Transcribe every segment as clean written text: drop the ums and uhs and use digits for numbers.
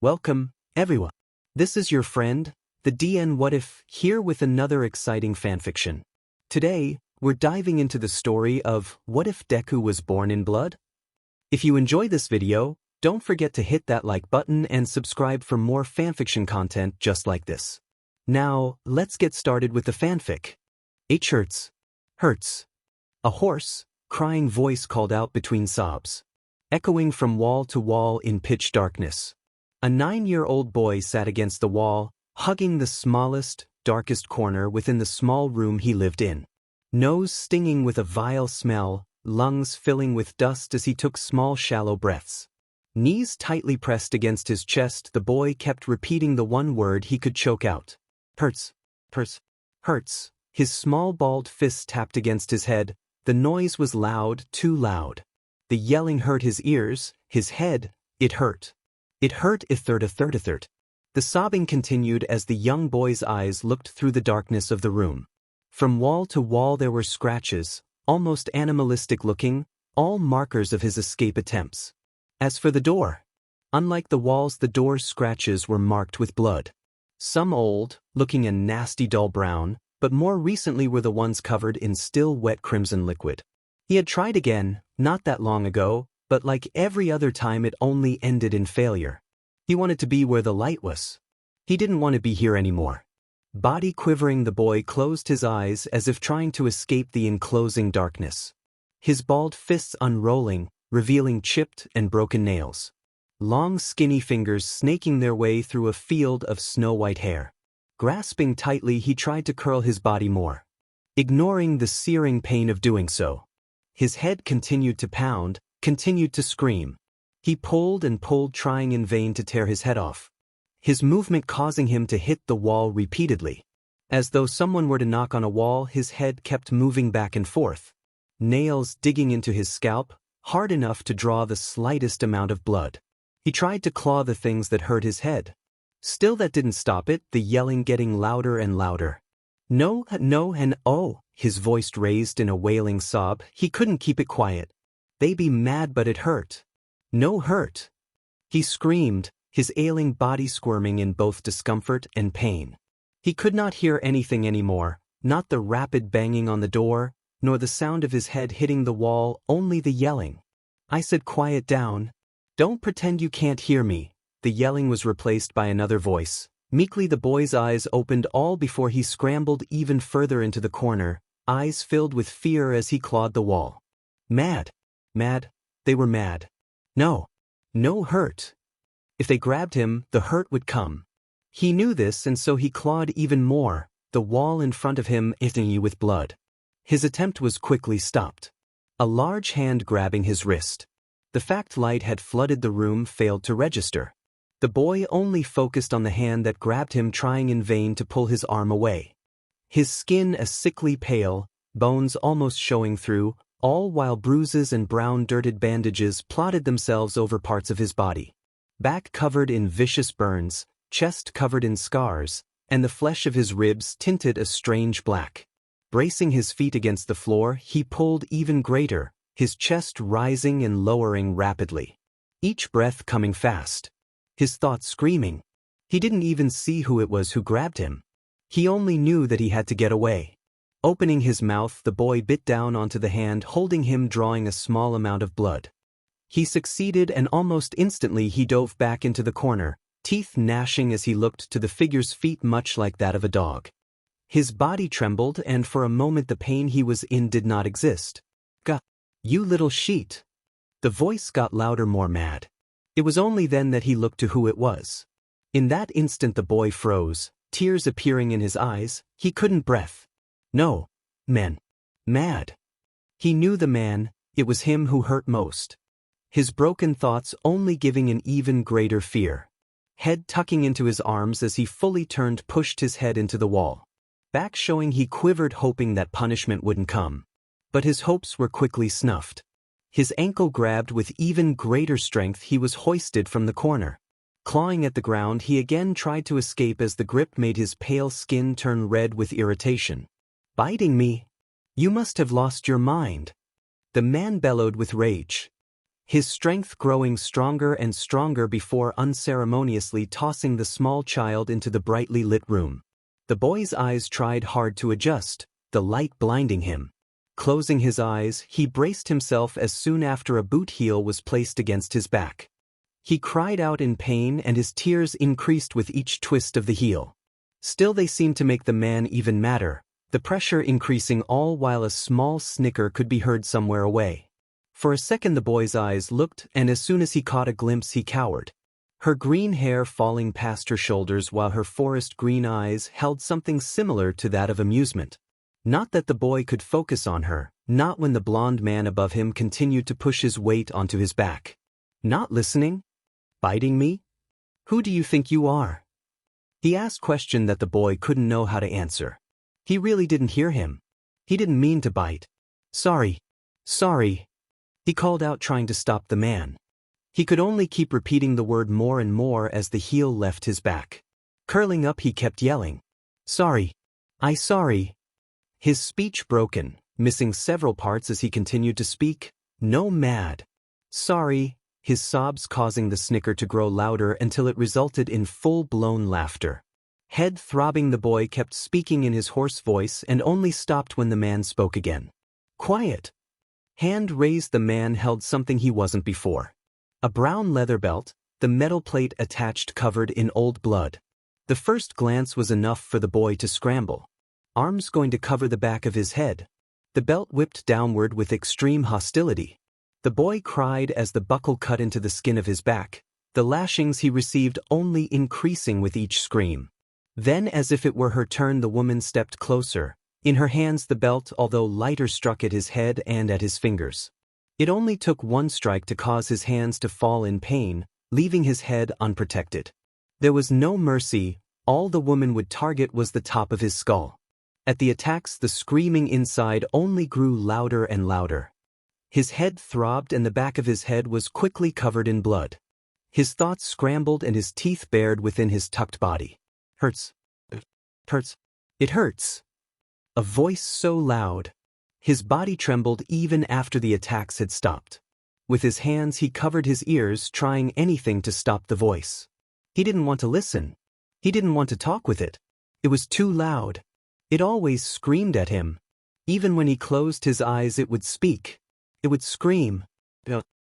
Welcome, everyone. This is your friend, the DN What If, here with another exciting fanfiction. Today, we're diving into the story of What If Deku Was Born in Blood? If you enjoy this video, don't forget to hit that like button and subscribe for more fanfiction content just like this. Now, let's get started with the fanfic. H hurts. Hurts. A hoarse, crying voice called out between sobs, echoing from wall to wall in pitch darkness. A 9-year-old boy sat against the wall, hugging the smallest, darkest corner within the small room he lived in. Nose stinging with a vile smell, lungs filling with dust as he took small shallow breaths. Knees tightly pressed against his chest, the boy kept repeating the one word he could choke out. Hurts. Hurts. Hurts. His small balled fist tapped against his head. The noise was loud, too loud. The yelling hurt his ears, his head, it hurt. It hurt a third. The sobbing continued as the young boy's eyes looked through the darkness of the room. From wall to wall there were scratches, almost animalistic looking, all markers of his escape attempts. As for the door, unlike the walls, the door's scratches were marked with blood. Some old, looking a nasty dull brown, but more recently were the ones covered in still wet crimson liquid. He had tried again, not that long ago, but like every other time it only ended in failure. He wanted to be where the light was. He didn't want to be here anymore. Body quivering, the boy closed his eyes as if trying to escape the enclosing darkness. His balled fists unrolling, revealing chipped and broken nails. Long skinny fingers snaking their way through a field of snow-white hair. Grasping tightly, he tried to curl his body more, ignoring the searing pain of doing so. His head continued to pound, continued to scream. He pulled and pulled, trying in vain to tear his head off. His movement causing him to hit the wall repeatedly. As though someone were to knock on a wall, his head kept moving back and forth. Nails digging into his scalp, hard enough to draw the slightest amount of blood. He tried to claw the things that hurt his head. Still that didn't stop it, the yelling getting louder and louder. No, and oh, his voice raised in a wailing sob. He couldn't keep it quiet. They be mad, but it hurt. No hurt. He screamed, his ailing body squirming in both discomfort and pain. He could not hear anything anymore, not the rapid banging on the door, nor the sound of his head hitting the wall, only the yelling. I said, quiet down. Don't pretend you can't hear me. The yelling was replaced by another voice. Meekly the boy's eyes opened all before he scrambled even further into the corner, eyes filled with fear as he clawed the wall. Mad. Mad. They were mad. No hurt. If they grabbed him, the hurt would come. He knew this, and so he clawed even more, the wall in front of him itching with blood. His attempt was quickly stopped. A large hand grabbing his wrist. The fact light had flooded the room failed to register. The boy only focused on the hand that grabbed him, trying in vain to pull his arm away. His skin a sickly pale, bones almost showing through, all while bruises and brown dirted bandages plotted themselves over parts of his body. Back covered in vicious burns, chest covered in scars, and the flesh of his ribs tinted a strange black. Bracing his feet against the floor, he pulled even greater, his chest rising and lowering rapidly. Each breath coming fast. His thoughts screaming. He didn't even see who it was who grabbed him. He only knew that he had to get away. Opening his mouth, the boy bit down onto the hand holding him, drawing a small amount of blood. He succeeded, and almost instantly he dove back into the corner, teeth gnashing as he looked to the figure's feet much like that of a dog. His body trembled, and for a moment the pain he was in did not exist. "Gah, you little sheet." The voice got louder, more mad. It was only then that he looked to who it was. In that instant the boy froze, tears appearing in his eyes. He couldn't breath. No. Man. Mad. He knew the man, it was him who hurt most. His broken thoughts only giving an even greater fear. Head tucking into his arms as he fully turned, pushed his head into the wall. Back showing, he quivered, hoping that punishment wouldn't come. But his hopes were quickly snuffed. His ankle grabbed with even greater strength, he was hoisted from the corner. Clawing at the ground, he again tried to escape as the grip made his pale skin turn red with irritation. Biting me? You must have lost your mind. The man bellowed with rage. his strength growing stronger and stronger before unceremoniously tossing the small child into the brightly lit room. The boy's eyes tried hard to adjust, the light blinding him. Closing his eyes, he braced himself as soon after a boot heel was placed against his back. He cried out in pain and his tears increased with each twist of the heel. Still they seemed to make the man even madder, the pressure increasing all while a small snicker could be heard somewhere away. For a second the boy's eyes looked, and as soon as he caught a glimpse he cowered. Her green hair falling past her shoulders while her forest green eyes held something similar to that of amusement. Not that the boy could focus on her, not when the blond man above him continued to push his weight onto his back. Not listening? Biting me? Who do you think you are? He asked question that the boy couldn't know how to answer. He really didn't hear him. He didn't mean to bite. Sorry. Sorry. He called out trying to stop the man. He could only keep repeating the word more and more as the heel left his back. Curling up he kept yelling. Sorry. Sorry. His speech broken, missing several parts as he continued to speak. No mad. Sorry. His sobs causing the snicker to grow louder until it resulted in full-blown laughter. Head throbbing the boy kept speaking in his hoarse voice and only stopped when the man spoke again. Quiet. Hand raised the man held something he wasn't before. A brown leather belt, the metal plate attached covered in old blood. The first glance was enough for the boy to scramble. Arms going to cover the back of his head. The belt whipped downward with extreme hostility. The boy cried as the buckle cut into the skin of his back, the lashings he received only increasing with each scream. Then as if it were her turn the woman stepped closer. In her hands the belt although lighter struck at his head and at his fingers. It only took one strike to cause his hands to fall in pain, leaving his head unprotected. There was no mercy, all the woman would target was the top of his skull. At the attacks the screaming inside only grew louder and louder. His head throbbed and the back of his head was quickly covered in blood. His thoughts scrambled and his teeth bared within his tucked body. Hurts. Hurts. It hurts. A voice so loud. His body trembled even after the attacks had stopped. With his hands he covered his ears trying anything to stop the voice. He didn't want to listen. He didn't want to talk with it. It was too loud. It always screamed at him. Even when he closed his eyes it would speak. It would scream.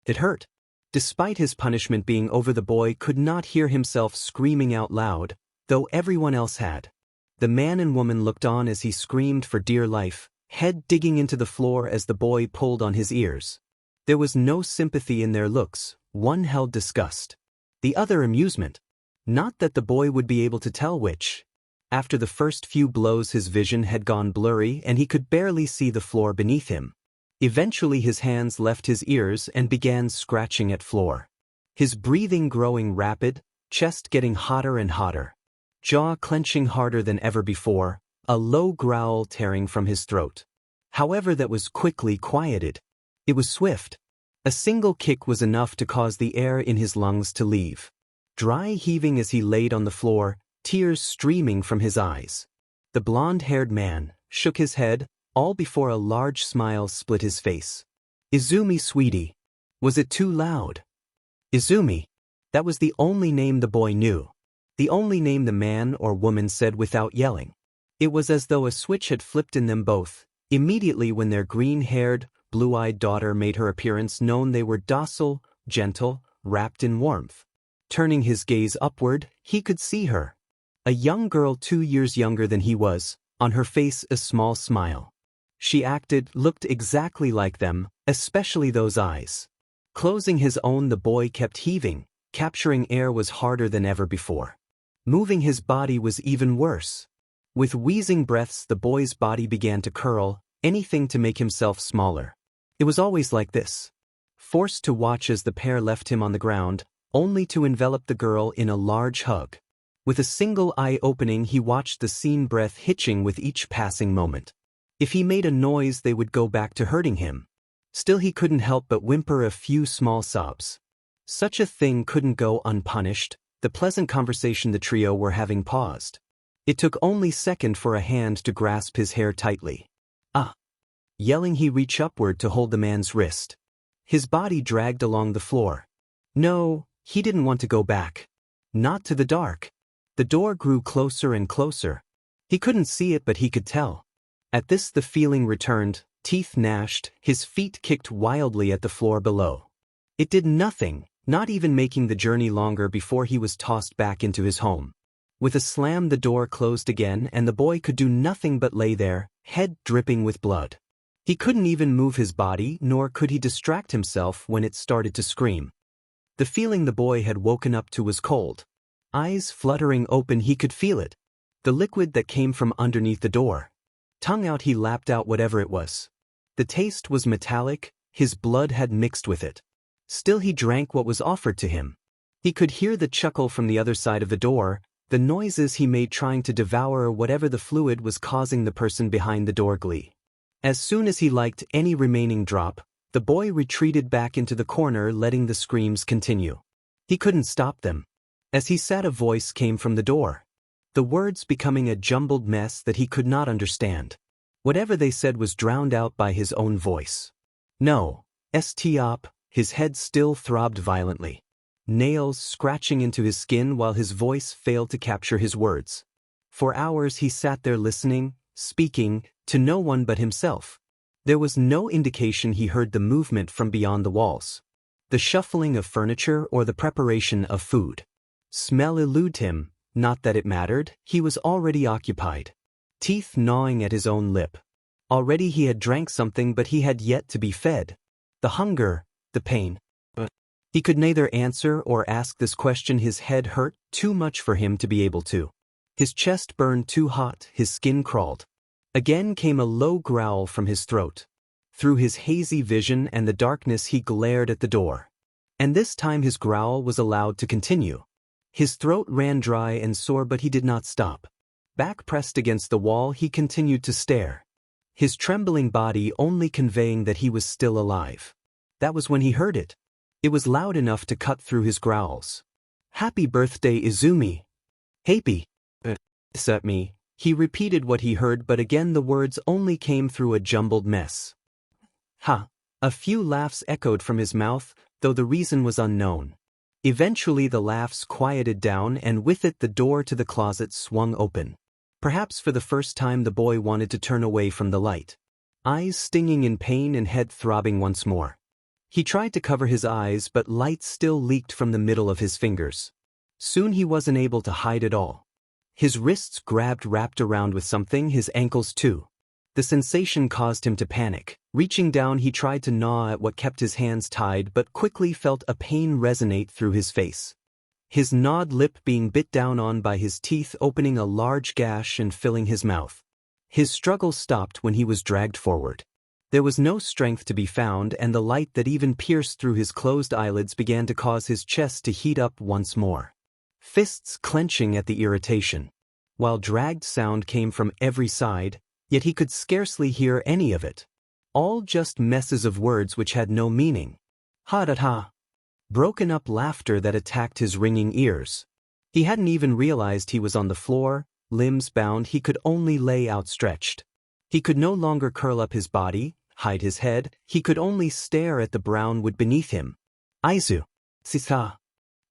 It hurt. Despite his punishment being over the boy could not hear himself screaming out loud, though everyone else had. The man and woman looked on as he screamed for dear life, head digging into the floor as the boy pulled on his ears. There was no sympathy in their looks, one held disgust. The other amusement. Not that the boy would be able to tell which. After the first few blows his vision had gone blurry and he could barely see the floor beneath him. Eventually his hands left his ears and began scratching at floor. His breathing growing rapid, chest getting hotter and hotter. Jaw clenching harder than ever before, a low growl tearing from his throat. However, that was quickly quieted. It was swift. A single kick was enough to cause the air in his lungs to leave. Dry heaving as he laid on the floor, tears streaming from his eyes. The blonde-haired man shook his head, all before a large smile split his face. Izumi, sweetie. Was it too loud? Izumi. That was the only name the boy knew. The only name the man or woman said without yelling. It was as though a switch had flipped in them both. Immediately when their green-haired, blue-eyed daughter made her appearance known they were docile, gentle, wrapped in warmth. Turning his gaze upward, he could see her. A young girl 2 years younger than he was, on her face a small smile. She looked exactly like them, especially those eyes. Closing his own the boy kept heaving, capturing air was harder than ever before. Moving his body was even worse. With wheezing breaths the boy's body began to curl, anything to make himself smaller. It was always like this. Forced to watch as the pair left him on the ground, only to envelop the girl in a large hug. With a single eye opening he watched the scene, breath hitching with each passing moment. If he made a noise they would go back to hurting him. Still he couldn't help but whimper a few small sobs. Such a thing couldn't go unpunished. The pleasant conversation the trio were having paused. It took only a second for a hand to grasp his hair tightly. Ah! Yelling he reached upward to hold the man's wrist. His body dragged along the floor. No, he didn't want to go back. Not to the dark. The door grew closer and closer. He couldn't see it, but he could tell. At this the feeling returned, teeth gnashed, his feet kicked wildly at the floor below. It did nothing, not even making the journey longer before he was tossed back into his home. With a slam the door closed again and the boy could do nothing but lay there, head dripping with blood. He couldn't even move his body, nor could he distract himself when it started to scream. The feeling the boy had woken up to was cold. Eyes fluttering open, he could feel it. The liquid that came from underneath the door. Tongue out, he lapped out whatever it was. The taste was metallic, his blood had mixed with it. Still he drank what was offered to him. He could hear the chuckle from the other side of the door, the noises he made trying to devour whatever the fluid was causing the person behind the door glee. As soon as he liked any remaining drop, the boy retreated back into the corner, letting the screams continue. He couldn't stop them. As he sat, a voice came from the door. The words becoming a jumbled mess that he could not understand. Whatever they said was drowned out by his own voice. No, stop, his head still throbbed violently. Nails scratching into his skin while his voice failed to capture his words. For hours he sat there listening, speaking, to no one but himself. There was no indication he heard the movement from beyond the walls. The shuffling of furniture or the preparation of food. Smell eluded him, not that it mattered, he was already occupied. Teeth gnawing at his own lip. Already he had drank something, but he had yet to be fed. The hunger, the pain. He could neither answer or ask this question. His head hurt too much for him to be able to. His chest burned too hot, his skin crawled. Again came a low growl from his throat. Through his hazy vision and the darkness he glared at the door. And this time his growl was allowed to continue. His throat ran dry and sore, but he did not stop. Back pressed against the wall, he continued to stare. His trembling body only conveying that he was still alive. That was when he heard it. It was loud enough to cut through his growls. Happy birthday, Izumi. Happy. At me. He repeated what he heard, but again the words only came through a jumbled mess. Ha! A few laughs echoed from his mouth, though the reason was unknown. Eventually the laughs quieted down, and with it the door to the closet swung open. Perhaps for the first time the boy wanted to turn away from the light. Eyes stinging in pain and head throbbing once more. He tried to cover his eyes, but light still leaked from the middle of his fingers. Soon he wasn't able to hide it all. His wrists wrapped around with something, his ankles too. The sensation caused him to panic. Reaching down, he tried to gnaw at what kept his hands tied, but quickly felt a pain resonate through his face. His gnawed lip being bit down on by his teeth, opening a large gash and filling his mouth. His struggle stopped when he was dragged forward. There was no strength to be found, and the light that even pierced through his closed eyelids began to cause his chest to heat up once more. Fists clenching at the irritation. While dragged sound came from every side, yet he could scarcely hear any of it. All just messes of words which had no meaning. Ha-da-ha. Broken up laughter that attacked his ringing ears. He hadn't even realized he was on the floor, limbs bound. He could only lay outstretched. He could no longer curl up his body, hide his head. He could only stare at the brown wood beneath him. Aizu. Sisa.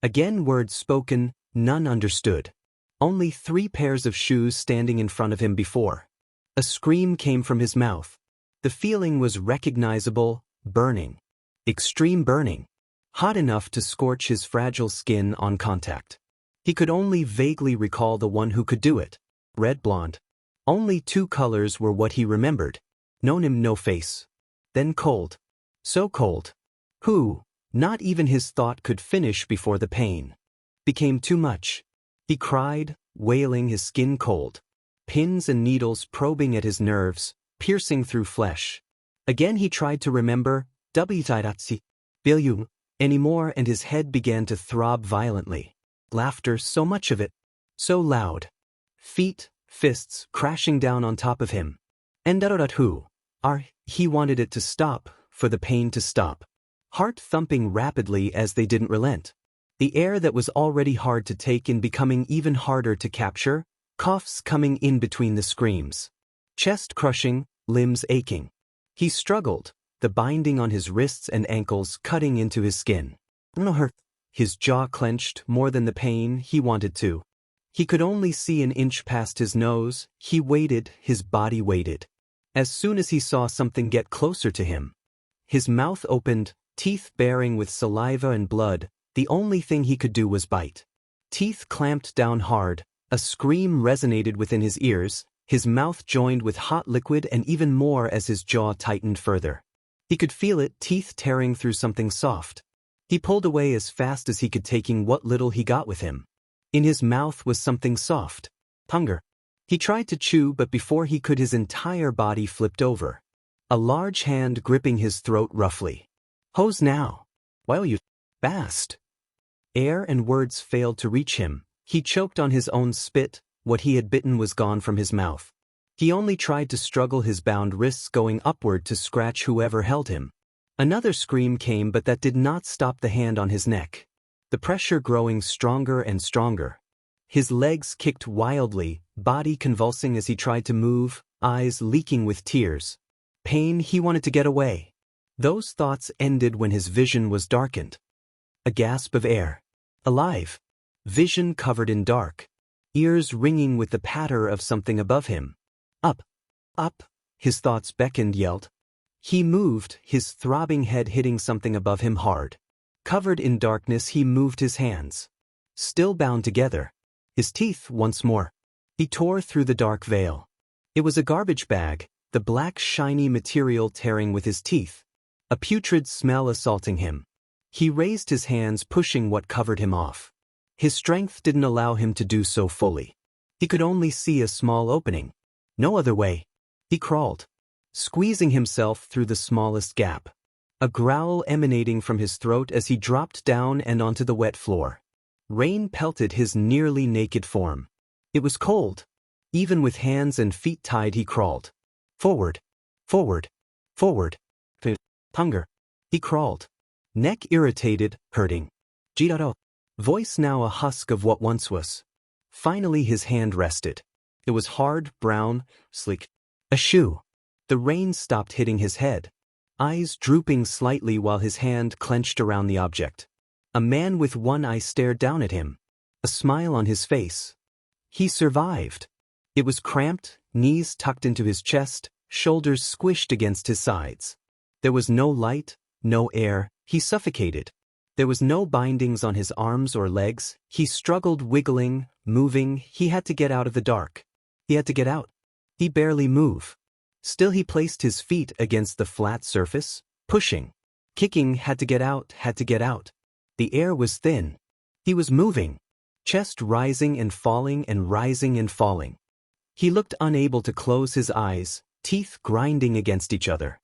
Again words spoken, none understood. Only 3 pairs of shoes standing in front of him before. A scream came from his mouth. The feeling was recognizable, burning. Extreme burning. Hot enough to scorch his fragile skin on contact. He could only vaguely recall the one who could do it. Red-blonde. Only 2 colors were what he remembered. No name, no face. Then cold. So cold. Who? Not even his thought could finish before the pain became too much. He cried, wailing, his skin cold. Pins and needles probing at his nerves, piercing through flesh. Again he tried to remember, Bilyu, anymore, and his head began to throb violently. Laughter, so much of it. So loud. Feet, fists, crashing down on top of him. And he wanted it to stop, for the pain to stop. Heart thumping rapidly as they didn't relent. The air that was already hard to take in becoming even harder to capture, coughs coming in between the screams. Chest crushing, limbs aching. He struggled, the binding on his wrists and ankles cutting into his skin. No hurt. His jaw clenched more than the pain he wanted to. He could only see an inch past his nose. He waited, his body waited. As soon as he saw something get closer to him, his mouth opened, teeth bearing with saliva and blood. The only thing he could do was bite. Teeth clamped down hard, a scream resonated within his ears, his mouth joined with hot liquid and even more as his jaw tightened further. He could feel it, teeth tearing through something soft. He pulled away as fast as he could, taking what little he got with him. In his mouth was something soft. Hunger. He tried to chew, but before he could, his entire body flipped over. A large hand gripping his throat roughly. Hose now. While you fast. Air and words failed to reach him. He choked on his own spit. What he had bitten was gone from his mouth. He only tried to struggle, his bound wrists going upward to scratch whoever held him. Another scream came, but that did not stop the hand on his neck. The pressure growing stronger and stronger. His legs kicked wildly, body convulsing as he tried to move, eyes leaking with tears. Pain, he wanted to get away. Those thoughts ended when his vision was darkened. A gasp of air. Alive. Vision covered in dark. Ears ringing with the patter of something above him. Up. Up. His thoughts beckoned, yelled. He moved, his throbbing head hitting something above him hard. Covered in darkness, he moved his hands. Still bound together. His teeth once more. He tore through the dark veil. It was a garbage bag, the black shiny material tearing with his teeth. A putrid smell assaulting him. He raised his hands, pushing what covered him off. His strength didn't allow him to do so fully. He could only see a small opening. No other way. He crawled, squeezing himself through the smallest gap. A growl emanating from his throat as he dropped down and onto the wet floor. Rain pelted his nearly naked form. It was cold. Even with hands and feet tied, he crawled. Forward. Forward. Forward. Hunger. He crawled. Neck irritated, hurting. Jidaro. Voice now a husk of what once was. Finally his hand rested. It was hard, brown, sleek. A shoe. The rain stopped hitting his head. Eyes drooping slightly while his hand clenched around the object. A man with one eye stared down at him. A smile on his face. He survived. It was cramped, knees tucked into his chest, shoulders squished against his sides. There was no light, no air. He suffocated. There was no bindings on his arms or legs. He struggled, wiggling, moving. He had to get out of the dark. He had to get out. He barely moved. Still he placed his feet against the flat surface, pushing. Kicking, had to get out, had to get out. The air was thin. He was moving. Chest rising and falling and rising and falling. He looked unable to close his eyes, teeth grinding against each other.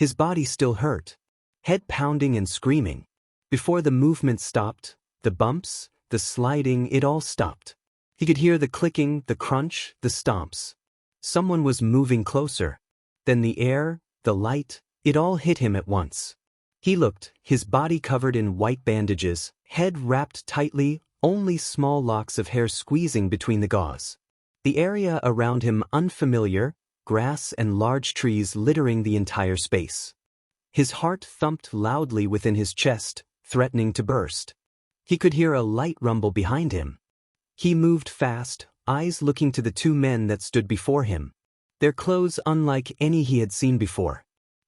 His body still hurt. Head pounding and screaming. Before the movement stopped, the bumps, the sliding, it all stopped. He could hear the clicking, the crunch, the stomps. Someone was moving closer. Then the air, the light, it all hit him at once. He looked, his body covered in white bandages, head wrapped tightly, only small locks of hair squeezing between the gauze. The area around him unfamiliar, grass and large trees littering the entire space. His heart thumped loudly within his chest, threatening to burst. He could hear a light rumble behind him. He moved fast, eyes looking to the two men that stood before him. Their clothes unlike any he had seen before.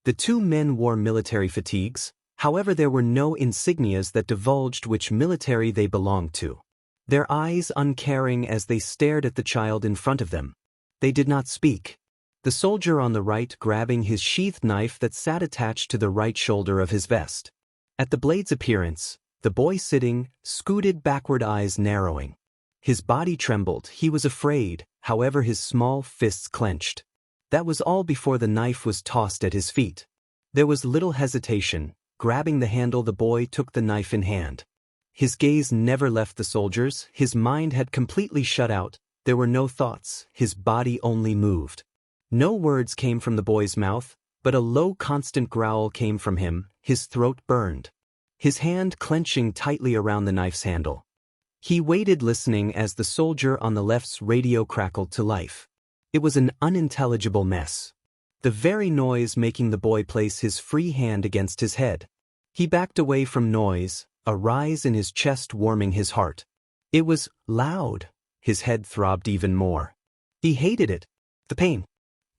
The two men wore military fatigues, however there were no insignias that divulged which military they belonged to. Their eyes uncaring as they stared at the child in front of them. They did not speak. The soldier on the right grabbing his sheathed knife that sat attached to the right shoulder of his vest. At the blade's appearance, the boy sitting, scooted backward, eyes narrowing. His body trembled, he was afraid, however his small fists clenched. That was all before the knife was tossed at his feet. There was little hesitation. Grabbing the handle, the boy took the knife in hand. His gaze never left the soldiers, his mind had completely shut out, there were no thoughts, his body only moved. No words came from the boy's mouth, but a low constant growl came from him, his throat burned. His hand clenching tightly around the knife's handle. He waited listening as the soldier on the left's radio crackled to life. It was an unintelligible mess. the very noise making the boy place his free hand against his head. He backed away from noise, a rise in his chest warming his heart. It was loud. His head throbbed even more. He hated it. The pain.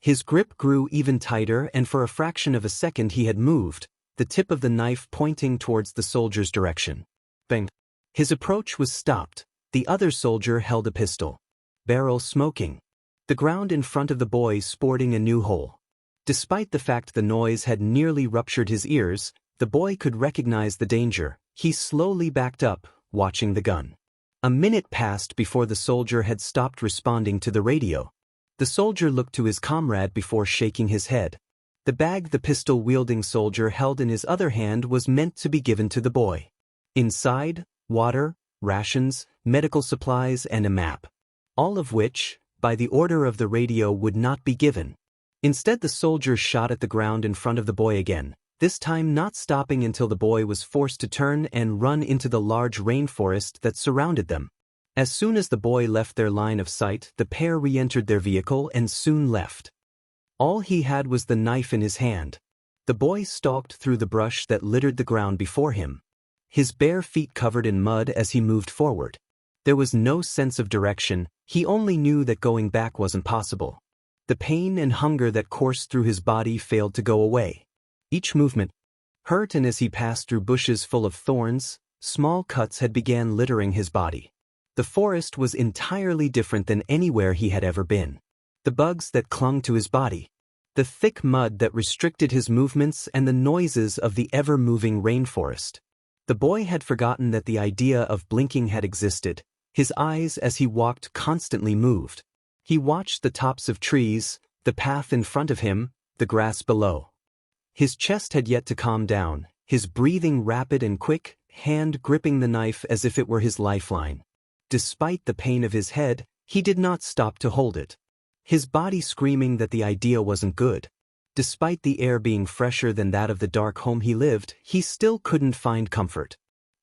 His grip grew even tighter, and for a fraction of a second he had moved, the tip of the knife pointing towards the soldier's direction. Bang. His approach was stopped. The other soldier held a pistol. Barrel smoking. The ground in front of the boy sporting a new hole. Despite the fact the noise had nearly ruptured his ears, the boy could recognize the danger. He slowly backed up, watching the gun. A minute passed before the soldier had stopped responding to the radio. The soldier looked to his comrade before shaking his head. The bag the pistol-wielding soldier held in his other hand was meant to be given to the boy. Inside, water, rations, medical supplies, and a map. All of which, by the order of the radio, would not be given. Instead, the soldier shot at the ground in front of the boy again, this time not stopping until the boy was forced to turn and run into the large rainforest that surrounded them. As soon as the boy left their line of sight, the pair re-entered their vehicle and soon left. All he had was the knife in his hand. The boy stalked through the brush that littered the ground before him, his bare feet covered in mud as he moved forward. There was no sense of direction. He only knew that going back wasn't possible. The pain and hunger that coursed through his body failed to go away. Each movement hurt, and as he passed through bushes full of thorns, small cuts had began littering his body. The forest was entirely different than anywhere he had ever been. The bugs that clung to his body, the thick mud that restricted his movements, and the noises of the ever-moving rainforest. The boy had forgotten that the idea of blinking had existed. His eyes as he walked constantly moved. He watched the tops of trees, the path in front of him, the grass below. His chest had yet to calm down, his breathing rapid and quick, hand gripping the knife as if it were his lifeline. Despite the pain of his head, he did not stop to hold it. His body screaming that the idea wasn't good. Despite the air being fresher than that of the dark home he lived, he still couldn't find comfort.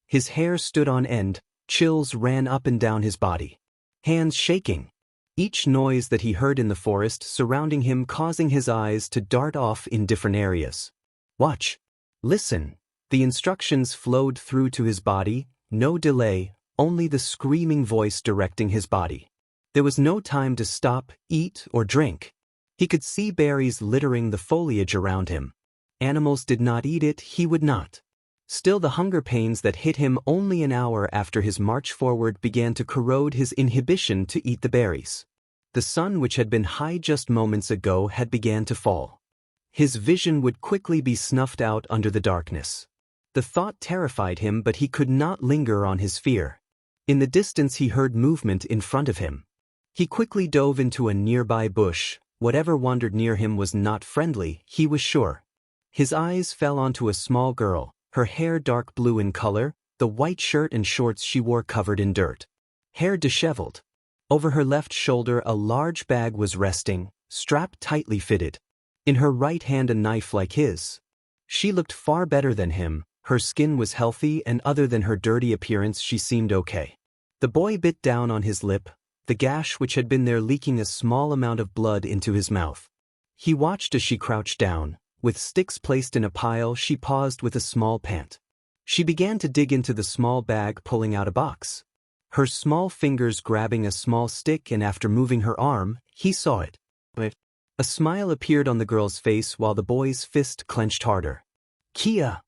His hair stood on end, chills ran up and down his body. Hands shaking. Each noise that he heard in the forest surrounding him causing his eyes to dart off in different areas. Watch. Listen. The instructions flowed through to his body, no delay, only the screaming voice directing his body. There was no time to stop, eat, or drink. He could see berries littering the foliage around him. Animals did not eat it, he would not. Still, the hunger pains that hit him only an hour after his march forward began to corrode his inhibition to eat the berries. The sun, which had been high just moments ago, had begun to fall. His vision would quickly be snuffed out under the darkness. The thought terrified him, but he could not linger on his fear. In the distance he heard movement in front of him. He quickly dove into a nearby bush. Whatever wandered near him was not friendly, he was sure. His eyes fell onto a small girl, her hair dark blue in color, the white shirt and shorts she wore covered in dirt. Hair disheveled. Over her left shoulder a large bag was resting, strapped tightly fitted. In her right hand a knife like his. She looked far better than him, her skin was healthy, and other than her dirty appearance she seemed okay. The boy bit down on his lip, the gash which had been there leaking a small amount of blood into his mouth. He watched as she crouched down. With sticks placed in a pile, she paused with a small pant. She began to dig into the small bag, pulling out a box. Her small fingers grabbing a small stick, and after moving her arm, he saw it. A smile appeared on the girl's face while the boy's fist clenched harder. Kia!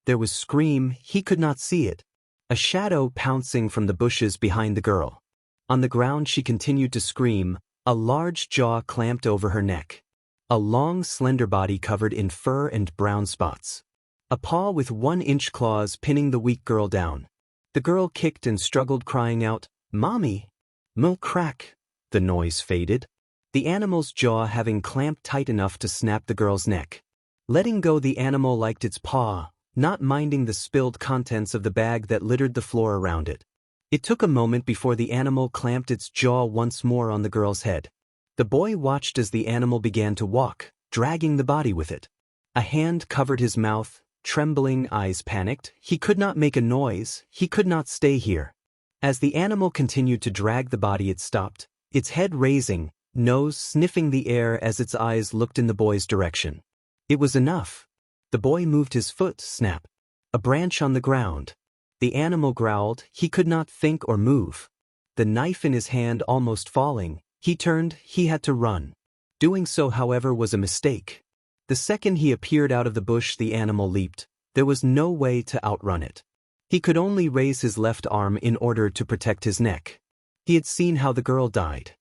There was scream, he could not see it. A shadow pouncing from the bushes behind the girl. On the ground she continued to scream, a large jaw clamped over her neck. A long, slender body covered in fur and brown spots. A paw with 1-inch claws pinning the weak girl down. The girl kicked and struggled, crying out, "Mommy!" Milk crack. The noise faded. The animal's jaw having clamped tight enough to snap the girl's neck. Letting go, the animal liked its paw, not minding the spilled contents of the bag that littered the floor around it. It took a moment before the animal clamped its jaw once more on the girl's head. The boy watched as the animal began to walk, dragging the body with it. A hand covered his mouth, trembling eyes panicked. He could not make a noise, he could not stay here. As the animal continued to drag the body, it stopped, its head raising, nose sniffing the air as its eyes looked in the boy's direction. It was enough. The boy moved his foot, snap. A branch on the ground. The animal growled, he could not think or move. The knife in his hand almost falling, he turned, he had to run. Doing so, however, was a mistake. The second he appeared out of the bush, the animal leaped. There was no way to outrun it. He could only raise his left arm in order to protect his neck. He had seen how the girl died.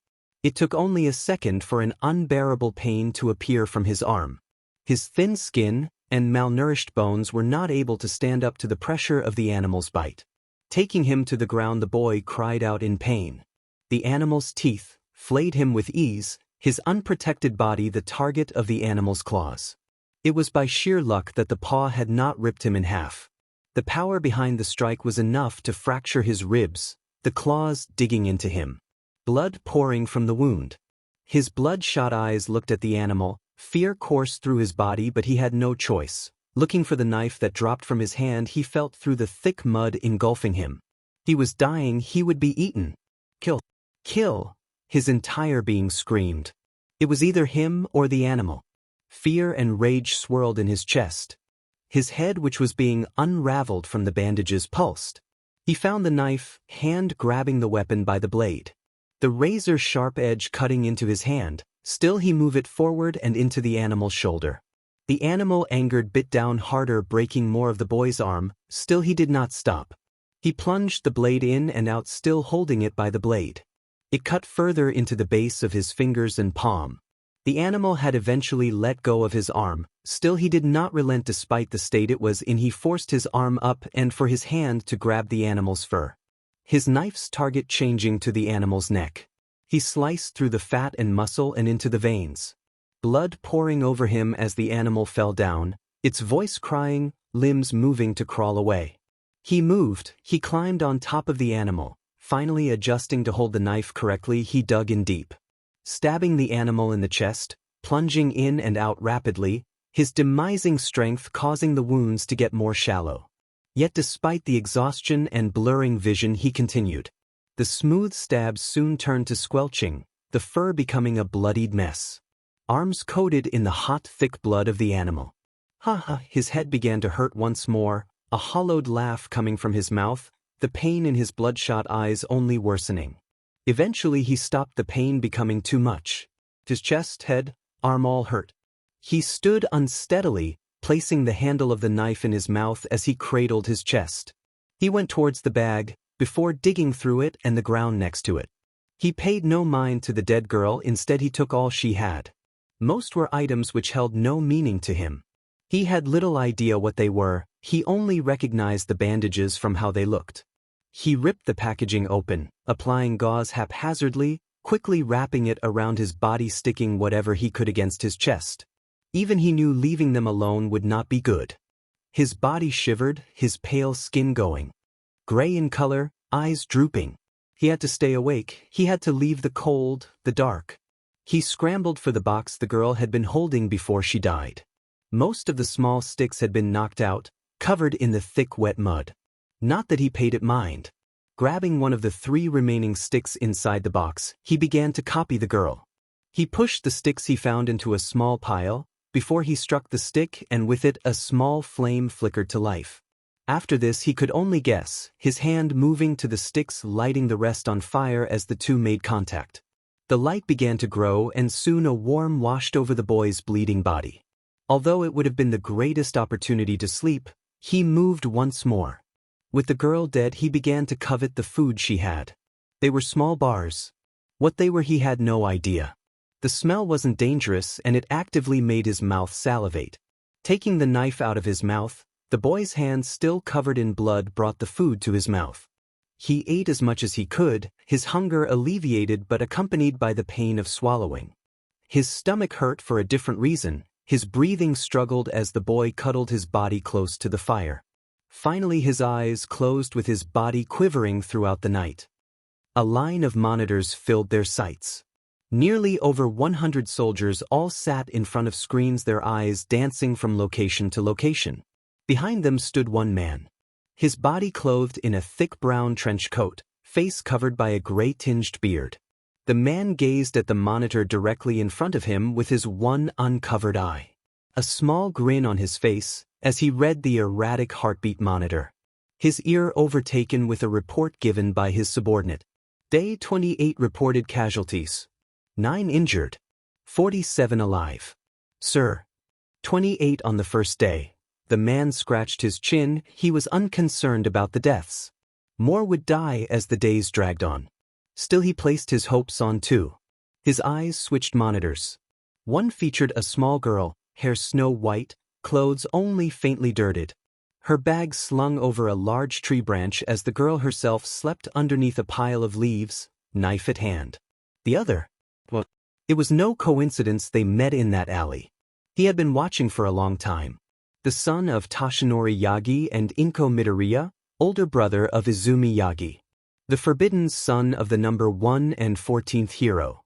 It took only a second for an unbearable pain to appear from his arm. His thin skin and malnourished bones were not able to stand up to the pressure of the animal's bite. Taking him to the ground, the boy cried out in pain. The animal's teeth flayed him with ease, his unprotected body the target of the animal's claws. It was by sheer luck that the paw had not ripped him in half. The power behind the strike was enough to fracture his ribs, the claws digging into him. Blood pouring from the wound. His bloodshot eyes looked at the animal, fear coursed through his body, but he had no choice. Looking for the knife that dropped from his hand, he felt through the thick mud engulfing him. He was dying, he would be eaten. Kill! Kill! His entire being screamed. It was either him or the animal. Fear and rage swirled in his chest. His head, which was being unraveled from the bandages, pulsed. He found the knife, hand grabbing the weapon by the blade. The razor-sharp edge cutting into his hand. Still he moved it forward and into the animal's shoulder. The animal, angered, bit down harder, breaking more of the boy's arm. Still he did not stop. He plunged the blade in and out, still holding it by the blade. It cut further into the base of his fingers and palm. The animal had eventually let go of his arm. Still he did not relent despite the state it was in. He forced his arm up and for his hand to grab the animal's fur. His knife's target changing to the animal's neck. He sliced through the fat and muscle and into the veins. Blood pouring over him as the animal fell down, its voice crying, limbs moving to crawl away. He moved, he climbed on top of the animal. Finally adjusting to hold the knife correctly, he dug in deep. Stabbing the animal in the chest, plunging in and out rapidly, his demising strength causing the wounds to get more shallow. Yet despite the exhaustion and blurring vision, he continued. The smooth stabs soon turned to squelching, the fur becoming a bloodied mess. Arms coated in the hot, thick blood of the animal. His head began to hurt once more, a hollowed laugh coming from his mouth, the pain in his bloodshot eyes only worsening. Eventually he stopped, the pain becoming too much. His chest, head, arm all hurt. He stood unsteadily, placing the handle of the knife in his mouth as he cradled his chest. He went towards the bag, before digging through it and the ground next to it. He paid no mind to the dead girl, instead he took all she had. Most were items which held no meaning to him. He had little idea what they were, he only recognized the bandages from how they looked. He ripped the packaging open, applying gauze haphazardly, quickly wrapping it around his body, sticking whatever he could against his chest. Even he knew leaving them alone would not be good. His body shivered, his pale skin going gray in color, eyes drooping. He had to stay awake, he had to leave the cold, the dark. He scrambled for the box the girl had been holding before she died. Most of the small sticks had been knocked out, covered in the thick wet mud. Not that he paid it mind. Grabbing one of the 3 remaining sticks inside the box, he began to copy the girl. He pushed the sticks he found into a small pile, before he struck the stick and with it a small flame flickered to life. After this he could only guess, his hand moving to the sticks, lighting the rest on fire as the 2 made contact. The light began to grow and soon a warmth washed over the boy's bleeding body. Although it would have been the greatest opportunity to sleep, he moved once more. With the girl dead, he began to covet the food she had. They were small bars. What they were he had no idea. The smell wasn't dangerous and it actively made his mouth salivate. Taking the knife out of his mouth, the boy's hand still covered in blood brought the food to his mouth. He ate as much as he could, his hunger alleviated but accompanied by the pain of swallowing. His stomach hurt for a different reason, his breathing struggled as the boy cuddled his body close to the fire. Finally his eyes closed with his body quivering throughout the night. A line of monitors filled their sights. Nearly over 100 soldiers all sat in front of screens, their eyes dancing from location to location. Behind them stood one man. His body clothed in a thick brown trench coat, face covered by a gray-tinged beard. The man gazed at the monitor directly in front of him with his one uncovered eye. A small grin on his face as he read the erratic heartbeat monitor. His ear overtaken with a report given by his subordinate. Day 28 reported casualties. 9 injured. 47 alive. Sir. 28 on the first day. The man scratched his chin. He was unconcerned about the deaths. More would die as the days dragged on. Still he placed his hopes on 2. His eyes switched monitors. One featured a small girl, hair snow white, clothes only faintly dirted. Her bag slung over a large tree branch as the girl herself slept underneath a pile of leaves, knife at hand. The other? Well, it was no coincidence they met in that alley. He had been watching for a long time. The son of Toshinori Yagi and Inko Midoriya, older brother of Izumi Yagi. The forbidden son of the number 1 and 14th hero.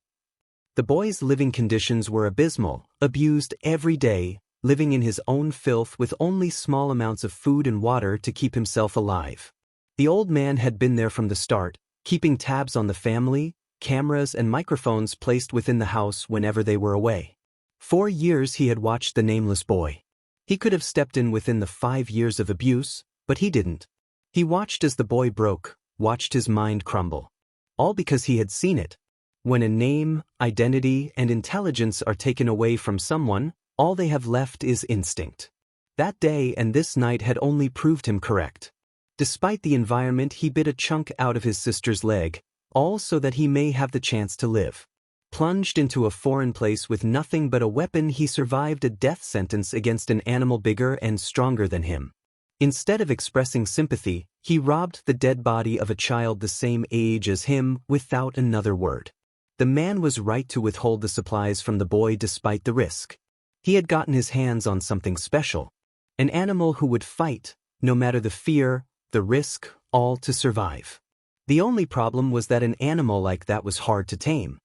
The boy's living conditions were abysmal, abused every day, living in his own filth with only small amounts of food and water to keep himself alive. The old man had been there from the start, keeping tabs on the family, cameras and microphones placed within the house whenever they were away. 4 years he had watched the nameless boy. He could have stepped in within the 5 years of abuse, but he didn't. He watched as the boy broke, watched his mind crumble. All because he had seen it. When a name, identity, and intelligence are taken away from someone, all they have left is instinct. That day and this night had only proved him correct. Despite the environment, he bit a chunk out of his sister's leg, all so that he may have the chance to live. Plunged into a foreign place with nothing but a weapon, he survived a death sentence against an animal bigger and stronger than him. Instead of expressing sympathy, he robbed the dead body of a child the same age as him without another word. The man was right to withhold the supplies from the boy despite the risk. He had gotten his hands on something special. An animal who would fight, no matter the fear, the risk, all to survive. The only problem was that an animal like that was hard to tame.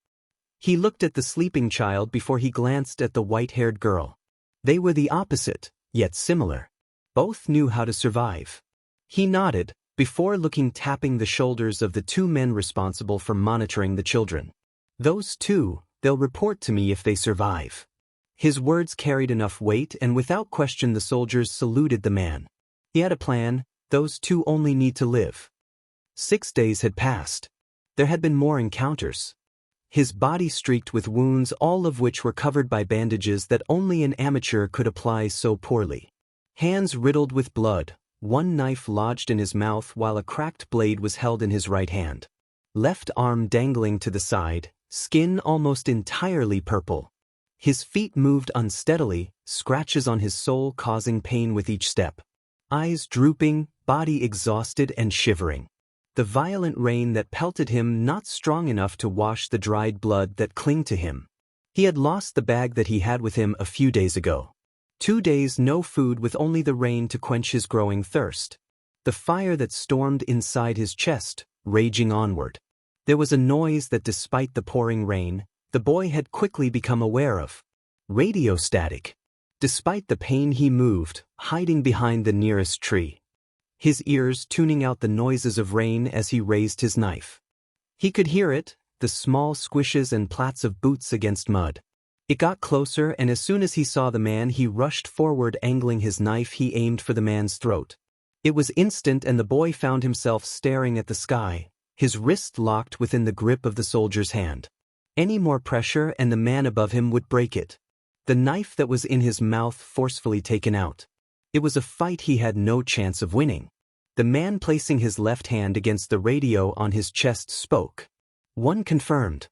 He looked at the sleeping child before he glanced at the white-haired girl. They were the opposite, yet similar. Both knew how to survive. He nodded, before looking tapping the shoulders of the 2 men responsible for monitoring the children. Those 2, they'll report to me if they survive. His words carried enough weight and without question the soldiers saluted the man. He had a plan, those 2 only need to live. 6 days had passed. There had been more encounters. His body streaked with wounds, all of which were covered by bandages that only an amateur could apply so poorly. Hands riddled with blood, one knife lodged in his mouth while a cracked blade was held in his right hand. Left arm dangling to the side, skin almost entirely purple. His feet moved unsteadily, scratches on his sole causing pain with each step. Eyes drooping, body exhausted and shivering. The violent rain that pelted him not strong enough to wash the dried blood that clung to him. He had lost the bag that he had with him a few days ago. 2 days no food with only the rain to quench his growing thirst. The fire that stormed inside his chest, raging onward. There was a noise that despite the pouring rain, the boy had quickly become aware of. Radio static. Despite the pain he moved, hiding behind the nearest tree. His ears tuning out the noises of rain as he raised his knife. He could hear it, the small squishes and plats of boots against mud. It got closer, and as soon as he saw the man, he rushed forward, angling his knife. He aimed for the man's throat. It was instant, and the boy found himself staring at the sky, his wrist locked within the grip of the soldier's hand. Any more pressure and the man above him would break it. The knife that was in his mouth forcefully taken out. It was a fight he had no chance of winning. The man placing his left hand against the radio on his chest spoke. One confirmed.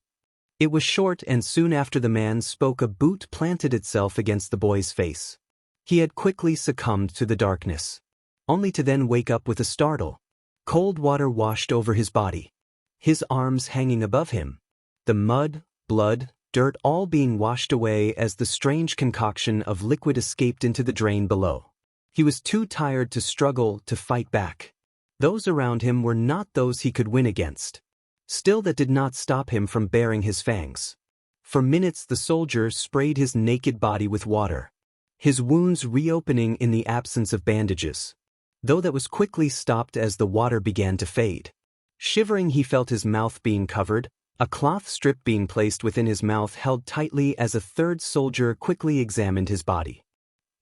It was short, and soon after the man spoke a boot planted itself against the boy's face. He had quickly succumbed to the darkness, only to then wake up with a startle. Cold water washed over his body. His arms hanging above him. The mud, blood, dirt all being washed away as the strange concoction of liquid escaped into the drain below. He was too tired to struggle, to fight back. Those around him were not those he could win against. Still, that did not stop him from baring his fangs. For minutes the soldier sprayed his naked body with water, his wounds reopening in the absence of bandages. Though that was quickly stopped as the water began to fade. Shivering, he felt his mouth being covered, A cloth strip being placed within his mouth held tightly as a third soldier quickly examined his body.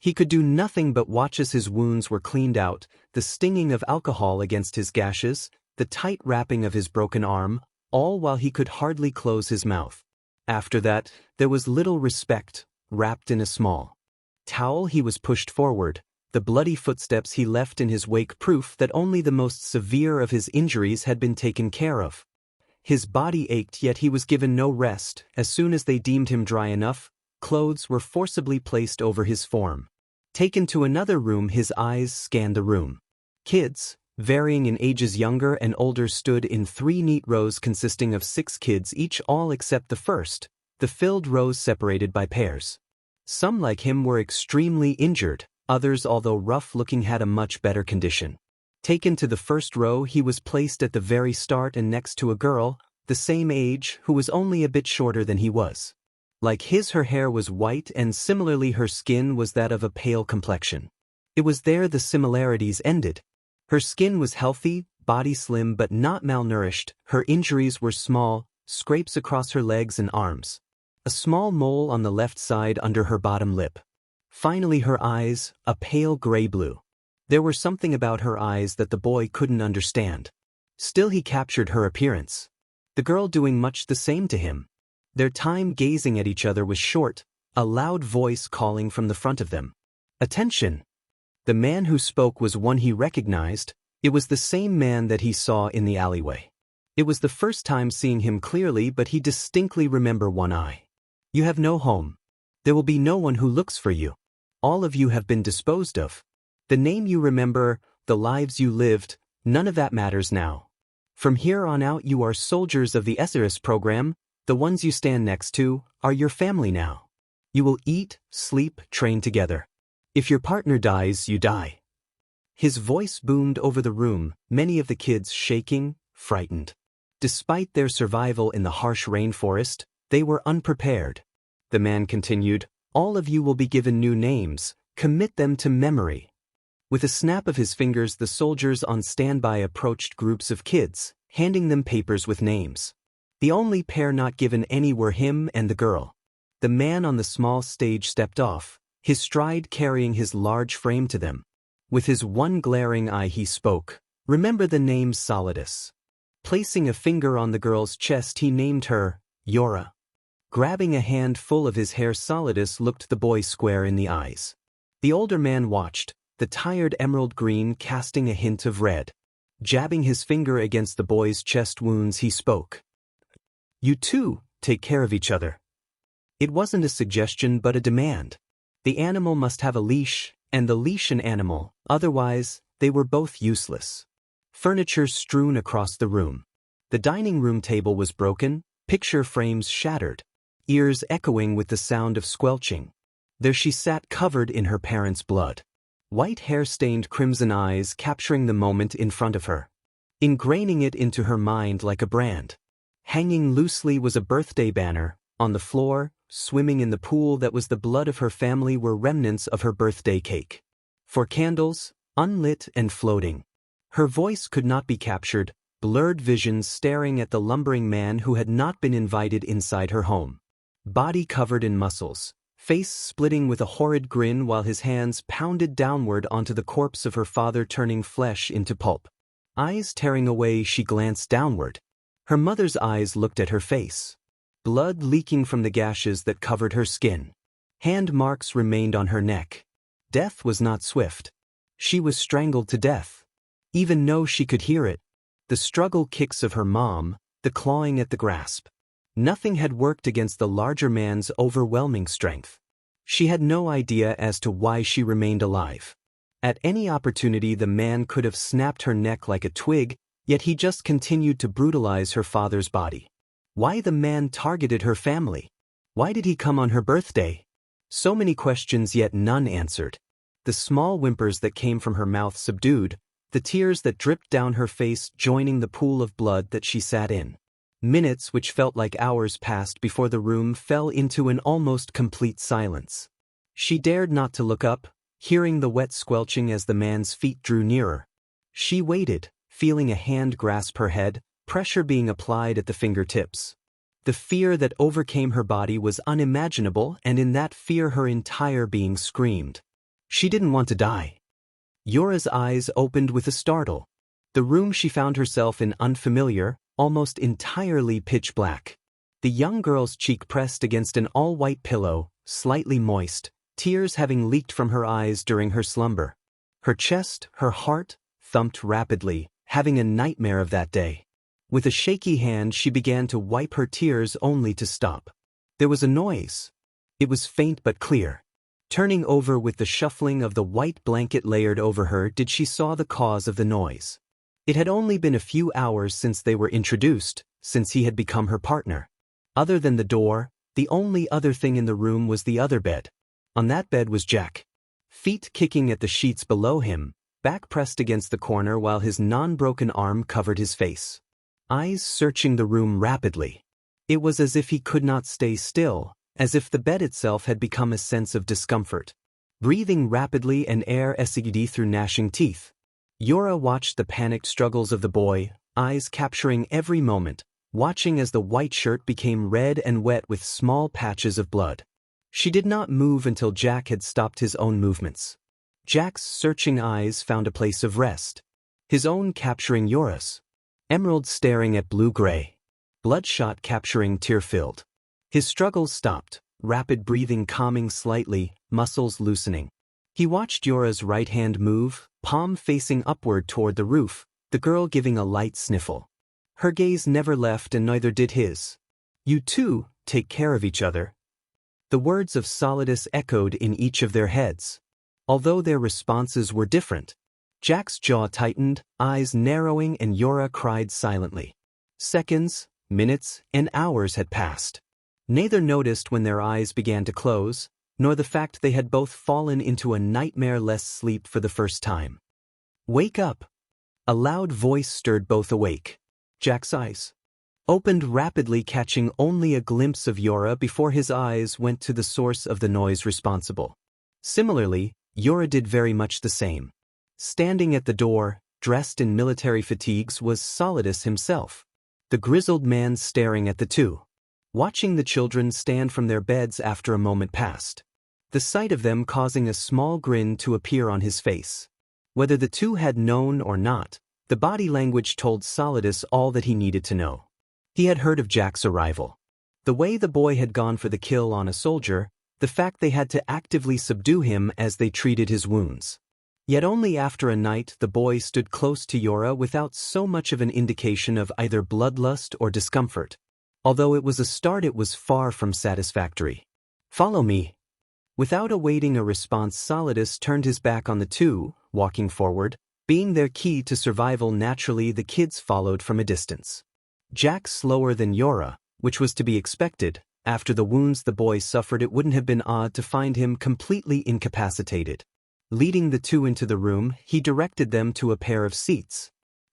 He could do nothing but watch as his wounds were cleaned out, the stinging of alcohol against his gashes, the tight wrapping of his broken arm, all while he could hardly close his mouth. After that, there was little respect. Wrapped in a small towel he was pushed forward, the bloody footsteps he left in his wake proof that only the most severe of his injuries had been taken care of. His body ached, yet he was given no rest. As soon as they deemed him dry enough, clothes were forcibly placed over his form. Taken to another room, his eyes scanned the room. Kids, varying in ages younger and older, stood in 3 neat rows consisting of 6 kids each, all except the first, the filled rows separated by pairs. Some like him were extremely injured, others, although rough-looking, had a much better condition. Taken to the first row, he was placed at the very start and next to a girl, the same age, who was only a bit shorter than he was. Like his, her hair was white, and similarly her skin was that of a pale complexion. It was there the similarities ended. Her skin was healthy, body slim but not malnourished, her injuries were small, scrapes across her legs and arms. A small mole on the left side under her bottom lip. Finally her eyes, a pale gray blue. There was something about her eyes that the boy couldn't understand. Still he captured her appearance. The girl doing much the same to him. Their time gazing at each other was short, a loud voice calling from the front of them. "Attention!" The man who spoke was one he recognized. It was the same man that he saw in the alleyway. It was the first time seeing him clearly, but he distinctly remembered one eye. "You have no home. There will be no one who looks for you. All of you have been disposed of. The name you remember, the lives you lived, none of that matters now. From here on out you are soldiers of the SRS program. The ones you stand next to are your family now. You will eat, sleep, train together. If your partner dies, you die." His voice boomed over the room, many of the kids shaking, frightened. Despite their survival in the harsh rainforest, they were unprepared. The man continued, "All of you will be given new names. Commit them to memory." With a snap of his fingers, the soldiers on standby approached groups of kids, handing them papers with names. The only pair not given any were him and the girl. The man on the small stage stepped off, his stride carrying his large frame to them. With his one glaring eye he spoke, "Remember the name Solidus." Placing a finger on the girl's chest, he named her Yora. Grabbing a handful of his hair, Solidus looked the boy square in the eyes. The older man watched, the tired emerald green casting a hint of red. Jabbing his finger against the boy's chest wounds, he spoke. "You two, take care of each other." It wasn't a suggestion but a demand. The animal must have a leash, and the leash an animal, otherwise, they were both useless. Furniture strewn across the room. The dining room table was broken, picture frames shattered, ears echoing with the sound of squelching. There she sat, covered in her parents' blood. White hair stained crimson, eyes capturing the moment in front of her, ingraining it into her mind like a brand. Hanging loosely was a birthday banner. On the floor, swimming in the pool that was the blood of her family, were remnants of her birthday cake. 4 candles, unlit and floating. Her voice could not be captured, blurred visions staring at the lumbering man who had not been invited inside her home. Body covered in muscles, face splitting with a horrid grin while his hands pounded downward onto the corpse of her father, turning flesh into pulp. Eyes tearing away, she glanced downward. Her mother's eyes looked at her face. Blood leaking from the gashes that covered her skin. Hand marks remained on her neck. Death was not swift. She was strangled to death. Even though she could hear it. The struggle kicks of her mom, the clawing at the grasp. Nothing had worked against the larger man's overwhelming strength. She had no idea as to why she remained alive. At any opportunity the man could have snapped her neck like a twig, yet he just continued to brutalize her father's body. Why the man targeted her family? Why did he come on her birthday? So many questions, yet none answered. The small whimpers that came from her mouth subdued, the tears that dripped down her face joining the pool of blood that she sat in. Minutes which felt like hours passed before the room fell into an almost complete silence. She dared not to look up, hearing the wet squelching as the man's feet drew nearer. She waited, feeling a hand grasp her head, pressure being applied at the fingertips. The fear that overcame her body was unimaginable, and in that fear her entire being screamed. She didn't want to die. Yora's eyes opened with a startle. The room she found herself in unfamiliar, almost entirely pitch black. The young girl's cheek pressed against an all-white pillow, slightly moist, tears having leaked from her eyes during her slumber. Her chest, her heart, thumped rapidly, having a nightmare of that day. With a shaky hand she began to wipe her tears only to stop. There was a noise. It was faint but clear. Turning over with the shuffling of the white blanket layered over her did she saw the cause of the noise. It had only been a few hours since they were introduced, since he had become her partner. Other than the door, the only other thing in the room was the other bed. On that bed was Jack. Feet kicking at the sheets below him, back pressed against the corner while his non-broken arm covered his face. Eyes searching the room rapidly. It was as if he could not stay still, as if the bed itself had become a sense of discomfort. Breathing rapidly and air escaped through gnashing teeth. Yora watched the panicked struggles of the boy, eyes capturing every moment, watching as the white shirt became red and wet with small patches of blood. She did not move until Jack had stopped his own movements. Jack's searching eyes found a place of rest. His own capturing Yora's. Emerald staring at blue-gray. Bloodshot capturing tear-filled. His struggles stopped, rapid breathing calming slightly, muscles loosening. He watched Yora's right hand move, palm facing upward toward the roof, the girl giving a light sniffle. Her gaze never left and neither did his. "You two, take care of each other." The words of Solidus echoed in each of their heads. Although their responses were different. Jack's jaw tightened, eyes narrowing, and Yora cried silently. Seconds, minutes, and hours had passed. Neither noticed when their eyes began to close, nor the fact they had both fallen into a nightmare-less sleep for the first time. "Wake up!" A loud voice stirred both awake. Jack's eyes opened rapidly, catching only a glimpse of Yora before his eyes went to the source of the noise responsible. Similarly, Yora did very much the same. Standing at the door, dressed in military fatigues, was Solidus himself. The grizzled man staring at the two. Watching the children stand from their beds after a moment passed. The sight of them causing a small grin to appear on his face. Whether the two had known or not, the body language told Solidus all that he needed to know. He had heard of Jack's arrival. The way the boy had gone for the kill on a soldier, the fact they had to actively subdue him as they treated his wounds. Yet only after a night the boy stood close to Yora without so much of an indication of either bloodlust or discomfort. Although it was a start, it was far from satisfactory. "Follow me." Without awaiting a response, Solidus turned his back on the two, walking forward. Being their key to survival, naturally the kids followed from a distance. Jack slower than Yora, which was to be expected. After the wounds the boy suffered, it wouldn't have been odd to find him completely incapacitated. Leading the two into the room, he directed them to a pair of seats.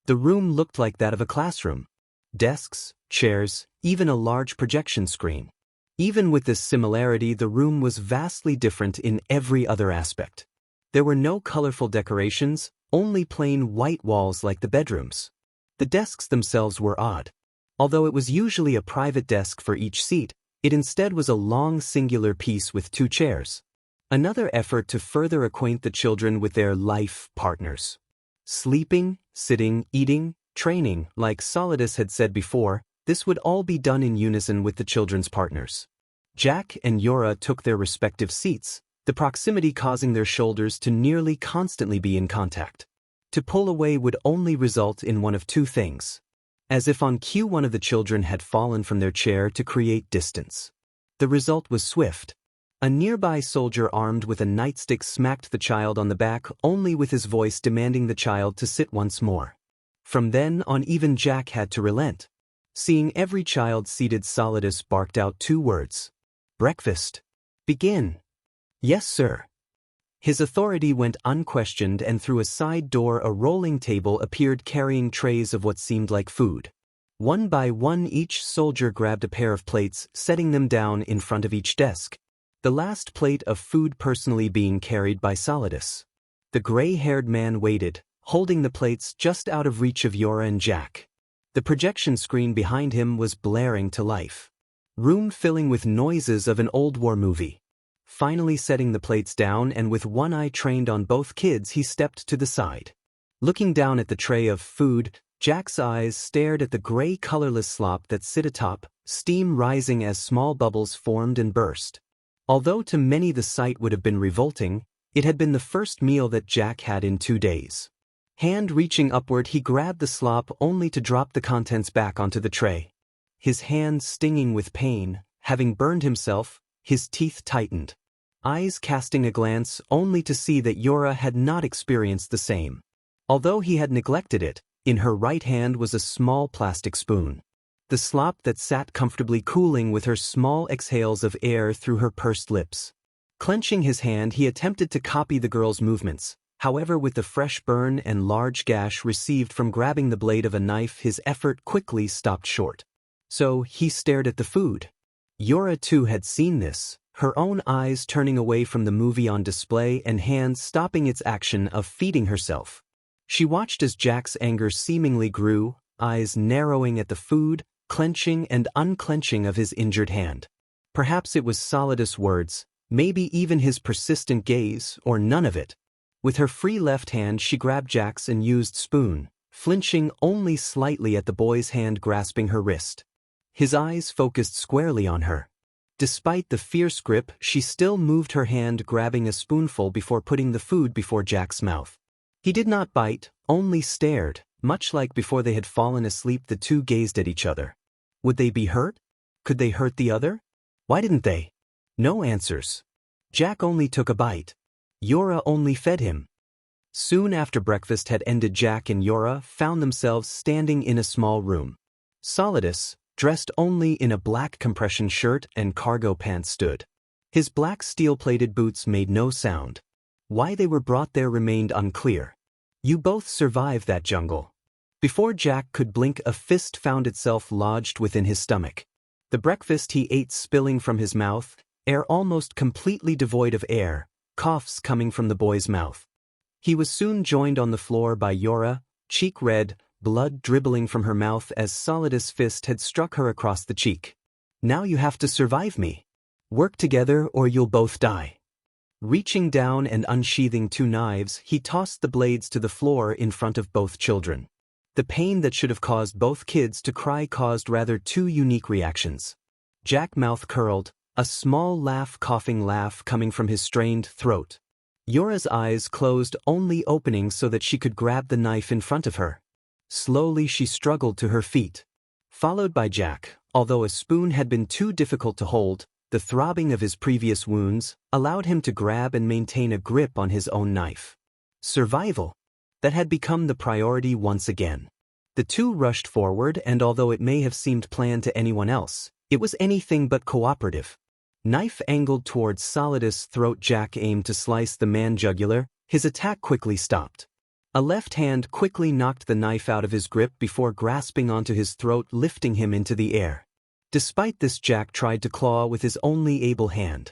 The room looked like that of a classroom. Desks, chairs, even a large projection screen. Even with this similarity, the room was vastly different in every other aspect. There were no colorful decorations, only plain white walls like the bedrooms. The desks themselves were odd. Although it was usually a private desk for each seat, it instead was a long singular piece with two chairs. Another effort to further acquaint the children with their life partners. Sleeping, sitting, eating, training, like Solidus had said before, this would all be done in unison with the children's partners. Jack and Yora took their respective seats, the proximity causing their shoulders to nearly constantly be in contact. To pull away would only result in one of two things. As if on cue, one of the children had fallen from their chair to create distance. The result was swift. A nearby soldier armed with a nightstick smacked the child on the back, only with his voice demanding the child to sit once more. From then on, even Jack had to relent. Seeing every child seated, Solidus barked out two words. "Breakfast. Begin." "Yes, sir." His authority went unquestioned, and through a side door a rolling table appeared carrying trays of what seemed like food. One by one each soldier grabbed a pair of plates, setting them down in front of each desk. The last plate of food personally being carried by Solidus. The gray-haired man waited, holding the plates just out of reach of Yora and Jack. The projection screen behind him was blaring to life. room filling with noises of an old war movie. Finally setting the plates down and with one eye trained on both kids, he stepped to the side. Looking down at the tray of food, Jack's eyes stared at the gray colorless slop that sit atop, steam rising as small bubbles formed and burst. Although to many the sight would have been revolting, it had been the first meal that Jack had in 2 days. Hand reaching upward, he grabbed the slop only to drop the contents back onto the tray. His hand stinging with pain, having burned himself, his teeth tightened. Eyes casting a glance only to see that Yora had not experienced the same. Although he had neglected it, in her right hand was a small plastic spoon. The slop that sat comfortably cooling with her small exhales of air through her pursed lips. Clenching his hand, he attempted to copy the girl's movements. However, with the fresh burn and large gash received from grabbing the blade of a knife, his effort quickly stopped short. So he stared at the food. Yora too had seen this, her own eyes turning away from the movie on display and hands stopping its action of feeding herself. She watched as Jack's anger seemingly grew, eyes narrowing at the food, clenching and unclenching of his injured hand. Perhaps it was Solidus' words, maybe even his persistent gaze, or none of it. With her free left hand she grabbed Jack's and used spoon, flinching only slightly at the boy's hand grasping her wrist. His eyes focused squarely on her. Despite the fierce grip, she still moved her hand, grabbing a spoonful before putting the food before Jack's mouth. He did not bite, only stared, much like before they had fallen asleep the two gazed at each other. Would they be hurt? Could they hurt the other? Why didn't they? No answers. Jack only took a bite. Yora only fed him. Soon after breakfast had ended, Jack and Yora found themselves standing in a small room. Solidus, dressed only in a black compression shirt and cargo pants, stood. His black steel-plated boots made no sound. Why they were brought there remained unclear. You both survived that jungle. Before Jack could blink, a fist found itself lodged within his stomach. The breakfast he ate spilling from his mouth, air almost completely devoid of air, coughs coming from the boy's mouth. He was soon joined on the floor by Yora, cheek red, blood dribbling from her mouth as Solidus' fist had struck her across the cheek. Now you have to survive me. Work together or you'll both die. Reaching down and unsheathing 2 knives, he tossed the blades to the floor in front of both children. The pain that should have caused both kids to cry caused rather 2 unique reactions. Jack's mouth curled, a small coughing laugh coming from his strained throat. Yora's eyes closed, only opening so that she could grab the knife in front of her. Slowly she struggled to her feet. Followed by Jack, although a spoon had been too difficult to hold, the throbbing of his previous wounds allowed him to grab and maintain a grip on his own knife. Survival. That had become the priority once again. The two rushed forward, and although it may have seemed planned to anyone else, it was anything but cooperative. Knife angled towards Solidus' throat, Jack aimed to slice the man's jugular. His attack quickly stopped. A left hand quickly knocked the knife out of his grip before grasping onto his throat, lifting him into the air. Despite this, Jack tried to claw with his only able hand.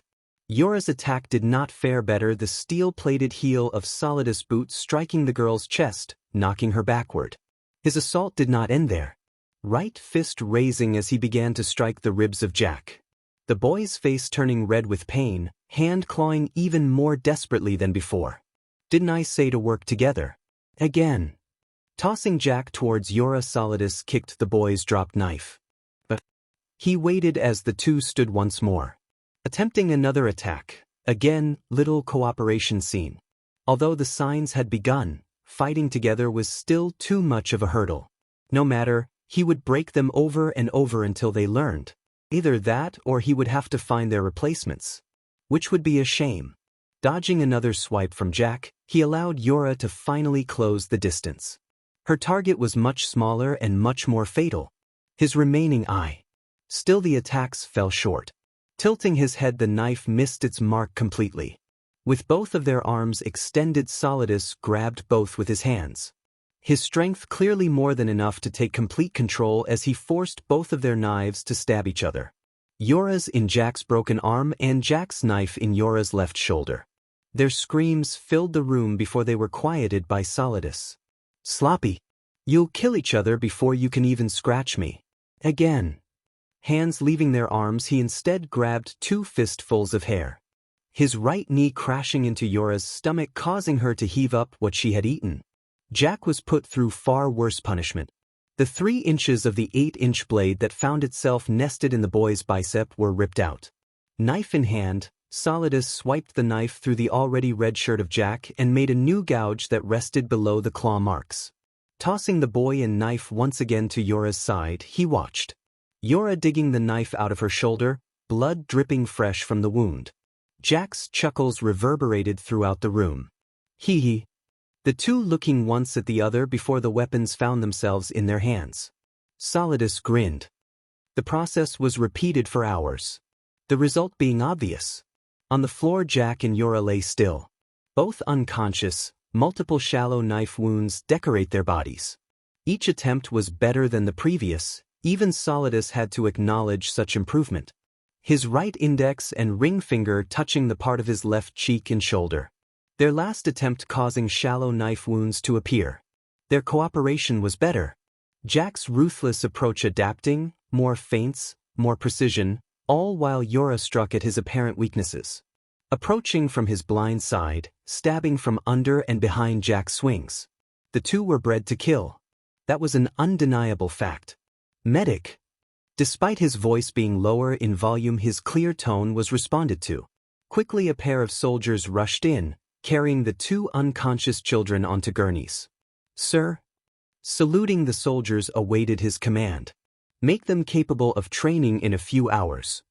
Yora's attack did not fare better, the steel-plated heel of Solidus' boot striking the girl's chest, knocking her backward. His assault did not end there. Right fist raising as he began to strike the ribs of Jack. The boy's face turning red with pain, hand clawing even more desperately than before. Didn't I say to work together? Again. Tossing Jack towards Yora, Solidus kicked the boy's dropped knife. But he waited as the two stood once more. Attempting another attack, again, little cooperation seen. Although the signs had begun, fighting together was still too much of a hurdle. No matter, he would break them over and over until they learned. Either that or he would have to find their replacements. Which would be a shame. Dodging another swipe from Jack, he allowed Yora to finally close the distance. Her target was much smaller and much more fatal. His remaining eye. Still the attacks fell short. Tilting his head, the knife missed its mark completely. With both of their arms extended, Solidus grabbed both with his hands. His strength clearly more than enough to take complete control as he forced both of their knives to stab each other. Yora's in Jack's broken arm and Jack's knife in Yora's left shoulder. Their screams filled the room before they were quieted by Solidus. Sloppy. You'll kill each other before you can even scratch me. Again. Hands leaving their arms, he instead grabbed 2 fistfuls of hair. His right knee crashing into Yora's stomach, causing her to heave up what she had eaten. Jack was put through far worse punishment. The 3 inches of the 8-inch blade that found itself nested in the boy's bicep were ripped out. Knife in hand, Solidus swiped the knife through the already red shirt of Jack and made a new gouge that rested below the claw marks. Tossing the boy and knife once again to Yora's side, he watched. Yora digging the knife out of her shoulder, blood dripping fresh from the wound. Jack's chuckles reverberated throughout the room. Hee hee. The two looking once at the other before the weapons found themselves in their hands. Solidus grinned. The process was repeated for hours. The result being obvious. On the floor, Jack and Yora lay still. Both unconscious, multiple shallow knife wounds decorate their bodies. Each attempt was better than the previous, even Solidus had to acknowledge such improvement. His right index and ring finger touching the part of his left cheek and shoulder. Their last attempt causing shallow knife wounds to appear. Their cooperation was better. Jack's ruthless approach adapting, more feints, more precision, all while Yora struck at his apparent weaknesses. Approaching from his blind side, stabbing from under and behind Jack's swings. The two were bred to kill. That was an undeniable fact. Medic. Despite his voice being lower in volume, his clear tone was responded to. Quickly a pair of soldiers rushed in, carrying the 2 unconscious children onto gurneys. Sir? Saluting, the soldiers awaited his command. Make them capable of training in a few hours.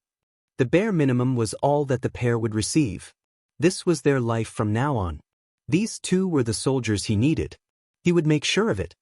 The bare minimum was all that the pair would receive. This was their life from now on. These 2 were the soldiers he needed. He would make sure of it.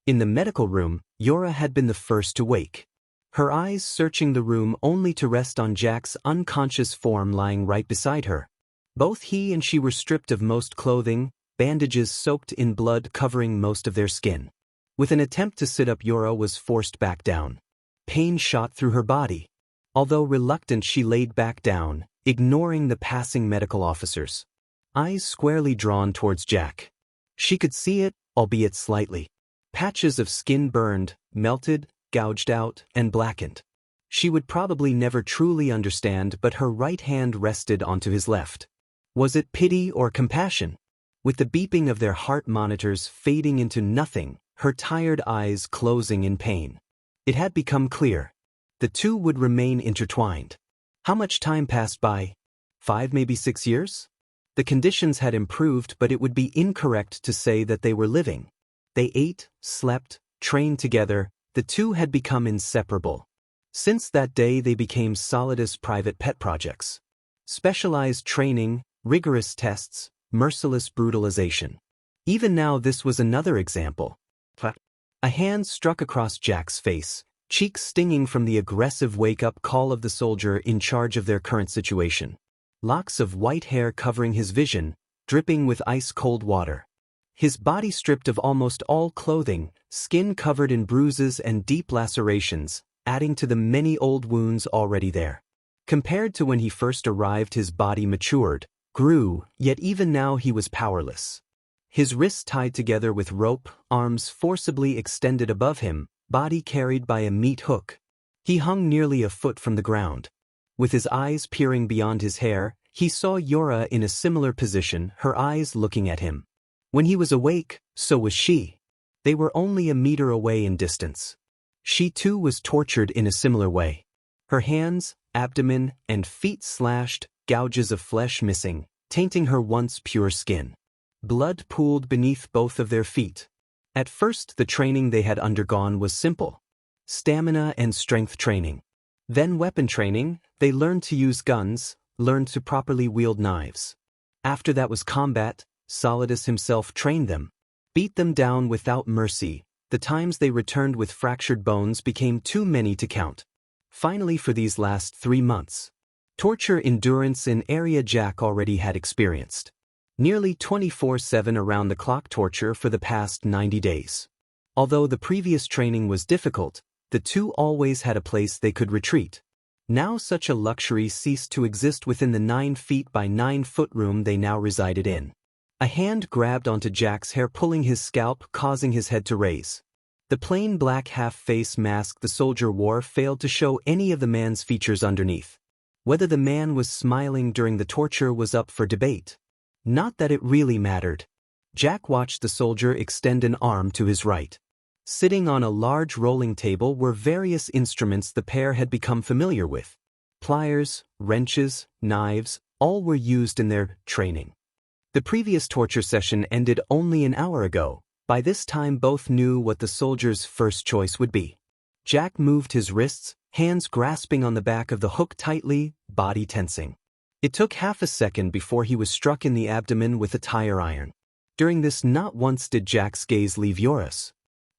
In the medical room, Yora had been the first to wake. Her eyes searching the room only to rest on Jack's unconscious form lying right beside her. Both he and she were stripped of most clothing, bandages soaked in blood covering most of their skin. With an attempt to sit up, Yora was forced back down. Pain shot through her body. Although reluctant, she laid back down, ignoring the passing medical officers. Eyes squarely drawn towards Jack. She could see it, albeit slightly. Patches of skin burned, melted, gouged out, and blackened. She would probably never truly understand, but her right hand rested onto his left. Was it pity or compassion? With the beeping of their heart monitors fading into nothing, her tired eyes closing in pain. It had become clear. The two would remain intertwined. How much time passed by? 5, maybe 6 years? The conditions had improved, but it would be incorrect to say that they were living. They ate, slept, trained together. The two had become inseparable. Since that day they became Solidus' private pet projects. Specialized training, rigorous tests, merciless brutalization. Even now this was another example. A hand struck across Jack's face, cheeks stinging from the aggressive wake-up call of the soldier in charge of their current situation. Locks of white hair covering his vision, dripping with ice-cold water. His body stripped of almost all clothing, skin covered in bruises and deep lacerations, adding to the many old wounds already there. Compared to when he first arrived, his body matured, grew, yet even now he was powerless. His wrists tied together with rope, arms forcibly extended above him, body carried by a meat hook. He hung nearly a foot from the ground. With his eyes peering beyond his hair, he saw Yora in a similar position, her eyes looking at him. When he was awake, so was she. They were only a meter away in distance. She too was tortured in a similar way. Her hands, abdomen, and feet slashed, gouges of flesh missing, tainting her once pure skin. Blood pooled beneath both of their feet. At first the training they had undergone was simple. Stamina and strength training. Then weapon training, they learned to use guns, learned to properly wield knives. After that was combat. Solidus himself trained them. Beat them down without mercy. The times they returned with fractured bones became too many to count. Finally, for these last 3 months. Torture endurance in area Jack already had experienced. Nearly 24/7 around-the-clock torture for the past 90 days. Although the previous training was difficult, the two always had a place they could retreat. Now such a luxury ceased to exist within the 9 feet by 9 foot room they now resided in. A hand grabbed onto Jack's hair, pulling his scalp, causing his head to raise. The plain black half-face mask the soldier wore failed to show any of the man's features underneath. Whether the man was smiling during the torture was up for debate. Not that it really mattered. Jack watched the soldier extend an arm to his right. Sitting on a large rolling table were various instruments the pair had become familiar with. Pliers, wrenches, knives, all were used in their training. The previous torture session ended only an hour ago. By this time both knew what the soldier's first choice would be. Jack moved his wrists, hands grasping on the back of the hook tightly, body tensing. It took half a second before he was struck in the abdomen with a tire iron. During this not once did Jack's gaze leave Yora's.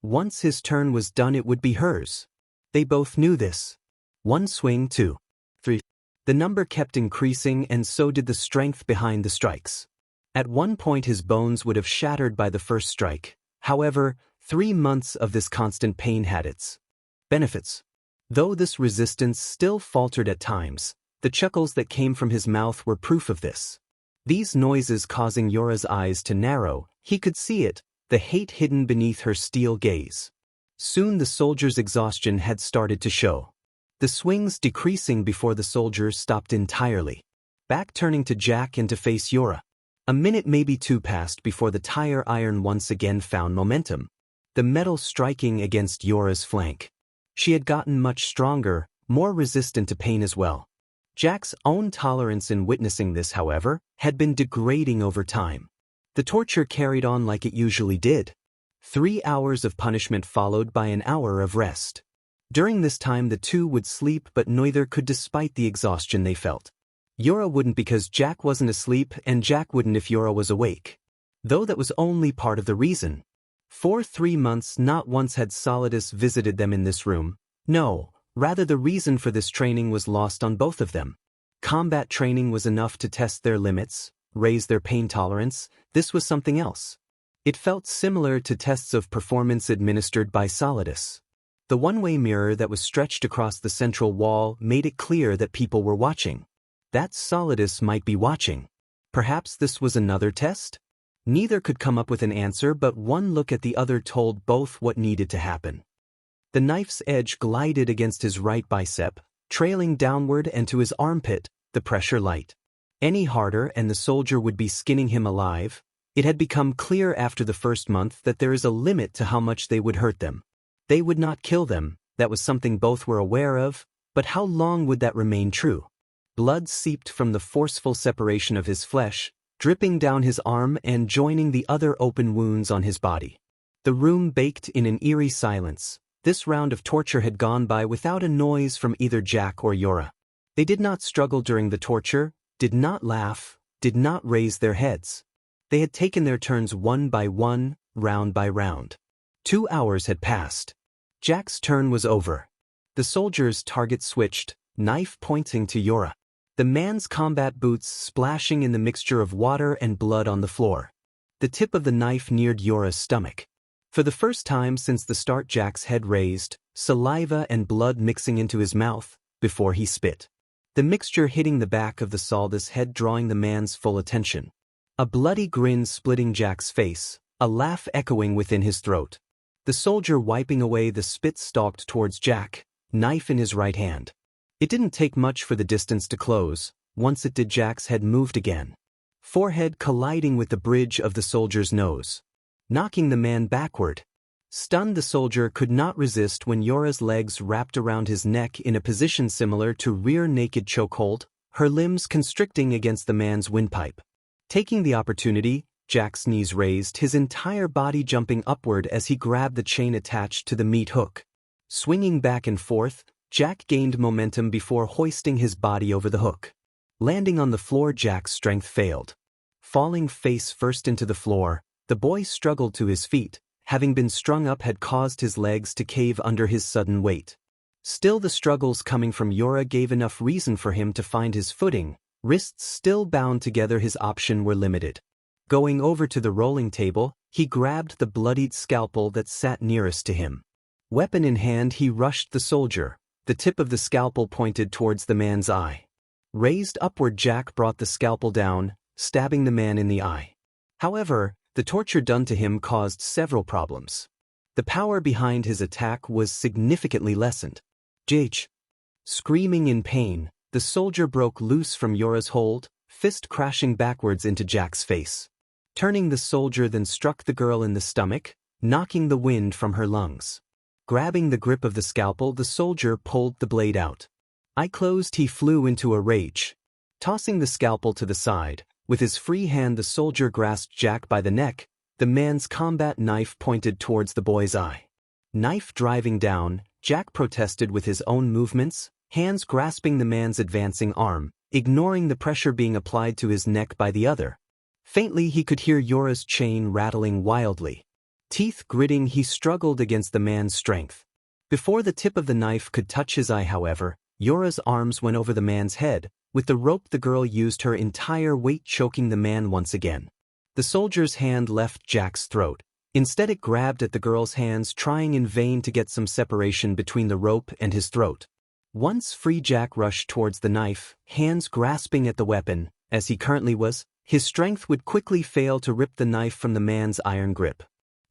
Once his turn was done it would be hers. They both knew this. 1 swing, 2, 3. The number kept increasing and so did the strength behind the strikes. At one point his bones would have shattered by the first strike. However, 3 months of this constant pain had its benefits. Though this resistance still faltered at times, the chuckles that came from his mouth were proof of this. These noises causing Yora's eyes to narrow, he could see it, the hate hidden beneath her steel gaze. Soon the soldier's exhaustion had started to show. The swings decreasing before the soldier stopped entirely. Back turning to Jack and to face Yora. A minute maybe 2 passed before the tire iron once again found momentum. The metal striking against Yora's flank. She had gotten much stronger, more resistant to pain as well. Jack's own tolerance in witnessing this, however, had been degrading over time. The torture carried on like it usually did. 3 hours of punishment followed by an hour of rest. During this time the two would sleep but neither could despite the exhaustion they felt. Yora wouldn't because Jack wasn't asleep and Jack wouldn't if Yora was awake. Though that was only part of the reason. For 3 months not once had Solidus visited them in this room. No, rather the reason for this training was lost on both of them. Combat training was enough to test their limits, raise their pain tolerance. This was something else. It felt similar to tests of performance administered by Solidus. The one-way mirror that was stretched across the central wall made it clear that people were watching. That Solidus might be watching. Perhaps this was another test? Neither could come up with an answer, but one look at the other told both what needed to happen. The knife's edge glided against his right bicep, trailing downward and to his armpit, the pressure light. Any harder and the soldier would be skinning him alive. It had become clear after the first month that there is a limit to how much they would hurt them. They would not kill them, that was something both were aware of, but how long would that remain true? Blood seeped from the forceful separation of his flesh, dripping down his arm and joining the other open wounds on his body. The room baked in an eerie silence. This round of torture had gone by without a noise from either Jack or Yora. They did not struggle during the torture, did not laugh, did not raise their heads. They had taken their turns one by one, round by round. 2 hours had passed. Jack's turn was over. The soldier's target switched, knife pointing to Yora. The man's combat boots splashing in the mixture of water and blood on the floor. The tip of the knife neared Yora's stomach. For the first time since the start Jack's head raised, saliva and blood mixing into his mouth, before he spit. The mixture hitting the back of the Solidus head drawing the man's full attention. A bloody grin splitting Jack's face, a laugh echoing within his throat. The soldier wiping away the spit stalked towards Jack, knife in his right hand. It didn't take much for the distance to close. Once it did Jack's head moved again. Forehead colliding with the bridge of the soldier's nose. Knocking the man backward. Stunned the soldier could not resist when Yora's legs wrapped around his neck in a position similar to rear naked chokehold, her limbs constricting against the man's windpipe. Taking the opportunity, Jack's knees raised, his entire body jumping upward as he grabbed the chain attached to the meat hook. Swinging back and forth, Jack gained momentum before hoisting his body over the hook. Landing on the floor, Jack's strength failed. Falling face first into the floor, the boy struggled to his feet. Having been strung up had caused his legs to cave under his sudden weight. Still the struggles coming from Yora gave enough reason for him to find his footing. Wrists still bound together, his options were limited. Going over to the rolling table, he grabbed the bloodied scalpel that sat nearest to him. Weapon in hand he rushed the soldier. The tip of the scalpel pointed towards the man's eye. Raised upward, Jack brought the scalpel down, stabbing the man in the eye. However, the torture done to him caused several problems. The power behind his attack was significantly lessened. Jage. Screaming in pain, the soldier broke loose from Yora's hold, fist crashing backwards into Jack's face. Turning, the soldier then struck the girl in the stomach, knocking the wind from her lungs. Grabbing the grip of the scalpel, the soldier pulled the blade out. Eye closed, he flew into a rage. Tossing the scalpel to the side, with his free hand the soldier grasped Jack by the neck, the man's combat knife pointed towards the boy's eye. Knife driving down, Jack protested with his own movements, hands grasping the man's advancing arm, ignoring the pressure being applied to his neck by the other. Faintly he could hear Yora's chain rattling wildly. Teeth gritting, he struggled against the man's strength. Before the tip of the knife could touch his eye, however, Yora's arms went over the man's head. With the rope, the girl used her entire weight, choking the man once again. The soldier's hand left Jack's throat. Instead it grabbed at the girl's hands, trying in vain to get some separation between the rope and his throat. Once free, Jack rushed towards the knife, hands grasping at the weapon. As he currently was, his strength would quickly fail to rip the knife from the man's iron grip.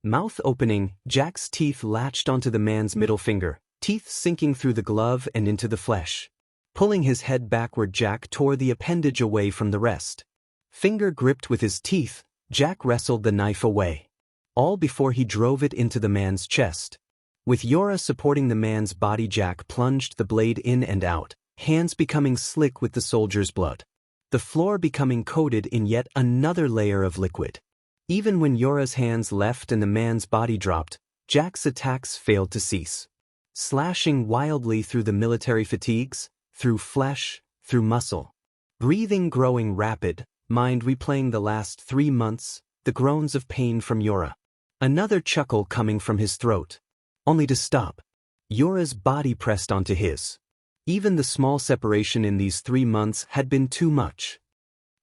Mouth opening, Jack's teeth latched onto the man's middle finger, teeth sinking through the glove and into the flesh. Pulling his head backward, Jack tore the appendage away from the rest. Finger gripped with his teeth, Jack wrestled the knife away. All before he drove it into the man's chest. With Yora supporting the man's body, Jack plunged the blade in and out, hands becoming slick with the soldier's blood. The floor becoming coated in yet another layer of liquid. Even when Yora's hands left and the man's body dropped, Jack's attacks failed to cease. Slashing wildly through the military fatigues, through flesh, through muscle. Breathing growing rapid, mind replaying the last 3 months, the groans of pain from Yora. Another chuckle coming from his throat. Only to stop. Yora's body pressed onto his. Even the small separation in these 3 months had been too much.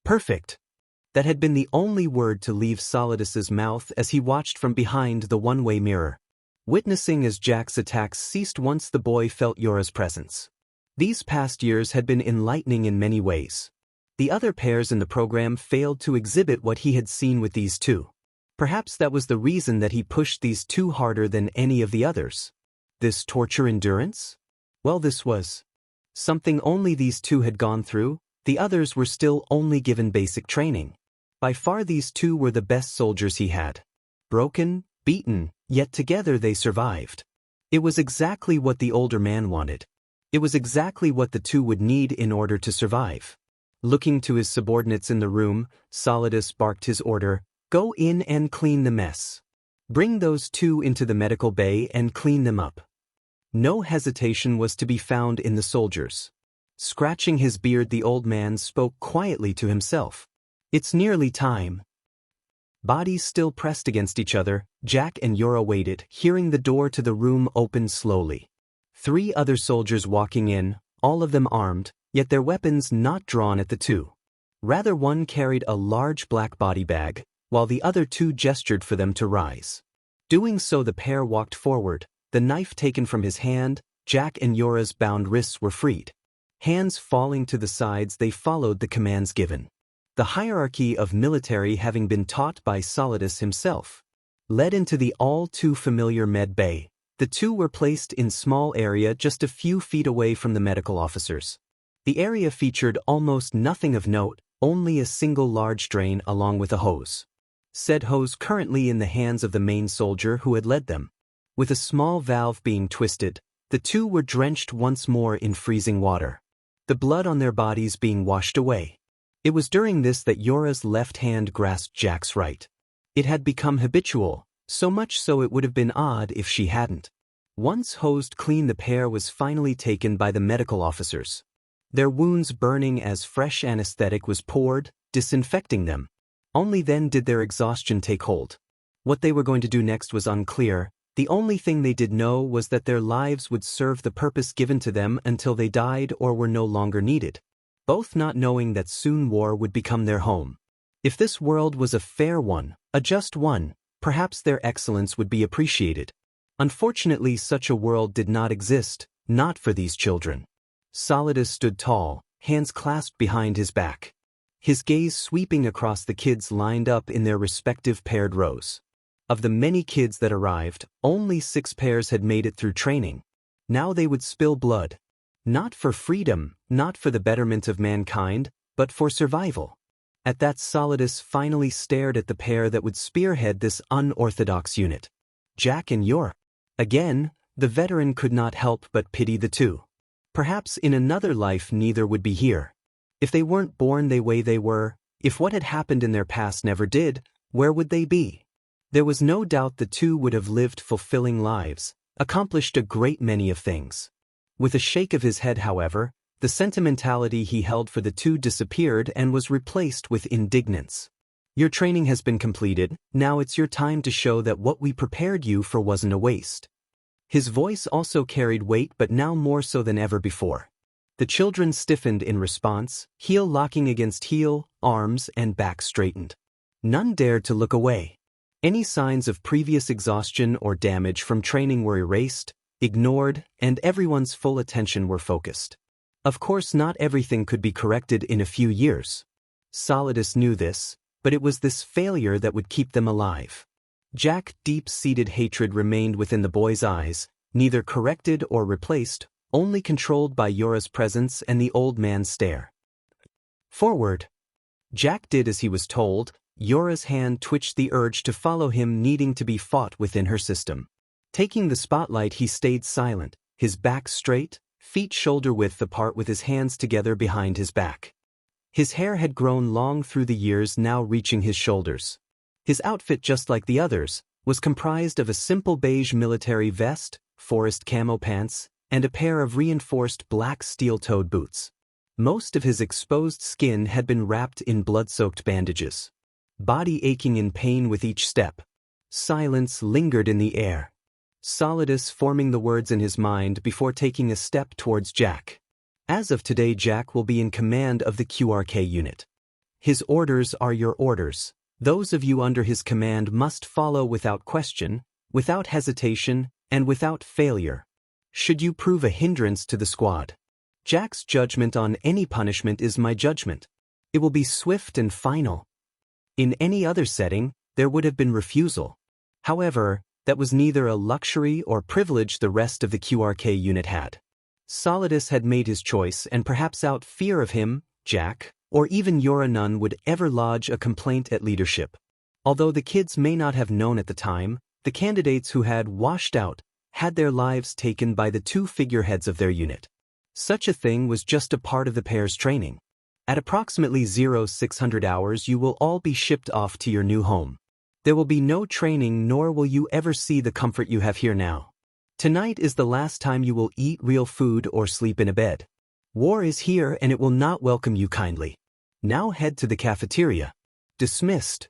Perfect. That had been the only word to leave Solidus's mouth as he watched from behind the one-way mirror. Witnessing as Jack's attacks ceased once the boy felt Yora's presence. These past years had been enlightening in many ways. The other pairs in the program failed to exhibit what he had seen with these two. Perhaps that was the reason that he pushed these two harder than any of the others. This torture endurance? Well, this was something only these two had gone through. The others were still only given basic training. By far these two were the best soldiers he had. Broken, beaten, yet together they survived. It was exactly what the older man wanted. It was exactly what the two would need in order to survive. Looking to his subordinates in the room, Solidus barked his order, "Go in and clean the mess. Bring those two into the medical bay and clean them up." No hesitation was to be found in the soldiers. Scratching his beard, the old man spoke quietly to himself. "It's nearly time." Bodies still pressed against each other, Jack and Yora waited, hearing the door to the room open slowly. 3 other soldiers walking in, all of them armed, yet their weapons not drawn at the two. Rather, one carried a large black body bag, while the other 2 gestured for them to rise. Doing so, the pair walked forward, the knife taken from his hand. Jack and Yora's bound wrists were freed. Hands falling to the sides, they followed the commands given. The hierarchy of military having been taught by Solidus himself. Led into the all too familiar med bay, the two were placed in small area just a few feet away from the medical officers. The area featured almost nothing of note, only a single large drain along with a hose. Said hose currently in the hands of the main soldier who had led them. With a small valve being twisted, the two were drenched once more in freezing water. The blood on their bodies being washed away. It was during this that Yora's left hand grasped Jack's right. It had become habitual, so much so it would have been odd if she hadn't. Once hosed clean, the pair was finally taken by the medical officers. Their wounds burning as fresh anesthetic was poured, disinfecting them. Only then did their exhaustion take hold. What they were going to do next was unclear. The only thing they did know was that their lives would serve the purpose given to them until they died or were no longer needed. Both not knowing that soon war would become their home. If this world was a fair one, a just one, perhaps their excellence would be appreciated. Unfortunately, such a world did not exist, not for these children. Solidus stood tall, hands clasped behind his back. His gaze sweeping across the kids lined up in their respective paired rows. Of the many kids that arrived, only 6 pairs had made it through training. Now they would spill blood. Not for freedom, not for the betterment of mankind, but for survival. At that, Solidus finally stared at the pair that would spearhead this unorthodox unit. Jack and Yor. Again, the veteran could not help but pity the two. Perhaps in another life neither would be here. If they weren't born the way they were, if what had happened in their past never did, where would they be? There was no doubt the two would have lived fulfilling lives, accomplished a great many of things. With a shake of his head, however, the sentimentality he held for the two disappeared and was replaced with indignance. Your training has been completed, now it's your time to show that what we prepared you for wasn't a waste. His voice also carried weight, but now more so than ever before. The children stiffened in response, heel locking against heel, arms and back straightened. None dared to look away. Any signs of previous exhaustion or damage from training were erased, ignored, and everyone's full attention were focused. Of course, not everything could be corrected in a few years. Solidus knew this, but it was this failure that would keep them alive. Jack's deep-seated hatred remained within the boy's eyes, neither corrected or replaced, only controlled by Yora's presence and the old man's stare. Forward. Jack did as he was told. Yora's hand twitched, the urge to follow him needing to be fought within her system. Taking the spotlight, he stayed silent, his back straight, feet shoulder-width apart with his hands together behind his back. His hair had grown long through the years, now reaching his shoulders. His outfit, just like the others, was comprised of a simple beige military vest, forest camo pants, and a pair of reinforced black steel-toed boots. Most of his exposed skin had been wrapped in blood-soaked bandages. Body aching in pain with each step. Silence lingered in the air. Solidus forming the words in his mind before taking a step towards Jack. As of today, Jack will be in command of the QRK unit. His orders are your orders. Those of you under his command must follow without question, without hesitation, and without failure. Should you prove a hindrance to the squad, Jack's judgment on any punishment is my judgment. It will be swift and final. In any other setting, there would have been refusal. However, that was neither a luxury or privilege the rest of the QRK unit had. Solidus had made his choice, and perhaps out fear of him, Jack, or even Yora, none would ever lodge a complaint at leadership. Although the kids may not have known at the time, the candidates who had washed out had their lives taken by the two figureheads of their unit. Such a thing was just a part of the pair's training. At approximately 0600 hours, you will all be shipped off to your new home. There will be no training, nor will you ever see the comfort you have here now. Tonight is the last time you will eat real food or sleep in a bed. War is here, and it will not welcome you kindly. Now head to the cafeteria. Dismissed.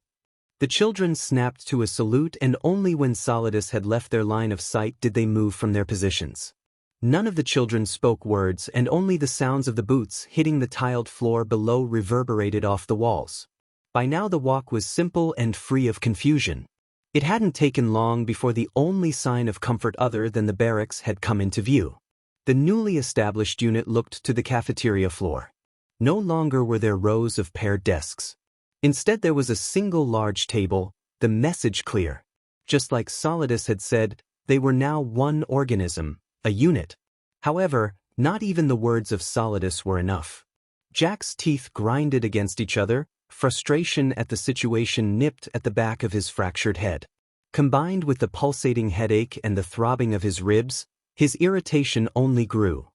The children snapped to a salute, and only when Solidus had left their line of sight did they move from their positions. None of the children spoke words, and only the sounds of the boots hitting the tiled floor below reverberated off the walls. By now the walk was simple and free of confusion. It hadn't taken long before the only sign of comfort other than the barracks had come into view. The newly established unit looked to the cafeteria floor. No longer were there rows of paired desks. Instead, there was a single large table, the message clear. Just like Solidus had said, they were now one organism, a unit. However, not even the words of Solidus were enough. Jack's teeth grinded against each other, frustration at the situation nipped at the back of his fractured head. Combined with the pulsating headache and the throbbing of his ribs, his irritation only grew.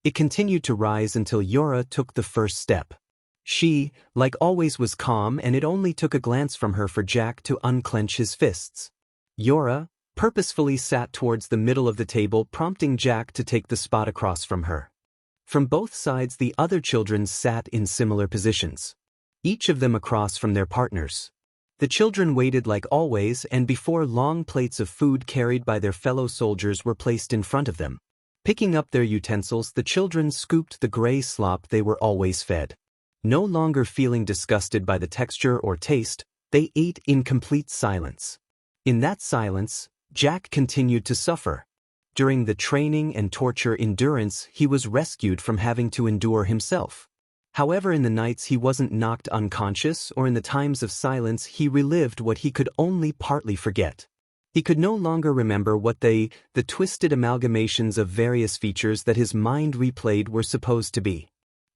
It continued to rise until Yora took the first step. She, like always, was calm, and it only took a glance from her for Jack to unclench his fists. Yora purposefully sat towards the middle of the table, prompting Jack to take the spot across from her. From both sides, the other children sat in similar positions, each of them across from their partners. The children waited like always, and before long plates of food carried by their fellow soldiers were placed in front of them. Picking up their utensils, the children scooped the gray slop they were always fed. No longer feeling disgusted by the texture or taste, they ate in complete silence. In that silence, Jack continued to suffer. During the training and torture endurance, he was rescued from having to endure himself. However, in the nights he wasn't knocked unconscious, or in the times of silence he relived what he could only partly forget. He could no longer remember what the twisted amalgamations of various features that his mind replayed were supposed to be.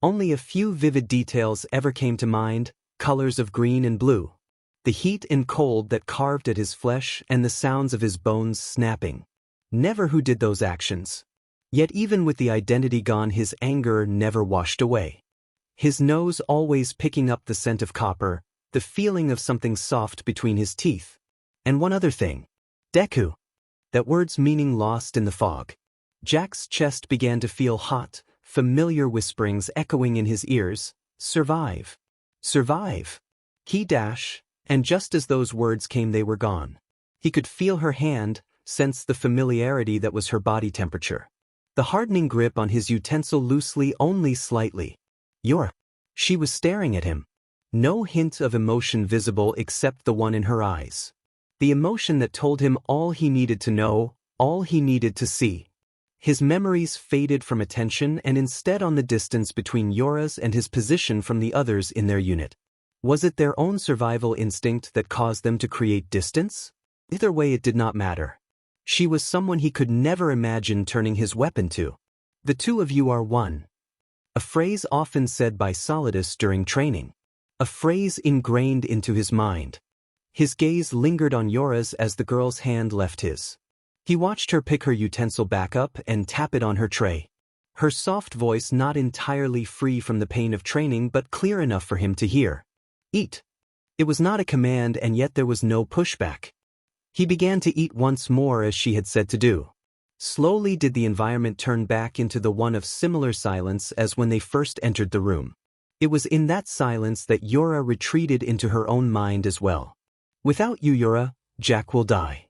Only a few vivid details ever came to mind, colors of green and blue. The heat and cold that carved at his flesh and the sounds of his bones snapping. Never who did those actions. Yet even with the identity gone, his anger never washed away. His nose always picking up the scent of copper, the feeling of something soft between his teeth. And one other thing. Deku. That word's meaning lost in the fog. Jack's chest began to feel hot, familiar whisperings echoing in his ears. Survive. Survive. And just as those words came, they were gone. He could feel her hand, sense the familiarity that was her body temperature. The hardening grip on his utensil loosely, only slightly. Yora. She was staring at him. No hint of emotion visible except the one in her eyes. The emotion that told him all he needed to know, all he needed to see. His memories faded from attention and instead on the distance between Yora's and his position from the others in their unit. Was it their own survival instinct that caused them to create distance? Either way, it did not matter. She was someone he could never imagine turning his weapon to. The two of you are one. A phrase often said by Solidus during training. A phrase ingrained into his mind. His gaze lingered on Yora's as the girl's hand left his. He watched her pick her utensil back up and tap it on her tray. Her soft voice not entirely free from the pain of training but clear enough for him to hear. Eat. It was not a command and yet there was no pushback. He began to eat once more as she had said to do. Slowly did the environment turn back into the one of similar silence as when they first entered the room. It was in that silence that Yora retreated into her own mind as well. Without you, Yora, Jack will die.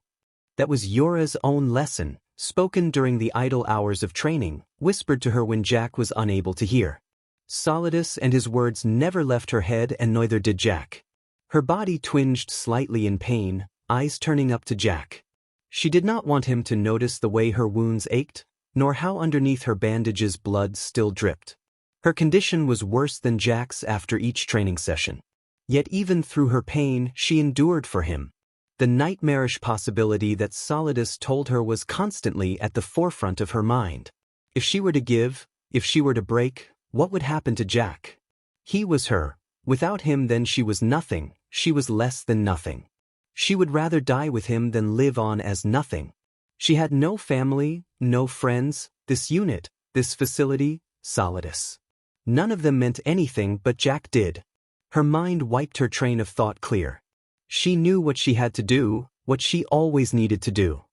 That was Yora's own lesson, spoken during the idle hours of training, whispered to her when Jack was unable to hear. Solidus and his words never left her head and neither did Jack. Her body twinged slightly in pain, eyes turning up to Jack. She did not want him to notice the way her wounds ached, nor how underneath her bandages blood still dripped. Her condition was worse than Jack's after each training session. Yet even through her pain, she endured for him. The nightmarish possibility that Solidus told her was constantly at the forefront of her mind. If she were to give, if she were to break, what would happen to Jack? He was her. Without him then she was nothing, she was less than nothing. She would rather die with him than live on as nothing. She had no family, no friends, this unit, this facility, Solidus. None of them meant anything but Jack did. Her mind wiped her train of thought clear. She knew what she had to do, what she always needed to do.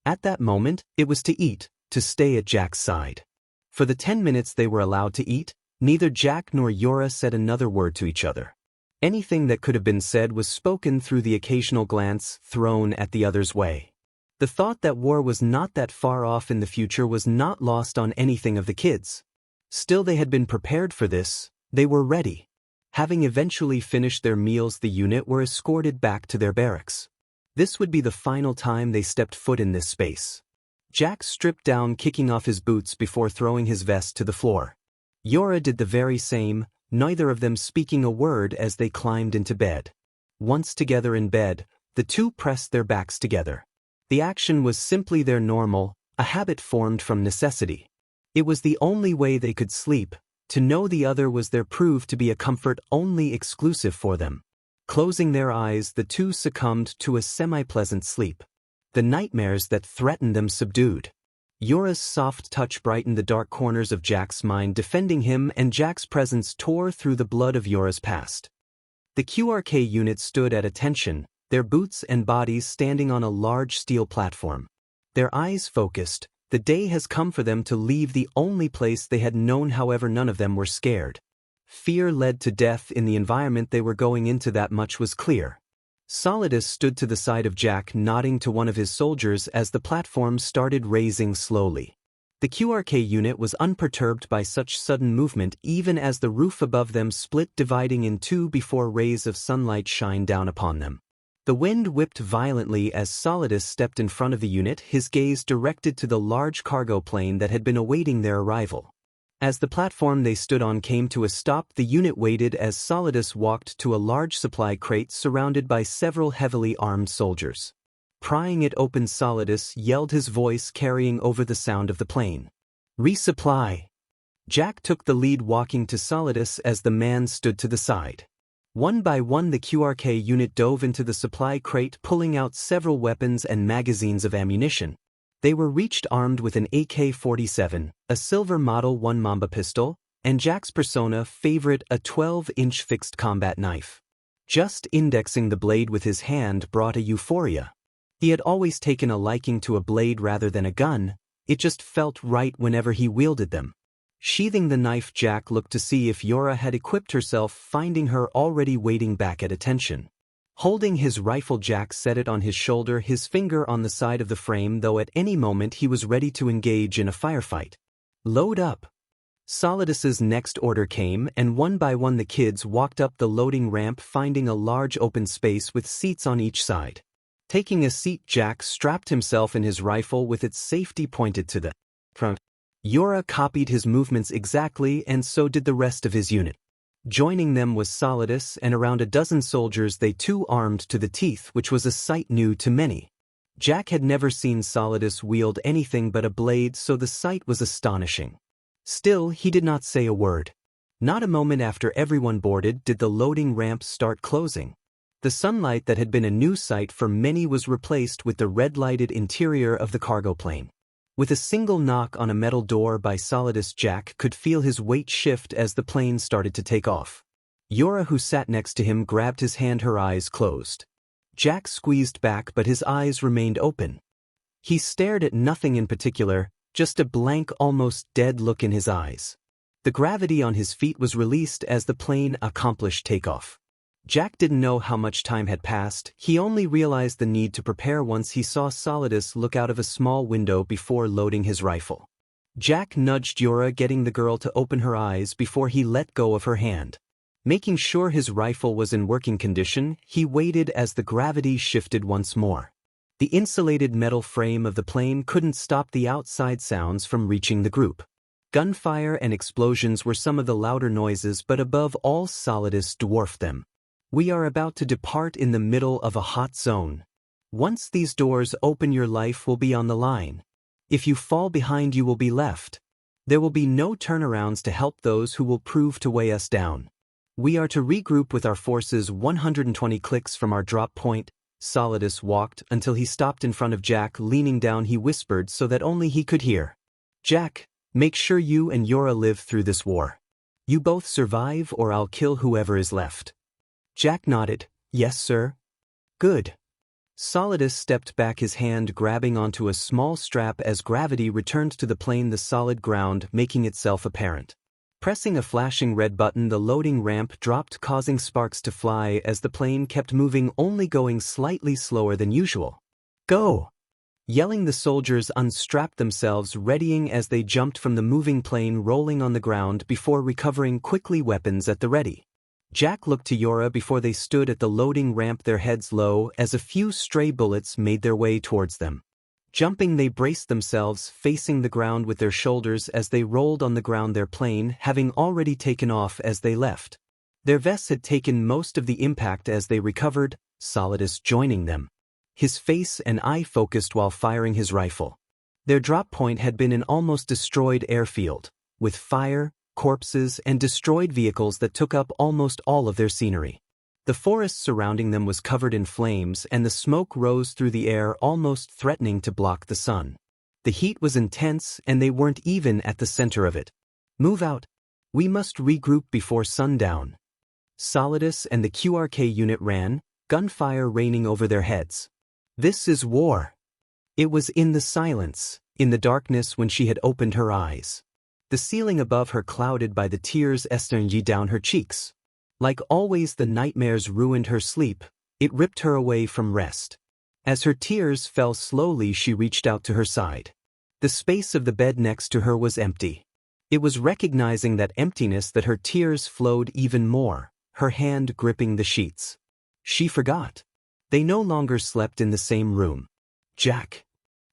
At that moment, it was to eat, to stay at Jack's side. For the 10 minutes they were allowed to eat, neither Jack nor Yora said another word to each other. Anything that could have been said was spoken through the occasional glance thrown at the other's way. The thought that war was not that far off in the future was not lost on anything of the kids. Still, they had been prepared for this, they were ready. Having eventually finished their meals, the unit were escorted back to their barracks. This would be the final time they stepped foot in this space. Jack stripped down, kicking off his boots before throwing his vest to the floor. Yora did the very same, neither of them speaking a word as they climbed into bed. Once together in bed, the two pressed their backs together. The action was simply their normal, a habit formed from necessity. It was the only way they could sleep. To know the other was there proved to be a comfort only exclusive for them. Closing their eyes, the two succumbed to a semi-pleasant sleep. The nightmares that threatened them subdued. Yora's soft touch brightened the dark corners of Jack's mind, defending him, and Jack's presence tore through the blood of Yora's past. The QRK unit stood at attention, their boots and bodies standing on a large steel platform. Their eyes focused. The day has come for them to leave the only place they had known, however none of them were scared. Fear led to death in the environment they were going into, that much was clear. Solidus stood to the side of Jack, nodding to one of his soldiers as the platform started raising slowly. The QRK unit was unperturbed by such sudden movement even as the roof above them split, dividing in two before rays of sunlight shined down upon them. The wind whipped violently as Solidus stepped in front of the unit, his gaze directed to the large cargo plane that had been awaiting their arrival. As the platform they stood on came to a stop, the unit waited as Solidus walked to a large supply crate surrounded by several heavily armed soldiers. Prying it open, Solidus yelled, his voice carrying over the sound of the plane. "Resupply!" Jack took the lead, walking to Solidus as the man stood to the side. One by one the QRK unit dove into the supply crate, pulling out several weapons and magazines of ammunition. They were reached armed with an AK-47, a silver Model 1 Mamba pistol, and Jack's persona favorite, a 12-inch fixed combat knife. Just indexing the blade with his hand brought a euphoria. He had always taken a liking to a blade rather than a gun. It just felt right whenever he wielded them. Sheathing the knife, Jack looked to see if Yora had equipped herself, finding her already waiting back at attention. Holding his rifle, Jack set it on his shoulder, his finger on the side of the frame, though at any moment he was ready to engage in a firefight. "Load up." Solidus's next order came, and one by one the kids walked up the loading ramp, finding a large open space with seats on each side. Taking a seat, Jack strapped himself in his rifle with its safety pointed to the front. Yora copied his movements exactly, and so did the rest of his unit. Joining them was Solidus and around a dozen soldiers, they too armed to the teeth, which was a sight new to many. Jack had never seen Solidus wield anything but a blade, so the sight was astonishing. Still, he did not say a word. Not a moment after everyone boarded did the loading ramp start closing. The sunlight that had been a new sight for many was replaced with the red-lighted interior of the cargo plane. With a single knock on a metal door by Solidus, Jack could feel his weight shift as the plane started to take off. Yora, who sat next to him, grabbed his hand, her eyes closed. Jack squeezed back, but his eyes remained open. He stared at nothing in particular, just a blank, almost dead look in his eyes. The gravity on his feet was released as the plane accomplished takeoff. Jack didn't know how much time had passed. He only realized the need to prepare once he saw Solidus look out of a small window before loading his rifle. Jack nudged Yora, getting the girl to open her eyes before he let go of her hand. Making sure his rifle was in working condition, he waited as the gravity shifted once more. The insulated metal frame of the plane couldn't stop the outside sounds from reaching the group. Gunfire and explosions were some of the louder noises, but above all, Solidus dwarfed them. "We are about to depart in the middle of a hot zone. Once these doors open, your life will be on the line. If you fall behind, you will be left. There will be no turnarounds to help those who will prove to weigh us down. We are to regroup with our forces 120 clicks from our drop point." Solidus walked until he stopped in front of Jack. Leaning down, he whispered so that only he could hear. "Jack, make sure you and Yora live through this war. You both survive or I'll kill whoever is left." Jack nodded. "Yes, sir." "Good." Solidus stepped back, his hand grabbing onto a small strap as gravity returned to the plane, the solid ground making itself apparent. Pressing a flashing red button, the loading ramp dropped, causing sparks to fly as the plane kept moving, only going slightly slower than usual. "Go!" Yelling, the soldiers unstrapped themselves, readying as they jumped from the moving plane, rolling on the ground before recovering quickly, weapons at the ready. Jack looked to Yora before they stood at the loading ramp, their heads low as a few stray bullets made their way towards them. Jumping, they braced themselves, facing the ground with their shoulders as they rolled on the ground, their plane having already taken off as they left. Their vests had taken most of the impact as they recovered, Solidus joining them. His face and eye focused while firing his rifle. Their drop point had been an almost destroyed airfield, with fire, corpses, and destroyed vehicles that took up almost all of their scenery. The forest surrounding them was covered in flames, and the smoke rose through the air, almost threatening to block the sun. The heat was intense, and they weren't even at the center of it. "Move out. We must regroup before sundown." Solidus and the QRK unit ran, gunfire raining over their heads. "This is war." It was in the silence, in the darkness, when she had opened her eyes. The ceiling above her clouded by the tears streaming down her cheeks. Like always, the nightmares ruined her sleep. It ripped her away from rest. As her tears fell slowly, she reached out to her side. The space of the bed next to her was empty. It was recognizing that emptiness that her tears flowed even more, her hand gripping the sheets. She forgot. They no longer slept in the same room. "Jack."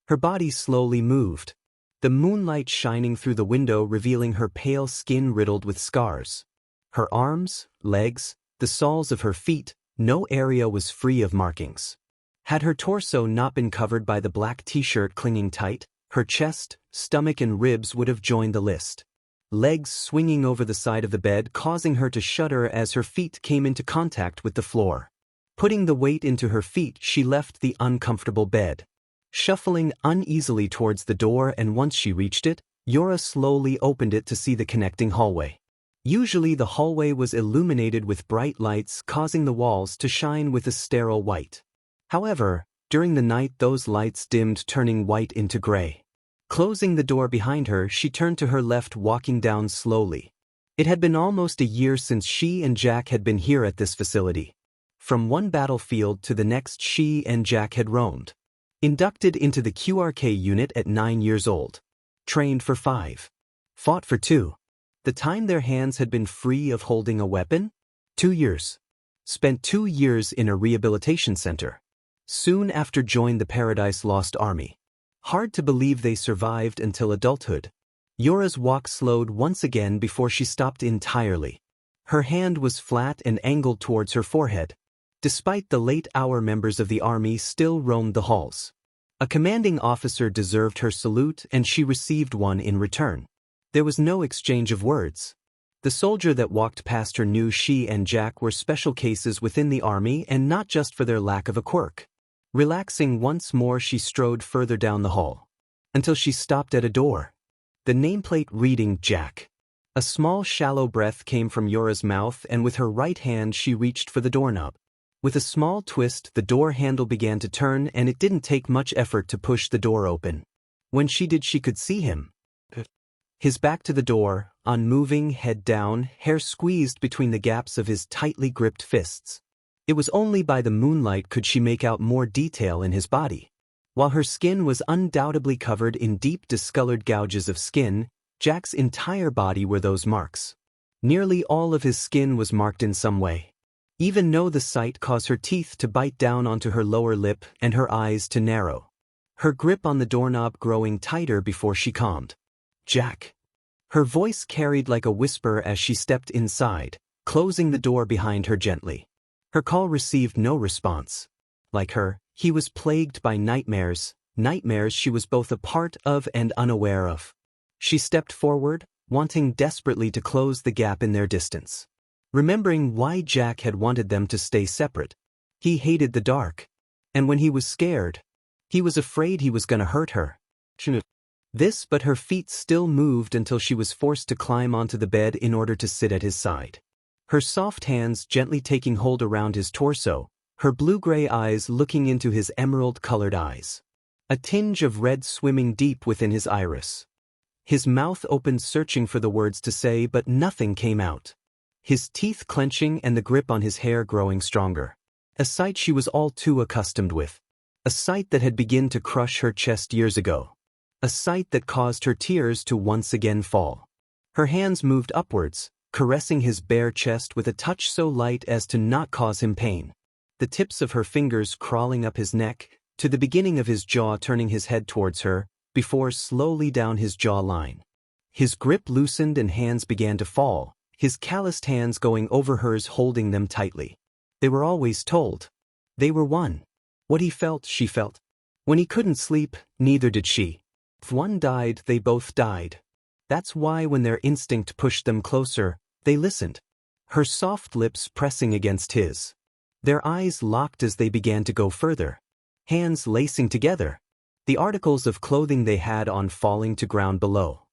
Her body slowly moved. The moonlight shining through the window, revealing her pale skin riddled with scars. Her arms, legs, the soles of her feet, no area was free of markings. Had her torso not been covered by the black t-shirt clinging tight, her chest, stomach and ribs would have joined the list. Legs swinging over the side of the bed causing her to shudder as her feet came into contact with the floor. Putting the weight into her feet, she left the uncomfortable bed. Shuffling uneasily towards the door, and once she reached it, Yura slowly opened it to see the connecting hallway. Usually the hallway was illuminated with bright lights causing the walls to shine with a sterile white. However, during the night those lights dimmed, turning white into gray. Closing the door behind her, she turned to her left, walking down slowly. It had been almost a year since she and Jack had been here at this facility. From one battlefield to the next she and Jack had roamed. Inducted into the QRK unit at 9 years old. Trained for 5. Fought for 2. The time their hands had been free of holding a weapon? 2 years. Spent 2 years in a rehabilitation center. Soon after joined the Paradise Lost Army. Hard to believe they survived until adulthood. Yura's walk slowed once again before she stopped entirely. Her hand was flat and angled towards her forehead. Despite the late hour, members of the army still roamed the halls. A commanding officer deserved her salute and she received one in return. There was no exchange of words. The soldier that walked past her knew she and Jack were special cases within the army and not just for their lack of a quirk. Relaxing once more, she strode further down the hall. Until she stopped at a door. The nameplate reading Jack. A small shallow breath came from Yura's mouth, and with her right hand she reached for the doorknob. With a small twist, the door handle began to turn, and it didn't take much effort to push the door open. When she did, she could see him. His back to the door, unmoving, head down, hair squeezed between the gaps of his tightly gripped fists. It was only by the moonlight could she make out more detail in his body. While her skin was undoubtedly covered in deep discolored gouges of skin, Jack's entire body were those marks. Nearly all of his skin was marked in some way. Even though the sight caused her teeth to bite down onto her lower lip and her eyes to narrow. Her grip on the doorknob growing tighter before she calmed. Jack. Her voice carried like a whisper as she stepped inside, closing the door behind her gently. Her call received no response. Like her, he was plagued by nightmares she was both a part of and unaware of. She stepped forward, wanting desperately to close the gap in their distance. Remembering why Jack had wanted them to stay separate. He hated the dark. And when he was scared, he was afraid he was gonna hurt her. But her feet still moved until she was forced to climb onto the bed in order to sit at his side. Her soft hands gently taking hold around his torso, her blue-gray eyes looking into his emerald-colored eyes. A tinge of red swimming deep within his iris. His mouth opened, searching for the words to say, but nothing came out. His teeth clenching and the grip on his hair growing stronger. A sight she was all too accustomed with. A sight that had begun to crush her chest years ago. A sight that caused her tears to once again fall. Her hands moved upwards, caressing his bare chest with a touch so light as to not cause him pain. The tips of her fingers crawling up his neck, to the beginning of his jaw, turning his head towards her, before slowly down his jawline. His grip loosened and hands began to fall, his calloused hands going over hers, holding them tightly. They were always told. They were one. What he felt, she felt. When he couldn't sleep, neither did she. If one died, they both died. That's why when their instinct pushed them closer, they listened. Her soft lips pressing against his. Their eyes locked as they began to go further. Hands lacing together. The articles of clothing they had on falling to ground below.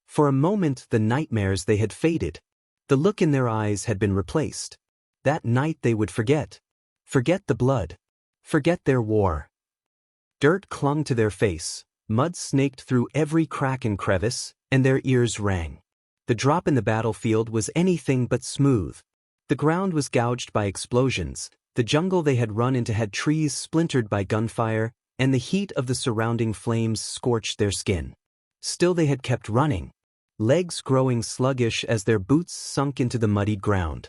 For a moment the nightmares they had faded. The look in their eyes had been replaced. That night they would forget. Forget the blood. Forget their war. Dirt clung to their face, mud snaked through every crack and crevice, and their ears rang. The drop in the battlefield was anything but smooth. The ground was gouged by explosions, the jungle they had run into had trees splintered by gunfire, and the heat of the surrounding flames scorched their skin. Still they had kept running, legs growing sluggish as their boots sunk into the muddied ground.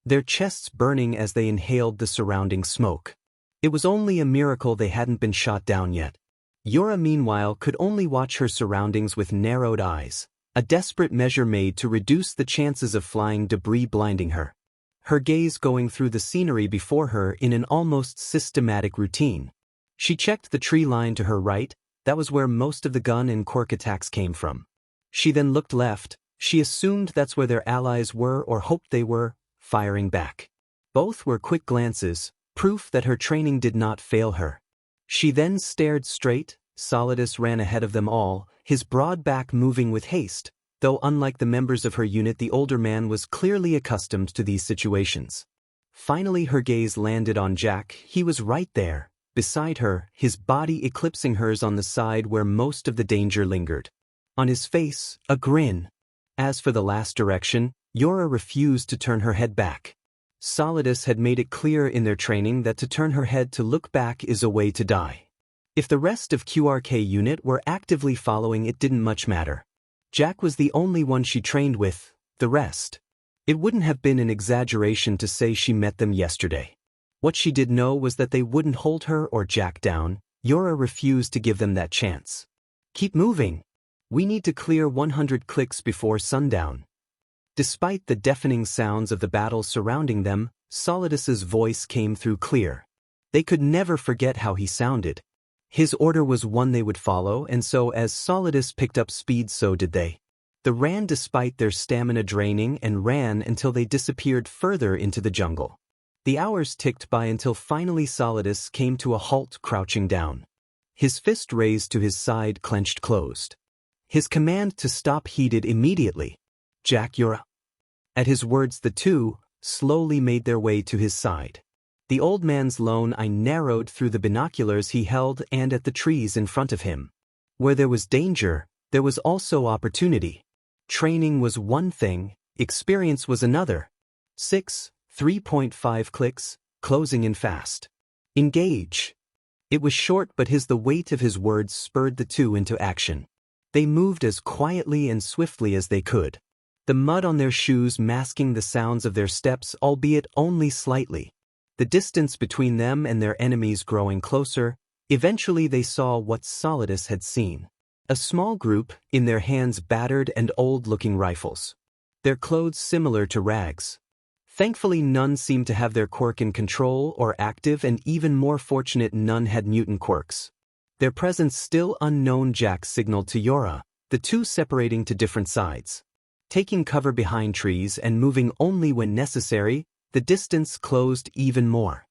Their chests burning as they inhaled the surrounding smoke. It was only a miracle they hadn't been shot down yet. Yura meanwhile could only watch her surroundings with narrowed eyes, a desperate measure made to reduce the chances of flying debris blinding her. Her gaze going through the scenery before her in an almost systematic routine. She checked the tree line to her right. That was where most of the gun and quirk attacks came from. She then looked left. She assumed that's where their allies were or hoped they were, firing back. Both were quick glances, proof that her training did not fail her. She then stared straight. Solidus ran ahead of them all, his broad back moving with haste, though unlike the members of her unit the older man was clearly accustomed to these situations. Finally her gaze landed on Jack. He was right there, beside her, his body eclipsing hers on the side where most of the danger lingered. On his face, a grin. As for the last direction, Yora refused to turn her head back. Solidus had made it clear in their training that to turn her head to look back is a way to die. If the rest of QRK unit were actively following, it didn't much matter. Jack was the only one she trained with, the rest. It wouldn't have been an exaggeration to say she met them yesterday. What she did know was that they wouldn't hold her or Jack down. Yora refused to give them that chance. Keep moving. We need to clear 100 clicks before sundown. Despite the deafening sounds of the battle surrounding them, Solidus's voice came through clear. They could never forget how he sounded. His order was one they would follow, and so as Solidus picked up speed so did they. They ran despite their stamina draining and ran until they disappeared further into the jungle. The hours ticked by until finally Solidus came to a halt crouching down. His fist raised to his side clenched closed. His command to stop heeded immediately. Jack, Yora. At his words the two slowly made their way to his side. The old man's lone eye narrowed through the binoculars he held and at the trees in front of him. Where there was danger, there was also opportunity. Training was one thing, experience was another. 3.5 clicks, closing in fast. Engage. It was short, but the weight of his words spurred the two into action. They moved as quietly and swiftly as they could. The mud on their shoes masking the sounds of their steps, albeit only slightly. The distance between them and their enemies growing closer. Eventually they saw what Solidus had seen. A small group, in their hands battered and old-looking rifles. Their clothes similar to rags. Thankfully none seemed to have their quirk in control or active, and even more fortunate none had mutant quirks. Their presence still unknown. Jack signaled to Yora, the two separating to different sides. Taking cover behind trees and moving only when necessary, the distance closed even more.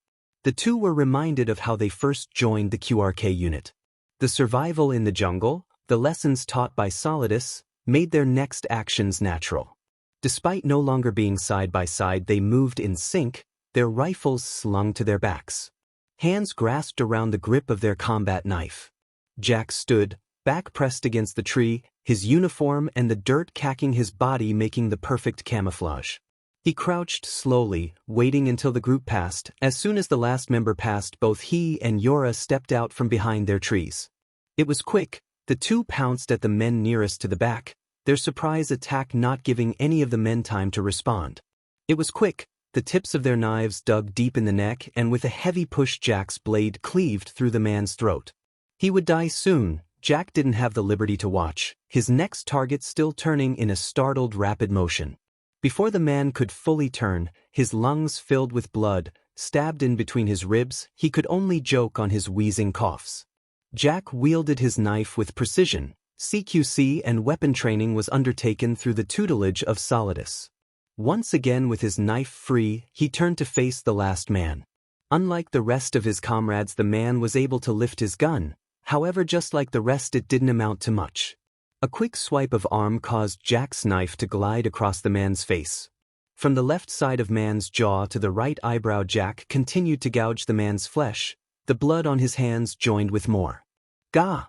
The two were reminded of how they first joined the QRK unit. The survival in the jungle, the lessons taught by Solidus, made their next actions natural. Despite no longer being side by side, they moved in sync, their rifles slung to their backs. Hands grasped around the grip of their combat knife. Jack stood, back pressed against the tree, his uniform and the dirt cakking his body making the perfect camouflage. He crouched slowly, waiting until the group passed. As soon as the last member passed, both he and Yora stepped out from behind their trees. It was quick. The two pounced at the men nearest to the back, their surprise attack not giving any of the men time to respond. It was quick. The tips of their knives dug deep in the neck, and with a heavy push Jack's blade cleaved through the man's throat. He would die soon. Jack didn't have the liberty to watch, his next target still turning in a startled rapid motion. Before the man could fully turn, his lungs filled with blood, stabbed in between his ribs, he could only joke on his wheezing coughs. Jack wielded his knife with precision. CQC and weapon training was undertaken through the tutelage of Solidus. Once again with his knife free, he turned to face the last man. Unlike the rest of his comrades, the man was able to lift his gun. However, just like the rest, it didn't amount to much. A quick swipe of arm caused Jack's knife to glide across the man's face. From the left side of man's jaw to the right eyebrow, Jack continued to gouge the man's flesh. The blood on his hands joined with more. Gah!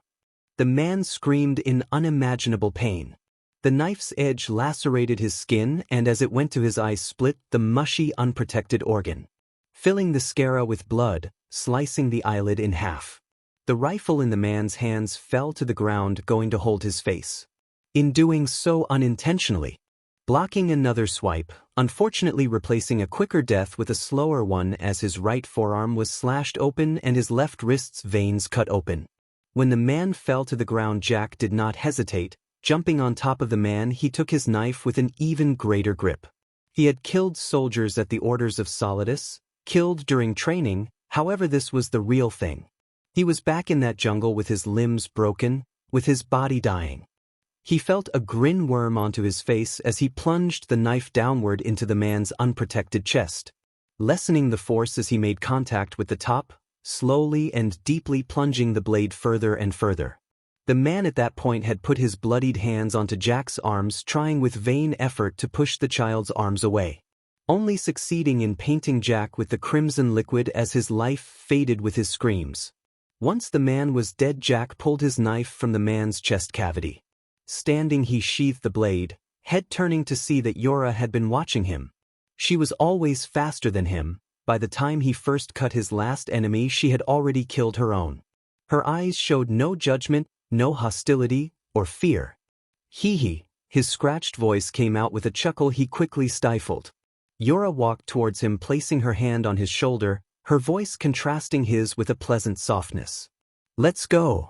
The man screamed in unimaginable pain. The knife's edge lacerated his skin, and as it went to his eye, split the mushy, unprotected organ, filling the sclera with blood, slicing the eyelid in half. The rifle in the man's hands fell to the ground, going to hold his face. In doing so unintentionally, blocking another swipe, unfortunately replacing a quicker death with a slower one as his right forearm was slashed open and his left wrist's veins cut open. When the man fell to the ground, Jack did not hesitate. Jumping on top of the man, he took his knife with an even greater grip. He had killed soldiers at the orders of Solidus, killed during training, however this was the real thing. He was back in that jungle with his limbs broken, with his body dying. He felt a grin worm onto his face as he plunged the knife downward into the man's unprotected chest, lessening the force as he made contact with the top, slowly and deeply plunging the blade further and further. The man at that point had put his bloodied hands onto Jack's arms, trying with vain effort to push the child's arms away, only succeeding in painting Jack with the crimson liquid as his life faded with his screams. Once the man was dead, Jack pulled his knife from the man's chest cavity. Standing, he sheathed the blade, head turning to see that Yora had been watching him. She was always faster than him. By the time he first cut his last enemy, she had already killed her own. Her eyes showed no judgment, no hostility, or fear. Hee. His scratched voice came out with a chuckle he quickly stifled. Yora walked towards him, placing her hand on his shoulder, her voice contrasting his with a pleasant softness. "Let's go."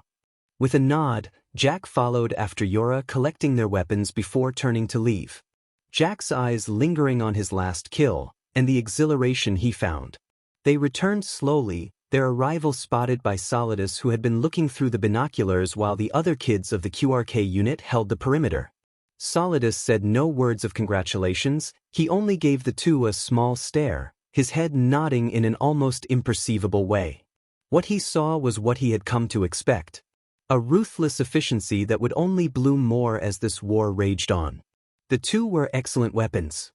With a nod, Jack followed after Yora, collecting their weapons before turning to leave. Jack's eyes lingering on his last kill, and the exhilaration he found. They returned slowly, their arrival spotted by Solidus, who had been looking through the binoculars while the other kids of the QRK unit held the perimeter. Solidus said no words of congratulations, he only gave the two a small stare, his head nodding in an almost imperceivable way. What he saw was what he had come to expect. A ruthless efficiency that would only bloom more as this war raged on. The two were excellent weapons.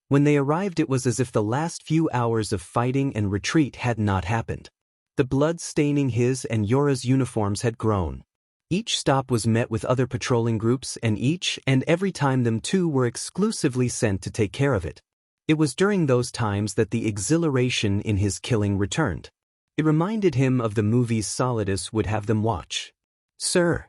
When they arrived, it was as if the last few hours of fighting and retreat had not happened. The blood staining his and Yora's uniforms had grown. Each stop was met with other patrolling groups, and each and every time them two were exclusively sent to take care of it. It was during those times that the exhilaration in his killing returned. It reminded him of the movies Solidus would have them watch. "Sir."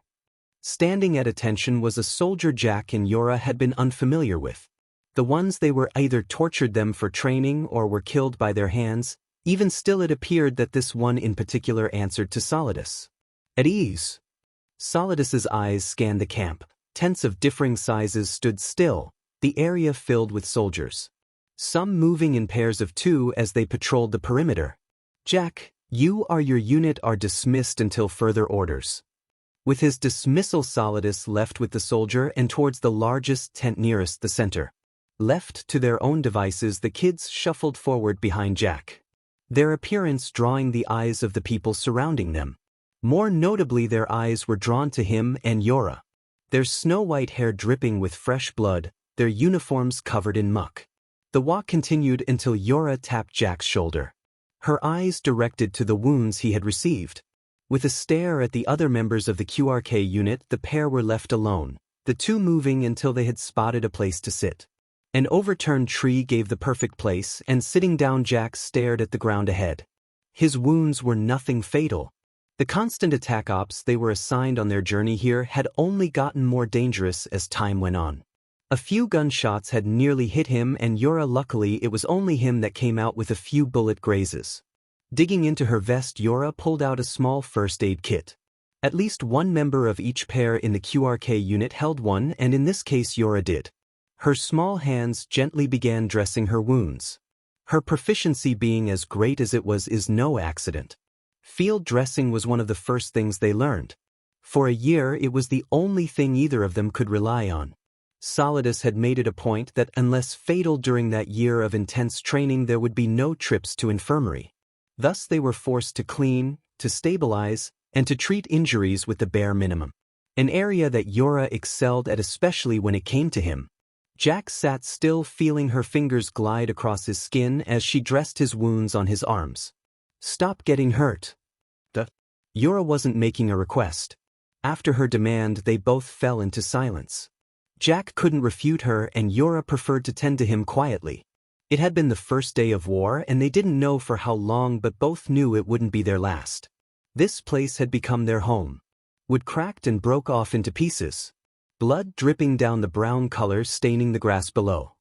Standing at attention was a soldier Jack and Yora had been unfamiliar with. The ones they were either tortured them for training or were killed by their hands. Even still, it appeared that this one in particular answered to Solidus. "At ease." Solidus's eyes scanned the camp. Tents of differing sizes stood still, the area filled with soldiers. Some moving in pairs of two as they patrolled the perimeter. "Jack, you or your unit are dismissed until further orders." With his dismissal, Solidus left with the soldier and towards the largest tent nearest the center. Left to their own devices, the kids shuffled forward behind Jack, their appearance drawing the eyes of the people surrounding them. More notably, their eyes were drawn to him and Yora. Their snow-white hair dripping with fresh blood, their uniforms covered in muck. The walk continued until Yora tapped Jack's shoulder, her eyes directed to the wounds he had received. With a stare at the other members of the QRK unit, the pair were left alone, the two moving until they had spotted a place to sit. An overturned tree gave the perfect place, and sitting down, Jack stared at the ground ahead. His wounds were nothing fatal. The constant attack ops they were assigned on their journey here had only gotten more dangerous as time went on. A few gunshots had nearly hit him, and Yora, luckily it was only him that came out with a few bullet grazes. Digging into her vest, Yora pulled out a small first aid kit. At least one member of each pair in the QRK unit held one, and in this case Yora did. Her small hands gently began dressing her wounds. Her proficiency being as great as it was is no accident. Field dressing was one of the first things they learned. For a year it was the only thing either of them could rely on. Solidus had made it a point that unless fatal during that year of intense training, there would be no trips to infirmary. Thus they were forced to clean, to stabilize, and to treat injuries with the bare minimum. An area that Yora excelled at, especially when it came to him. Jack sat still, feeling her fingers glide across his skin as she dressed his wounds on his arms. "Stop getting hurt." Yora wasn't making a request. After her demand, they both fell into silence. Jack couldn't refute her, and Yora preferred to tend to him quietly. It had been the first day of war, and they didn't know for how long, but both knew it wouldn't be their last. This place had become their home. Wood cracked and broke off into pieces, blood dripping down, the brown color staining the grass below.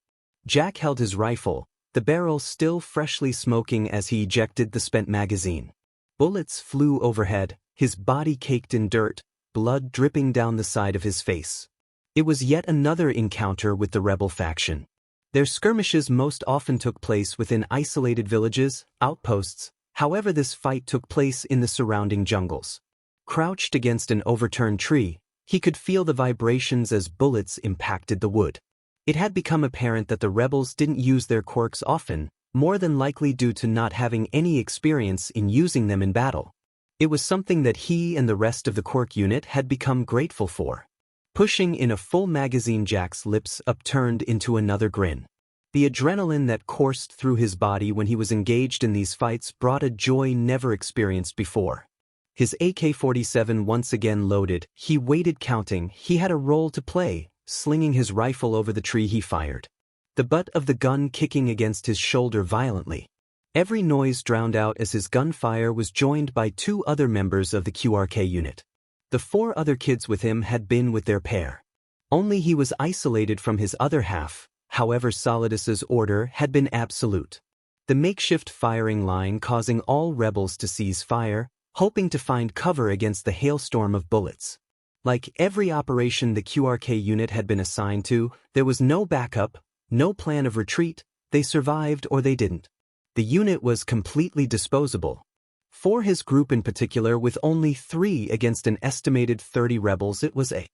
Jack held his rifle, the barrel still freshly smoking as he ejected the spent magazine. Bullets flew overhead, his body caked in dirt, blood dripping down the side of his face. It was yet another encounter with the rebel faction. Their skirmishes most often took place within isolated villages, outposts, However, this fight took place in the surrounding jungles. Crouched against an overturned tree, he could feel the vibrations as bullets impacted the wood. It had become apparent that the rebels didn't use their quirks often, more than likely due to not having any experience in using them in battle. It was something that he and the rest of the quirk unit had become grateful for. Pushing in a full magazine, Jack's lips upturned into another grin. The adrenaline that coursed through his body when he was engaged in these fights brought a joy never experienced before. His AK-47 once again loaded, he waited counting. He had a role to play, slinging his rifle over the tree he fired. The butt of the gun kicking against his shoulder violently. Every noise drowned out as his gunfire was joined by 2 other members of the QRK unit. The 4 other kids with him had been with their pair. Only he was isolated from his other half, however Solidus's order had been absolute. The makeshift firing line causing all rebels to cease fire, hoping to find cover against the hailstorm of bullets. Like every operation the QRK unit had been assigned to, there was no backup, no plan of retreat. They survived or they didn't. The unit was completely disposable. For his group in particular, with only 3 against an estimated 30 rebels, it was a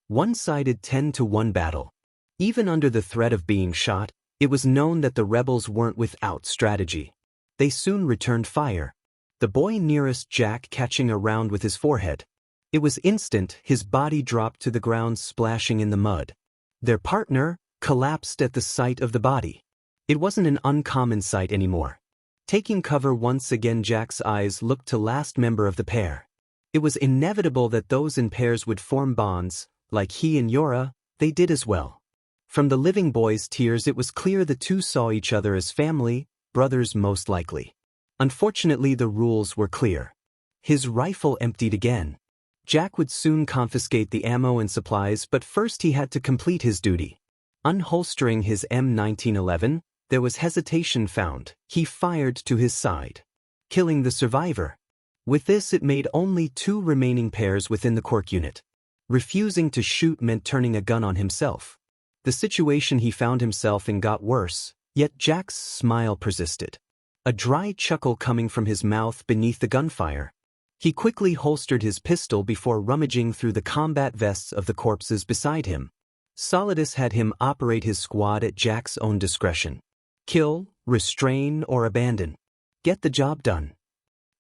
one-sided 10-to-1 battle. Even under the threat of being shot, it was known that the rebels weren't without strategy. They soon returned fire. The boy nearest Jack catching a round with his forehead. It was instant, his body dropped to the ground splashing in the mud. Their partner collapsed at the sight of the body. It wasn't an uncommon sight anymore. Taking cover once again, Jack's eyes looked to last member of the pair. It was inevitable that those in pairs would form bonds, like he and Yora, they did as well. From the living boy's tears it was clear the 2 saw each other as family, brothers most likely. Unfortunately, the rules were clear. His rifle emptied again. Jack would soon confiscate the ammo and supplies, but first he had to complete his duty. Unholstering his M1911, there was hesitation found. He fired to his side, killing the survivor. With this, it made only 2 remaining pairs within the quirk unit. Refusing to shoot meant turning a gun on himself. The situation he found himself in got worse, yet Jack's smile persisted. A dry chuckle coming from his mouth beneath the gunfire. He quickly holstered his pistol before rummaging through the combat vests of the corpses beside him. Solidus had him operate his squad at Jack's own discretion. Kill, restrain, or abandon. Get the job done.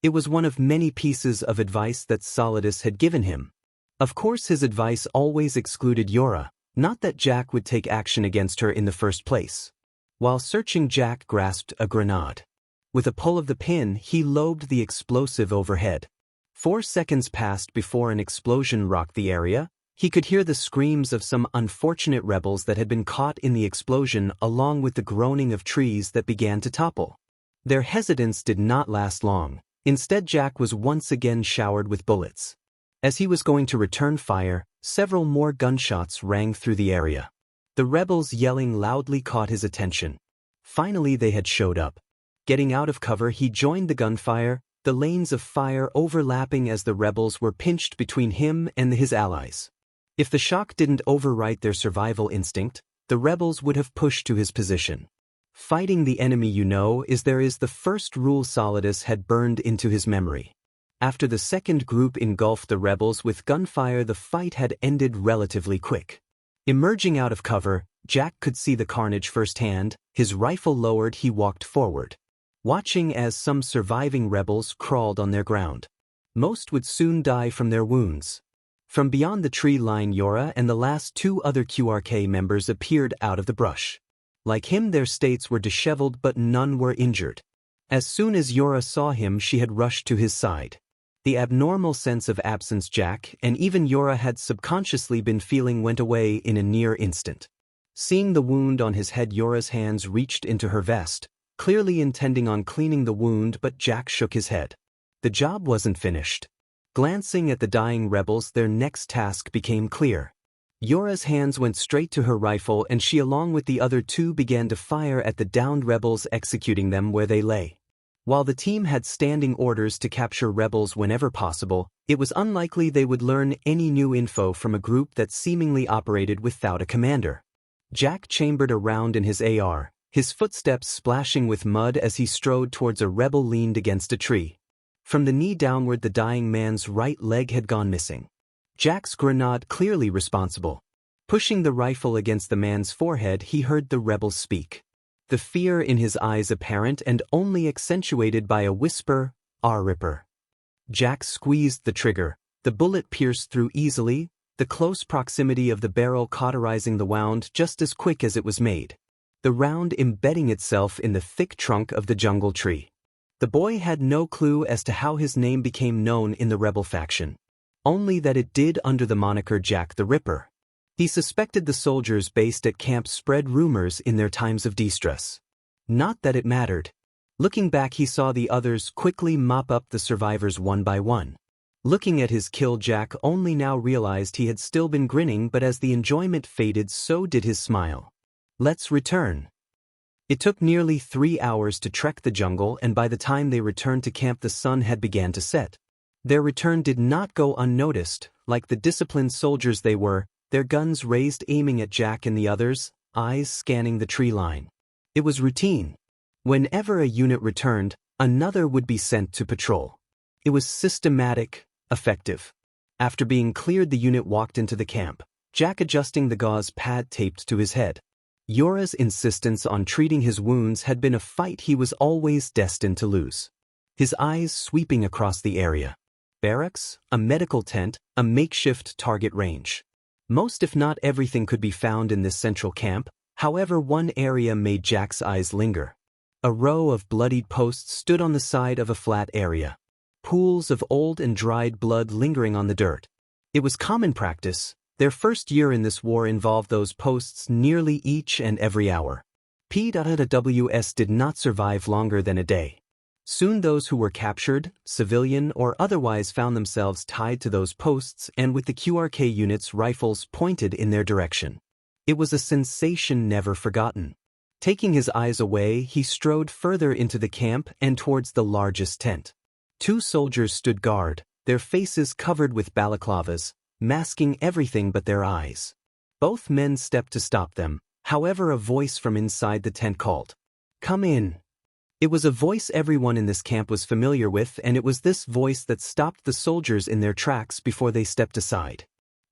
It was one of many pieces of advice that Solidus had given him. Of course, his advice always excluded Yora, not that Jack would take action against her in the first place. While searching, Jack grasped a grenade. With a pull of the pin, he lobed the explosive overhead. 4 seconds passed before an explosion rocked the area. He could hear the screams of some unfortunate rebels that had been caught in the explosion, along with the groaning of trees that began to topple. Their hesitance did not last long. Instead, Jack was once again showered with bullets. As he was going to return fire, several more gunshots rang through the area. The rebels yelling loudly caught his attention. Finally, they had showed up. Getting out of cover, he joined the gunfire, the lanes of fire overlapping as the rebels were pinched between him and his allies. If the shock didn't overwrite their survival instinct, the rebels would have pushed to his position. Fighting the enemy you know is the first rule Solidus had burned into his memory. After the second group engulfed the rebels with gunfire, the fight had ended relatively quick. Emerging out of cover, Jack could see the carnage firsthand. His rifle lowered, he walked forward, watching as some surviving rebels crawled on their ground. Most would soon die from their wounds. From beyond the tree line, Yora and the last 2 other QRK members appeared out of the brush. Like him, their states were disheveled, but none were injured. As soon as Yora saw him, she had rushed to his side. The abnormal sense of absence Jack and even Yora had subconsciously been feeling went away in a near instant. Seeing the wound on his head, Yora's hands reached into her vest, clearly intending on cleaning the wound, but Jack shook his head. The job wasn't finished. Glancing at the dying rebels, their next task became clear. Yora's hands went straight to her rifle, and she, along with the other 2, began to fire at the downed rebels, executing them where they lay. While the team had standing orders to capture rebels whenever possible, it was unlikely they would learn any new info from a group that seemingly operated without a commander. Jack chambered a round in his AR, his footsteps splashing with mud as he strode towards a rebel leaned against a tree. From the knee downward the dying man's right leg had gone missing. Jack's grenade clearly responsible. Pushing the rifle against the man's forehead he heard the rebel speak. The fear in his eyes apparent and only accentuated by a whisper, "Ah, Ripper." Jack squeezed the trigger. The bullet pierced through easily, the close proximity of the barrel cauterizing the wound just as quick as it was made. The round embedding itself in the thick trunk of the jungle tree. The boy had no clue as to how his name became known in the rebel faction. Only that it did under the moniker Jack the Ripper. He suspected the soldiers based at camp spread rumors in their times of distress. Not that it mattered. Looking back he saw the others quickly mop up the survivors one by one. Looking at his kill, Jack only now realized he had still been grinning, but as the enjoyment faded so did his smile. Let's return. It took nearly 3 hours to trek the jungle, and by the time they returned to camp the sun had begun to set. Their return did not go unnoticed. Like the disciplined soldiers they were, their guns raised aiming at Jack and the others, eyes scanning the tree line. It was routine. Whenever a unit returned, another would be sent to patrol. It was systematic, effective. After being cleared the unit walked into the camp, Jack adjusting the gauze pad taped to his head. Yora's insistence on treating his wounds had been a fight he was always destined to lose. His eyes sweeping across the area. Barracks, a medical tent, a makeshift target range. Most if not everything could be found in this central camp, however one area made Jack's eyes linger. A row of bloodied posts stood on the side of a flat area. Pools of old and dried blood lingering on the dirt. It was common practice. Their first year in this war involved those posts nearly each and every hour. PWS did not survive longer than a day. Soon those who were captured, civilian or otherwise, found themselves tied to those posts and with the QRK units' rifles pointed in their direction. It was a sensation never forgotten. Taking his eyes away, he strode further into the camp and towards the largest tent. 2 soldiers stood guard, their faces covered with balaclavas, masking everything but their eyes. Both men stepped to stop them, however a voice from inside the tent called, "Come in." It was a voice everyone in this camp was familiar with, and it was this voice that stopped the soldiers in their tracks before they stepped aside.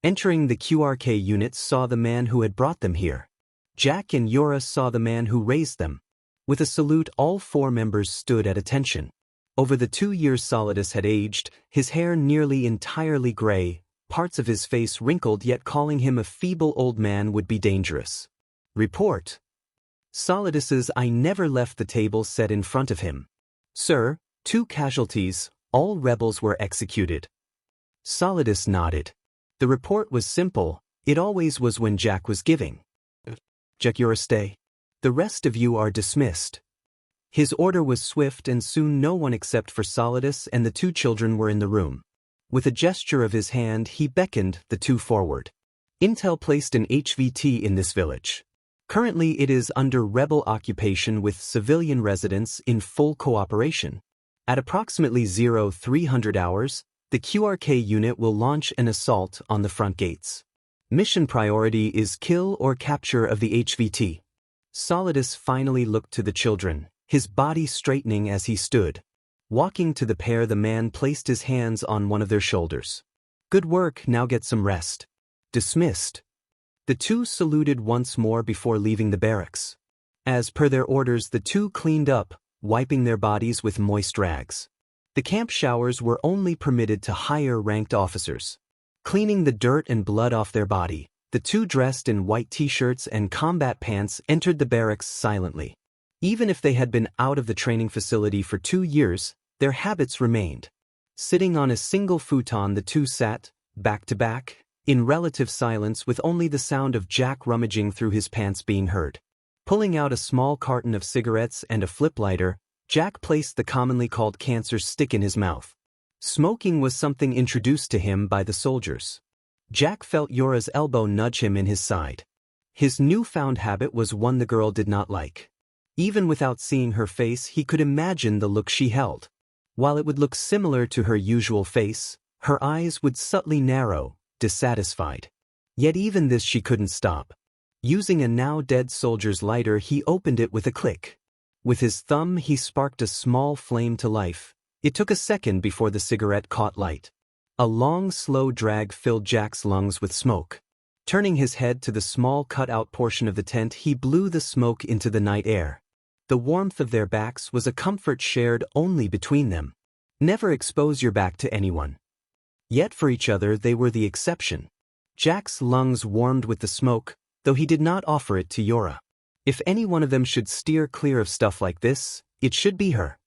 Entering the QRK units saw the man who had brought them here. Jack and Yora saw the man who raised them. With a salute all 4 members stood at attention. Over the 2 years Solidus had aged, his hair nearly entirely gray, parts of his face wrinkled, yet calling him a feeble old man would be dangerous. Report. Solidus's "I never left" the table set in front of him. "Sir, 2 casualties, all rebels were executed." Solidus nodded. The report was simple, it always was when Jack was giving. "Jack, Yora, stay. The rest of you are dismissed." His order was swift, and soon no one except for Solidus and the 2 children were in the room. With a gesture of his hand he beckoned the 2 forward. Intel placed an HVT in this village. Currently it is under rebel occupation with civilian residents in full cooperation. At approximately 0300 hours, the QRK unit will launch an assault on the front gates. Mission priority is kill or capture of the HVT. Solidus finally looked to the children, his body straightening as he stood. Walking to the pair, the man placed his hands on one of their shoulders. "Good work, now get some rest." Dismissed. The 2 saluted once more before leaving the barracks. As per their orders, the 2 cleaned up, wiping their bodies with moist rags. The camp showers were only permitted to higher-ranked officers. Cleaning the dirt and blood off their body, the 2 dressed in white t-shirts and combat pants entered the barracks silently. Even if they had been out of the training facility for 2 years, their habits remained. Sitting on a single futon the 2 sat, back to back, in relative silence, with only the sound of Jack rummaging through his pants being heard. Pulling out a small carton of cigarettes and a flip lighter, Jack placed the commonly called cancer stick in his mouth. Smoking was something introduced to him by the soldiers. Jack felt Yora's elbow nudge him in his side. His newfound habit was one the girl did not like. Even without seeing her face, he could imagine the look she held. While it would look similar to her usual face, her eyes would subtly narrow, dissatisfied. Yet even this she couldn't stop. Using a now-dead soldier's lighter, he opened it with a click. With his thumb, he sparked a small flame to life. It took a second before the cigarette caught light. A long, slow drag filled Jack's lungs with smoke. Turning his head to the small cut-out portion of the tent, he blew the smoke into the night air. The warmth of their backs was a comfort shared only between them. Never expose your back to anyone. Yet for each other they were the exception. Jack's lungs warmed with the smoke, though he did not offer it to Yora. If any one of them should steer clear of stuff like this, it should be her.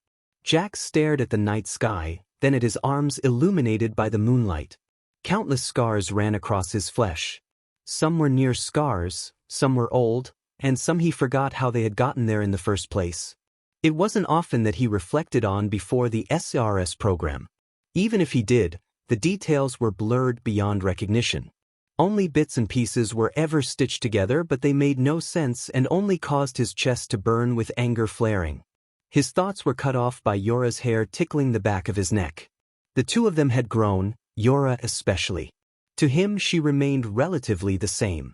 Jack stared at the night sky, then at his arms illuminated by the moonlight. Countless scars ran across his flesh. Some were near scars, some were old, and some he forgot how they had gotten there in the first place. It wasn't often that he reflected on before the SRS program. Even if he did, the details were blurred beyond recognition. Only bits and pieces were ever stitched together, but they made no sense and only caused his chest to burn with anger flaring. His thoughts were cut off by Yora's hair tickling the back of his neck. The two of them had grown, Yora especially. To him she remained relatively the same.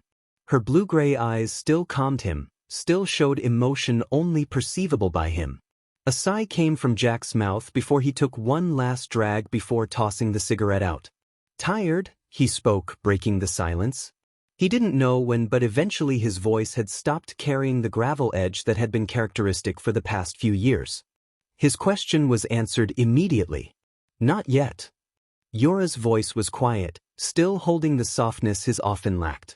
Her blue-gray eyes still calmed him, still showed emotion only perceivable by him. A sigh came from Jack's mouth before he took one last drag before tossing the cigarette out. Tired? He spoke, breaking the silence. He didn't know when, but eventually his voice had stopped carrying the gravel edge that had been characteristic for the past few years. His question was answered immediately. Not yet. Yora's voice was quiet, still holding the softness his often lacked.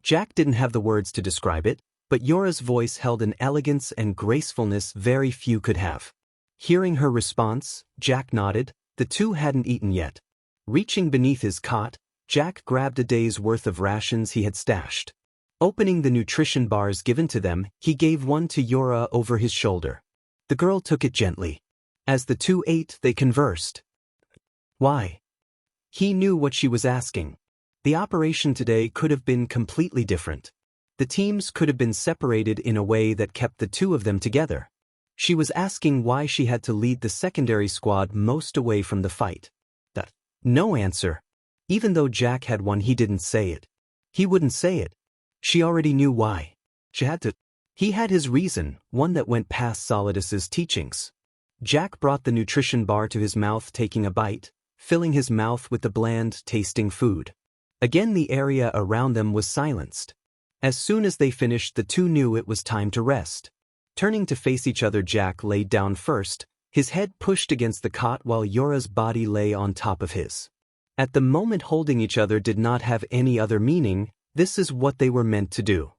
Jack didn't have the words to describe it, but Yora's voice held an elegance and gracefulness very few could have. Hearing her response, Jack nodded. The two hadn't eaten yet. Reaching beneath his cot, Jack grabbed a day's worth of rations he had stashed. Opening the nutrition bars given to them, he gave one to Yora over his shoulder. The girl took it gently. As the two ate, they conversed. Why? He knew what she was asking. The operation today could have been completely different. The teams could have been separated in a way that kept the two of them together. She was asking why she had to lead the secondary squad most away from the fight. No answer. Even though Jack had one, he didn't say it. He wouldn't say it. She already knew why. She had to. He had his reason, one that went past Solidus's teachings. Jack brought the nutrition bar to his mouth, taking a bite, filling his mouth with the bland, tasting food. Again the area around them was silenced. As soon as they finished, the two knew it was time to rest. Turning to face each other, Jack laid down first, his head pushed against the cot while Yora's body lay on top of his. At the moment, holding each other did not have any other meaning. This is what they were meant to do.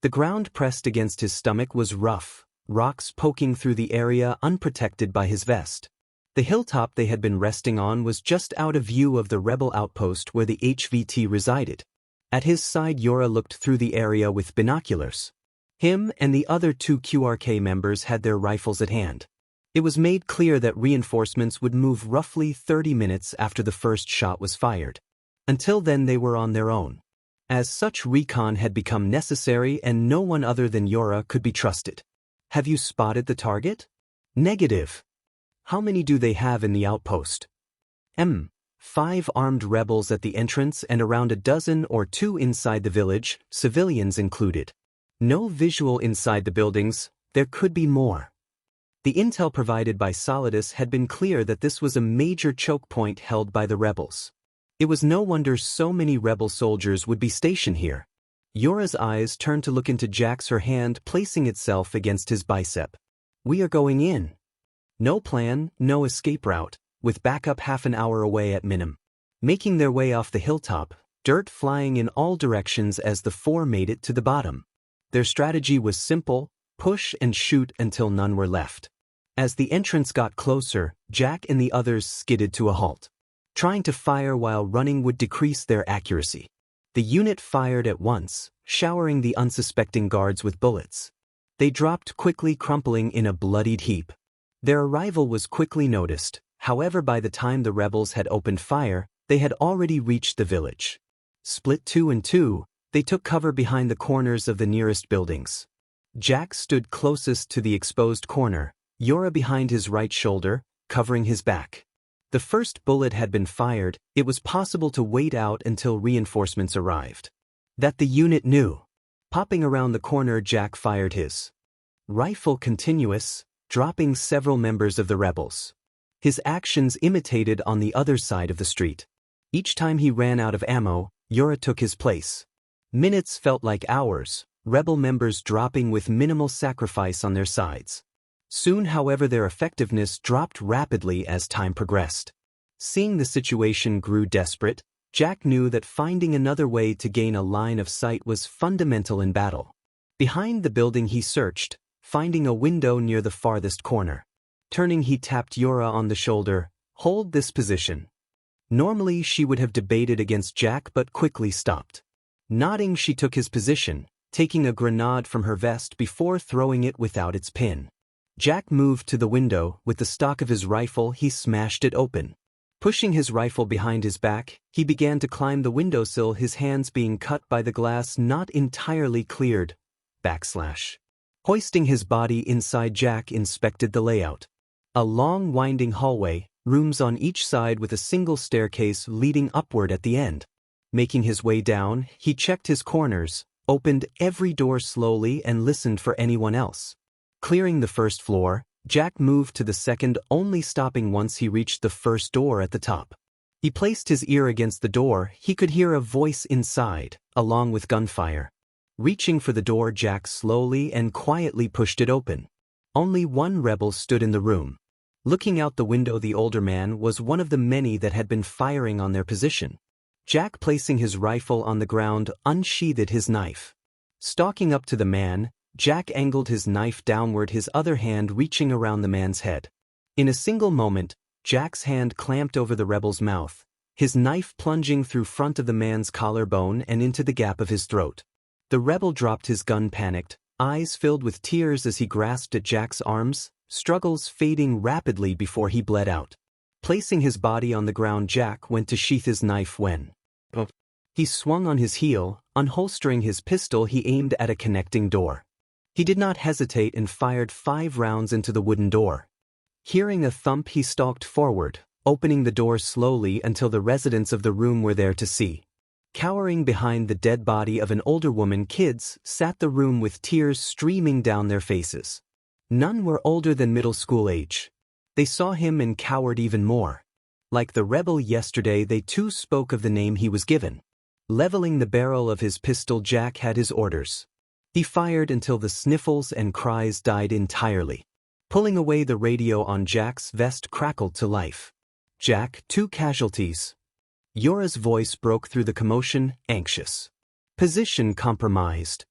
The ground pressed against his stomach was rough, rocks poking through the area unprotected by his vest. The hilltop they had been resting on was just out of view of the rebel outpost where the HVT resided. At his side, Yora looked through the area with binoculars. Him and the other two QRK members had their rifles at hand. It was made clear that reinforcements would move roughly 30 minutes after the first shot was fired. Until then they were on their own. As such, recon had become necessary and no one other than Yora could be trusted. Have you spotted the target? Negative. How many do they have in the outpost? 5 armed rebels at the entrance and around a dozen or two inside the village, civilians included. No visual inside the buildings. There could be more. The intel provided by Solidus had been clear that this was a major choke point held by the rebels. It was no wonder so many rebel soldiers would be stationed here. Yora's eyes turned to look into Jack's, her hand placing itself against his bicep. We are going in. No plan, no escape route, with backup half an hour away at minimum. Making their way off the hilltop, dirt flying in all directions as the four made it to the bottom. Their strategy was simple: push and shoot until none were left. As the entrance got closer, Jack and the others skidded to a halt. Trying to fire while running would decrease their accuracy. The unit fired at once, showering the unsuspecting guards with bullets. They dropped quickly, crumpling in a bloodied heap. Their arrival was quickly noticed. However, by the time the rebels had opened fire, they had already reached the village. Split 2 and 2, they took cover behind the corners of the nearest buildings. Jack stood closest to the exposed corner, Yora behind his right shoulder, covering his back. The first bullet had been fired. It was possible to wait out until reinforcements arrived. That the unit knew. Popping around the corner, Jack fired his rifle continuous, dropping several members of the rebels. His actions imitated on the other side of the street. Each time he ran out of ammo, Yura took his place. Minutes felt like hours, rebel members dropping with minimal sacrifice on their sides. Soon, however, their effectiveness dropped rapidly as time progressed. Seeing the situation grew desperate, Jack knew that finding another way to gain a line of sight was fundamental in battle. Behind the building he searched, finding a window near the farthest corner. Turning, he tapped Yura on the shoulder. "Hold this position." Normally she would have debated against Jack but quickly stopped. Nodding, she took his position, taking a grenade from her vest before throwing it without its pin. Jack moved to the window. With the stock of his rifle, he smashed it open. Pushing his rifle behind his back, he began to climb the windowsill, his hands being cut by the glass not entirely cleared. Hoisting his body inside, Jack inspected the layout. A long winding hallway, rooms on each side with a single staircase leading upward at the end. Making his way down, he checked his corners, opened every door slowly and listened for anyone else. Clearing the first floor, Jack moved to the second, only stopping once he reached the first door at the top. He placed his ear against the door. He could hear a voice inside, along with gunfire. Reaching for the door, Jack slowly and quietly pushed it open. Only one rebel stood in the room. Looking out the window, the older man was one of the many that had been firing on their position. Jack, placing his rifle on the ground, unsheathed his knife. Stalking up to the man, Jack angled his knife downward, his other hand reaching around the man's head. In a single moment, Jack's hand clamped over the rebel's mouth, his knife plunging through front of the man's collarbone and into the gap of his throat. The rebel dropped his gun, panicked, eyes filled with tears as he grasped at Jack's arms, struggles fading rapidly before he bled out. Placing his body on the ground, Jack went to sheath his knife when he swung on his heel. Unholstering his pistol, he aimed at a connecting door. He did not hesitate and fired 5 rounds into the wooden door. Hearing a thump, he stalked forward, opening the door slowly until the residents of the room were there to see. Cowering behind the dead body of an older woman, kids sat the room with tears streaming down their faces. None were older than middle school age. They saw him and cowered even more. Like the rebel yesterday, they too spoke of the name he was given. Leveling the barrel of his pistol, Jack had his orders. He fired until the sniffles and cries died entirely. Pulling away, the radio on Jack's vest crackled to life. "Jack, 2 casualties." Yura's voice broke through the commotion, anxious. "Position compromised."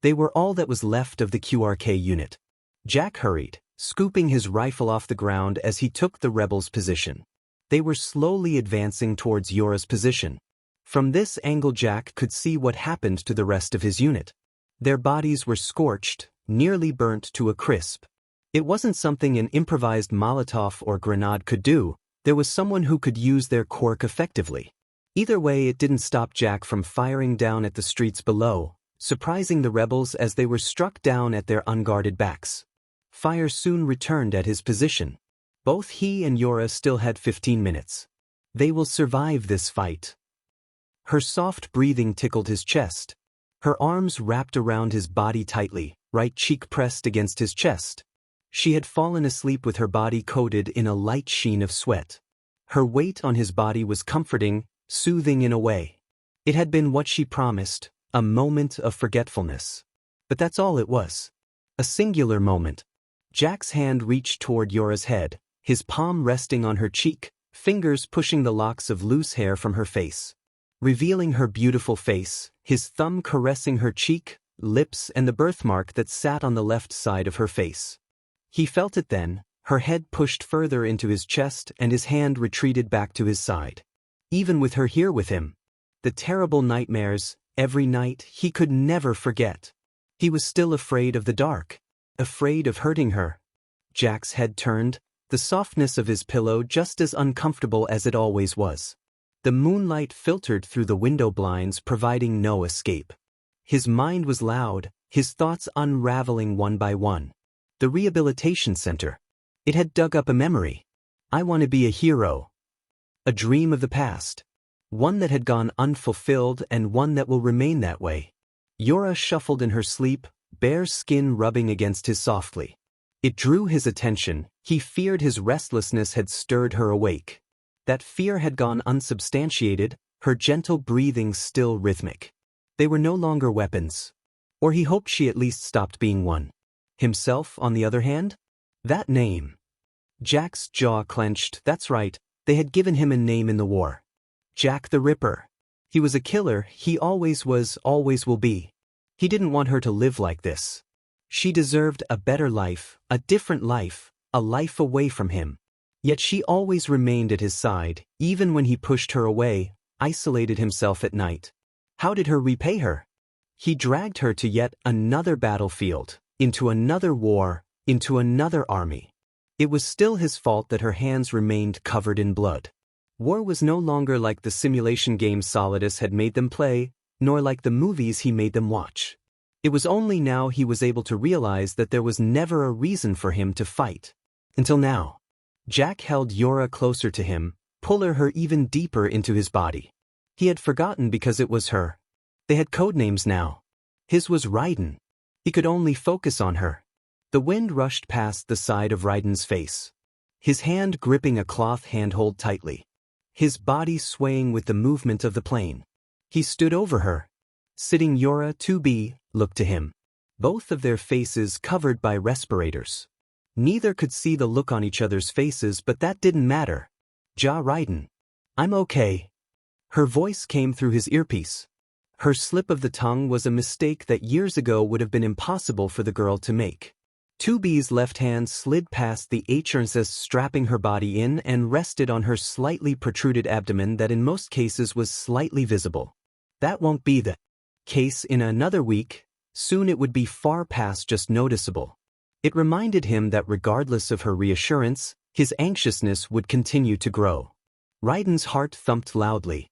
They were all that was left of the QRK unit. Jack hurried, scooping his rifle off the ground as he took the rebels' position. They were slowly advancing towards Yura's position. From this angle, Jack could see what happened to the rest of his unit. Their bodies were scorched, nearly burnt to a crisp. It wasn't something an improvised Molotov or grenade could do. There was someone who could use their quirk effectively. Either way, it didn't stop Jack from firing down at the streets below, surprising the rebels as they were struck down at their unguarded backs. Fire soon returned at his position. Both he and Yura still had 15 minutes. They will survive this fight. Her soft breathing tickled his chest. Her arms wrapped around his body tightly, right cheek pressed against his chest. She had fallen asleep with her body coated in a light sheen of sweat. Her weight on his body was comforting, soothing in a way. It had been what she promised, a moment of forgetfulness. But that's all it was. A singular moment. Jack's hand reached toward Yura's head, his palm resting on her cheek, fingers pushing the locks of loose hair from her face. Revealing her beautiful face, his thumb caressing her cheek, lips and the birthmark that sat on the left side of her face. He felt it then, her head pushed further into his chest and his hand retreated back to his side. Even with her here with him, the terrible nightmares, every night, he could never forget. He was still afraid of the dark, afraid of hurting her. Jack's head turned, the softness of his pillow just as uncomfortable as it always was. The moonlight filtered through the window blinds, providing no escape. His mind was loud, his thoughts unraveling one by one. The rehabilitation center. It had dug up a memory. I want to be a hero. A dream of the past. One that had gone unfulfilled and one that will remain that way. Yora shuffled in her sleep, bare skin rubbing against his softly. It drew his attention. He feared his restlessness had stirred her awake. That fear had gone unsubstantiated, her gentle breathing still rhythmic. They were no longer weapons. Or he hoped she at least stopped being one. Himself, on the other hand? That name. Jack's jaw clenched. That's right, they had given him a name in the war. Jack the Ripper. He was a killer, he always was, always will be. He didn't want her to live like this. She deserved a better life, a different life, a life away from him. Yet she always remained at his side, even when he pushed her away, isolated himself at night. How did he repay her? He dragged her to yet another battlefield, into another war, into another army. It was still his fault that her hands remained covered in blood. War was no longer like the simulation games Solidus had made them play, nor like the movies he made them watch. It was only now he was able to realize that there was never a reason for him to fight. Until now. Jack held Yora closer to him, pulling her even deeper into his body. He had forgotten because it was her. They had codenames now. His was Raiden. He could only focus on her. The wind rushed past the side of Raiden's face. His hand gripping a cloth handhold tightly. His body swaying with the movement of the plane. He stood over her. Sitting Yora 2B looked to him. Both of their faces covered by respirators. Neither could see the look on each other's faces, but that didn't matter. Ja Raiden. I'm okay. Her voice came through his earpiece. Her slip of the tongue was a mistake that years ago would have been impossible for the girl to make. 2B's left hand slid past the HRNSS, strapping her body in and rested on her slightly protruded abdomen that in most cases was slightly visible. That won't be the case in another week. Soon it would be far past just noticeable. It reminded him that regardless of her reassurance, his anxiousness would continue to grow. Raiden's heart thumped loudly.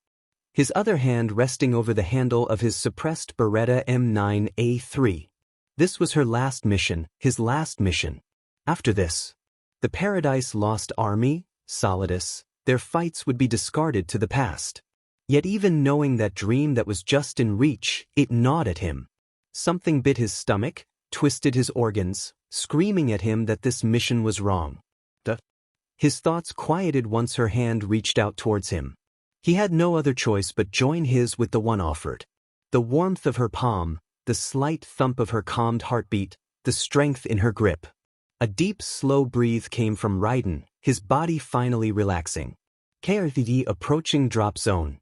His other hand resting over the handle of his suppressed Beretta M9A3. This was her last mission, his last mission. After this, the Paradise Lost Army, Solidus, their fights would be discarded to the past. Yet even knowing that dream that was just in reach, it gnawed at him. Something bit his stomach, twisted his organs, screaming at him that this mission was wrong. His thoughts quieted once her hand reached out towards him. He had no other choice but join his with the one offered. The warmth of her palm, the slight thump of her calmed heartbeat, the strength in her grip. A deep, slow breath came from Raiden, his body finally relaxing. KRTD approaching drop zone.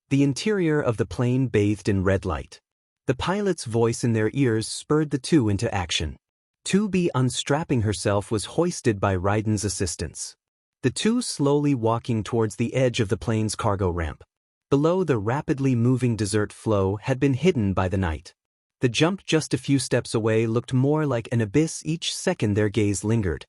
The interior of the plane bathed in red light. The pilot's voice in their ears spurred the two into action. 2B unstrapping herself was hoisted by Raiden's assistance. The two slowly walking towards the edge of the plane's cargo ramp. Below, the rapidly moving desert flow had been hidden by the night. The jump just a few steps away looked more like an abyss each second their gaze lingered.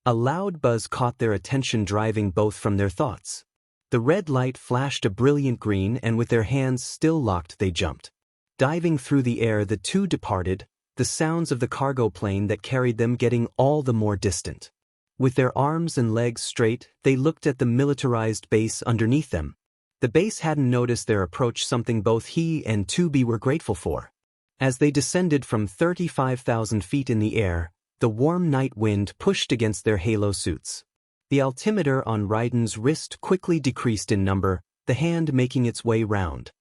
A loud buzz caught their attention, driving both from their thoughts. The red light flashed a brilliant green, and with their hands still locked they jumped. Diving through the air, the two departed, the sounds of the cargo plane that carried them getting all the more distant. With their arms and legs straight, they looked at the militarized base underneath them. The base hadn't noticed their approach, something both he and 2B were grateful for. As they descended from 35,000 feet in the air, the warm night wind pushed against their halo suits. The altimeter on Raiden's wrist quickly decreased in number, the hand making its way round.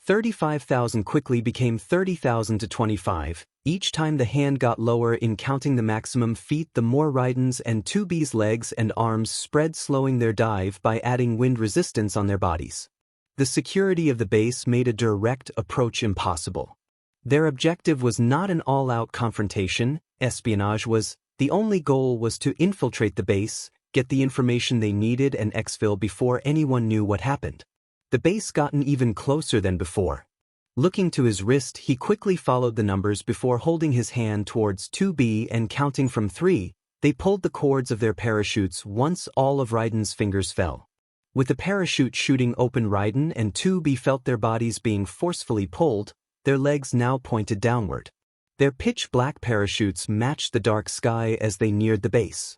35,000 quickly became 30,000 to 25. Each time the hand got lower in counting the maximum feet, the more Raiden's and 2B's legs and arms spread, slowing their dive by adding wind resistance on their bodies. The security of the base made a direct approach impossible. Their objective was not an all-out confrontation, espionage was. The only goal was to infiltrate the base, get the information they needed and exfil before anyone knew what happened. The base gotten even closer than before. Looking to his wrist, he quickly followed the numbers before holding his hand towards 2B and counting from 3, they pulled the cords of their parachutes once all of Raiden's fingers fell. With the parachute shooting open, Raiden and 2B felt their bodies being forcefully pulled, their legs now pointed downward. Their pitch-black parachutes matched the dark sky as they neared the base.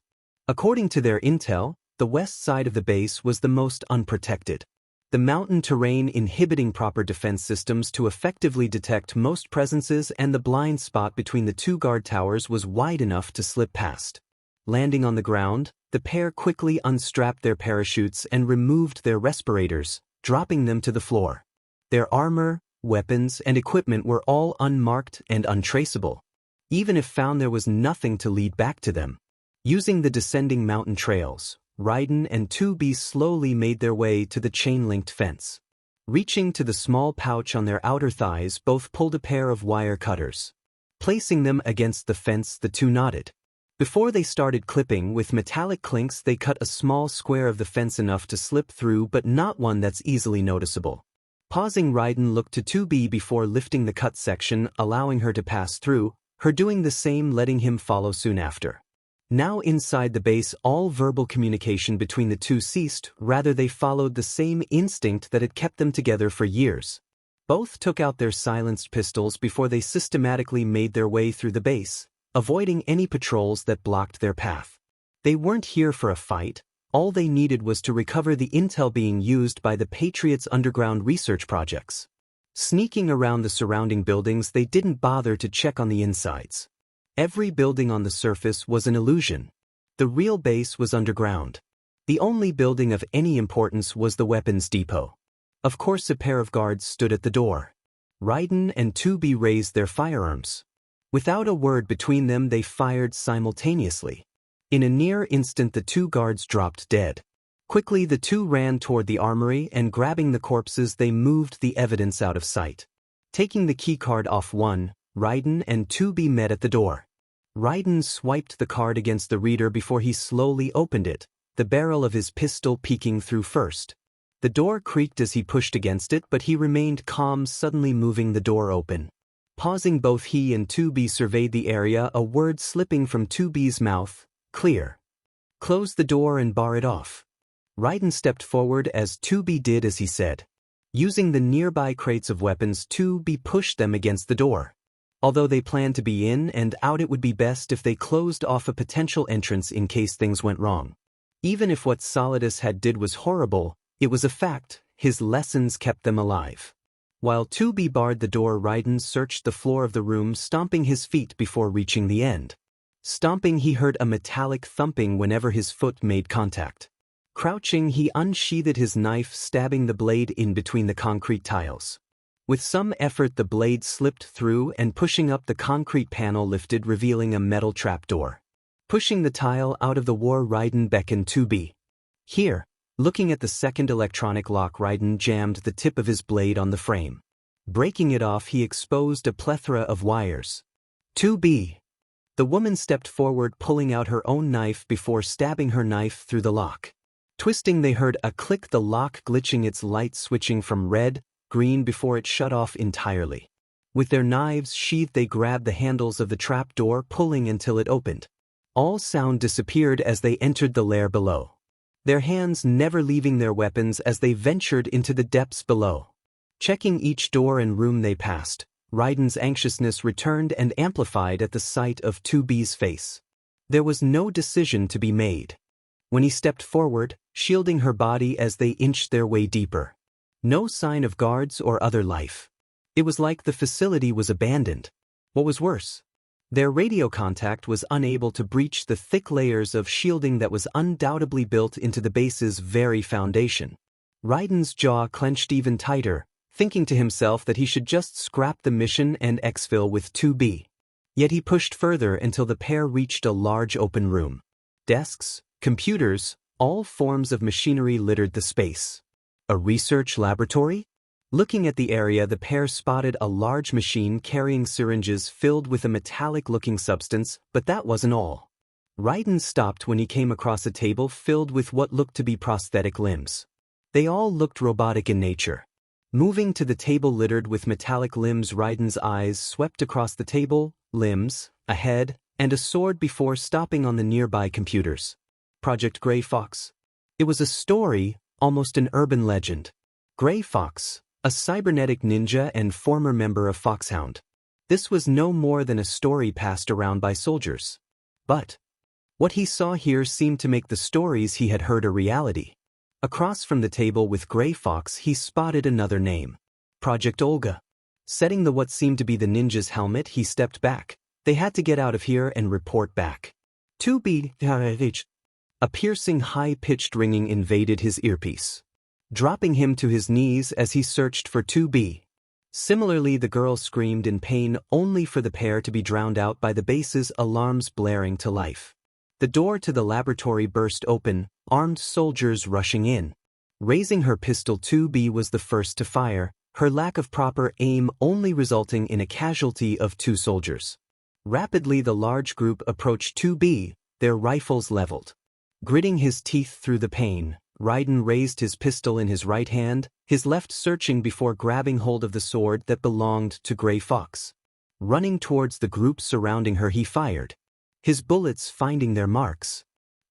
According to their intel, the west side of the base was the most unprotected. the mountain terrain inhibiting proper defense systems to effectively detect most presences, and the blind spot between the two guard towers was wide enough to slip past. Landing on the ground, the pair quickly unstrapped their parachutes and removed their respirators, dropping them to the floor. Their armor, weapons, and equipment were all unmarked and untraceable. Even if found, there was nothing to lead back to them. Using the descending mountain trails, Raiden and 2B slowly made their way to the chain-linked fence. Reaching to the small pouch on their outer thighs, both pulled a pair of wire cutters. Placing them against the fence, the two nodded. Before they started clipping, with metallic clinks they cut a small square of the fence enough to slip through, but not one that's easily noticeable. Pausing, Raiden looked to 2B before lifting the cut section, allowing her to pass through, her doing the same, letting him follow soon after. Now inside the base, all verbal communication between the two ceased, rather they followed the same instinct that had kept them together for years. Both took out their silenced pistols before they systematically made their way through the base, avoiding any patrols that blocked their path. They weren't here for a fight, all they needed was to recover the intel being used by the Patriots' underground research projects. Sneaking around the surrounding buildings, they didn't bother to check on the insides. Every building on the surface was an illusion. The real base was underground. The only building of any importance was the weapons depot. Of course, a pair of guards stood at the door. Raiden and 2B raised their firearms. Without a word between them, they fired simultaneously. In a near instant, the two guards dropped dead. Quickly, the two ran toward the armory, and grabbing the corpses, they moved the evidence out of sight. Taking the keycard off one, Raiden and 2B met at the door. Raiden swiped the card against the reader before he slowly opened it, the barrel of his pistol peeking through first. The door creaked as he pushed against it, but he remained calm, suddenly moving the door open. Pausing, both he and 2B surveyed the area, a word slipping from 2B's mouth, "Clear." "Close the door and bar it off." Raiden stepped forward as 2B did as he said. Using the nearby crates of weapons, 2B pushed them against the door. Although they planned to be in and out, it would be best if they closed off a potential entrance in case things went wrong. Even if what Solidus had did was horrible, it was a fact, his lessons kept them alive. While 2B barred the door, Raiden searched the floor of the room, stomping his feet before reaching the end. Stomping, he heard a metallic thumping whenever his foot made contact. Crouching, he unsheathed his knife, stabbing the blade in between the concrete tiles. With some effort, the blade slipped through, and pushing up, the concrete panel lifted, revealing a metal trapdoor. Pushing the tile out of the war, Raiden beckoned 2B. "Here." Looking at the second electronic lock, Raiden jammed the tip of his blade on the frame. Breaking it off, he exposed a plethora of wires. "2B." The woman stepped forward, pulling out her own knife before stabbing her knife through the lock. Twisting, they heard a click, the lock glitching, its light switching from red, green before it shut off entirely. With their knives sheathed, they grabbed the handles of the trapdoor, pulling until it opened. All sound disappeared as they entered the lair below, their hands never leaving their weapons as they ventured into the depths below. Checking each door and room they passed, Raiden's anxiousness returned and amplified at the sight of 2B's face. There was no decision to be made. When he stepped forward, shielding her body as they inched their way deeper. No sign of guards or other life. It was like the facility was abandoned. What was worse, their radio contact was unable to breach the thick layers of shielding that was undoubtedly built into the base's very foundation. Raiden's jaw clenched even tighter, thinking to himself that he should just scrap the mission and exfil with 2B. Yet he pushed further until the pair reached a large open room. Desks, computers, all forms of machinery littered the space. A research laboratory? Looking at the area, the pair spotted a large machine carrying syringes filled with a metallic-looking substance, but that wasn't all. Raiden stopped when he came across a table filled with what looked to be prosthetic limbs. They all looked robotic in nature. Moving to the table littered with metallic limbs, Raiden's eyes swept across the table, limbs, a head, and a sword before stopping on the nearby computers. Project Grey Fox. It was a story, almost an urban legend. Grey Fox, a cybernetic ninja and former member of Foxhound. This was no more than a story passed around by soldiers. But what he saw here seemed to make the stories he had heard a reality. Across from the table with Gray Fox he spotted another name. Project Olga. Setting the what seemed to be the ninja's helmet, he stepped back. They had to get out of here and report back. 2B. A piercing high-pitched ringing invaded his earpiece, dropping him to his knees as he searched for 2B. Similarly, the girl screamed in pain only for the pair to be drowned out by the base's alarms blaring to life. The door to the laboratory burst open, armed soldiers rushing in. Raising her pistol, 2B was the first to fire, her lack of proper aim only resulting in a casualty of 2 soldiers. Rapidly the large group approached 2B, their rifles leveled. Gritting his teeth through the pain, Raiden raised his pistol in his right hand, his left searching before grabbing hold of the sword that belonged to Gray Fox. Running towards the group surrounding her, he fired, his bullets finding their marks.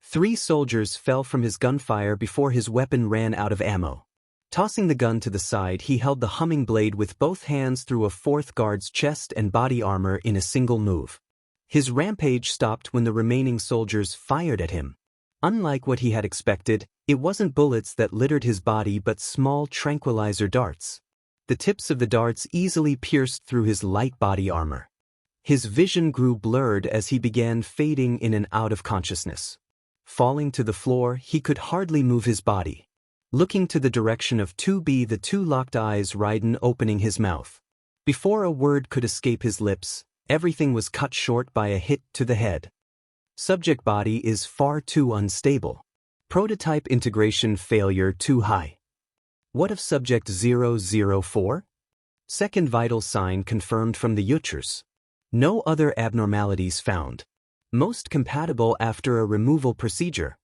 3 soldiers fell from his gunfire before his weapon ran out of ammo. Tossing the gun to the side, he held the humming blade with both hands through a 4th guard's chest and body armor in a single move. His rampage stopped when the remaining soldiers fired at him. Unlike what he had expected, it wasn't bullets that littered his body but small tranquilizer darts. The tips of the darts easily pierced through his light body armor. His vision grew blurred as he began fading in and out of consciousness. Falling to the floor, he could hardly move his body. Looking to the direction of 2B, the 2 locked eyes, Raiden opening his mouth. Before a word could escape his lips, everything was cut short by a hit to the head. Subject body is far too unstable. Prototype integration failure too high. What of Subject 004? Second vital sign confirmed from the Yuchers. No other abnormalities found. Most compatible after a removal procedure.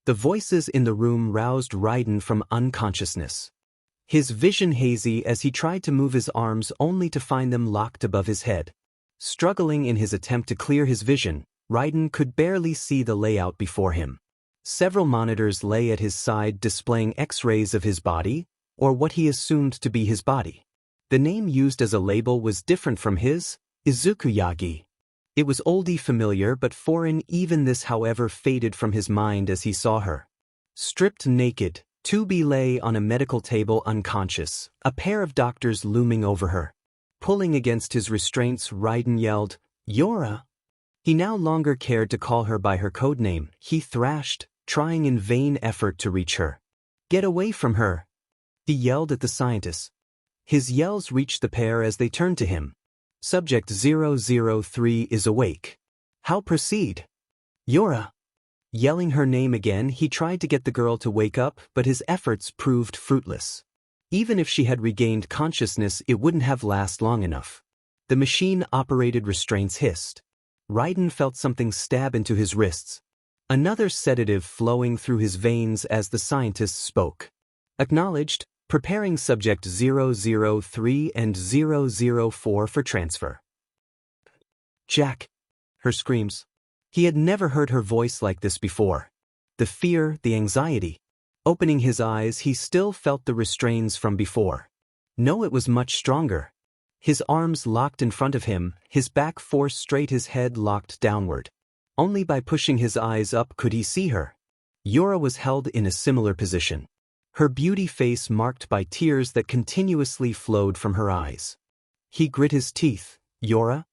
The voices in the room roused Raiden from unconsciousness. His vision hazy as he tried to move his arms only to find them locked above his head. Struggling in his attempt to clear his vision, Raiden could barely see the layout before him. Several monitors lay at his side displaying X-rays of his body, or what he assumed to be his body. The name used as a label was different from his, Izukuyagi. It was oldie familiar but foreign. Even this, however, faded from his mind as he saw her. Stripped naked, 2B lay on a medical table unconscious, a pair of doctors looming over her. Pulling against his restraints, Raiden yelled, "Yora!" He no longer cared to call her by her code name. He thrashed, trying in vain effort to reach her. "Get away from her!" he yelled at the scientists. His yells reached the pair as they turned to him. Subject 003 is awake. How proceed? Yora! Yelling her name again, he tried to get the girl to wake up, but his efforts proved fruitless. Even if she had regained consciousness, it wouldn't have lasted long enough. The machine-operated restraints hissed. Raiden felt something stab into his wrists. Another sedative flowing through his veins as the scientist spoke. Acknowledged, preparing Subject 003 and 004 for transfer. Jack! Her screams. He had never heard her voice like this before. The fear, the anxiety. Opening his eyes, he still felt the restraints from before. No, it was much stronger. His arms locked in front of him, his back forced straight, his head locked downward. Only by pushing his eyes up could he see her. Yora was held in a similar position. Her beauty face marked by tears that continuously flowed from her eyes. He grit his teeth. Yora?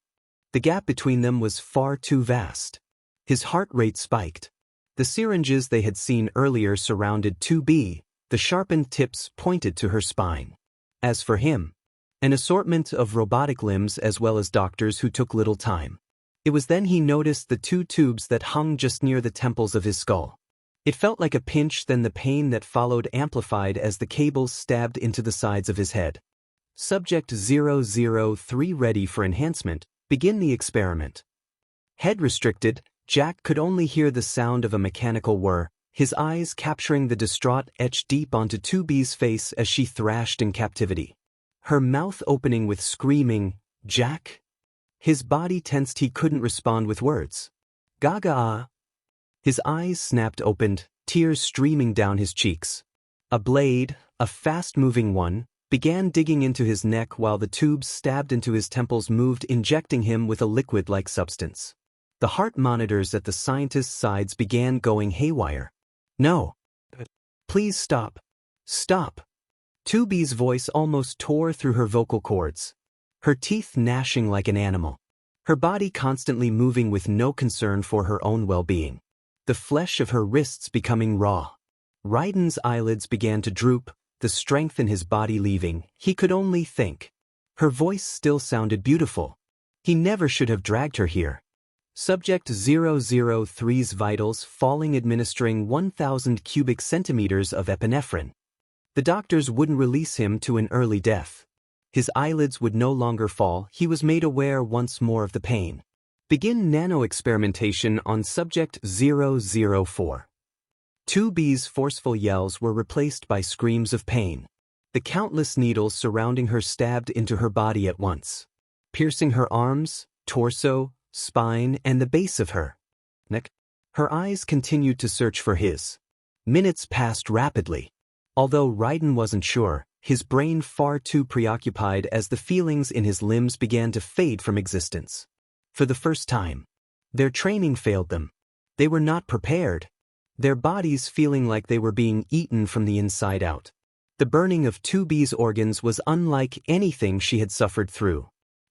The gap between them was far too vast. His heart rate spiked. The syringes they had seen earlier surrounded 2B, the sharpened tips pointed to her spine. As for him, an assortment of robotic limbs as well as doctors who took little time. It was then he noticed the 2 tubes that hung just near the temples of his skull. It felt like a pinch, then the pain that followed amplified as the cables stabbed into the sides of his head. Subject 003 ready for enhancement, begin the experiment. Head restricted, Jack could only hear the sound of a mechanical whir, his eyes capturing the distraught etched deep onto 2B's face as she thrashed in captivity. Her mouth opening with screaming, "Jack?" His body tensed, he couldn't respond with words. "Gaga!" His eyes snapped opened, tears streaming down his cheeks. A blade, a fast-moving one, began digging into his neck while the tubes stabbed into his temples moved, injecting him with a liquid-like substance. The heart monitors at the scientist's sides began going haywire. "No. Please stop. Stop. 2B's voice almost tore through her vocal cords. Her teeth gnashing like an animal. Her body constantly moving with no concern for her own well-being. The flesh of her wrists becoming raw. Raiden's eyelids began to droop, the strength in his body leaving. He could only think. Her voice still sounded beautiful. He never should have dragged her here. Subject 003's vitals falling, administering 1,000 cubic centimeters of epinephrine. The doctors wouldn't release him to an early death. His eyelids would no longer fall. He was made aware once more of the pain. Begin nano-experimentation on subject 004. 2B's forceful yells were replaced by screams of pain. The countless needles surrounding her stabbed into her body at once, piercing her arms, torso, spine, and the base of her neck. Her eyes continued to search for his. Minutes passed rapidly. Although Raiden wasn't sure, his brain far too preoccupied as the feelings in his limbs began to fade from existence. For the first time, their training failed them. They were not prepared. Their bodies feeling like they were being eaten from the inside out. The burning of 2B's organs was unlike anything she had suffered through.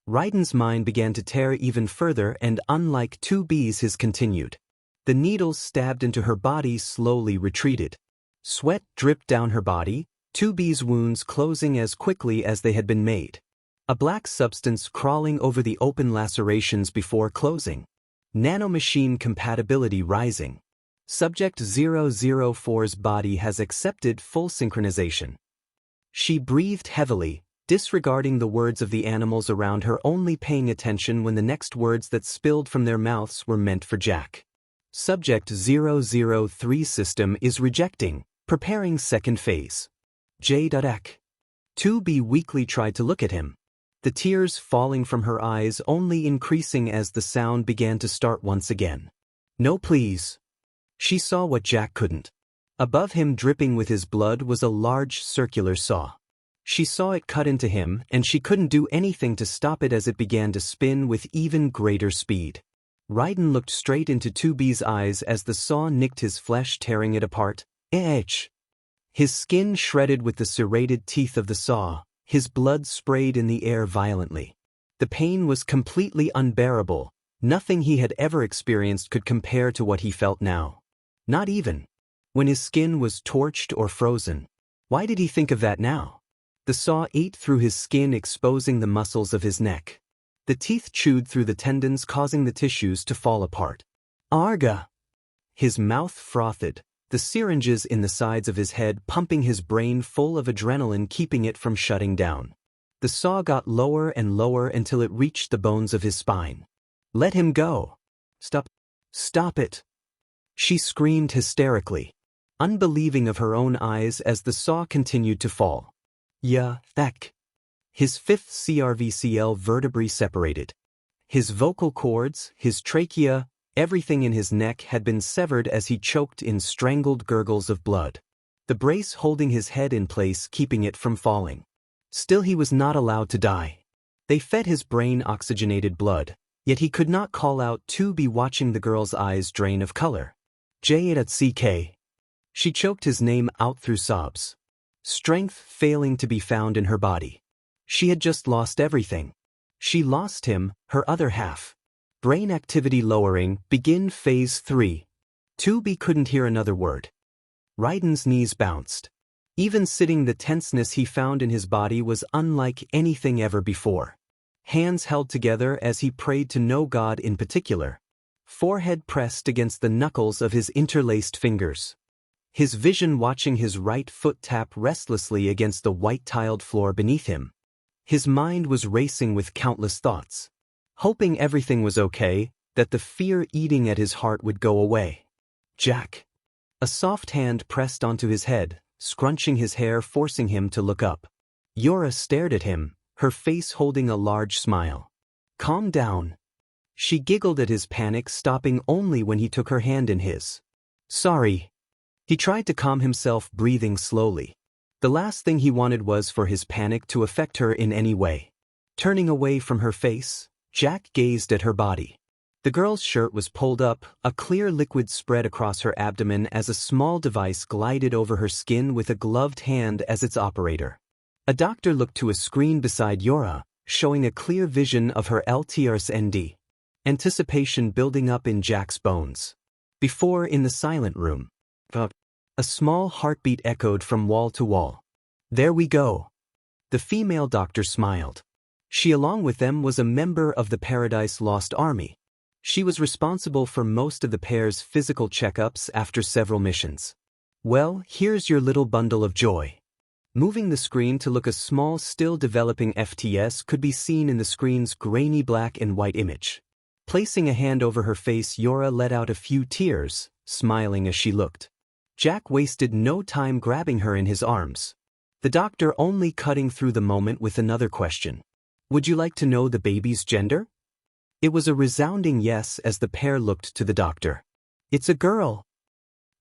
Raiden's mind began to tear even further, and unlike 2B's, his continued. The needles stabbed into her body slowly retreated. Sweat dripped down her body, 2B's wounds closing as quickly as they had been made. A black substance crawling over the open lacerations before closing. Nanomachine compatibility rising. Subject 004's body has accepted full synchronization. She breathed heavily, disregarding the words of the animals around her, only paying attention when the next words that spilled from their mouths were meant for Jack. Subject 003 system is rejecting, preparing second phase. J.Ek. 2B weakly tried to look at him. The tears falling from her eyes only increasing as the sound began to start once again. No, please. She saw what Jack couldn't. Above him, dripping with his blood, was a large circular saw. She saw it cut into him, and she couldn't do anything to stop it as it began to spin with even greater speed. Raiden looked straight into 2B's eyes as the saw nicked his flesh, tearing it apart. His skin shredded with the serrated teeth of the saw, his blood sprayed in the air violently. The pain was completely unbearable. Nothing he had ever experienced could compare to what he felt now. Not even when his skin was torched or frozen. Why did he think of that now? The saw ate through his skin, exposing the muscles of his neck. The teeth chewed through the tendons, causing the tissues to fall apart. Arga! His mouth frothed, the syringes in the sides of his head pumping his brain full of adrenaline, keeping it from shutting down. The saw got lower and lower until it reached the bones of his spine. Let him go. Stop. Stop it. She screamed hysterically, unbelieving of her own eyes as the saw continued to fall. Thak. His fifth cervical vertebrae separated. His vocal cords, his trachea, everything in his neck had been severed as he choked in strangled gurgles of blood. The brace holding his head in place, keeping it from falling. Still, he was not allowed to die. They fed his brain oxygenated blood, yet he could not call out to be watching the girl's eyes drain of color. J.CK. She choked his name out through sobs. Strength failing to be found in her body. She had just lost everything. She lost him, her other half. Brain activity lowering, begin phase 3. 2B couldn't hear another word. Raiden's knees bounced. Even sitting, the tenseness he found in his body was unlike anything ever before. Hands held together as he prayed to no god in particular. Forehead pressed against the knuckles of his interlaced fingers. His vision watching his right foot tap restlessly against the white-tiled floor beneath him. His mind was racing with countless thoughts. Hoping everything was okay, that the fear eating at his heart would go away. Jack. A soft hand pressed onto his head, scrunching his hair, forcing him to look up. Yora stared at him, her face holding a large smile. Calm down. She giggled at his panic, stopping only when he took her hand in his. Sorry. He tried to calm himself, breathing slowly. The last thing he wanted was for his panic to affect her in any way. Turning away from her face, Jack gazed at her body. The girl's shirt was pulled up, a clear liquid spread across her abdomen as a small device glided over her skin with a gloved hand as its operator. A doctor looked to a screen beside Yora, showing a clear vision of her LTRS-ND. Anticipation building up in Jack's bones. Before, in the silent room, a small heartbeat echoed from wall to wall. There we go. The female doctor smiled. She, along with them, was a member of the Paradise Lost Army. She was responsible for most of the pair's physical checkups after several missions. Well, here's your little bundle of joy. Moving the screen to look, a small, still-developing FTS could be seen in the screen's grainy black and white image. Placing a hand over her face, Yora let out a few tears, smiling as she looked. Jack wasted no time grabbing her in his arms. The doctor only cutting through the moment with another question. Would you like to know the baby's gender? It was a resounding yes as the pair looked to the doctor. It's a girl.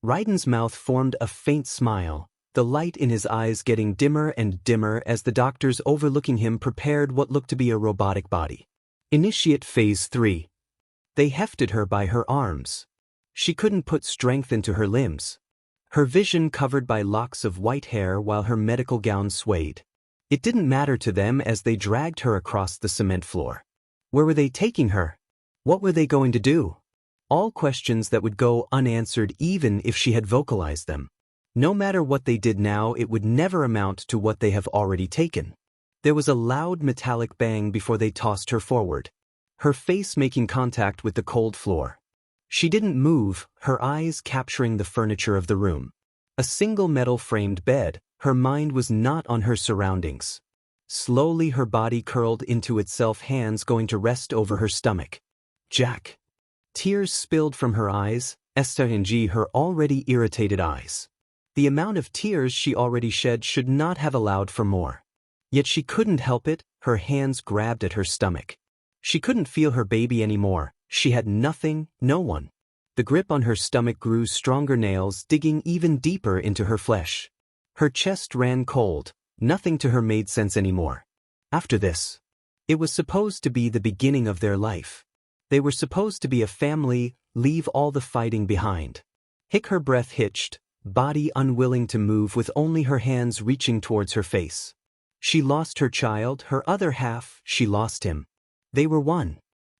Raiden's mouth formed a faint smile, the light in his eyes getting dimmer and dimmer as the doctors overlooking him prepared what looked to be a robotic body. Initiate Phase 3. They hefted her by her arms. She couldn't put strength into her limbs. Her vision covered by locks of white hair while her medical gown swayed. It didn't matter to them as they dragged her across the cement floor. Where were they taking her? What were they going to do? All questions that would go unanswered even if she had vocalized them. No matter what they did now, it would never amount to what they have already taken. There was a loud metallic bang before they tossed her forward, her face making contact with the cold floor. She didn't move, her eyes capturing the furniture of the room. A single metal-framed bed, her mind was not on her surroundings. Slowly her body curled into itself, hands going to rest over her stomach. Jack. Tears spilled from her eyes, STNG her already irritated eyes. The amount of tears she already shed should not have allowed for more. Yet she couldn't help it, her hands grabbed at her stomach. She couldn't feel her baby anymore, she had nothing, no one. The grip on her stomach grew stronger, nails digging even deeper into her flesh. Her chest ran cold, nothing to her made sense anymore. After this, it was supposed to be the beginning of their life. They were supposed to be a family, leave all the fighting behind. Her breath hitched, body unwilling to move with only her hands reaching towards her face. She lost her child, her other half, she lost him. They were one.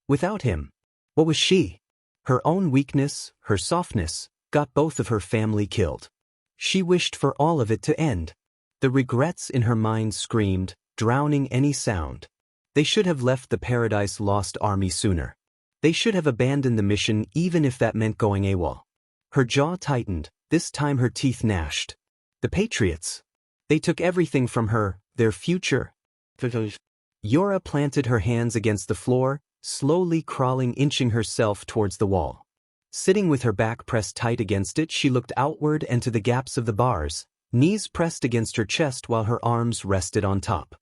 Without him, what was she? Her own weakness, her softness, got both of her family killed. She wished for all of it to end. The regrets in her mind screamed, drowning any sound. They should have left the Paradise Lost Army sooner. They should have abandoned the mission even if that meant going AWOL. Her jaw tightened, this time her teeth gnashed. The Patriots. They took everything from her, their future. Yora planted her hands against the floor, slowly crawling, inching herself towards the wall. Sitting with her back pressed tight against it, she looked outward and to the gaps of the bars, knees pressed against her chest while her arms rested on top.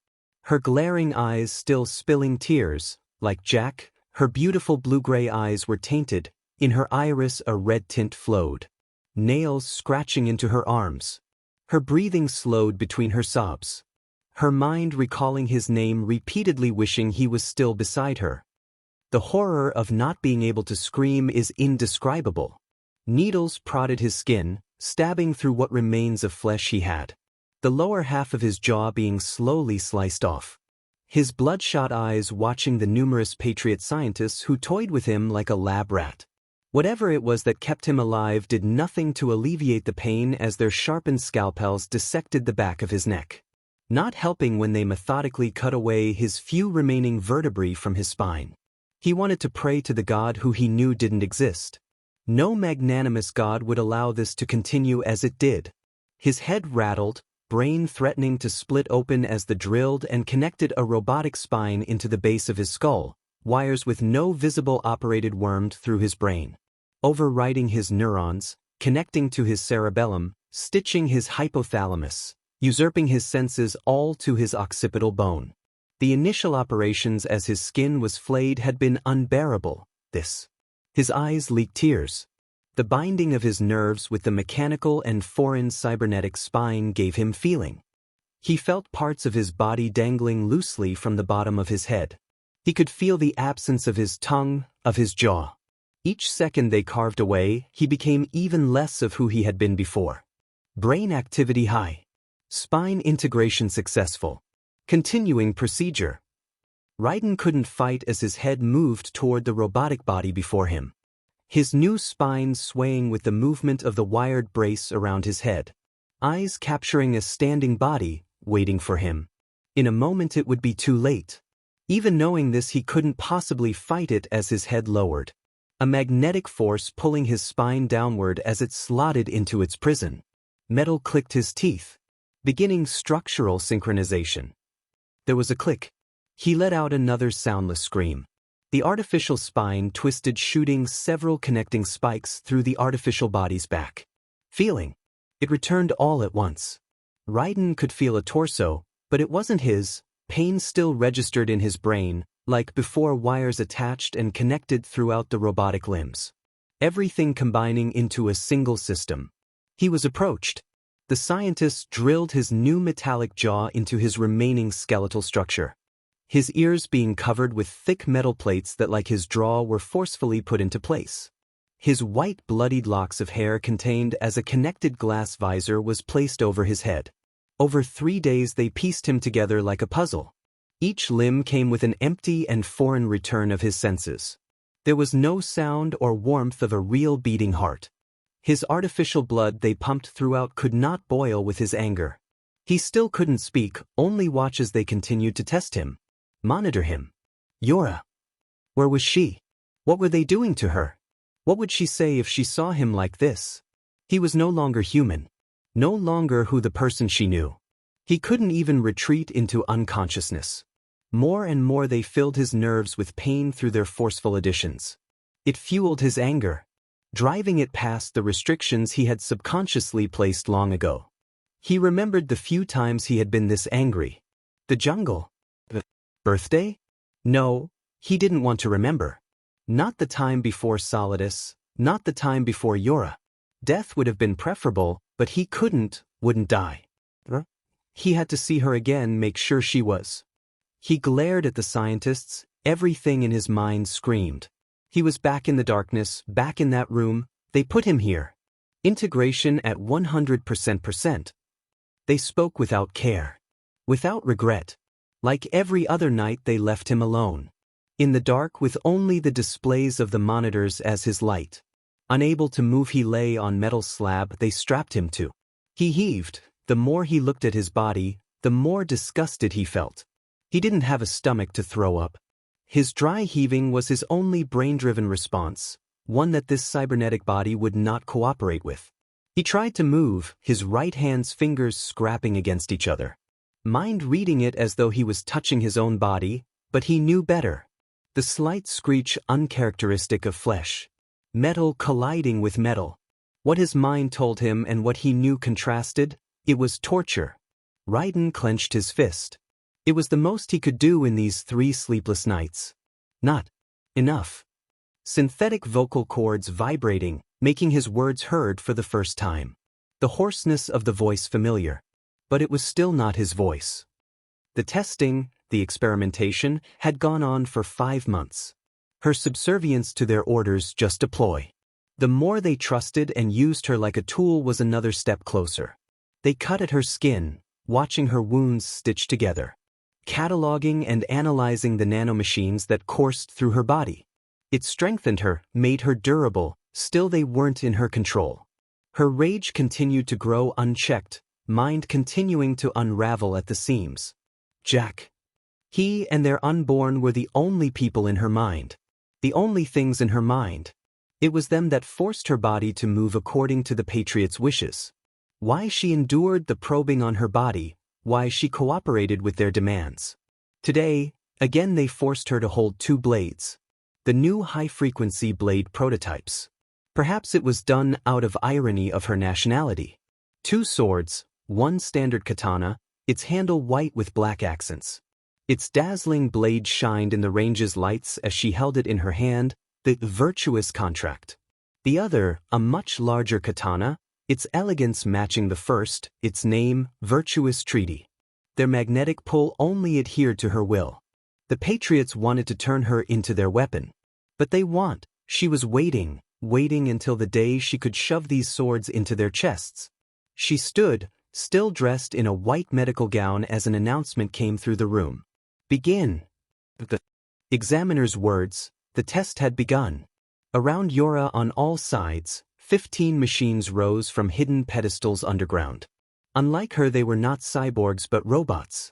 Her glaring eyes still spilling tears, like Jack, her beautiful blue-gray eyes were tainted, in her iris a red tint flowed. Nails scratching into her arms. Her breathing slowed between her sobs. Her mind recalling his name, repeatedly wishing he was still beside her. The horror of not being able to scream is indescribable. Needles prodded his skin, stabbing through what remains of flesh he had. The lower half of his jaw being slowly sliced off. His bloodshot eyes watching the numerous Patriot scientists who toyed with him like a lab rat. Whatever it was that kept him alive did nothing to alleviate the pain as their sharpened scalpels dissected the back of his neck. Not helping when they methodically cut away his few remaining vertebrae from his spine. He wanted to pray to the God who he knew didn't exist. No magnanimous God would allow this to continue as it did. His head rattled, brain threatening to split open as the drilled and connected a robotic spine into the base of his skull, wires with no visible operated wormed through his brain. Overriding his neurons, connecting to his cerebellum, stitching his hypothalamus, usurping his senses all to his occipital bone. The initial operations as his skin was flayed had been unbearable, this. His eyes leaked tears. The binding of his nerves with the mechanical and foreign cybernetic spine gave him feeling. He felt parts of his body dangling loosely from the bottom of his head. He could feel the absence of his tongue, of his jaw. Each second they carved away, he became even less of who he had been before. Brain activity high. Spine integration successful. Continuing procedure. Raiden couldn't fight as his head moved toward the robotic body before him. His new spine swaying with the movement of the wired brace around his head. Eyes capturing a standing body, waiting for him. In a moment it would be too late. Even knowing this, he couldn't possibly fight it as his head lowered. A magnetic force pulling his spine downward as it slotted into its prison. Metal clicked his teeth, beginning structural synchronization. There was a click. He let out another soundless scream. The artificial spine twisted, shooting several connecting spikes through the artificial body's back. Feeling. It returned all at once. Raiden could feel a torso, but it wasn't his. Pain still registered in his brain, like before, wires attached and connected throughout the robotic limbs. Everything combining into a single system. He was approached. The scientist drilled his new metallic jaw into his remaining skeletal structure. His ears being covered with thick metal plates that, like his jaw, were forcefully put into place. His white bloodied locks of hair contained as a connected glass visor was placed over his head. Over 3 days they pieced him together like a puzzle. Each limb came with an empty and foreign return of his senses. There was no sound or warmth of a real beating heart. His artificial blood they pumped throughout could not boil with his anger. He still couldn't speak, only watch as they continued to test him. Monitor him. Yora. Where was she? What were they doing to her? What would she say if she saw him like this? He was no longer human. No longer who the person she knew. He couldn't even retreat into unconsciousness. More and more they filled his nerves with pain through their forceful additions. It fueled his anger, driving it past the restrictions he had subconsciously placed long ago. He remembered the few times he had been this angry. The jungle. The birthday? No, he didn't want to remember. Not the time before Solidus, not the time before Yora. Death would have been preferable, but he wouldn't die. He had to see her again, make sure she was. He glared at the scientists, everything in his mind screamed. He was back in the darkness, back in that room. They put him here. Integration at 100%. They spoke without care. Without regret. Like every other night they left him alone. In the dark with only the displays of the monitors as his light. Unable to move, he lay on metal slab they strapped him to. He heaved. The more he looked at his body, the more disgusted he felt. He didn't have a stomach to throw up. His dry heaving was his only brain-driven response, one that this cybernetic body would not cooperate with. He tried to move, his right hand's fingers scrapping against each other. Mind reading it as though he was touching his own body, but he knew better. The slight screech uncharacteristic of flesh. Metal colliding with metal. What his mind told him and what he knew contrasted, it was torture. Raiden clenched his fist. It was the most he could do in these 3 sleepless nights. Not enough. Synthetic vocal cords vibrating, making his words heard for the first time. The hoarseness of the voice familiar. But it was still not his voice. The testing, the experimentation, had gone on for 5 months. Her subservience to their orders just a ploy. The more they trusted and used her like a tool was another step closer. They cut at her skin, watching her wounds stitched together. Cataloging and analyzing the nanomachines that coursed through her body. It strengthened her, made her durable, still they weren't in her control. Her rage continued to grow unchecked, mind continuing to unravel at the seams. Jack. He and their unborn were the only people in her mind. The only things in her mind. It was them that forced her body to move according to the Patriot's wishes. Why she endured the probing on her body, why she cooperated with their demands. Today, again they forced her to hold 2 blades. The new high-frequency blade prototypes. Perhaps it was done out of irony of her nationality. 2 swords, 1 standard katana, its handle white with black accents. Its dazzling blade shined in the range's lights as she held it in her hand, the virtuous contract. The other, a much larger katana, its elegance matching the first, its name, virtuous treaty. Their magnetic pull only adhered to her will. The Patriots wanted to turn her into their weapon. But she was waiting until the day she could shove these swords into their chests. She stood, still dressed in a white medical gown as an announcement came through the room. Begin. The examiner's words, the test had begun. Around Yura on all sides, 15 machines rose from hidden pedestals underground. Unlike her, they were not cyborgs but robots.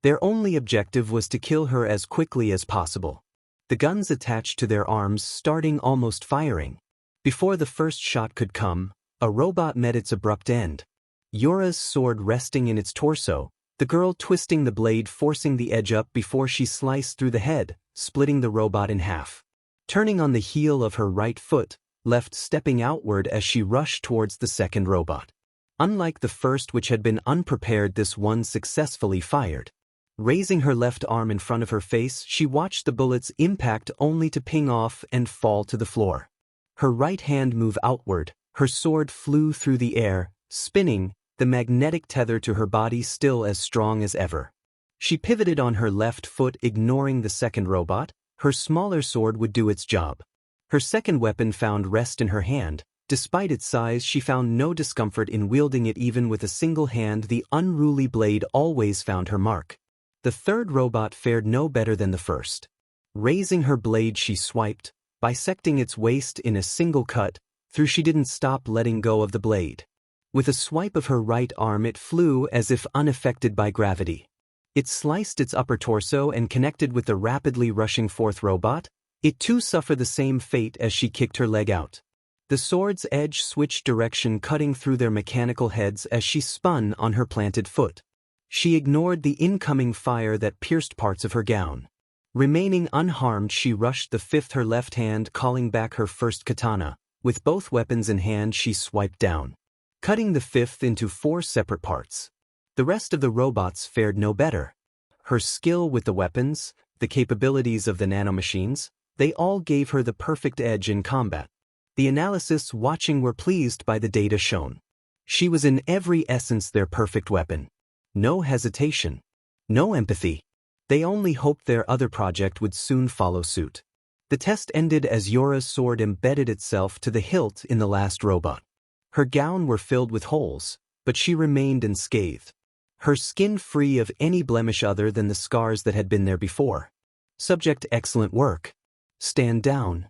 Their only objective was to kill her as quickly as possible. The guns attached to their arms starting almost firing. Before the first shot could come, a robot met its abrupt end. Yura's sword resting in its torso, the girl twisting the blade forcing the edge up before she sliced through the head, splitting the robot in half. Turning on the heel of her right foot, left stepping outward as she rushed towards the second robot. Unlike the first, which had been unprepared, this one successfully fired. Raising her left arm in front of her face, she watched the bullets impact only to ping off and fall to the floor. Her right hand moved outward, her sword flew through the air, spinning, the magnetic tether to her body still as strong as ever. She pivoted on her left foot, ignoring the second robot. Her smaller sword would do its job. Her second weapon found rest in her hand. Despite its size, she found no discomfort in wielding it even with a single hand. The unruly blade always found her mark. The third robot fared no better than the first. Raising her blade, she swiped, bisecting its waist in a single cut, through. She didn't stop letting go of the blade. With a swipe of her right arm, it flew as if unaffected by gravity. It sliced its upper torso and connected with the rapidly rushing fourth robot. It too suffered the same fate as she kicked her leg out. The sword's edge switched direction, cutting through their mechanical heads as she spun on her planted foot. She ignored the incoming fire that pierced parts of her gown. Remaining unharmed, she rushed the fifth, her left hand calling back her first katana. With both weapons in hand, she swiped down, cutting the fifth into 4 separate parts. The rest of the robots fared no better. Her skill with the weapons, the capabilities of the nanomachines, they all gave her the perfect edge in combat. The analysts watching were pleased by the data shown. She was in every essence their perfect weapon. No hesitation. No empathy. They only hoped their other project would soon follow suit. The test ended as Yura's sword embedded itself to the hilt in the last robot. Her gown were filled with holes, but she remained unscathed. Her skin free of any blemish other than the scars that had been there before. Subject: excellent work. Stand down.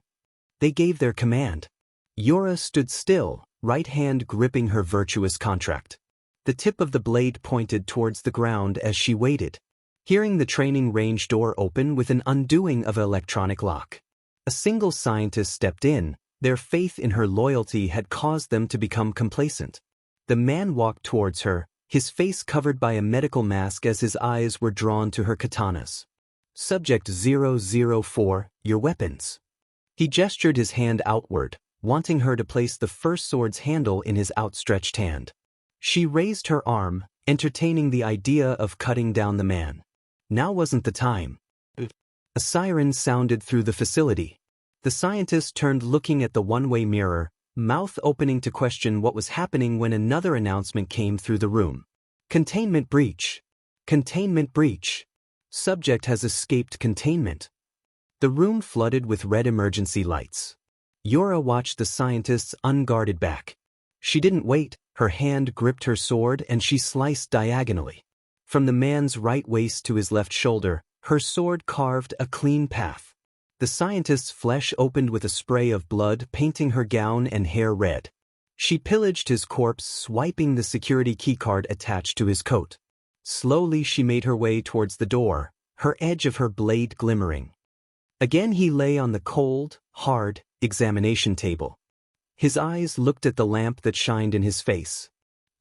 They gave their command. Yura stood still, right hand gripping her virtuous contract. The tip of the blade pointed towards the ground as she waited. Hearing the training range door open with an undoing of an electronic lock. A single scientist stepped in. Their faith in her loyalty had caused them to become complacent. The man walked towards her, his face covered by a medical mask as his eyes were drawn to her katanas. Subject 004, your weapons. He gestured his hand outward, wanting her to place the first sword's handle in his outstretched hand. She raised her arm, entertaining the idea of cutting down the man. Now wasn't the time. A siren sounded through the facility. The scientist turned, looking at the one-way mirror, mouth opening to question what was happening when another announcement came through the room. Containment breach. Containment breach. Subject has escaped containment. The room flooded with red emergency lights. Yura watched the scientist's unguarded back. She didn't wait, her hand gripped her sword and she sliced diagonally. From the man's right waist to his left shoulder, her sword carved a clean path. The scientist's flesh opened with a spray of blood, painting her gown and hair red. She pillaged his corpse, swiping the security keycard attached to his coat. Slowly she made her way towards the door, her edge of her blade glimmering. Again he lay on the cold, hard examination table. His eyes looked at the lamp that shined in his face.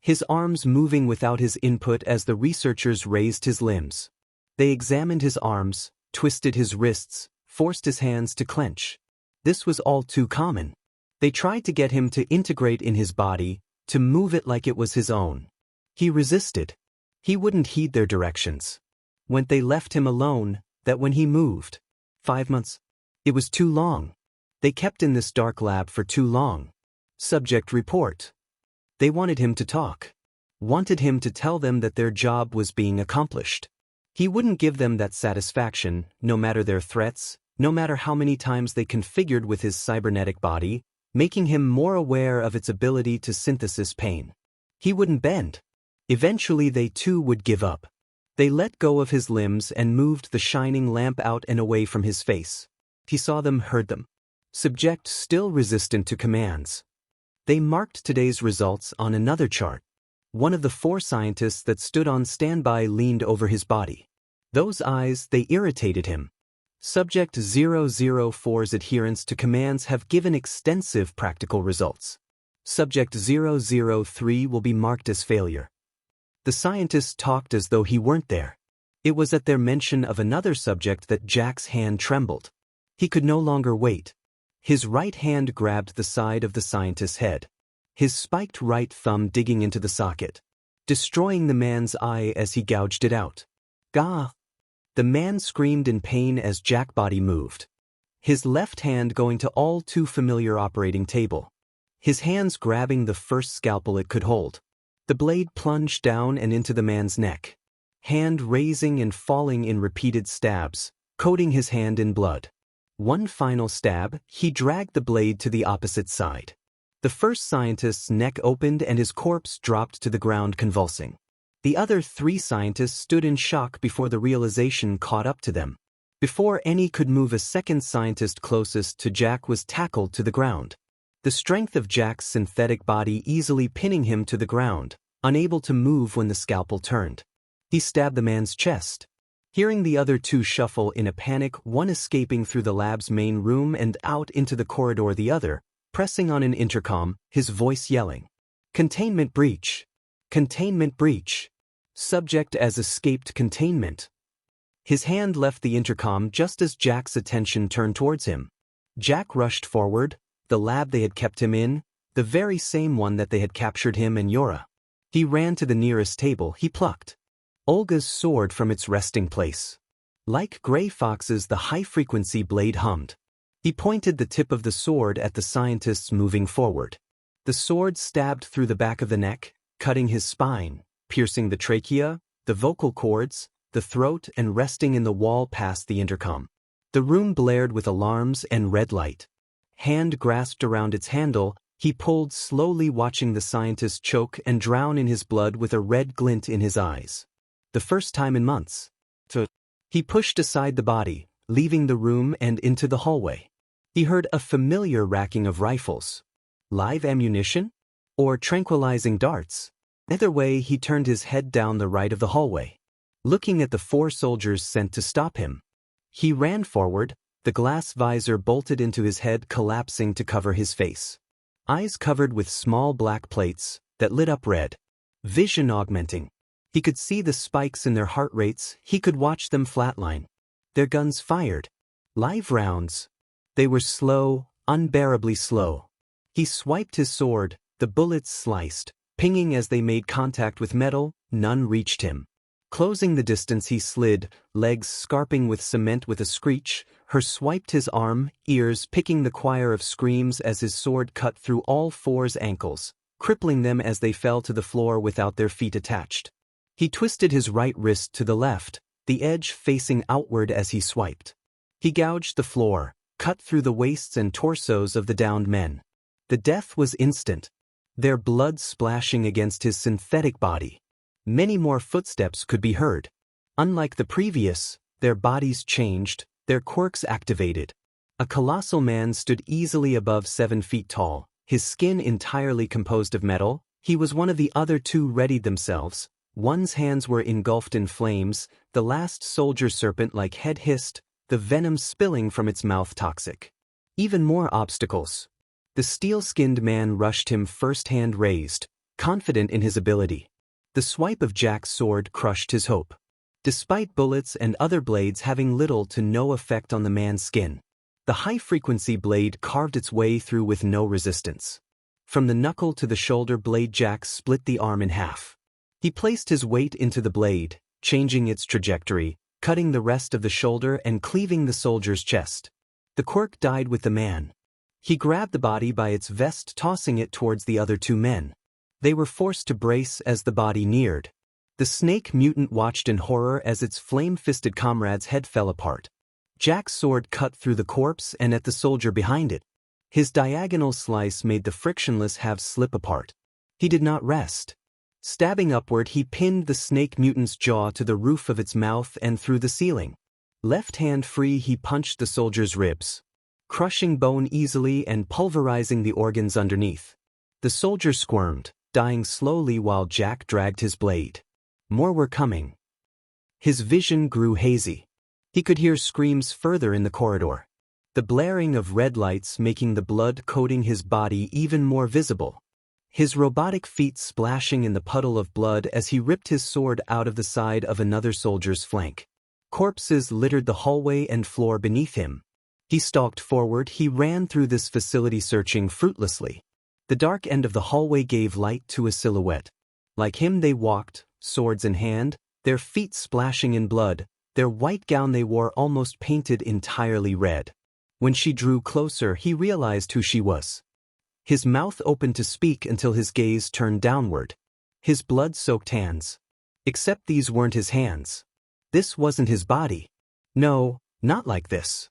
His arms moving without his input as the researchers raised his limbs. They examined his arms, twisted his wrists, forced his hands to clench. This was all too common. They tried to get him to integrate in his body, to move it like it was his own. He resisted. He wouldn't heed their directions. When they left him alone, that when he moved. 5 months. It was too long. They kept in this dark lab for too long. Subject report. They wanted him to talk. Wanted him to tell them that their job was being accomplished. He wouldn't give them that satisfaction, no matter their threats, no matter how many times they configured with his cybernetic body, making him more aware of its ability to synthesize pain. He wouldn't bend. Eventually they too would give up. They let go of his limbs and moved the shining lamp out and away from his face. He saw them, heard them. Subject still resistant to commands. They marked today's results on another chart. One of the 4 scientists that stood on standby leaned over his body. Those eyes, they irritated him. Subject 004's adherence to commands have given extensive practical results. Subject 003 will be marked as failure. The scientist talked as though he weren't there. It was at their mention of another subject that Jack's hand trembled. He could no longer wait. His right hand grabbed the side of the scientist's head. His spiked right thumb digging into the socket, destroying the man's eye as he gouged it out. Gah! The man screamed in pain as Jack's body moved. His left hand going to all too familiar operating table. His hands grabbing the first scalpel it could hold. The blade plunged down and into the man's neck. Hand raising and falling in repeated stabs, coating his hand in blood. One final stab, he dragged the blade to the opposite side. The first scientist's neck opened and his corpse dropped to the ground convulsing. The other 3 scientists stood in shock before the realization caught up to them. Before any could move, a second scientist closest to Jack was tackled to the ground. The strength of Jack's synthetic body easily pinning him to the ground, unable to move when the scalpel turned. He stabbed the man's chest. Hearing the other 2 shuffle in a panic, one escaping through the lab's main room and out into the corridor, the other pressing on an intercom, his voice yelling, "Containment breach! Containment breach! Subject has escaped containment." His hand left the intercom just as Jack's attention turned towards him. Jack rushed forward, the lab they had kept him in, the very same one that they had captured him and Yora. He ran to the nearest table. He plucked Olga's sword from its resting place. Like Gray Fox's, the high-frequency blade hummed. He pointed the tip of the sword at the scientists moving forward. The sword stabbed through the back of the neck, cutting his spine, piercing the trachea, the vocal cords, the throat, and resting in the wall past the intercom. The room blared with alarms and red light. Hand grasped around its handle, he pulled slowly, watching the scientist choke and drown in his blood with a red glint in his eyes. The first time in months. He pushed aside the body, leaving the room and into the hallway. He heard a familiar racking of rifles. Live ammunition? Or tranquilizing darts? Either way, he turned his head down the right of the hallway, looking at the 4 soldiers sent to stop him. He ran forward, the glass visor bolted into his head, collapsing to cover his face. Eyes covered with small black plates that lit up red. Vision augmenting. He could see the spikes in their heart rates. He could watch them flatline. Their guns fired. Live rounds. They were slow, unbearably slow. He swiped his sword, the bullets sliced, pinging as they made contact with metal. None reached him. Closing the distance, he slid, legs scarping with cement with a screech. Her swiped his arm, ears picking the choir of screams as his sword cut through all 4's ankles, crippling them as they fell to the floor without their feet attached. He twisted his right wrist to the left, the edge facing outward as he swiped. He gouged the floor, cut through the waists and torsos of the downed men. The death was instant, their blood splashing against his synthetic body. Many more footsteps could be heard. Unlike the previous, their bodies changed, their quirks activated. A colossal man stood easily above 7 feet tall, his skin entirely composed of metal. He was one of the other 2 readied themselves. One's hands were engulfed in flames, the last soldier serpent-like head hissed, the venom spilling from its mouth toxic. Even more obstacles. The steel-skinned man rushed him first, hand raised, confident in his ability. The swipe of Jack's sword crushed his hope. Despite bullets and other blades having little to no effect on the man's skin, the high-frequency blade carved its way through with no resistance. From the knuckle to the shoulder blade, Jack split the arm in half. He placed his weight into the blade, changing its trajectory, cutting the rest of the shoulder and cleaving the soldier's chest. The quirk died with the man. He grabbed the body by its vest, tossing it towards the other 2 men. They were forced to brace as the body neared. The snake mutant watched in horror as its flame-fisted comrade's head fell apart. Jack's sword cut through the corpse and at the soldier behind it. His diagonal slice made the frictionless halves slip apart. He did not rest. Stabbing upward, he pinned the snake mutant's jaw to the roof of its mouth and through the ceiling. Left hand free, he punched the soldier's ribs, crushing bone easily and pulverizing the organs underneath. The soldier squirmed, dying slowly while Jack dragged his blade. More were coming. His vision grew hazy. He could hear screams further in the corridor, the blaring of red lights making the blood coating his body even more visible. His robotic feet splashing in the puddle of blood as he ripped his sword out of the side of another soldier's flank. Corpses littered the hallway and floor beneath him. He stalked forward. He ran through this facility, searching fruitlessly. The dark end of the hallway gave light to a silhouette. Like him they walked, swords in hand, their feet splashing in blood, their white gown they wore almost painted entirely red. When she drew closer, he realized who she was. His mouth opened to speak until his gaze turned downward. His blood-soaked hands. Except these weren't his hands. This wasn't his body. No, not like this.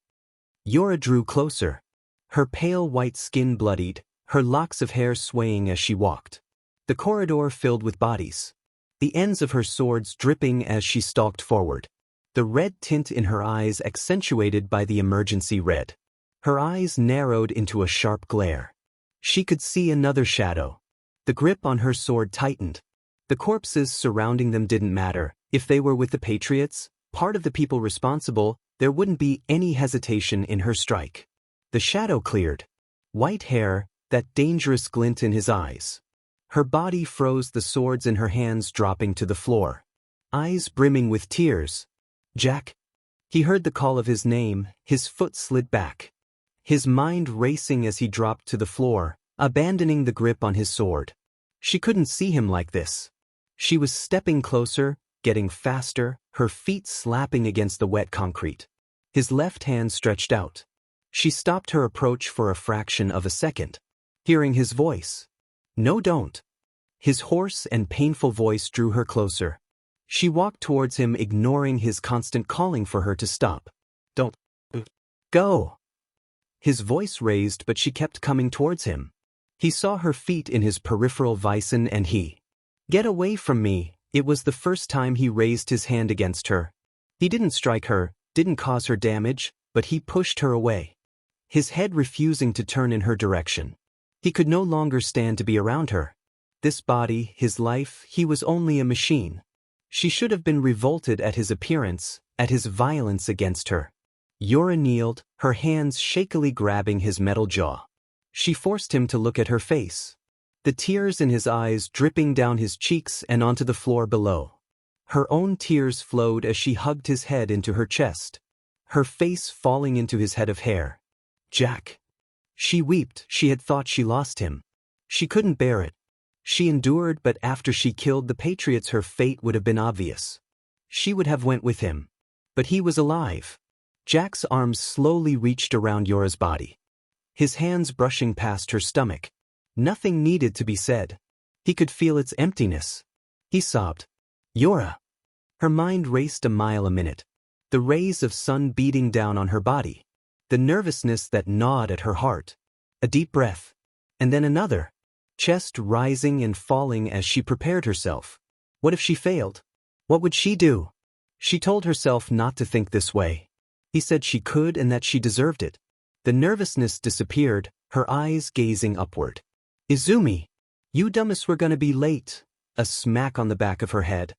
Yora drew closer. Her pale white skin bloodied, her locks of hair swaying as she walked. The corridor filled with bodies. The ends of her swords dripping as she stalked forward. The red tint in her eyes accentuated by the emergency red. Her eyes narrowed into a sharp glare. She could see another shadow. The grip on her sword tightened. The corpses surrounding them didn't matter. If they were with the Patriots, part of the people responsible, there wouldn't be any hesitation in her strike. The shadow cleared. White hair, that dangerous glint in his eyes. Her body froze, the swords in her hands dropping to the floor. Eyes brimming with tears. Jack. He heard the call of his name, his foot slid back. His mind racing as he dropped to the floor, abandoning the grip on his sword. She couldn't see him like this. She was stepping closer, getting faster, her feet slapping against the wet concrete. His left hand stretched out. She stopped her approach for a fraction of a second, hearing his voice. No, don't. His hoarse and painful voice drew her closer. She walked towards him, ignoring his constant calling for her to stop. Don't. Go. His voice raised, but she kept coming towards him. He saw her feet in his peripheral vision and he. Get away from me. It was the first time he raised his hand against her. He didn't strike her, didn't cause her damage, but he pushed her away. His head refusing to turn in her direction. He could no longer stand to be around her. This body, his life, he was only a machine. She should have been revolted at his appearance, at his violence against her. Yora kneeled, her hands shakily grabbing his metal jaw. She forced him to look at her face. The tears in his eyes dripping down his cheeks and onto the floor below. Her own tears flowed as she hugged his head into her chest. Her face falling into his head of hair. Jack. She wept. She had thought she lost him. She couldn't bear it. She endured, but after she killed the Patriots, her fate would have been obvious. She would have went with him. But he was alive. Jack's arms slowly reached around Yora's body. His hands brushing past her stomach. Nothing needed to be said. He could feel its emptiness. He sobbed. Yora. Her mind raced a mile a minute. The rays of sun beating down on her body. The nervousness that gnawed at her heart. A deep breath. And then another. Chest rising and falling as she prepared herself. What if she failed? What would she do? She told herself not to think this way. He said she could and that she deserved it. The nervousness disappeared, her eyes gazing upward. Izumi, you dumbass, were gonna be late. A smack on the back of her head.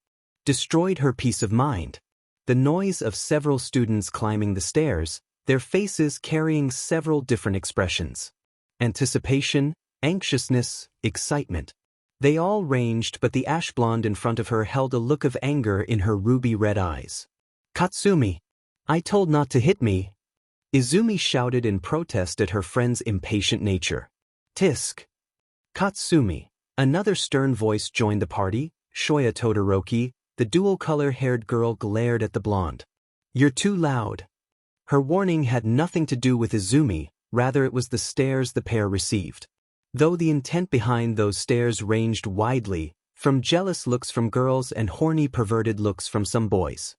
Destroyed her peace of mind. The noise of several students climbing the stairs, their faces carrying several different expressions. Anticipation, anxiousness, excitement. They all ranged, but the ash blonde in front of her held a look of anger in her ruby red eyes. Katsumi, I told not to hit me. Izumi shouted in protest at her friend's impatient nature. Tisk. Katsumi. Another stern voice joined the party. Shoya Todoroki, the dual-color-haired girl, glared at the blonde. You're too loud. Her warning had nothing to do with Izumi, rather it was the stares the pair received. Though the intent behind those stares ranged widely, from jealous looks from girls and horny perverted looks from some boys.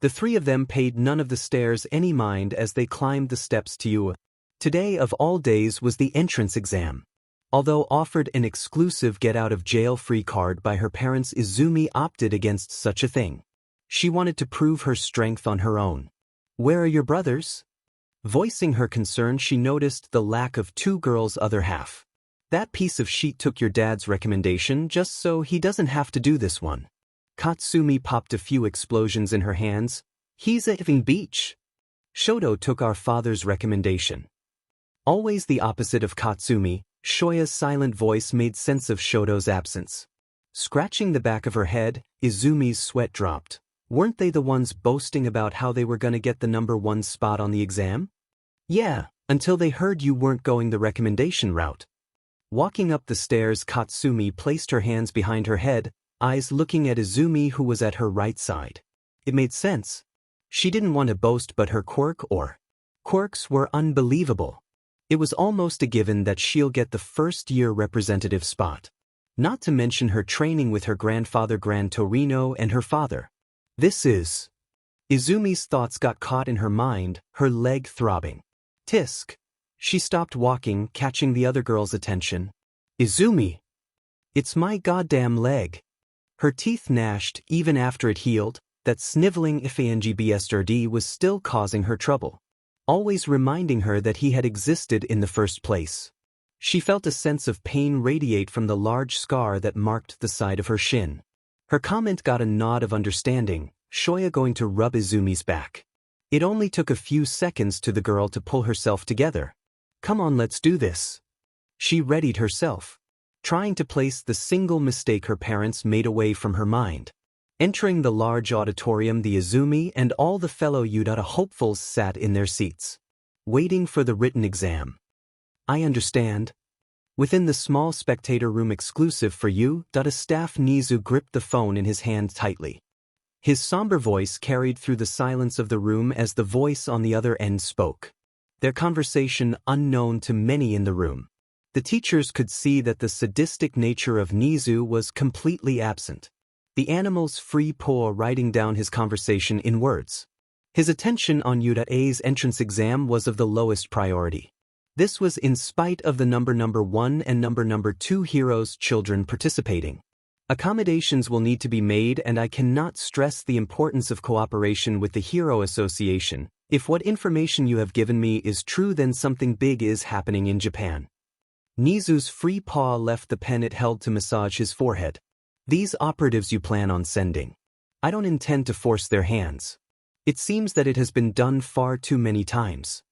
The three of them paid none of the stairs any mind as they climbed the steps to you. Today of all days was the entrance exam. Although offered an exclusive get-out-of-jail-free card by her parents, Izumi opted against such a thing. She wanted to prove her strength on her own. "Where are your brothers?" Voicing her concern, she noticed the lack of two girls' other half. "That piece of sheet took your dad's recommendation just so he doesn't have to do this one." Katsumi popped a few explosions in her hands. "He's a effing beach." "Shoto took our father's recommendation." Always the opposite of Katsumi, Shoya's silent voice made sense of Shoto's absence. Scratching the back of her head, Izumi's sweat dropped. Weren't they the ones boasting about how they were gonna get the #1 spot on the exam? Yeah, until they heard you weren't going the recommendation route. Walking up the stairs, Katsumi placed her hands behind her head, eyes looking at Izumi, who was at her right side. It made sense. She didn't want to boast, but her quirks were unbelievable. It was almost a given that she'll get the first-year representative spot. Not to mention her training with her grandfather Gran Torino and her father. Izumi's thoughts got caught in her mind, her leg throbbing. Tisk. She stopped walking, catching the other girl's attention. "Izumi! It's my goddamn leg." Her teeth gnashed even after it healed. That sniveling Ifangbsrd was still causing her trouble, always reminding her that he had existed in the first place. She felt a sense of pain radiate from the large scar that marked the side of her shin. Her comment got a nod of understanding, Shoya going to rub Izumi's back. It only took a few seconds to the girl to pull herself together. "Come on, let's do this." She readied herself, trying to place the single mistake her parents made away from her mind. Entering the large auditorium, the Izumi and all the fellow Yudata hopefuls sat in their seats, waiting for the written exam. "I understand." Within the small spectator room exclusive for Yudata staff, Nizu gripped the phone in his hand tightly. His somber voice carried through the silence of the room as the voice on the other end spoke. Their conversation unknown to many in the room. The teachers could see that the sadistic nature of Nizu was completely absent. The animal's free paw writing down his conversation in words. His attention on Yudata's entrance exam was of the lowest priority. This was in spite of the number 1 and number 2 heroes' children participating. Accommodations will need to be made, and I cannot stress the importance of cooperation with the Hero Association. If what information you have given me is true, then something big is happening in Japan. Nizu's free paw left the pen it held to massage his forehead. "These operatives you plan on sending. I don't intend to force their hands. It seems that it has been done far too many times."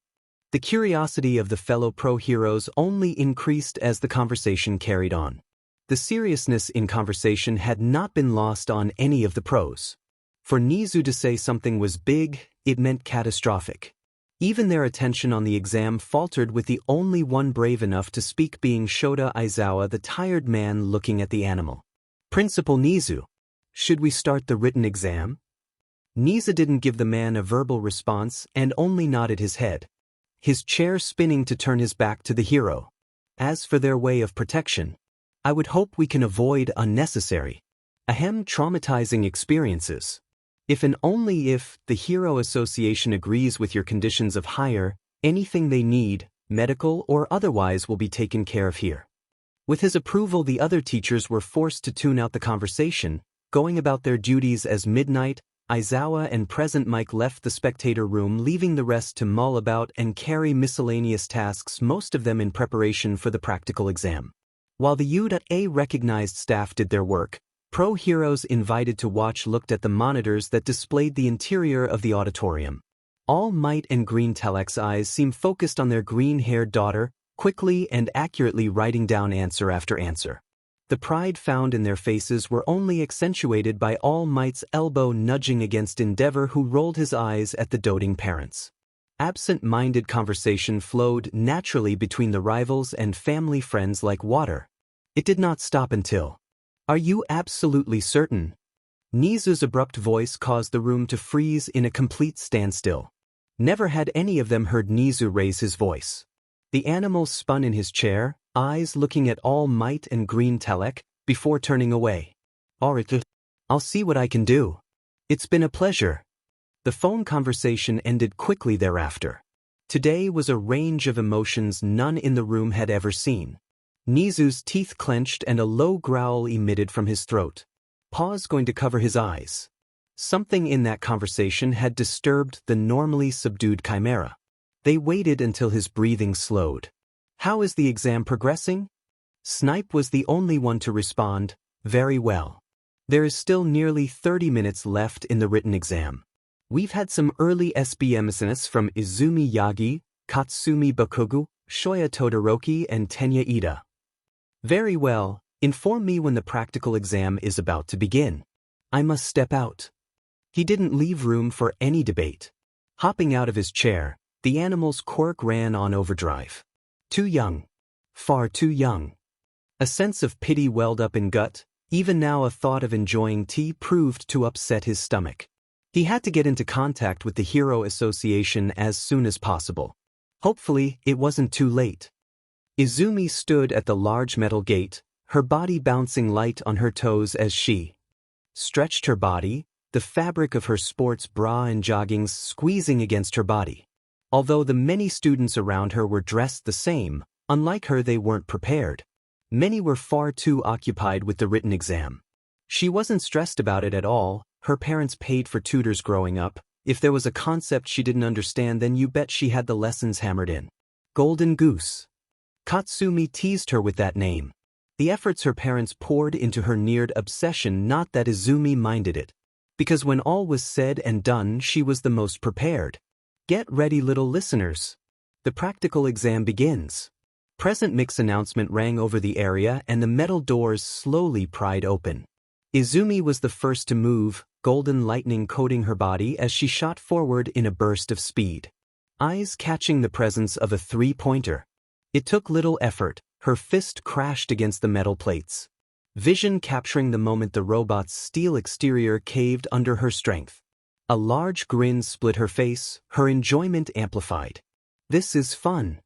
The curiosity of the fellow pro-heroes only increased as the conversation carried on. The seriousness in conversation had not been lost on any of the pros. For Nizu to say something was big, it meant catastrophic. Even their attention on the exam faltered, with the only one brave enough to speak being Shota Aizawa, the tired man looking at the animal. "Principal Nizu, should we start the written exam?" Nizu didn't give the man a verbal response and only nodded his head, his chair spinning to turn his back to the hero. "As for their way of protection, I would hope we can avoid unnecessary, traumatizing experiences. If and only if the Hero Association agrees with your conditions of hire, anything they need, medical or otherwise, will be taken care of here." With his approval, the other teachers were forced to tune out the conversation, going about their duties as midnight. Aizawa and Present Mike left the spectator room, leaving the rest to mull about and carry miscellaneous tasks, most of them in preparation for the practical exam. While the Yudata recognized staff did their work, pro-heroes invited to watch looked at the monitors that displayed the interior of the auditorium. All Might and Green Telek's eyes seemed focused on their green-haired daughter, quickly and accurately writing down answer after answer. The pride found in their faces were only accentuated by All Might's elbow nudging against Endeavor, who rolled his eyes at the doting parents. Absent-minded conversation flowed naturally between the rivals and family friends like water. It did not stop until, "Are you absolutely certain?" Nizu's abrupt voice caused the room to freeze in a complete standstill. Never had any of them heard Nizu raise his voice. The animal spun in his chair, eyes looking at All Might and Green Telek, before turning away. Alright, I'll see what I can do. It's been a pleasure. The phone conversation ended quickly thereafter. Today was a range of emotions none in the room had ever seen. Nizu's teeth clenched and a low growl emitted from his throat. Paws going to cover his eyes. Something in that conversation had disturbed the normally subdued chimera. They waited until his breathing slowed. How is the exam progressing? Snipe was the only one to respond, very well. There is still nearly 30 minutes left in the written exam. We've had some early SBMs from Izumi Yagi, Katsumi Bakugu, Shoya Todoroki and Tenya Ida. Very well, inform me when the practical exam is about to begin. I must step out. He didn't leave room for any debate. Hopping out of his chair, the animal's quirk ran on overdrive. Too young. Far too young. A sense of pity welled up in gut. Even now a thought of enjoying tea proved to upset his stomach. He had to get into contact with the Hero Association as soon as possible. Hopefully, it wasn't too late. Izumi stood at the large metal gate, her body bouncing light on her toes as she stretched her body, the fabric of her sports bra and joggings squeezing against her body. Although the many students around her were dressed the same, unlike her they weren't prepared. Many were far too occupied with the written exam. She wasn't stressed about it at all. Her parents paid for tutors growing up. If there was a concept she didn't understand, then you bet she had the lessons hammered in. Golden Goose. Katsumi teased her with that name. The efforts her parents poured into her neared obsession, not that Izumi minded it. Because when all was said and done, she was the most prepared. Get ready, little listeners. The practical exam begins. Present mix announcement rang over the area and the metal doors slowly pried open. Izumi was the first to move, golden lightning coating her body as she shot forward in a burst of speed. Eyes catching the presence of a three-pointer. It took little effort, her fist crashed against the metal plates. Vision capturing the moment the robot's steel exterior caved under her strength. A large grin split her face, her enjoyment amplified. This is fun.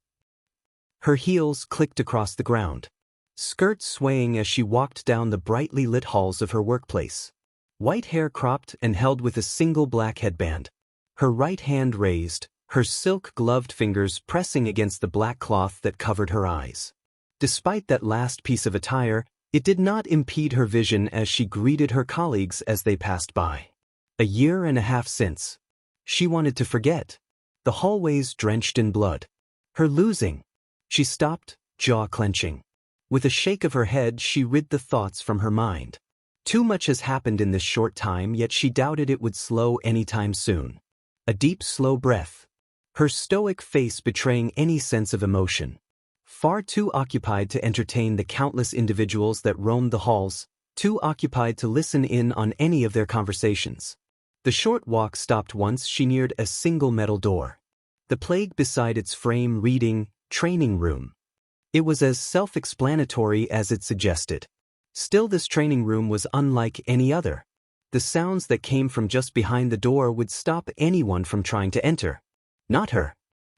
Her heels clicked across the ground. Skirt swaying as she walked down the brightly lit halls of her workplace. White hair cropped and held with a single black headband. Her right hand raised, her silk-gloved fingers pressing against the black cloth that covered her eyes. Despite that last piece of attire, it did not impede her vision as she greeted her colleagues as they passed by. A year and a half since. She wanted to forget. The hallways drenched in blood. Her losing. She stopped, jaw clenching. With a shake of her head, she rid the thoughts from her mind. Too much has happened in this short time, yet she doubted it would slow anytime soon. A deep, slow breath. Her stoic face betraying any sense of emotion. Far too occupied to entertain the countless individuals that roamed the halls, too occupied to listen in on any of their conversations. The short walk stopped once she neared a single metal door. The plaque beside its frame reading, "Training Room." It was as self-explanatory as it suggested. Still, this training room was unlike any other. The sounds that came from just behind the door would stop anyone from trying to enter. Not her.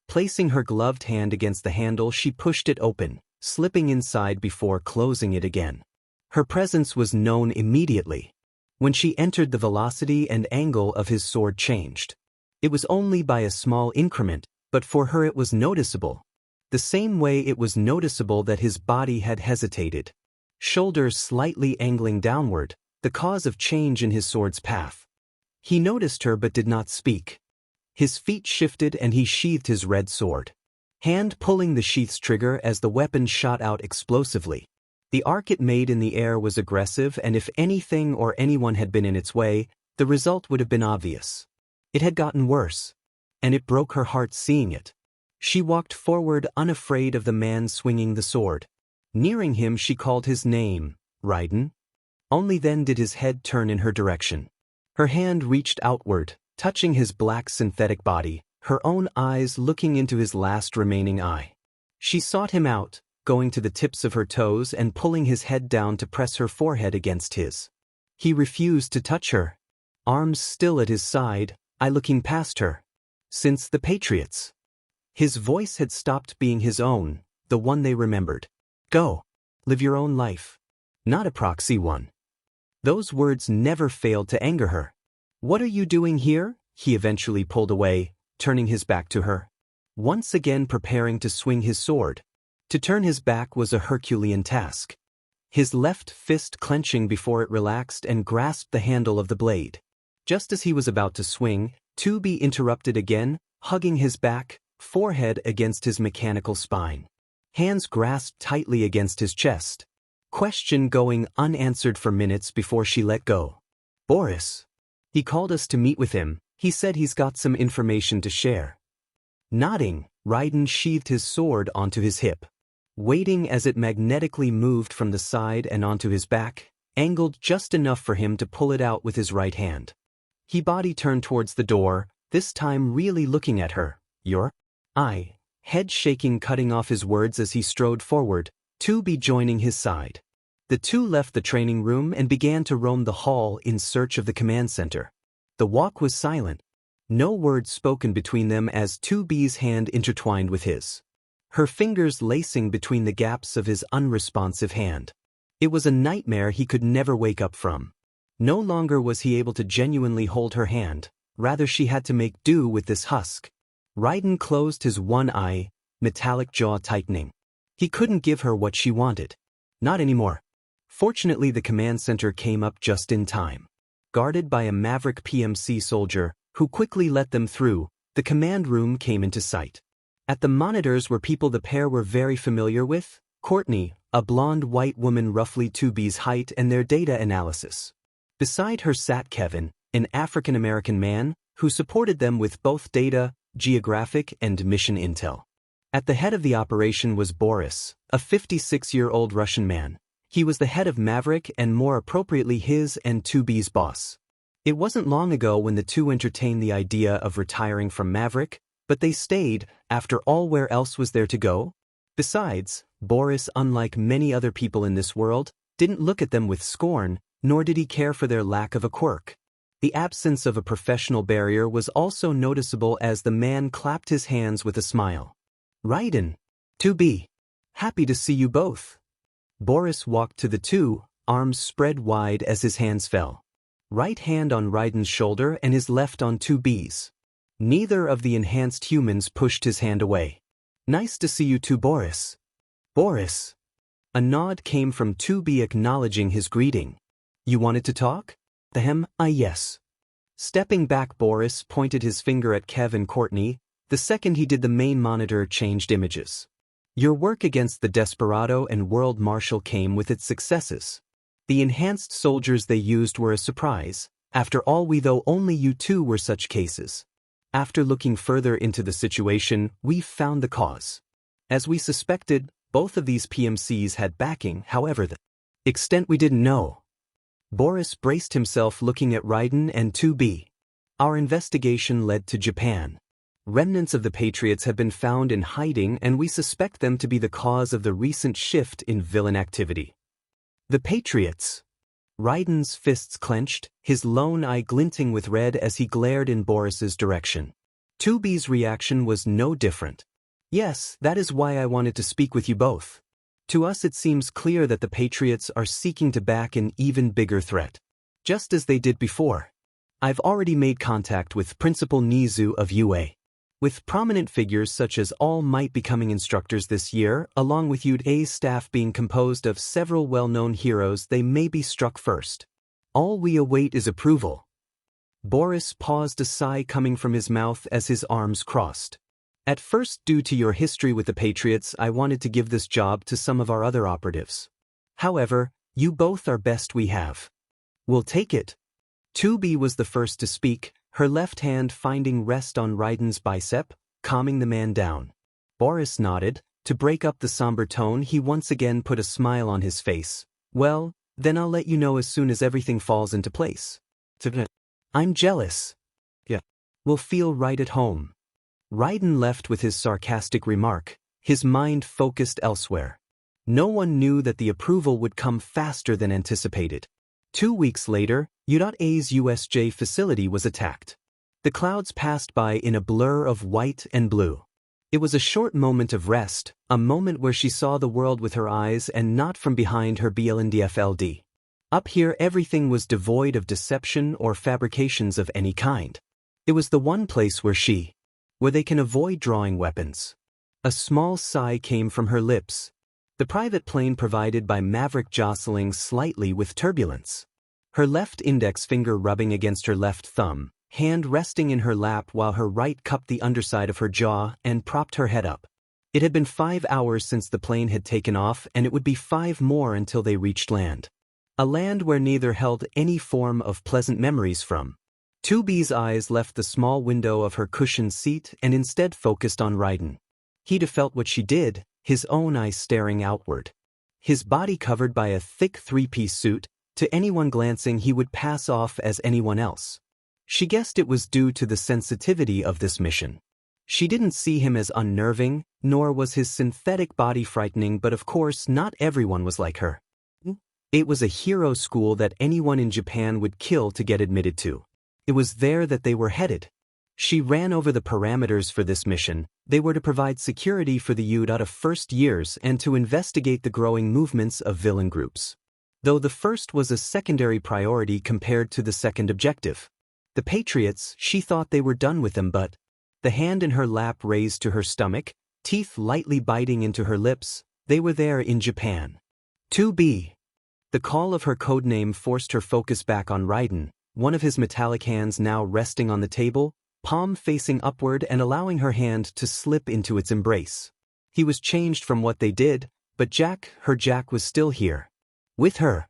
Placing her gloved hand against the handle, she pushed it open, slipping inside before closing it again. Her presence was known immediately. When she entered, the velocity and angle of his sword changed. It was only by a small increment, but for her it was noticeable. The same way it was noticeable that his body had hesitated. Shoulders slightly angling downward, the cause of change in his sword's path. He noticed her but did not speak. His feet shifted and he sheathed his red sword. Hand pulling the sheath's trigger as the weapon shot out explosively. The arc it made in the air was aggressive, and if anything or anyone had been in its way, the result would have been obvious. It had gotten worse. And it broke her heart seeing it. She walked forward unafraid of the man swinging the sword. Nearing him, she called his name, Raiden. Only then did his head turn in her direction. Her hand reached outward, touching his black synthetic body, her own eyes looking into his last remaining eye. She sought him out, going to the tips of her toes and pulling his head down to press her forehead against his. He refused to touch her. Arms still at his side, eye looking past her. Since the Patriots. His voice had stopped being his own, the one they remembered. Go. Live your own life. Not a proxy one. Those words never failed to anger her. "What are you doing here?" He eventually pulled away, turning his back to her. Once again preparing to swing his sword. To turn his back was a Herculean task. His left fist clenching before it relaxed and grasped the handle of the blade. Just as he was about to swing, 2B interrupted again, hugging his back, forehead against his mechanical spine. Hands grasped tightly against his chest. Question going unanswered for minutes before she let go. "Boris. He called us to meet with him. He said he's got some information to share." Nodding, Raiden sheathed his sword onto his hip. Waiting as it magnetically moved from the side and onto his back, angled just enough for him to pull it out with his right hand. He body turned towards the door, this time really looking at her. "Your eye," head shaking, cutting off his words as he strode forward, 2B joining his side. The two left the training room and began to roam the hall in search of the command center. The walk was silent. No words spoken between them as 2B's hand intertwined with his. Her fingers lacing between the gaps of his unresponsive hand. It was a nightmare he could never wake up from. No longer was he able to genuinely hold her hand, rather she had to make do with this husk. Raiden closed his one eye, metallic jaw tightening. He couldn't give her what she wanted. Not anymore. Fortunately, the command center came up just in time. Guarded by a maverick PMC soldier, who quickly let them through, the command room came into sight. At the monitors were people the pair were very familiar with: Courtney, a blonde white woman roughly 2B's height, and their data analysis. Beside her sat Kevin, an African-American man, who supported them with both data, geographic, and mission intel. At the head of the operation was Boris, a 56-year-old Russian man. He was the head of Maverick and more appropriately his and 2B's boss. It wasn't long ago when the two entertained the idea of retiring from Maverick, but they stayed, after all. Where else was there to go? Besides, Boris, unlike many other people in this world, didn't look at them with scorn, nor did he care for their lack of a quirk. The absence of a professional barrier was also noticeable as the man clapped his hands with a smile. "Raiden. 2B. Happy to see you both." Boris walked to the two, arms spread wide as his hands fell. Right hand on Raiden's shoulder and his left on 2B's. Neither of the enhanced humans pushed his hand away. "Nice to see you too, Boris." "Boris." A nod came from 2B acknowledging his greeting. "You wanted to talk?" Yes." Stepping back, Boris pointed his finger at Kev and Courtney. The second he did, the main monitor changed images. "Your work against the Desperado and World Marshal came with its successes. The enhanced soldiers they used were a surprise. After all, though only you two were such cases. After looking further into the situation, we found the cause. As we suspected, both of these PMCs had backing, however the extent we didn't know." Boris braced himself, looking at Raiden and 2B. "Our investigation led to Japan. Remnants of the Patriots have been found in hiding, and we suspect them to be the cause of the recent shift in villain activity." "The Patriots?" Raiden's fists clenched, his lone eye glinting with red as he glared in Boris's direction. 2B's reaction was no different. "Yes, that is why I wanted to speak with you both. To us it seems clear that the Patriots are seeking to back an even bigger threat. Just as they did before. I've already made contact with Principal Nizu of UA. With prominent figures such as All Might becoming instructors this year, along with UA's staff being composed of several well-known heroes, they may be struck first. All we await is approval." Boris paused, a sigh coming from his mouth as his arms crossed. "At first, due to your history with the Patriots, I wanted to give this job to some of our other operatives. However, you both are best we have. We'll take it." 2B was the first to speak, her left hand finding rest on Raiden's bicep, calming the man down. Boris nodded. To break up the somber tone, he once again put a smile on his face. "Well, then I'll let you know as soon as everything falls into place." "I'm jealous." "Yeah. We'll feel right at home." Raiden left with his sarcastic remark, his mind focused elsewhere. No one knew that the approval would come faster than anticipated. 2 weeks later, UA's USJ facility was attacked. The clouds passed by in a blur of white and blue. It was a short moment of rest, a moment where she saw the world with her eyes and not from behind her blndfld. Up here everything was devoid of deception or fabrications of any kind. It was the one place where they can avoid drawing weapons. A small sigh came from her lips. The private plane provided by Maverick jostling slightly with turbulence. Her left index finger rubbing against her left thumb, hand resting in her lap while her right cupped the underside of her jaw and propped her head up. It had been 5 hours since the plane had taken off, and it would be 5 more until they reached land. A land where neither held any form of pleasant memories from. 2B's eyes left the small window of her cushioned seat and instead focused on Raiden. He'd have felt what she did, his own eyes staring outward. His body covered by a thick 3-piece suit, to anyone glancing he would pass off as anyone else. She guessed it was due to the sensitivity of this mission. She didn't see him as unnerving, nor was his synthetic body frightening, but of course not everyone was like her. It was a hero school that anyone in Japan would kill to get admitted to. It was there that they were headed. She ran over the parameters for this mission. They were to provide security for the U.'s first years and to investigate the growing movements of villain groups. Though the first was a secondary priority compared to the second objective. The Patriots, she thought they were done with them, but the hand in her lap raised to her stomach, teeth lightly biting into her lips, they were there in Japan. 2B. The call of her codename forced her focus back on Raiden, one of his metallic hands now resting on the table, palm facing upward and allowing her hand to slip into its embrace. He was changed from what they did, but her Jack was still here. With her.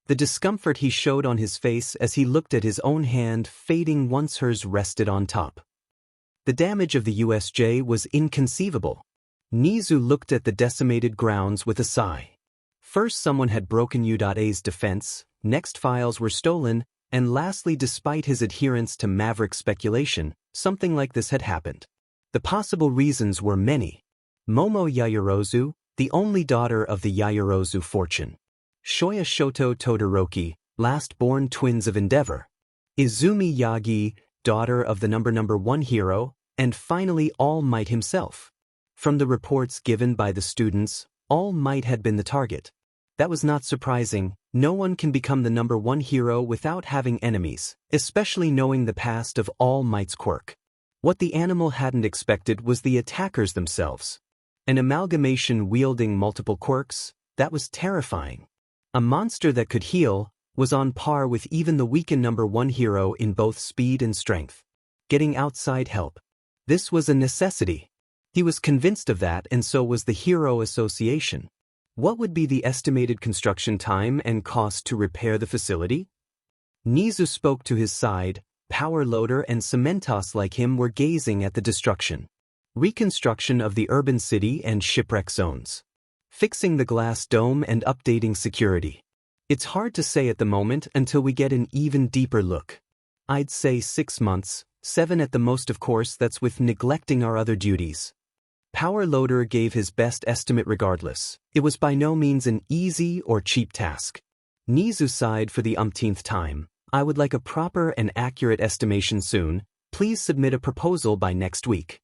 The discomfort he showed on his face as he looked at his own hand fading once hers rested on top. The damage of the USJ was inconceivable. Nizu looked at the decimated grounds with a sigh. First someone had broken U.A's defense, next files were stolen, and lastly, despite his adherence to Maverick speculation, something like this had happened. The possible reasons were many. Momo Yaoyorozu, the only daughter of the Yaoyorozu fortune. Shoya Shoto Todoroki, last-born twins of Endeavor. Izumi Yagi, daughter of the number 1 hero, and finally All Might himself. From the reports given by the students, All Might had been the target. That was not surprising. No one can become the number 1 hero without having enemies, especially knowing the past of All Might's quirk. What the animal hadn't expected was the attackers themselves. An amalgamation wielding multiple quirks, that was terrifying. A monster that could heal, was on par with even the weakened number 1 hero in both speed and strength. Getting outside help. This was a necessity. He was convinced of that, and so was the Hero Association. What would be the estimated construction time and cost to repair the facility? Nizu spoke to his side. Power Loader and Cementos like him were gazing at the destruction. Reconstruction of the urban city and shipwreck zones. Fixing the glass dome and updating security. It's hard to say at the moment until we get an even deeper look. I'd say 6 months, 7 at the most, of course, that's with neglecting our other duties. Power Loader gave his best estimate regardless. It was by no means an easy or cheap task. Nizu sighed for the umpteenth time. I would like a proper and accurate estimation soon. Please submit a proposal by next week.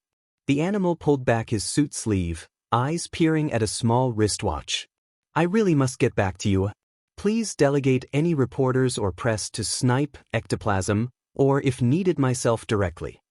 The animal pulled back his suit sleeve, eyes peering at a small wristwatch. I really must get back to you. Please delegate any reporters or press to snipe ectoplasm, or if needed myself directly.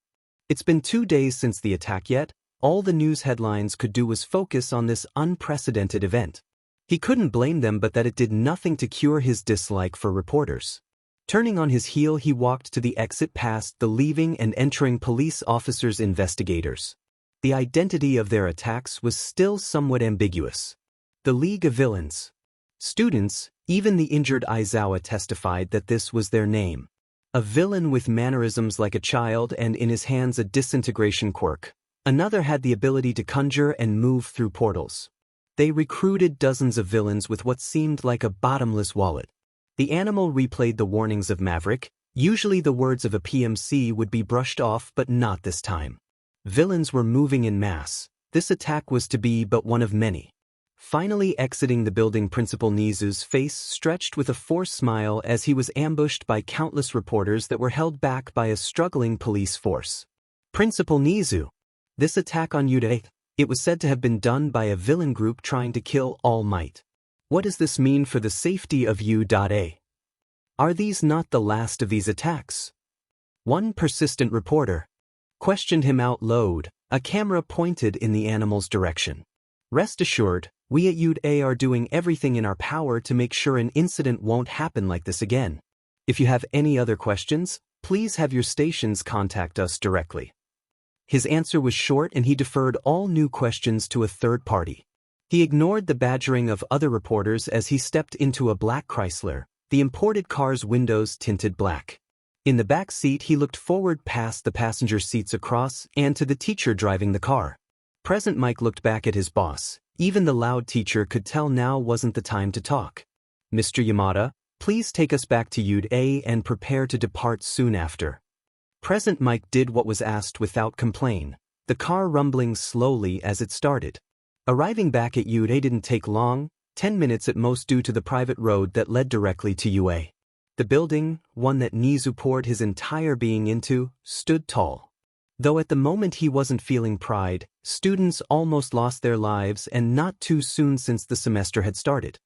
It's been 2 days since the attack yet. All the news headlines could do was focus on this unprecedented event. He couldn't blame them, but that it did nothing to cure his dislike for reporters. Turning on his heel, he walked to the exit past the leaving and entering police officers' investigators. The identity of their attacks was still somewhat ambiguous. The League of Villains. Students, even the injured Aizawa, testified that this was their name. A villain with mannerisms like a child and in his hands a disintegration quirk. Another had the ability to conjure and move through portals. They recruited dozens of villains with what seemed like a bottomless wallet. The animal replayed the warnings of Maverick. Usually the words of a PMC would be brushed off, but not this time. Villains were moving in mass. This attack was to be but one of many. Finally exiting the building, Principal Nizu's face stretched with a forced smile as he was ambushed by countless reporters that were held back by a struggling police force. Principal Nizu. This attack on U.A. It was said to have been done by a villain group trying to kill All Might. What does this mean for the safety of U.A? Are these not the last of these attacks? One persistent reporter questioned him out loud, a camera pointed in the animal's direction. Rest assured, we at UDA are doing everything in our power to make sure an incident won't happen like this again. If you have any other questions, please have your stations contact us directly. His answer was short and he deferred all new questions to a third party. He ignored the badgering of other reporters as he stepped into a black Chrysler, the imported car's windows tinted black. In the back seat he looked forward past the passenger seats across and to the teacher driving the car. Present Mike looked back at his boss. Even the loud teacher could tell now wasn't the time to talk. Mr. Yamada, please take us back to UDA and prepare to depart soon after. Present Mike did what was asked without complaint, the car rumbling slowly as it started. Arriving back at UDA didn't take long, 10 minutes at most due to the private road that led directly to UA. The building, one that Nizu poured his entire being into, stood tall. Though at the moment he wasn't feeling pride, students almost lost their lives and not too soon since the semester had started.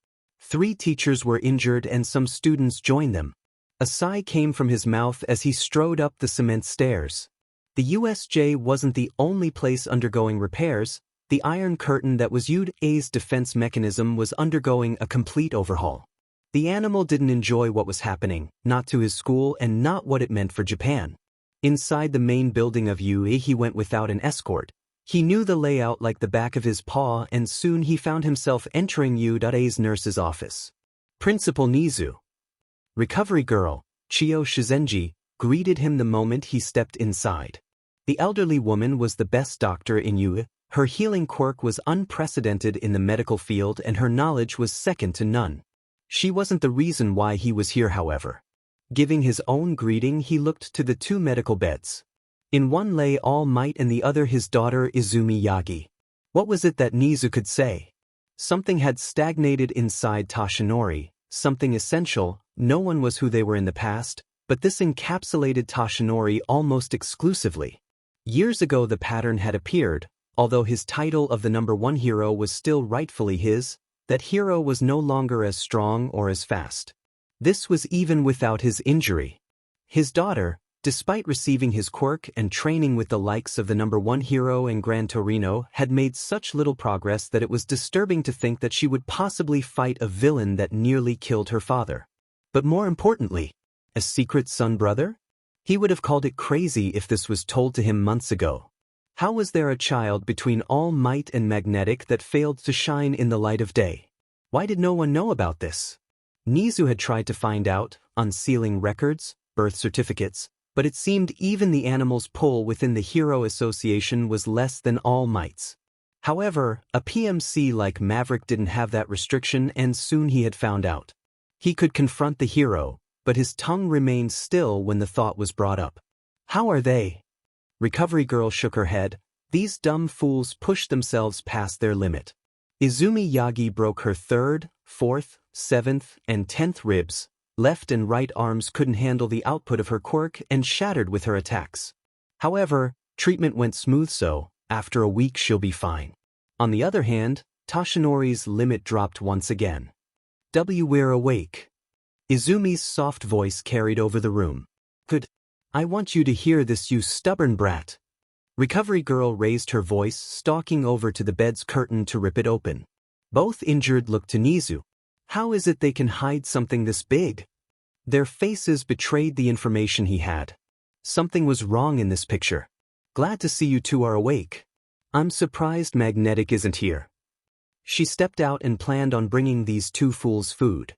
3 teachers were injured and some students joined them. A sigh came from his mouth as he strode up the cement stairs. The USJ wasn't the only place undergoing repairs. The iron curtain that was UDA's defense mechanism was undergoing a complete overhaul. The animal didn't enjoy what was happening, not to his school and not what it meant for Japan. Inside the main building of UA he went without an escort. He knew the layout like the back of his paw and soon he found himself entering UDA's nurse's office. Principal Nizu. Recovery girl, Chio Shizenji, greeted him the moment he stepped inside. The elderly woman was the best doctor in UA. Her healing quirk was unprecedented in the medical field and her knowledge was second to none. She wasn't the reason why he was here, however. Giving his own greeting, he looked to the 2 medical beds. In one lay All Might and the other his daughter Izumi Yagi. What was it that Nizu could say? Something had stagnated inside Toshinori, something essential. No one was who they were in the past, but this encapsulated Toshinori almost exclusively. Years ago the pattern had appeared, although his title of the #1 hero was still rightfully his, that hero was no longer as strong or as fast. This was even without his injury. His daughter, despite receiving his quirk and training with the likes of the #1 hero and Gran Torino, had made such little progress that it was disturbing to think that she would possibly fight a villain that nearly killed her father. But more importantly, a secret son brother? He would have called it crazy if this was told to him months ago. How was there a child between All Might and Magnetic that failed to shine in the light of day? Why did no one know about this? Nizu had tried to find out, unsealing records, birth certificates, but it seemed even the animal's pull within the Hero Association was less than All Might's. However, a PMC like Maverick didn't have that restriction and soon he had found out. He could confront the hero, but his tongue remained still when the thought was brought up. How are they? Recovery girl shook her head. These dumb fools pushed themselves past their limit. Izumi Yagi broke her 3rd, 4th, 7th, and 10th ribs. Left and right arms couldn't handle the output of her quirk and shattered with her attacks. However, treatment went smooth, so after a week she'll be fine. On the other hand, Toshinori's limit dropped once again. We're awake. Izumi's soft voice carried over the room. Good. I want you to hear this, you stubborn brat. Recovery girl raised her voice, stalking over to the bed's curtain to rip it open. Both injured looked to Nizu. How is it they can hide something this big? Their faces betrayed the information he had. Something was wrong in this picture. Glad to see you 2 are awake. I'm surprised Magnetic isn't here. She stepped out and planned on bringing these 2 fools food.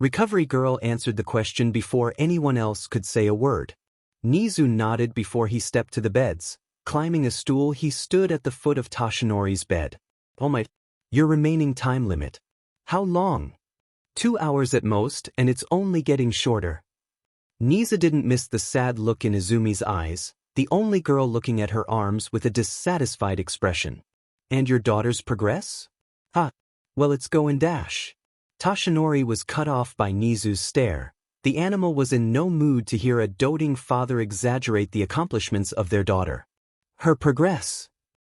Recovery girl answered the question before anyone else could say a word. Nizu nodded before he stepped to the beds. Climbing a stool, he stood at the foot of Toshinori's bed. All Might, your remaining time limit. How long? 2 hours at most, and it's only getting shorter. Nizu didn't miss the sad look in Izumi's eyes, the only girl looking at her arms with a dissatisfied expression. And your daughter's progress? Well, it's going dash. Toshinori was cut off by Nizu's stare. The animal was in no mood to hear a doting father exaggerate the accomplishments of their daughter. Her progress.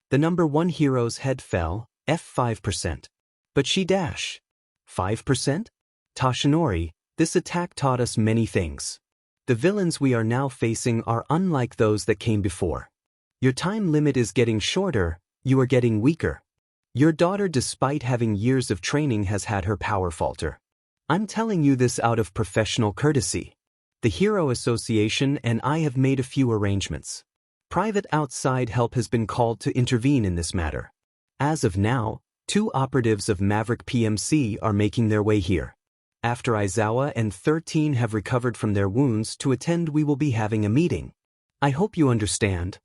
The #1 hero's head fell, F5%. But she dash. 5%? Toshinori, This attack taught us many things. The villains we are now facing are unlike those that came before. Your time limit is getting shorter, you are getting weaker. Your daughter, despite having years of training, has had her power falter. I'm telling you this out of professional courtesy. The Hero Association and I have made a few arrangements. Private outside help has been called to intervene in this matter. As of now, 2 operatives of Maverick PMC are making their way here. After Aizawa and 13 have recovered from their wounds to attend, we will be having a meeting. I hope you understand.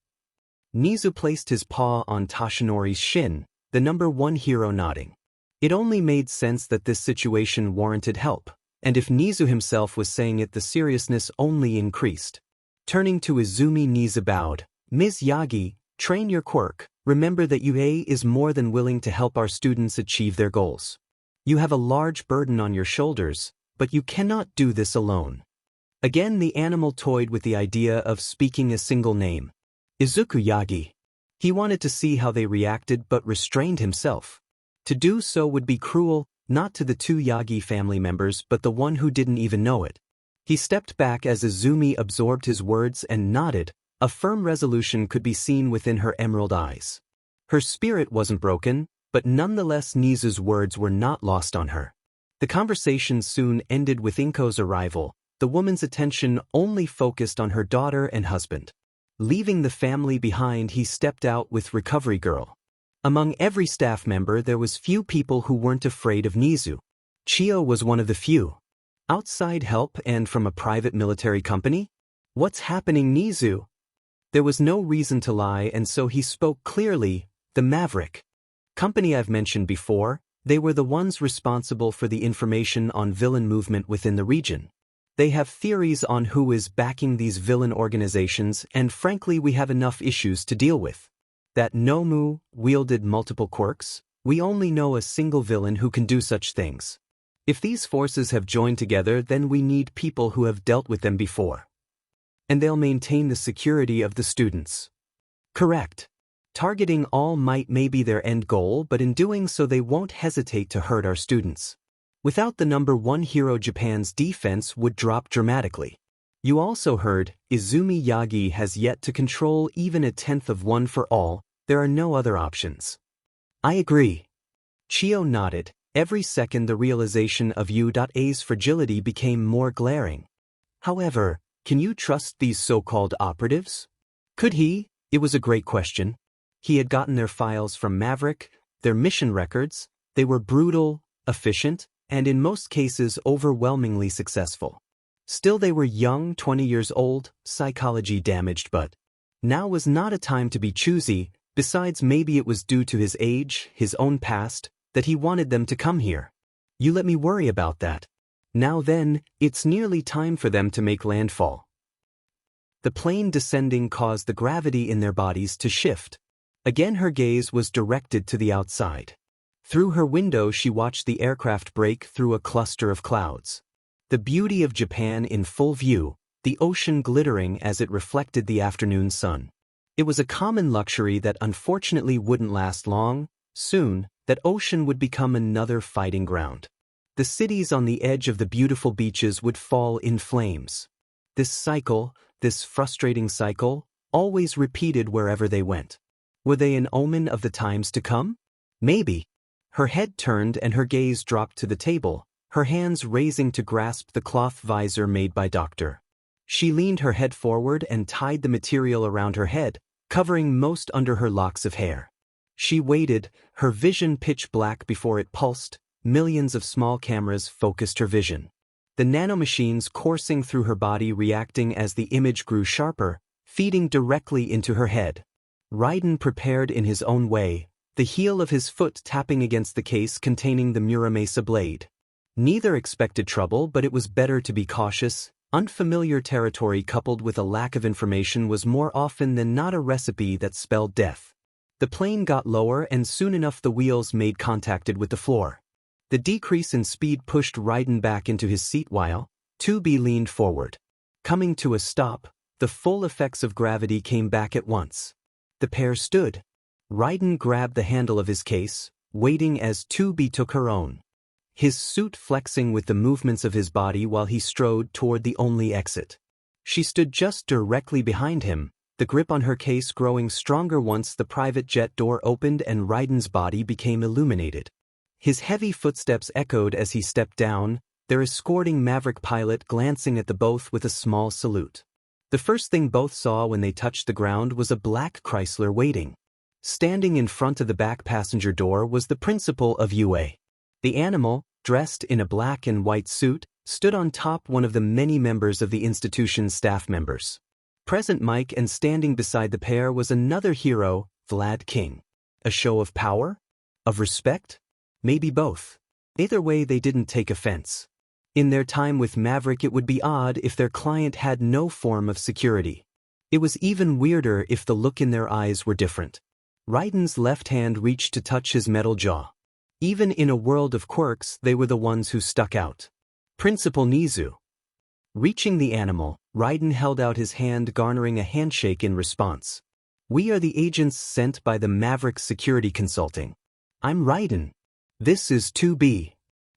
Nizu placed his paw on Tashinori's shin, the number 1 hero nodding. It only made sense that this situation warranted help, and if Nizu himself was saying it, the seriousness only increased. Turning to Izumi, Nizu bowed. Ms. Yagi, train your quirk. Remember that UA is more than willing to help our students achieve their goals. You have a large burden on your shoulders, but you cannot do this alone. Again the animal toyed with the idea of speaking a single name. Izuku Yagi. He wanted to see how they reacted but restrained himself. To do so would be cruel, not to the 2 Yagi family members but the one who didn't even know it. He stepped back as Izumi absorbed his words and nodded. A firm resolution could be seen within her emerald eyes. Her spirit wasn't broken, but nonetheless Nizu's words were not lost on her. The conversation soon ended with Inko's arrival. The woman's attention only focused on her daughter and husband. Leaving the family behind, he stepped out with Recovery Girl. Among every staff member there was few people who weren't afraid of Nizu. Chio was one of the few. Outside help and from a private military company? What's happening, Nizu? There was no reason to lie, and so he spoke clearly. The Maverick Company I've mentioned before, they were the ones responsible for the information on villain movement within the region. They have theories on who is backing these villain organizations, and frankly we have enough issues to deal with. That Nomu wielded multiple quirks, we only know a single villain who can do such things. If these forces have joined together, then we need people who have dealt with them before. And they'll maintain the security of the students. Correct. Targeting All Might may be their end goal, but in doing so they won't hesitate to hurt our students. Without the number 1 hero, Japan's defense would drop dramatically. You also heard, Izumi Yagi has yet to control even 1/10 of One for All. There are no other options. I agree. Chio nodded. Every second the realization of UA's fragility became more glaring. However, can you trust these so-called operatives? Could he? It was a great question. He had gotten their files from Maverick, their mission records. They were brutal, efficient, and in most cases overwhelmingly successful. Still they were young, 20 years old, psychology damaged, but now was not a time to be choosy. Besides, maybe it was due to his age, his own past, that he wanted them to come here. You let me worry about that. Now then, it's nearly time for them to make landfall. The plane descending caused the gravity in their bodies to shift. Again her gaze was directed to the outside. Through her window she watched the aircraft break through a cluster of clouds. The beauty of Japan in full view, the ocean glittering as it reflected the afternoon sun. It was a common luxury that unfortunately wouldn't last long. Soon, that ocean would become another fighting ground. The cities on the edge of the beautiful beaches would fall in flames. This cycle, this frustrating cycle, always repeated wherever they went. Were they an omen of the times to come? Maybe. Her head turned and her gaze dropped to the table, her hands raising to grasp the cloth visor made by Dr. She leaned her head forward and tied the material around her head, covering most under her locks of hair. She waited, her vision pitch black before it pulsed. Millions of small cameras focused her vision. The nanomachines coursing through her body reacting as the image grew sharper, feeding directly into her head. Raiden prepared in his own way, the heel of his foot tapping against the case containing the Muramesa blade. Neither expected trouble, but it was better to be cautious. Unfamiliar territory coupled with a lack of information was more often than not a recipe that spelled death. The plane got lower and soon enough the wheels made contact with the floor. The decrease in speed pushed Raiden back into his seat while 2B leaned forward. Coming to a stop, the full effects of gravity came back at once. The pair stood. Raiden grabbed the handle of his case, waiting as 2B took her own. his suit flexing with the movements of his body while he strode toward the only exit. She stood just directly behind him, the grip on her case growing stronger once the private jet door opened and Raiden's body became illuminated. His heavy footsteps echoed as he stepped down, their escorting Maverick pilot glancing at the both with a small salute. The first thing both saw when they touched the ground was a black Chrysler waiting. Standing in front of the back passenger door was the principal of UA. The animal, dressed in a black and white suit, stood on top one of the many members of the institution's staff members. Present Mike, and standing beside the pair was another hero, Vlad King. A show of power? Of respect? Maybe both. Either way, they didn't take offense. In their time with Maverick, it would be odd if their client had no form of security. It was even weirder if the look in their eyes were different. Raiden's left hand reached to touch his metal jaw. Even in a world of quirks, they were the ones who stuck out. Principal Nizu. Reaching the animal, Raiden held out his hand, garnering a handshake in response. "We are the agents sent by the Maverick Security Consulting. I'm Raiden. This is 2B.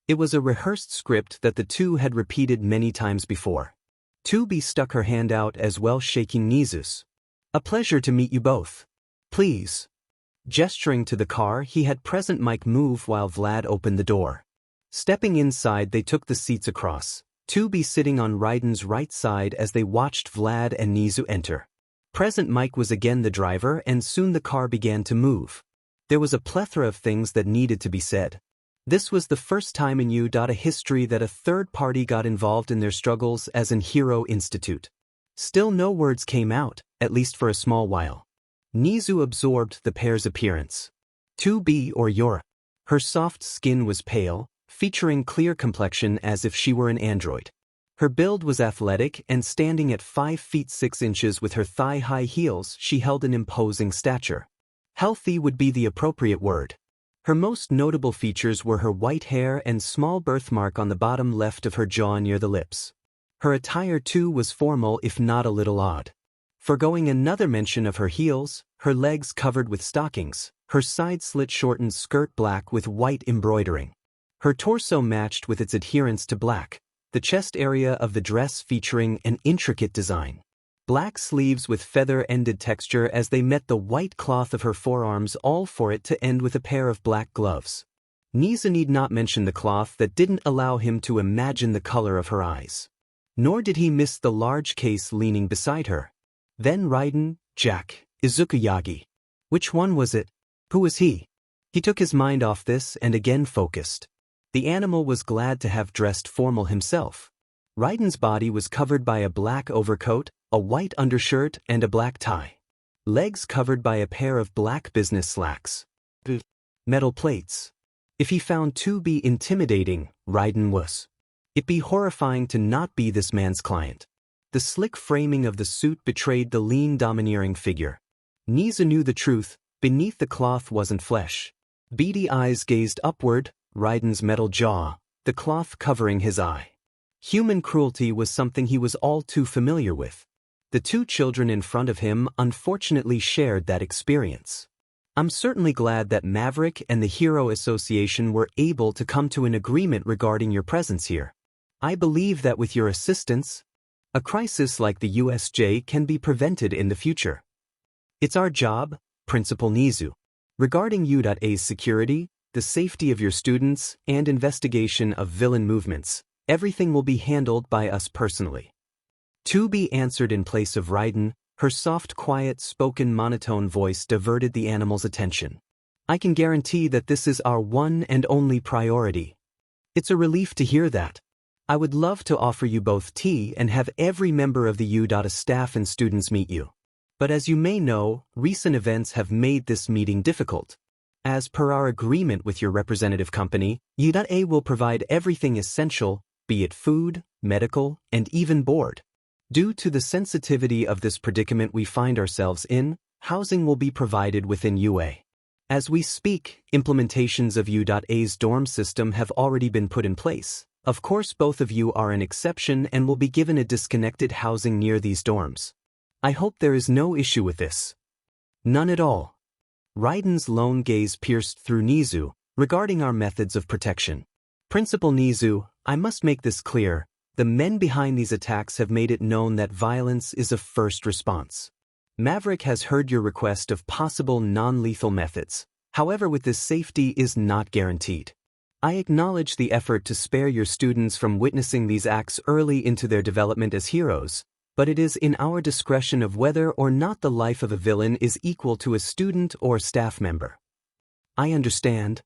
It was a rehearsed script that the two had repeated many times before. 2B stuck her hand out as well, shaking Nizu's. "A pleasure to meet you both. Please." Gesturing to the car, he had Present Mike move while Vlad opened the door. Stepping inside, they took the seats across, 2B sitting on Raiden's right side as they watched Vlad and Nizu enter. Present Mike was again the driver, and soon the car began to move. There was a plethora of things that needed to be said. This was the first time in U.A. history that a third party got involved in their struggles as an Hero Institute. Still no words came out, at least for a small while. Nizu absorbed the pair's appearance. 2B, or Yora. Her soft skin was pale, featuring clear complexion as if she were an android. Her build was athletic, and standing at 5 feet 6 inches with her thigh-high heels, she held an imposing stature. Healthy would be the appropriate word. Her most notable features were her white hair and small birthmark on the bottom left of her jaw near the lips. Her attire too was formal, if not a little odd. Forgoing another mention of her heels, her legs covered with stockings, her side-slit shortened skirt black with white embroidering. Her torso matched with its adherence to black, the chest area of the dress featuring an intricate design. Black sleeves with feather-ended texture as they met the white cloth of her forearms, all for it to end with a pair of black gloves. Nizu need not mention the cloth that didn't allow him to imagine the color of her eyes. Nor did he miss the large case leaning beside her. Then Raiden, Jack, Izukayagi. Which one was it? Who was he? He took his mind off this and again focused. The animal was glad to have dressed formal himself. Raiden's body was covered by a black overcoat, a white undershirt, and a black tie. Legs covered by a pair of black business slacks. Metal plates. If he found 2B intimidating, Raiden was. It'd be horrifying to not be this man's client. The slick framing of the suit betrayed the lean, domineering figure. Nizu knew the truth, beneath the cloth wasn't flesh. Beady eyes gazed upward, Raiden's metal jaw, the cloth covering his eye. Human cruelty was something he was all too familiar with. The two children in front of him unfortunately shared that experience. I'm certainly glad that Maverick and the Hero Association were able to come to an agreement regarding your presence here. I believe that with your assistance, a crisis like the USJ can be prevented in the future. It's our job, Principal Nizu. Regarding U.A's security, the safety of your students, and investigation of villain movements, everything will be handled by us personally. 2B answered in place of Raiden, her soft, quiet, spoken monotone voice diverted the animal's attention. I can guarantee that this is our one and only priority. It's a relief to hear that. I would love to offer you both tea and have every member of the U.A staff and students meet you. But as you may know, recent events have made this meeting difficult. As per our agreement with your representative company, U.A will provide everything essential, be it food, medical, and even board. Due to the sensitivity of this predicament we find ourselves in, housing will be provided within UA. As we speak, implementations of U.A's dorm system have already been put in place. Of course, both of you are an exception and will be given a disconnected housing near these dorms. I hope there is no issue with this. None at all. Raiden's lone gaze pierced through Nizu, regarding our methods of protection. Principal Nizu, I must make this clear. The men behind these attacks have made it known that violence is a first response. Maverick has heard your request of possible non-lethal methods. However, with this, safety is not guaranteed. I acknowledge the effort to spare your students from witnessing these acts early into their development as heroes, but it is in our discretion of whether or not the life of a villain is equal to a student or staff member. I understand.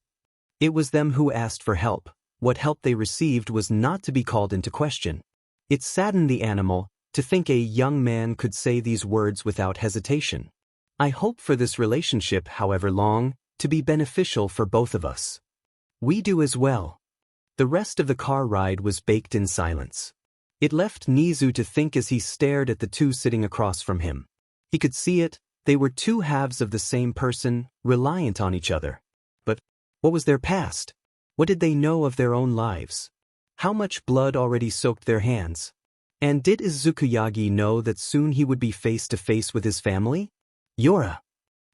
It was them who asked for help. What help they received was not to be called into question. It saddened the animal to think a young man could say these words without hesitation. I hope for this relationship, however long, to be beneficial for both of us. We do as well. The rest of the car ride was baked in silence. It left Nizu to think as he stared at the two sitting across from him. He could see it, they were two halves of the same person, reliant on each other. But what was their past? What did they know of their own lives? How much blood already soaked their hands? And did Izukuyagi know that soon he would be face to face with his family? Yora.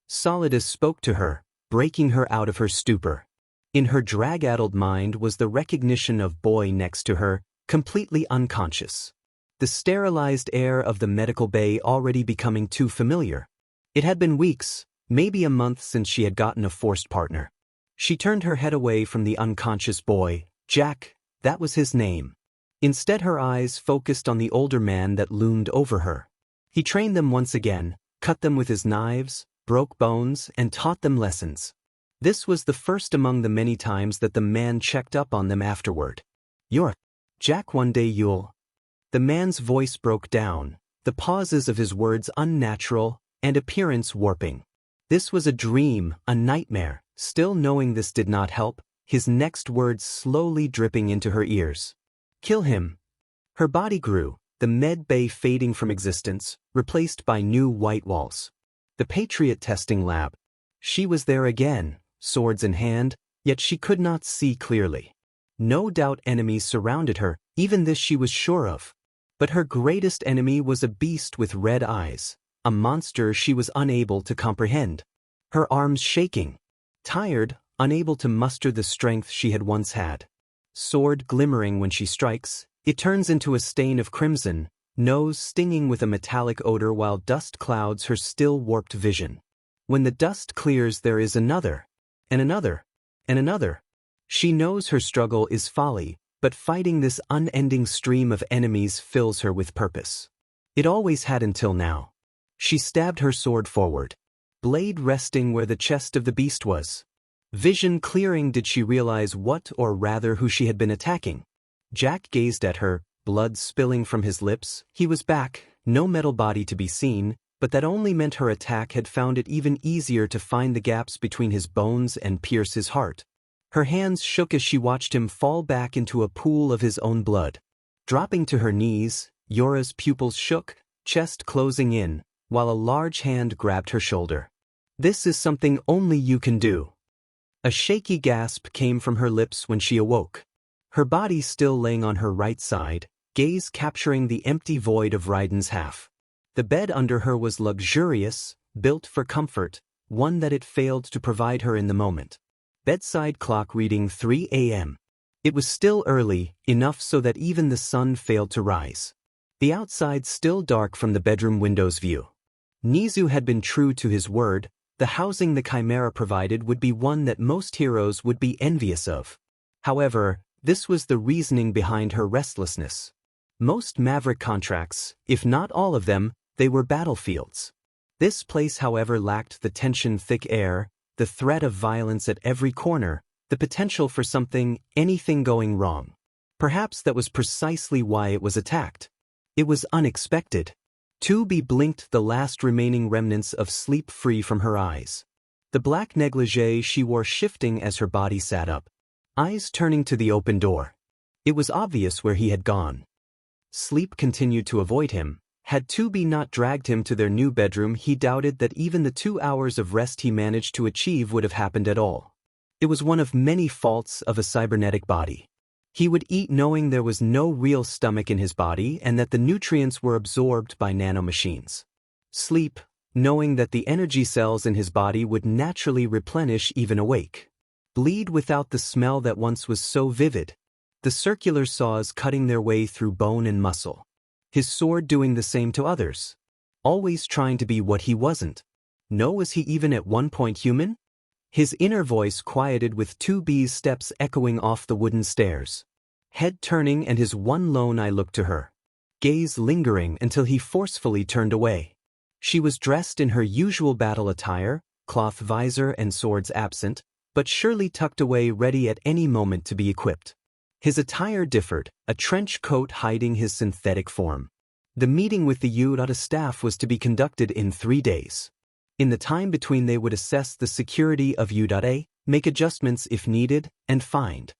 Solidus spoke to her, breaking her out of her stupor. In her drag-addled mind was the recognition of boy next to her, completely unconscious. The sterilized air of the medical bay already becoming too familiar. It had been weeks, maybe a month since she had gotten a forced partner. She turned her head away from the unconscious boy. Jack, that was his name. Instead, her eyes focused on the older man that loomed over her. He trained them once again, cut them with his knives, broke bones, and taught them lessons. This was the first among the many times that the man checked up on them afterward. You're Jack, one day you'll... The man's voice broke down, the pauses of his words unnatural, and appearance warping. This was a dream, a nightmare. Still knowing this did not help, his next words slowly dripping into her ears. Kill him. Her body grew, the med bay fading from existence, replaced by new white walls. The Patriot testing lab. She was there again, swords in hand, yet she could not see clearly. No doubt enemies surrounded her, even this she was sure of. But her greatest enemy was a beast with red eyes, a monster she was unable to comprehend. Her arms shaking. Tired, unable to muster the strength she had once had. Sword glimmering when she strikes, it turns into a stain of crimson, nose stinging with a metallic odor while dust clouds her still warped vision. When the dust clears, there is another, and another, and another. She knows her struggle is folly, but fighting this unending stream of enemies fills her with purpose. It always had until now. She stabbed her sword forward. Blade resting where the chest of the beast was. Vision clearing, did she realize what, or rather who she had been attacking? Jack gazed at her, blood spilling from his lips. He was back, no metal body to be seen, but that only meant her attack had found it even easier to find the gaps between his bones and pierce his heart. Her hands shook as she watched him fall back into a pool of his own blood. Dropping to her knees, Yora's pupils shook, chest closing in, while a large hand grabbed her shoulder. This is something only you can do. A shaky gasp came from her lips when she awoke. Her body still laying on her right side, gaze capturing the empty void of Raiden's half. The bed under her was luxurious, built for comfort, one that it failed to provide her in the moment. Bedside clock reading 3 a.m. It was still early, enough so that even the sun failed to rise. The outside still dark from the bedroom window's view. Nizu had been true to his word. The housing the Chimera provided would be one that most heroes would be envious of. However, this was the reasoning behind her restlessness. Most Maverick contracts, if not all of them, they were battlefields. This place, however, lacked the tension-thick air, the threat of violence at every corner, the potential for anything going wrong. Perhaps that was precisely why it was attacked. It was unexpected. Tubi blinked the last remaining remnants of sleep free from her eyes. The black negligee she wore shifting as her body sat up. Eyes turning to the open door. It was obvious where he had gone. Sleep continued to avoid him. Had Tubi not dragged him to their new bedroom, he doubted that even the 2 hours of rest he managed to achieve would have happened at all. It was one of many faults of a cybernetic body. He would eat knowing there was no real stomach in his body and that the nutrients were absorbed by nanomachines. Sleep, knowing that the energy cells in his body would naturally replenish even awake. bleed without the smell that once was so vivid. The circular saws cutting their way through bone and muscle. His sword doing the same to others. Always trying to be what he wasn't. No, was he even at one point human? His inner voice quieted with 2B's steps echoing off the wooden stairs. Head turning and his one lone eye looked to her. Gaze lingering until he forcefully turned away. She was dressed in her usual battle attire, cloth visor and swords absent, but surely tucked away ready at any moment to be equipped. His attire differed, a trench coat hiding his synthetic form. The meeting with the U.A staff was to be conducted in 3 days. In the time between they would assess the security of U.A, make adjustments if needed, and find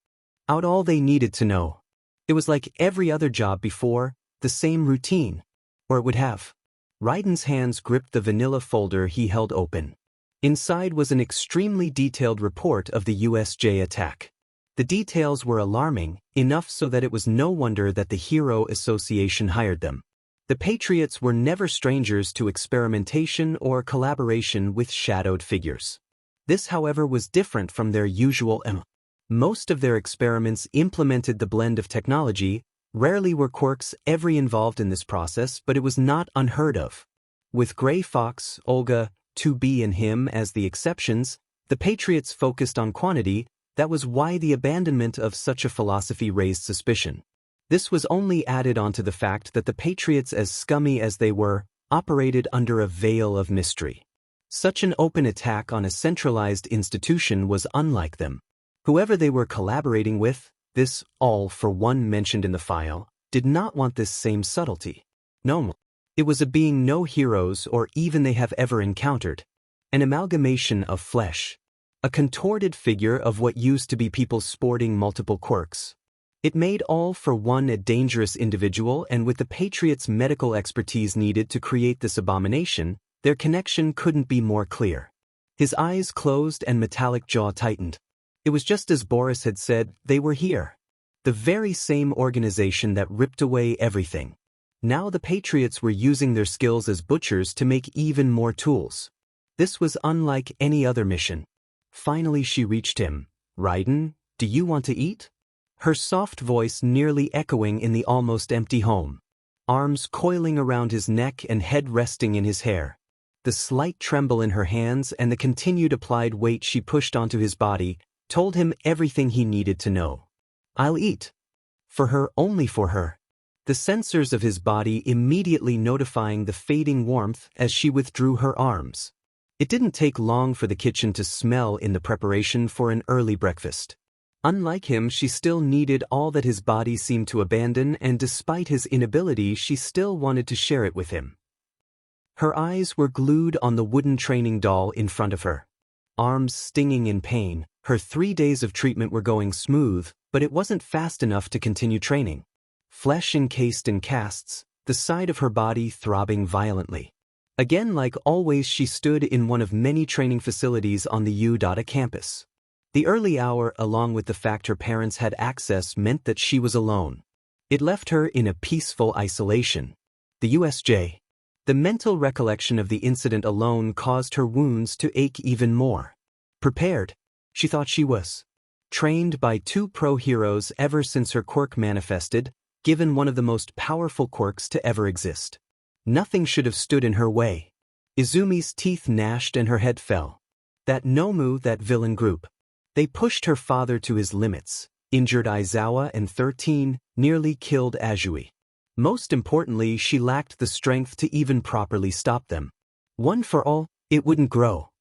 out all they needed to know. It was like every other job before, the same routine. Or it would have. Raiden's hands gripped the vanilla folder he held open. Inside was an extremely detailed report of the USJ attack. The details were alarming, enough so that it was no wonder that the Hero Association hired them. The Patriots were never strangers to experimentation or collaboration with shadowed figures. This, however, was different from their usual MO. Most of their experiments implemented the blend of technology. Rarely were quirks ever involved in this process, but it was not unheard of. With Gray Fox, Olga, 2B and him as the exceptions, the Patriots focused on quantity. That was why the abandonment of such a philosophy raised suspicion. This was only added onto the fact that the Patriots, as scummy as they were, operated under a veil of mystery. Such an open attack on a centralized institution was unlike them. Whoever they were collaborating with, this all for one mentioned in the file, did not want this same subtlety. No. It was a being no heroes or even they have ever encountered. An amalgamation of flesh. A contorted figure of what used to be people sporting multiple quirks. It made all for one a dangerous individual, and with the Patriots' medical expertise needed to create this abomination, their connection couldn't be more clear. His eyes closed and metallic jaw tightened. It was just as Boris had said, they were here. The very same organization that ripped away everything. Now the Patriots were using their skills as butchers to make even more tools. This was unlike any other mission. Finally she reached him. Raiden, do you want to eat? Her soft voice nearly echoing in the almost empty home. Arms coiling around his neck and head resting in his hair. The slight tremble in her hands and the continued applied weight she pushed onto his body told him everything he needed to know. I'll eat. For her, only for her. The sensors of his body immediately notifying the fading warmth as she withdrew her arms. It didn't take long for the kitchen to smell in the preparation for an early breakfast. Unlike him, she still needed all that his body seemed to abandon, and despite his inability, she still wanted to share it with him. Her eyes were glued on the wooden training doll in front of her. Arms stinging in pain, her 3 days of treatment were going smooth, but it wasn't fast enough to continue training. Flesh encased in casts, the side of her body throbbing violently. Again, like always, she stood in one of many training facilities on the U.A campus. The early hour, along with the fact her parents had access, meant that she was alone. It left her in a peaceful isolation. The USJ. The mental recollection of the incident alone caused her wounds to ache even more. Prepared. She thought she was. Trained by 2 pro heroes ever since her quirk manifested, given one of the most powerful quirks to ever exist. Nothing should have stood in her way. Izumi's teeth gnashed and her head fell. That Nomu, that villain group. They pushed her father to his limits, injured Aizawa and 13, nearly killed Azui. Most importantly, she lacked the strength to even properly stop them. One for all, it wouldn't grow.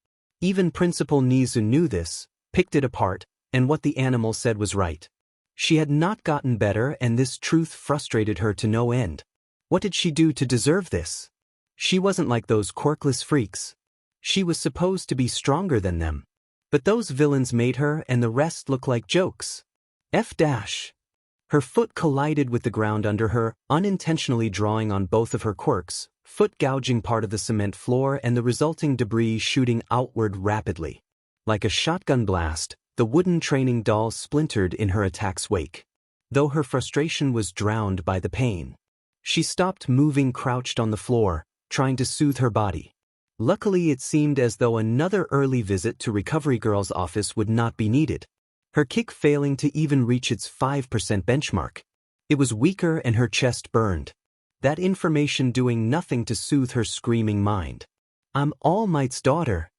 Even Principal Nizu knew this, picked it apart, and what the animal said was right. She had not gotten better, and this truth frustrated her to no end. What did she do to deserve this? She wasn't like those quirkless freaks. She was supposed to be stronger than them. But those villains made her and the rest look like jokes. Her foot collided with the ground under her, unintentionally drawing on both of her quirks, foot gouging part of the cement floor and the resulting debris shooting outward rapidly. Like a shotgun blast, the wooden training doll splintered in her attack's wake. Though her frustration was drowned by the pain. She stopped moving, crouched on the floor, trying to soothe her body. Luckily, it seemed as though another early visit to Recovery Girl's office would not be needed, her kick failing to even reach its 5% benchmark. It was weaker and her chest burned. That information doing nothing to soothe her screaming mind. I'm All Might's daughter.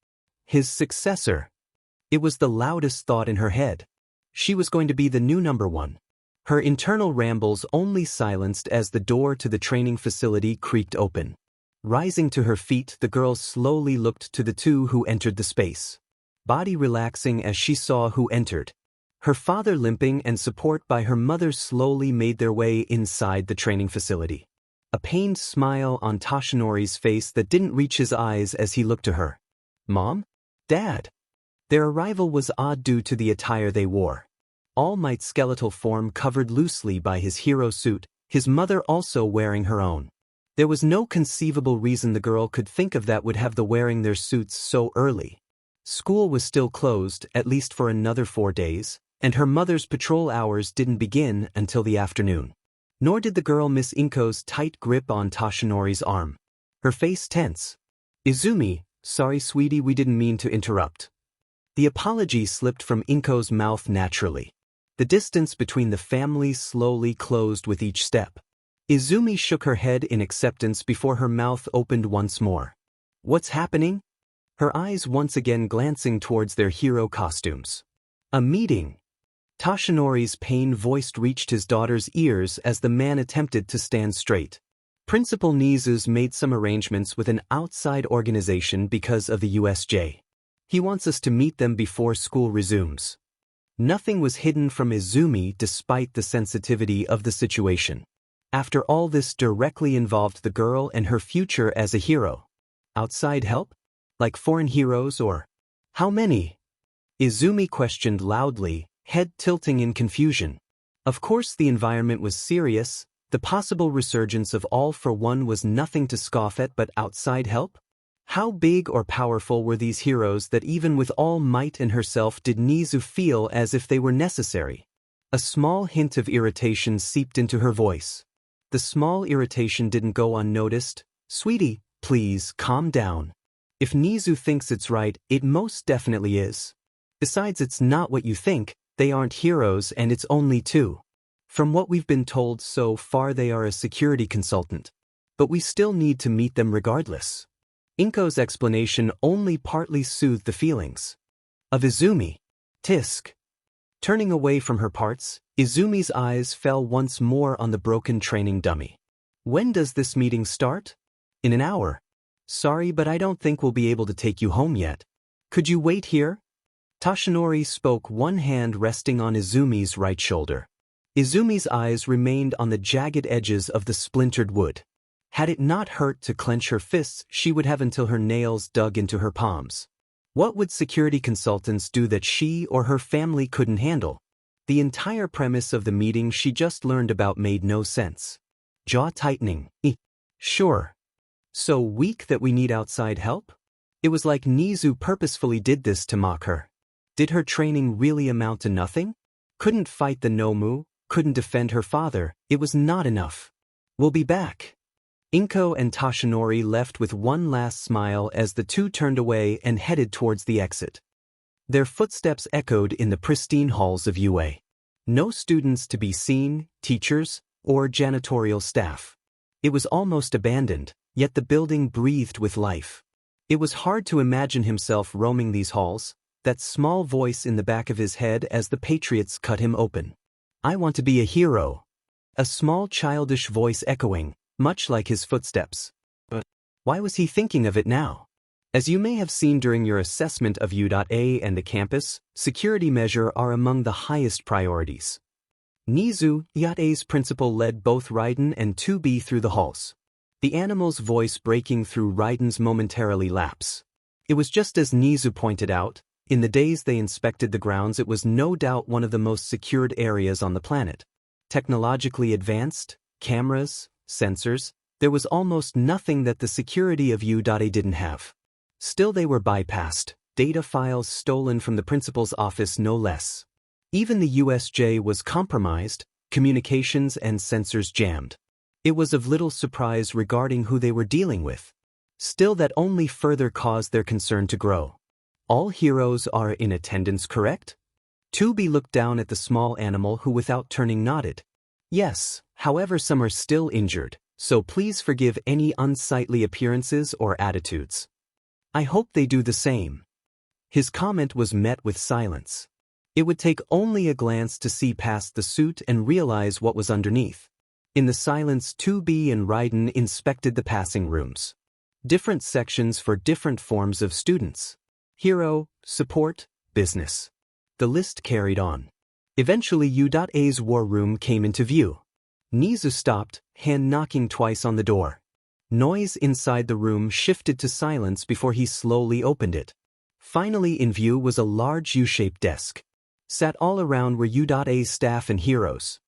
His successor. It was the loudest thought in her head. She was going to be the new number one. Her internal rambles only silenced as the door to the training facility creaked open. Rising to her feet, the girl slowly looked to the two who entered the space. Body relaxing as she saw who entered. Her father limping and support by her mother slowly made their way inside the training facility. A pained smile on Toshinori's face that didn't reach his eyes as he looked to her. Mom? Dad? Their arrival was odd due to the attire they wore. All Might's skeletal form covered loosely by his hero suit, his mother also wearing her own. There was no conceivable reason the girl could think of that would have the wearing their suits so early. School was still closed, at least for another 4 days, and her mother's patrol hours didn't begin until the afternoon. Nor did the girl miss Inko's tight grip on Toshinori's arm. Her face tense. Izumi, sorry sweetie, we didn't mean to interrupt. The apology slipped from Inko's mouth naturally. The distance between the families slowly closed with each step. Izumi shook her head in acceptance before her mouth opened once more. What's happening? Her eyes once again glancing towards their hero costumes. A meeting. Toshinori's pained voice reached his daughter's ears as the man attempted to stand straight. Principal Nizu's made some arrangements with an outside organization because of the USJ. He wants us to meet them before school resumes. Nothing was hidden from Izumi despite the sensitivity of the situation. After all, this directly involved the girl and her future as a hero. Outside help? Like foreign heroes or? How many? Izumi questioned loudly, head tilting in confusion. Of course the environment was serious, the possible resurgence of All for One was nothing to scoff at, but outside help? How big or powerful were these heroes that even with All Might and herself did Nizu feel as if they were necessary? A small hint of irritation seeped into her voice. The small irritation didn't go unnoticed. Sweetie, please calm down. If Nizu thinks it's right, it most definitely is. Besides, it's not what you think, they aren't heroes and it's only 2. From what we've been told so far, they are a security consultant. But we still need to meet them regardless. Inko's explanation only partly soothed the feelings of Izumi. Tisk. Turning away from her parts, Izumi's eyes fell once more on the broken training dummy. When does this meeting start? In an hour. Sorry, but I don't think we'll be able to take you home yet. Could you wait here? Toshinori spoke, one hand resting on Izumi's right shoulder. Izumi's eyes remained on the jagged edges of the splintered wood. Had it not hurt to clench her fists, she would have until her nails dug into her palms. What would security consultants do that she or her family couldn't handle? The entire premise of the meeting she just learned about made no sense. Jaw tightening. Sure. So weak that we need outside help? It was like Nizu purposefully did this to mock her. Did her training really amount to nothing? Couldn't fight the Nomu, couldn't defend her father, it was not enough. We'll be back. Inko and Toshinori left with one last smile as the two turned away and headed towards the exit. Their footsteps echoed in the pristine halls of UA. No students to be seen, teachers, or janitorial staff. It was almost abandoned, yet the building breathed with life. It was hard to imagine himself roaming these halls, that small voice in the back of his head as the Patriots cut him open. I want to be a hero. A small childish voice echoing, much like his footsteps. But why was he thinking of it now? As you may have seen during your assessment of U.A and the campus, security measures are among the highest priorities. Nizu, U.A's principal, led both Raiden and 2B through the halls. The animal's voice breaking through Raiden's momentarily lapse. It was just as Nizu pointed out, in the days they inspected the grounds, it was no doubt one of the most secured areas on the planet. Technologically advanced, cameras, sensors, there was almost nothing that the security of U.A didn't have. Still, they were bypassed, data files stolen from the principal's office no less. Even the USJ was compromised, communications and sensors jammed. It was of little surprise regarding who they were dealing with. Still, that only further caused their concern to grow. All heroes are in attendance, correct? 2B looked down at the small animal who without turning nodded. Yes, however some are still injured, so please forgive any unsightly appearances or attitudes. I hope they do the same. His comment was met with silence. It would take only a glance to see past the suit and realize what was underneath. In the silence, 2B and Raiden inspected the passing rooms. Different sections for different forms of students. Hero, support, business. The list carried on. Eventually U.A's war room came into view. Nizu stopped, hand knocking twice on the door. Noise inside the room shifted to silence before he slowly opened it. Finally in view was a large U-shaped desk. Sat all around were U.A's staff and heroes.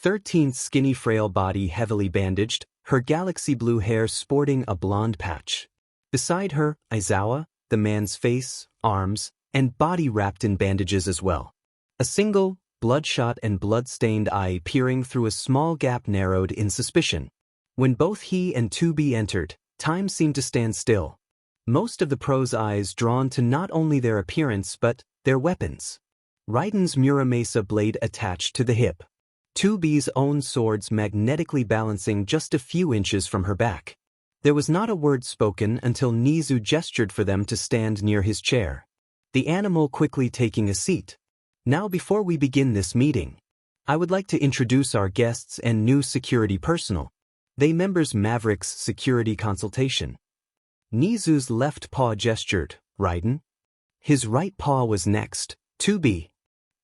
13th skinny frail body heavily bandaged, her galaxy blue hair sporting a blonde patch. Beside her, Aizawa, the man's face, arms, and body wrapped in bandages as well. A single, bloodshot and blood-stained eye peering through a small gap narrowed in suspicion. When both he and 2B entered, time seemed to stand still. Most of the pros' eyes drawn to not only their appearance but their weapons. Raiden's Muramasa blade attached to the hip. 2B's own swords magnetically balancing just a few inches from her back. There was not a word spoken until Nizu gestured for them to stand near his chair. The animal quickly taking a seat. Now before we begin this meeting, I would like to introduce our guests and new security personnel. They members Maverick's security consultation. Nizu's left paw gestured, Raiden. His right paw was next, 2B.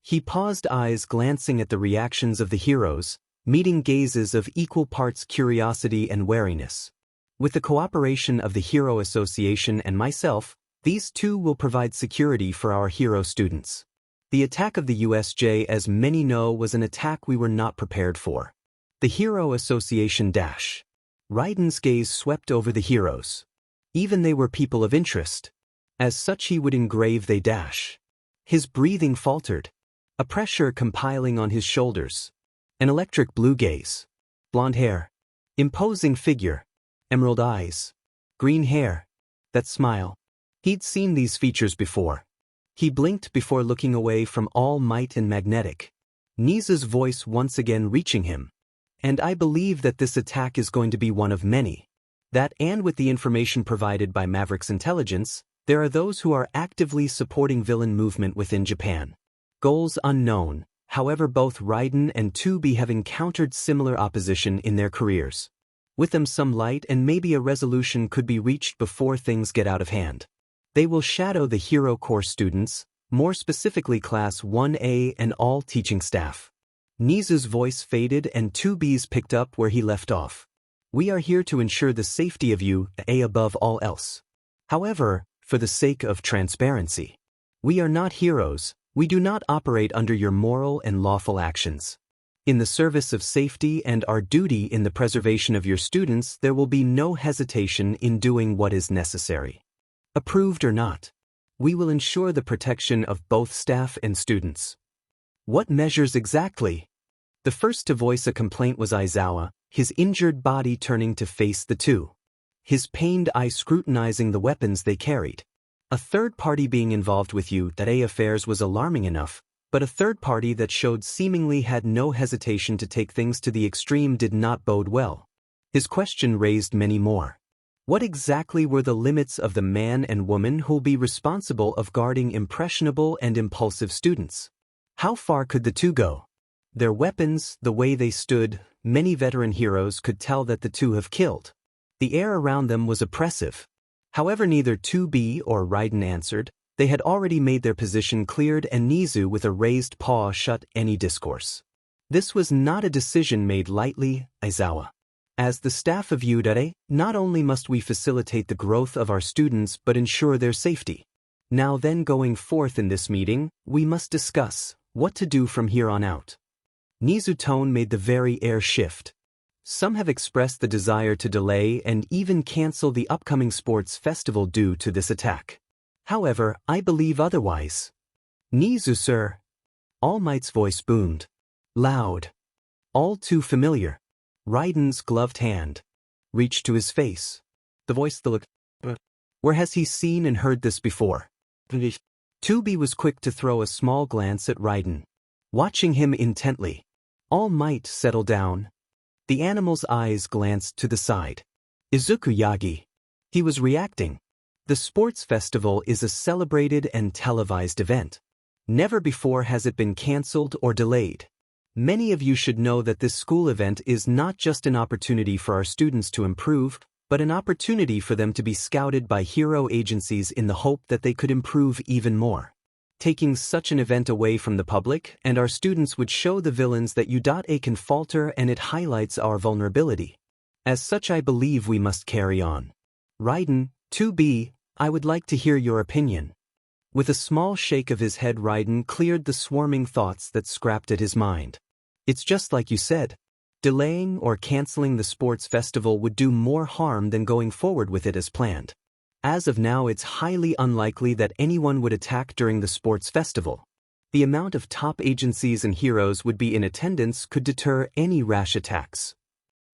He paused, eyes glancing at the reactions of the heroes, meeting gazes of equal parts curiosity and wariness. With the cooperation of the Hero Association and myself, these two will provide security for our hero students. The attack of the USJ, as many know, was an attack we were not prepared for. The Hero Association dash. Raiden's gaze swept over the heroes. Even they were people of interest. As such he would engrave they dash. His breathing faltered. A pressure compiling on his shoulders. An electric blue gaze. Blonde hair. Imposing figure. Emerald eyes. Green hair. That smile. He'd seen these features before. He blinked before looking away from All Might and Magnetic. Nizu's voice once again reaching him. And I believe that this attack is going to be one of many. That, and with the information provided by Maverick's intelligence, there are those who are actively supporting villain movement within Japan. Goals unknown, however both Raiden and 2B have encountered similar opposition in their careers. With them some light and maybe a resolution could be reached before things get out of hand. They will shadow the Hero Corps students, more specifically Class 1A and all teaching staff. Nizu's voice faded and 2B's picked up where he left off. We are here to ensure the safety of you, A above all else. However, for the sake of transparency, we are not heroes, we do not operate under your moral and lawful actions. In the service of safety and our duty in the preservation of your students, there will be no hesitation in doing what is necessary. Approved or not, we will ensure the protection of both staff and students. What measures exactly? The first to voice a complaint was Aizawa, his injured body turning to face the two. His pained eye scrutinizing the weapons they carried. A third party being involved with U.A affairs was alarming enough, but a third party that showed seemingly had no hesitation to take things to the extreme did not bode well. His question raised many more. What exactly were the limits of the man and woman who'll be responsible of guarding impressionable and impulsive students? How far could the two go? Their weapons, the way they stood, many veteran heroes could tell that the two have killed. The air around them was oppressive. However, neither 2B or Raiden answered. They had already made their position cleared and Nizu with a raised paw shut any discourse. This was not a decision made lightly, Aizawa. As the staff of U.A, not only must we facilitate the growth of our students but ensure their safety. Now then, going forth in this meeting, we must discuss what to do from here on out. Nizu's tone made the very air shift. Some have expressed the desire to delay and even cancel the upcoming sports festival due to this attack. However, I believe otherwise. Nizu, sir. All Might's voice boomed. Loud. All too familiar. Raiden's gloved hand reached to his face. The voice, the look. But where has he seen and heard this before? 2B was quick to throw a small glance at Raiden, watching him intently. All might settle down. The animal's eyes glanced to the side. Izuku Yagi. He was reacting. The sports festival is a celebrated and televised event. Never before has it been cancelled or delayed. Many of you should know that this school event is not just an opportunity for our students to improve, but an opportunity for them to be scouted by hero agencies in the hope that they could improve even more. Taking such an event away from the public and our students would show the villains that U.A can falter, and it highlights our vulnerability. As such, I believe we must carry on. Raiden, 2B, I would like to hear your opinion. With a small shake of his head, Raiden cleared the swarming thoughts that scrapped at his mind. It's just like you said. Delaying or canceling the sports festival would do more harm than going forward with it as planned. As of now, it's highly unlikely that anyone would attack during the sports festival. The amount of top agencies and heroes would be in attendance could deter any rash attacks.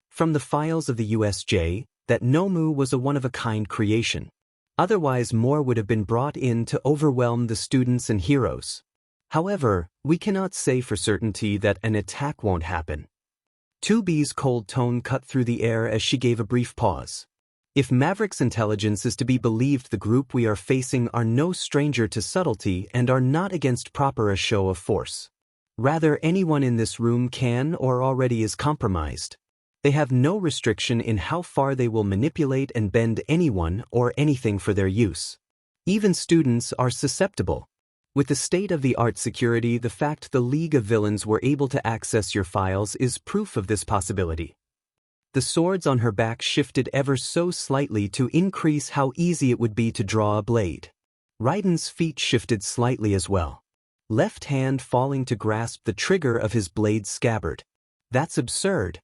From the files of the USJ, that Nomu was a one-of-a-kind creation. Otherwise, more would have been brought in to overwhelm the students and heroes. However, we cannot say for certainty that an attack won't happen. 2B's cold tone cut through the air as she gave a brief pause. If Maverick's intelligence is to be believed, the group we are facing are no stranger to subtlety and are not against proper a show of force. Rather, anyone in this room can or already is compromised. They have no restriction in how far they will manipulate and bend anyone or anything for their use. Even students are susceptible. With the state-of-the-art security, the fact the League of Villains were able to access your files is proof of this possibility. The swords on her back shifted ever so slightly to increase how easy it would be to draw a blade. Raiden's feet shifted slightly as well. Left hand falling to grasp the trigger of his blade's scabbard. That's absurd.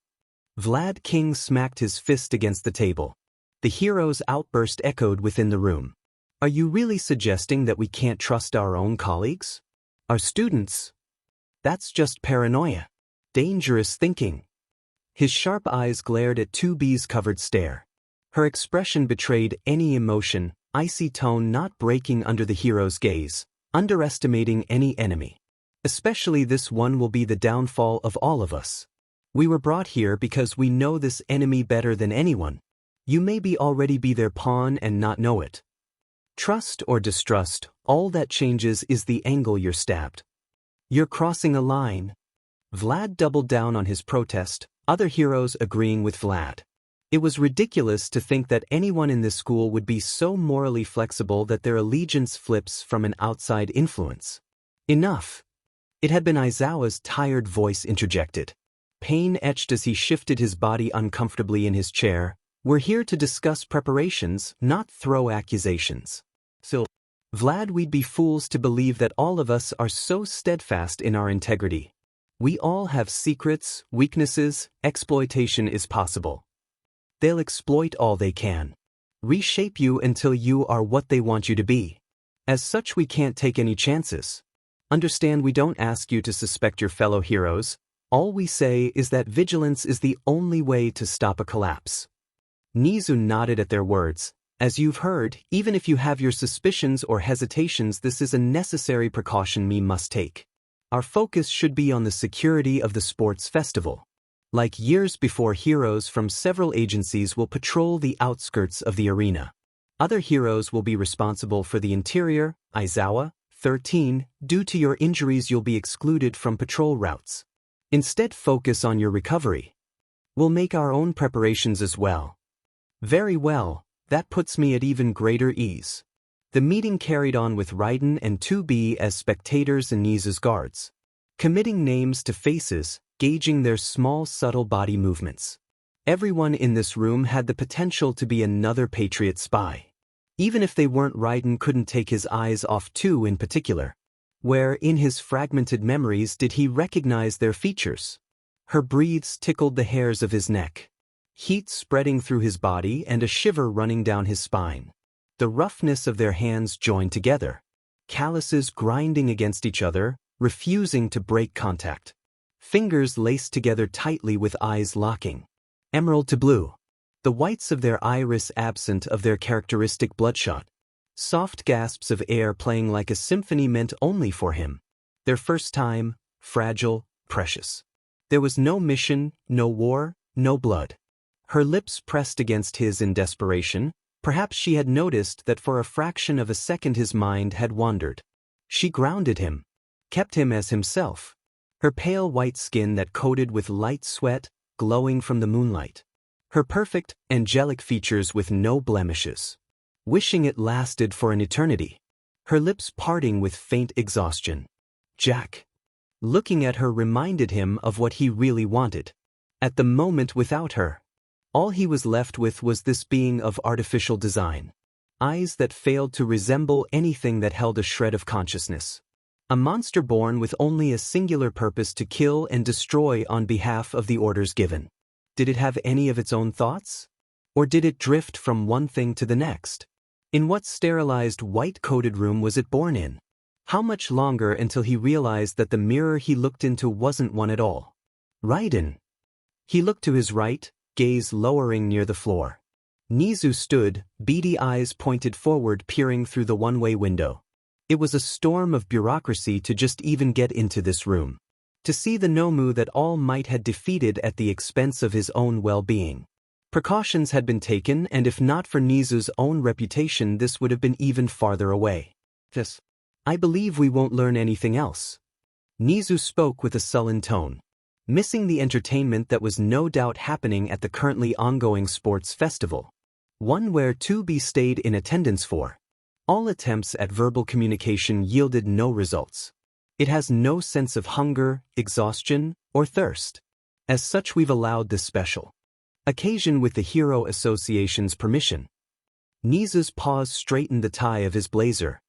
Vlad King smacked his fist against the table. The hero's outburst echoed within the room. Are you really suggesting that we can't trust our own colleagues? Our students? That's just paranoia. Dangerous thinking. His sharp eyes glared at 2B's covered stare. Her expression betrayed any emotion, icy tone not breaking under the hero's gaze, underestimating any enemy. Especially this one will be the downfall of all of us. We were brought here because we know this enemy better than anyone. You may already be their pawn and not know it. Trust or distrust, all that changes is the angle you're stabbed. You're crossing a line. Vlad doubled down on his protest, other heroes agreeing with Vlad. It was ridiculous to think that anyone in this school would be so morally flexible that their allegiance flips from an outside influence. Enough. It had been Aizawa's tired voice interjected. Pain etched as he shifted his body uncomfortably in his chair. We're here to discuss preparations, not throw accusations. So, Vlad, we'd be fools to believe that all of us are so steadfast in our integrity. We all have secrets, weaknesses, exploitation is possible. They'll exploit all they can. Reshape you until you are what they want you to be. As such, we can't take any chances. Understand, we don't ask you to suspect your fellow heroes. All we say is that vigilance is the only way to stop a collapse. Nizu nodded at their words. As you've heard, even if you have your suspicions or hesitations, this is a necessary precaution we must take. Our focus should be on the security of the sports festival. Like years before, heroes from several agencies will patrol the outskirts of the arena. Other heroes will be responsible for the interior. Aizawa, 13, due to your injuries you'll be excluded from patrol routes. Instead, focus on your recovery. We'll make our own preparations as well. Very well, that puts me at even greater ease. The meeting carried on with Raiden and 2B as spectators and Nizu's guards, committing names to faces, gauging their small, subtle body movements. Everyone in this room had the potential to be another Patriot spy. Even if they weren't, Raiden couldn't take his eyes off two in particular. Where in his fragmented memories did he recognize their features? Her breaths tickled the hairs of his neck. Heat spreading through his body and a shiver running down his spine. The roughness of their hands joined together. Calluses grinding against each other, refusing to break contact. Fingers laced together tightly with eyes locking. Emerald to blue. the whites of their iris absent of their characteristic bloodshot. Soft gasps of air playing like a symphony meant only for him. Their first time, fragile, precious. There was no mission, no war, no blood. Her lips pressed against his in desperation. Perhaps she had noticed that for a fraction of a second his mind had wandered. She grounded him, kept him as himself. Her pale white skin that coated with light sweat, glowing from the moonlight. Her perfect, angelic features with no blemishes. Wishing it lasted for an eternity. Her lips parting with faint exhaustion. Jack. Looking at her reminded him of what he really wanted. At the moment without her, all he was left with was this being of artificial design. Eyes that failed to resemble anything that held a shred of consciousness. A monster born with only a singular purpose to kill and destroy on behalf of the orders given. Did it have any of its own thoughts? Or did it drift from one thing to the next? In what sterilized white-coated room was it born in? How much longer until he realized that the mirror he looked into wasn't one at all? Raiden. He looked to his right, gaze lowering near the floor. Nizu stood, beady eyes pointed forward peering through the one-way window. It was a storm of bureaucracy to just even get into this room. To see the Nomu that All Might had defeated at the expense of his own well-being. Precautions had been taken, and if not for Nizu's own reputation this would have been even farther away. I believe we won't learn anything else. Nizu spoke with a sullen tone. Missing the entertainment that was no doubt happening at the currently ongoing sports festival. One where 2B stayed in attendance for. All attempts at verbal communication yielded no results. It has no sense of hunger, exhaustion, or thirst. As such we've allowed this special occasion with the Hero Association's permission. Nizu's paws straightened the tie of his blazer.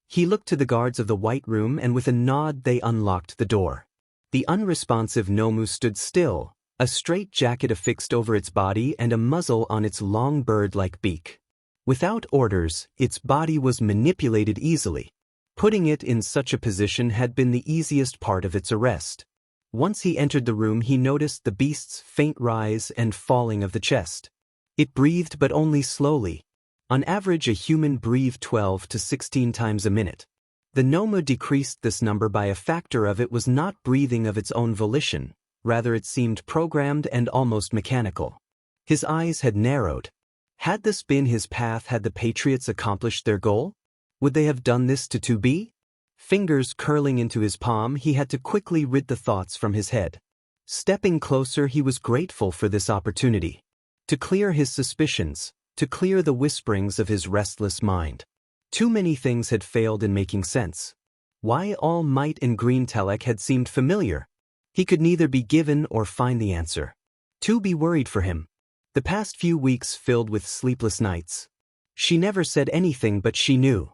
He looked to the guards of the White Room and with a nod they unlocked the door. The unresponsive Nomu stood still, a straight jacket affixed over its body and a muzzle on its long bird-like beak. Without orders, its body was manipulated easily. Putting it in such a position had been the easiest part of its arrest. Once he entered the room he noticed the beast's faint rise and falling of the chest. It breathed but only slowly. On average a human breathed 12 to 16 times a minute. The Noma decreased this number by a factor of it was not breathing of its own volition, rather it seemed programmed and almost mechanical. His eyes had narrowed. Had this been his path had the Patriots accomplished their goal? Would they have done this to 2B? Fingers curling into his palm he had to quickly rid the thoughts from his head. Stepping closer he was grateful for this opportunity. To clear his suspicions, to clear the whisperings of his restless mind. Too many things had failed in making sense. Why All Might and Green Telek had seemed familiar. He could neither be given or find the answer. 2B worried for him. The past few weeks filled with sleepless nights. She never said anything but she knew.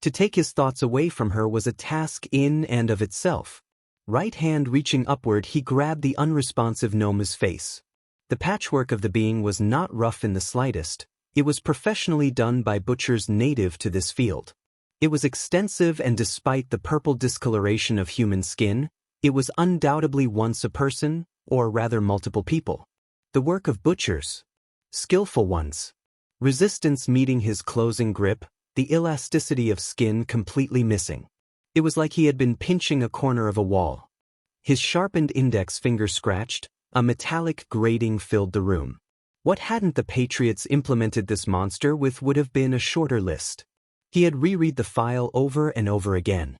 To take his thoughts away from her was a task in and of itself. Right hand reaching upward he grabbed the unresponsive Noma's face. The patchwork of the being was not rough in the slightest. It was professionally done by butchers native to this field. It was extensive and despite the purple discoloration of human skin, it was undoubtedly once a person, or rather multiple people. The work of butchers. Skillful ones. Resistance meeting his closing grip, the elasticity of skin completely missing. It was like he had been pinching a corner of a wall. His sharpened index finger scratched, a metallic grating filled the room. What hadn't the Patriots implemented this monster with would have been a shorter list. He had reread the file over and over again.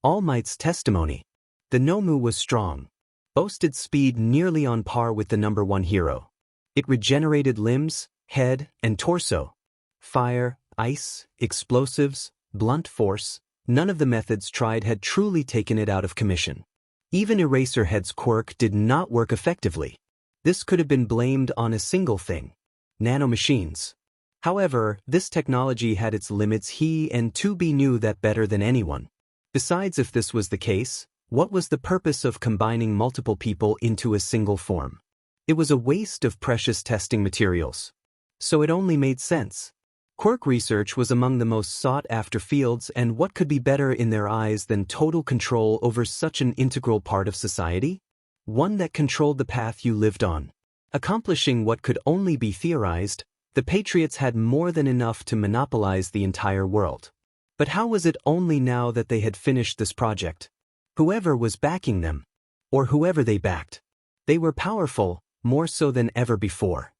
All Might's testimony. The Nomu was strong. Boasted speed nearly on par with the number 1 hero. It regenerated limbs, head, and torso. Fire, ice, explosives, blunt force, none of the methods tried had truly taken it out of commission. Even Eraserhead's quirk did not work effectively. This could have been blamed on a single thing. Nanomachines. However, this technology had its limits. He and 2B knew that better than anyone. Besides, if this was the case, what was the purpose of combining multiple people into a single form? It was a waste of precious testing materials. So it only made sense. Quirk research was among the most sought-after fields, and what could be better in their eyes than total control over such an integral part of society? One that controlled the path you lived on. Accomplishing what could only be theorized, the Patriots had more than enough to monopolize the entire world. But how was it only now that they had finished this project? Whoever was backing them, or whoever they backed, they were powerful, more so than ever before.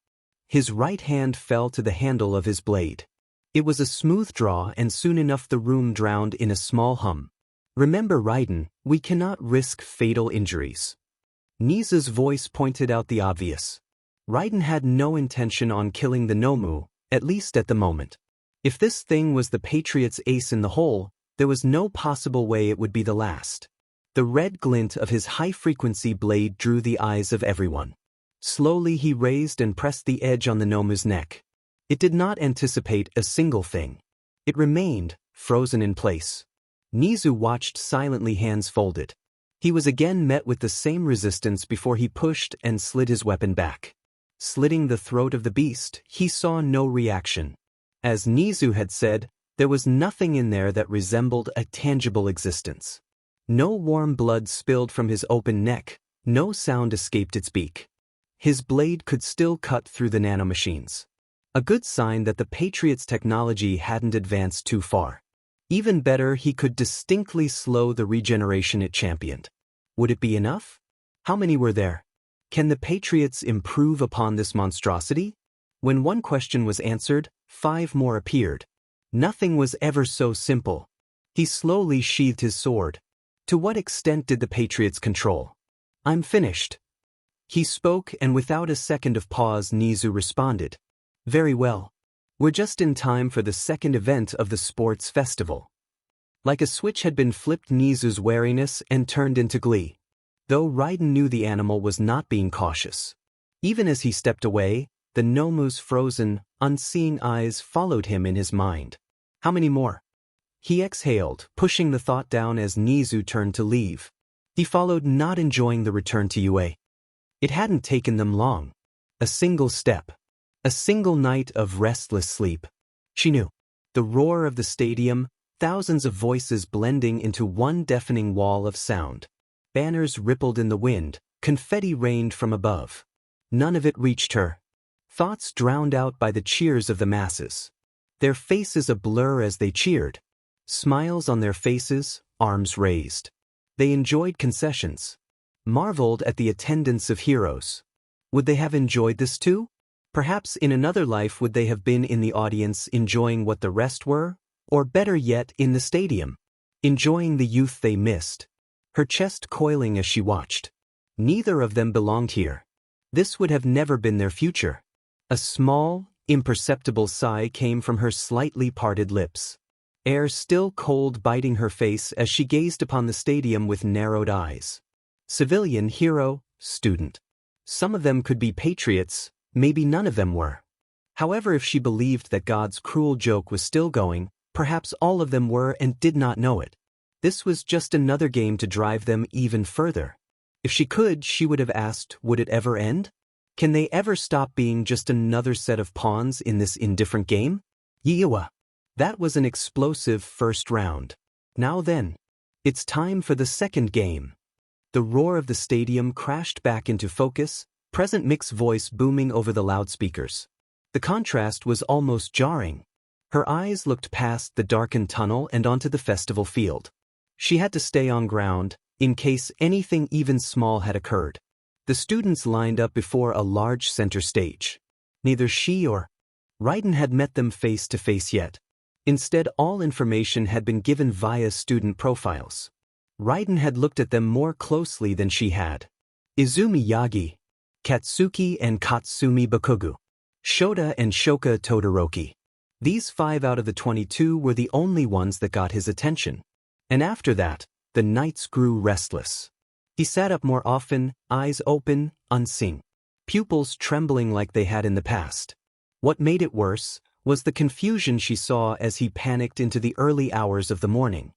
His right hand fell to the handle of his blade. It was a smooth draw, and soon enough the room drowned in a small hum. "Remember, Raiden, we cannot risk fatal injuries." Nizu's voice pointed out the obvious. Raiden had no intention on killing the Nomu, at least at the moment. If this thing was the Patriots' ace in the hole, there was no possible way it would be the last. The red glint of his high-frequency blade drew the eyes of everyone. Slowly he raised and pressed the edge on the Nomu's neck. It did not anticipate a single thing. It remained, frozen in place. Nizu watched silently, hands folded. He was again met with the same resistance before he pushed and slid his weapon back. Slitting the throat of the beast, he saw no reaction. As Nizu had said, there was nothing in there that resembled a tangible existence. No warm blood spilled from his open neck, no sound escaped its beak. His blade could still cut through the nanomachines. A good sign that the Patriots' technology hadn't advanced too far. Even better, he could distinctly slow the regeneration it championed. Would it be enough? How many were there? Can the Patriots improve upon this monstrosity? When one question was answered, 5 more appeared. Nothing was ever so simple. He slowly sheathed his sword. To what extent did the Patriots control? "I'm finished." He spoke, and without a second of pause Nizu responded. "Very well. We're just in time for the second event of the sports festival." Like a switch had been flipped, Nizu's wariness and turned into glee. Though Raiden knew the animal was not being cautious. Even as he stepped away, the Nomu's frozen, unseeing eyes followed him in his mind. How many more? He exhaled, pushing the thought down as Nizu turned to leave. He followed, not enjoying the return to UA. It hadn't taken them long. A single step. A single night of restless sleep. She knew. The roar of the stadium, thousands of voices blending into one deafening wall of sound. Banners rippled in the wind, confetti rained from above. None of it reached her. Thoughts drowned out by the cheers of the masses. Their faces a blur as they cheered. Smiles on their faces, arms raised. They enjoyed concessions. Marveled at the attendance of heroes. Would they have enjoyed this too? Perhaps in another life would they have been in the audience enjoying what the rest were? Or better yet, in the stadium. Enjoying the youth they missed. Her chest coiling as she watched. Neither of them belonged here. This would have never been their future. A small, imperceptible sigh came from her slightly parted lips. Air still cold biting her face as she gazed upon the stadium with narrowed eyes. Civilian, hero, student. Some of them could be patriots, maybe none of them were. However, if she believed that God's cruel joke was still going, perhaps all of them were and did not know it. This was just another game to drive them even further. If she could, she would have asked, would it ever end? Can they ever stop being just another set of pawns in this indifferent game? Yiwa. That was an explosive first round. Now then, it's time for the second game. The roar of the stadium crashed back into focus, Present Mick's voice booming over the loudspeakers. The contrast was almost jarring. Her eyes looked past the darkened tunnel and onto the festival field. She had to stay on ground, in case anything even small had occurred. The students lined up before a large center stage. Neither she or Raiden had met them face to face yet. Instead, all information had been given via student profiles. Raiden had looked at them more closely than she had. Izumi Yagi, Katsuki and Katsumi Bakugu, Shota and Shoka Todoroki. These 5 out of the 22 were the only ones that got his attention. And after that, the nights grew restless. He sat up more often, eyes open, unseeing, pupils trembling like they had in the past. What made it worse was the confusion she saw as he panicked into the early hours of the morning.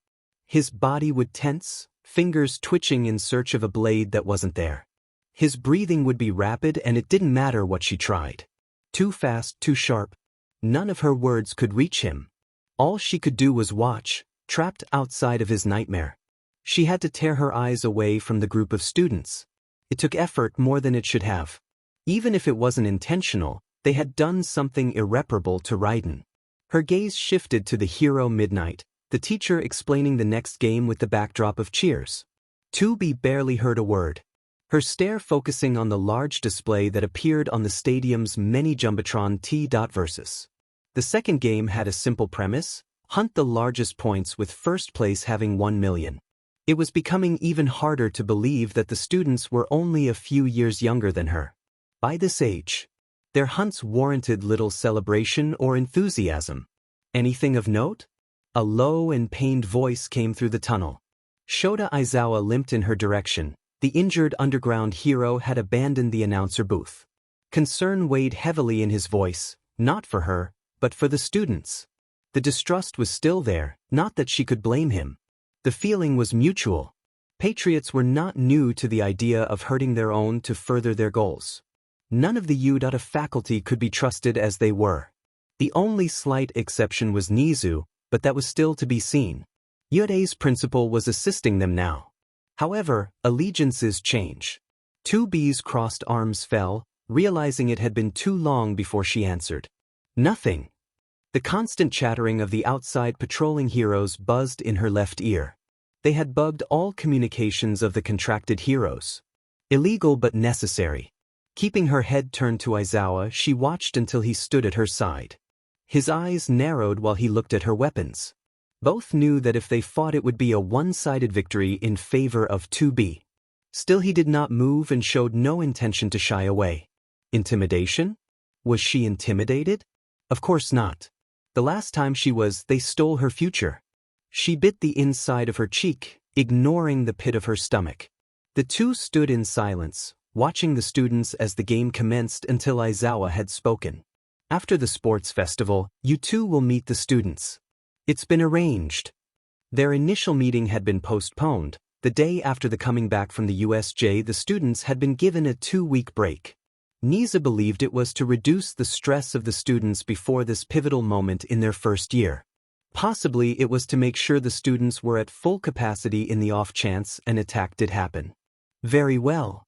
His body would tense, fingers twitching in search of a blade that wasn't there. His breathing would be rapid, and it didn't matter what she tried. Too fast, too sharp. None of her words could reach him. All she could do was watch, trapped outside of his nightmare. She had to tear her eyes away from the group of students. It took effort more than it should have. Even if it wasn't intentional, they had done something irreparable to Raiden. Her gaze shifted to the hero Midnight, the teacher explaining the next game with the backdrop of cheers. 2B barely heard a word, her stare focusing on the large display that appeared on the stadium's many Jumbotron T.versus. The second game had a simple premise: hunt the largest points with first place having 1 million. It was becoming even harder to believe that the students were only a few years younger than her. By this age, their hunts warranted little celebration or enthusiasm. Anything of note? A low and pained voice came through the tunnel. Shota Aizawa limped in her direction. The injured underground hero had abandoned the announcer booth. Concern weighed heavily in his voice, not for her, but for the students. The distrust was still there, not that she could blame him. The feeling was mutual. Patriots were not new to the idea of hurting their own to further their goals. None of the U.A faculty could be trusted as they were. The only slight exception was Nizu, but that was still to be seen. U.A.'s principal was assisting them now. However, allegiances change. 2B's crossed arms fell, realizing it had been too long before she answered. Nothing. The constant chattering of the outside patrolling heroes buzzed in her left ear. They had bugged all communications of the contracted heroes. Illegal but necessary. Keeping her head turned to Aizawa, she watched until he stood at her side. His eyes narrowed while he looked at her weapons. Both knew that if they fought it would be a one-sided victory in favor of 2B. Still he did not move and showed no intention to shy away. Intimidation? Was she intimidated? Of course not. The last time they stole her future. She bit the inside of her cheek, ignoring the pit of her stomach. The two stood in silence, watching the students as the game commenced until Aizawa had spoken. After the sports festival, you two will meet the students. It's been arranged. Their initial meeting had been postponed. The day after the coming back from the USJ, the students had been given a 2-week break. Niza believed it was to reduce the stress of the students before this pivotal moment in their first year. Possibly it was to make sure the students were at full capacity in the off chance an attack did happen. Very well.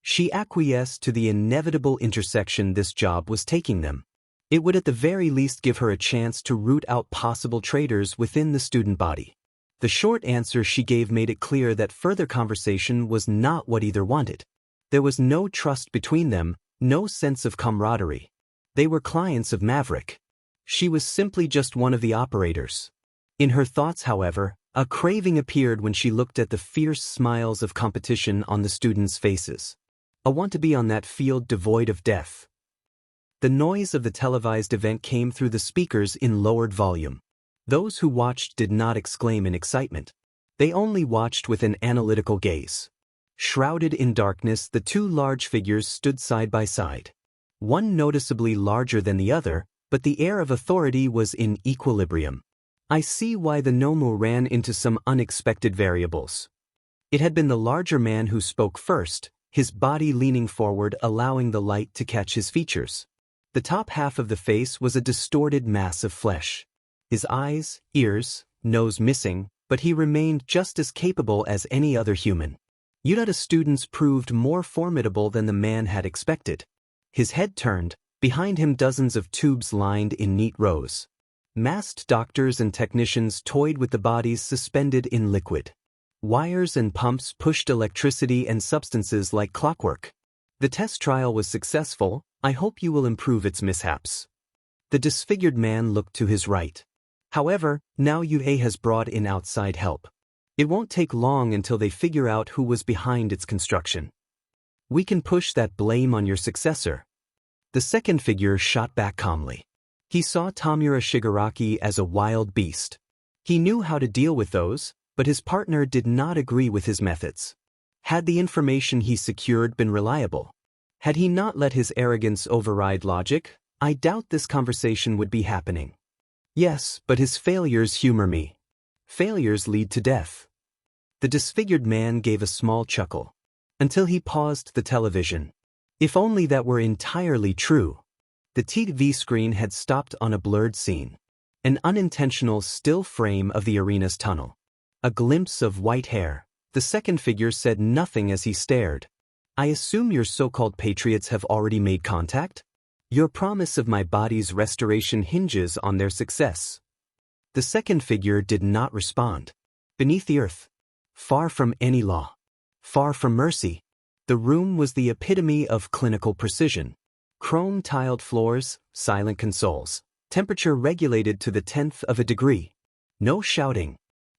She acquiesced to the inevitable intersection this job was taking them. It would at the very least give her a chance to root out possible traitors within the student body. The short answer she gave made it clear that further conversation was not what either wanted. There was no trust between them, no sense of camaraderie. They were clients of Maverick. She was simply just one of the operators. In her thoughts, however, a craving appeared when she looked at the fierce smiles of competition on the students' faces. I want to be on that field devoid of death. The noise of the televised event came through the speakers in lowered volume. Those who watched did not exclaim in excitement. They only watched with an analytical gaze. Shrouded in darkness, the two large figures stood side by side. One noticeably larger than the other, but the air of authority was in equilibrium. I see why the Nomu ran into some unexpected variables. It had been the larger man who spoke first, his body leaning forward, allowing the light to catch his features. The top half of the face was a distorted mass of flesh. His eyes, ears, nose missing, but he remained just as capable as any other human. UDA students proved more formidable than the man had expected. His head turned, behind him dozens of tubes lined in neat rows. Masked doctors and technicians toyed with the bodies suspended in liquid. Wires and pumps pushed electricity and substances like clockwork. The test trial was successful. I hope you will improve its mishaps. The disfigured man looked to his right. However, now UA has brought in outside help. It won't take long until they figure out who was behind its construction. We can push that blame on your successor. The second figure shot back calmly. He saw Tamura Shigaraki as a wild beast. He knew how to deal with those, but his partner did not agree with his methods. Had the information he secured been reliable? Had he not let his arrogance override logic? I doubt this conversation would be happening. Yes, but his failures humor me. Failures lead to death. The disfigured man gave a small chuckle. Until he paused the television. If only that were entirely true. The TV screen had stopped on a blurred scene. An unintentional still frame of the arena's tunnel. A glimpse of white hair. The second figure said nothing as he stared. I assume your so-called patriots have already made contact? Your promise of my body's restoration hinges on their success. The second figure did not respond. Beneath the earth, far from any law, far from mercy, the room was the epitome of clinical precision. Chrome-tiled floors, silent consoles, temperature regulated to the 10th of a degree. No shouting,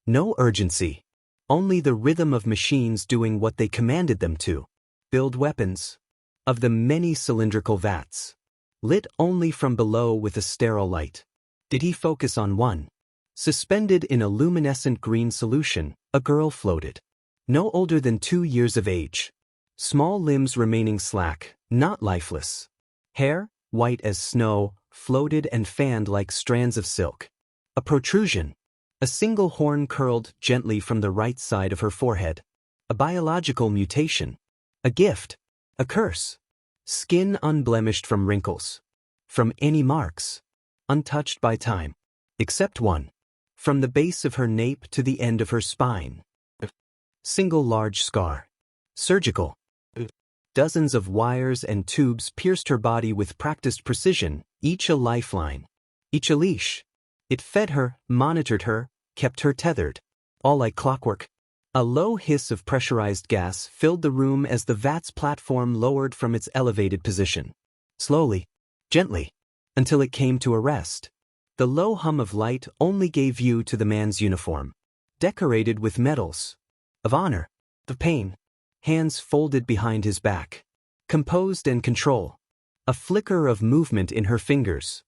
no urgency, only the rhythm of machines doing what they commanded them to. Build weapons. Of the many cylindrical vats, lit only from below with a sterile light. Did he focus on one? Suspended in a luminescent green solution, a girl floated. No older than 2 years of age. Small limbs remaining slack, not lifeless. Hair, white as snow, floated and fanned like strands of silk. A protrusion. A single horn curled gently from the right side of her forehead. A biological mutation. A gift. A curse. Skin unblemished from wrinkles. From any marks. Untouched by time. Except one. From the base of her nape to the end of her spine. Single large scar. Surgical. Dozens of wires and tubes pierced her body with practiced precision, each a lifeline. Each a leash. It fed her, monitored her, kept her tethered. All like clockwork. A low hiss of pressurized gas filled the room as the vat's platform lowered from its elevated position. Slowly, gently, until it came to a rest. The low hum of light only gave view to the man's uniform. Decorated with medals. Of honor. Of pain. Hands folded behind his back. Composed and control. A flicker of movement in her fingers.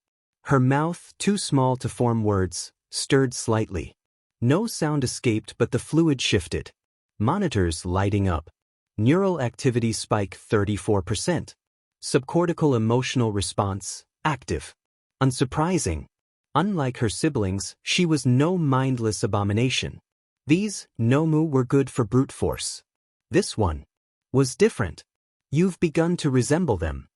Her mouth, too small to form words, stirred slightly. No sound escaped but the fluid shifted. Monitors lighting up. Neural activity spike 34%. Subcortical emotional response, active. Unsurprising. Unlike her siblings, she was no mindless abomination. These, Nomu, were good for brute force. This one was different. You've begun to resemble them.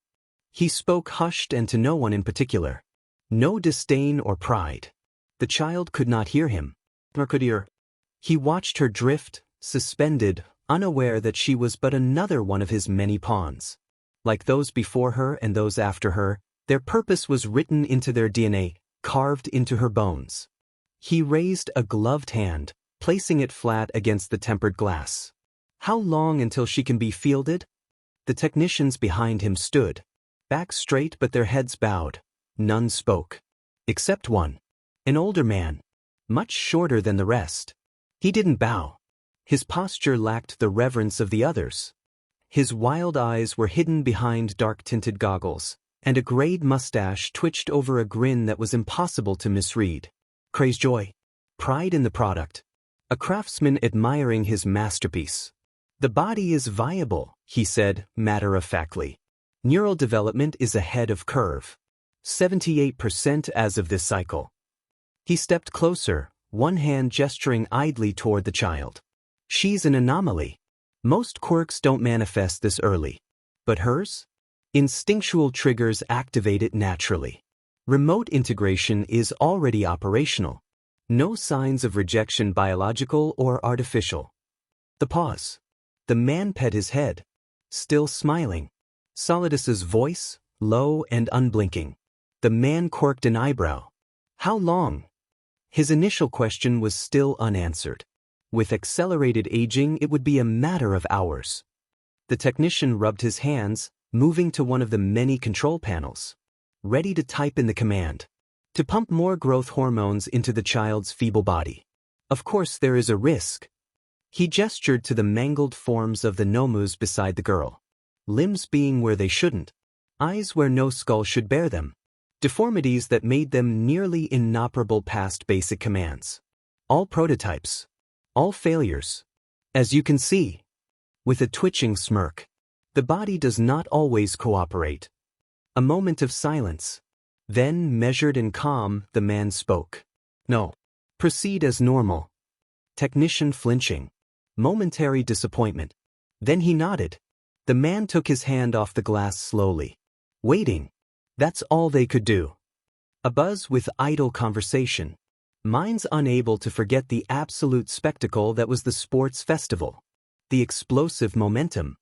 He spoke hushed and to no one in particular. No disdain or pride. The child could not hear him. Nor could hear. He watched her drift, suspended, unaware that she was but another one of his many pawns. Like those before her and those after her, their purpose was written into their DNA, carved into her bones. He raised a gloved hand, placing it flat against the tempered glass. How long until she can be fielded? The technicians behind him stood, back straight but their heads bowed. None spoke. Except one. An older man. Much shorter than the rest. He didn't bow. His posture lacked the reverence of the others. His wild eyes were hidden behind dark-tinted goggles, and a grayed mustache twitched over a grin that was impossible to misread. Crazed joy. Pride in the product. A craftsman admiring his masterpiece. The body is viable, he said, matter-of-factly. Neural development is ahead of curve. 78% as of this cycle. He stepped closer, one hand gesturing idly toward the child. She's an anomaly. Most quirks don't manifest this early. But hers? Instinctual triggers activate it naturally. Remote integration is already operational. No signs of rejection, biological or artificial. The pause. The man pet his head. Still smiling. Solidus's voice, low and unblinking. The man quirked an eyebrow. How long? His initial question was still unanswered. With accelerated aging, it would be a matter of hours. The technician rubbed his hands, moving to one of the many control panels. Ready to type in the command. To pump more growth hormones into the child's feeble body. Of course there is a risk. He gestured to the mangled forms of the Nomus beside the girl. Limbs being where they shouldn't. Eyes where no skull should bear them. Deformities that made them nearly inoperable past basic commands. All prototypes. All failures. As you can see. With a twitching smirk. The body does not always cooperate. A moment of silence. Then, measured and calm, the man spoke. No. Proceed as normal. Technician flinching. Momentary disappointment. Then he nodded. The man took his hand off the glass slowly. Waiting. That's all they could do. A buzz with idle conversation. Minds unable to forget the absolute spectacle that was the sports festival. The explosive momentum.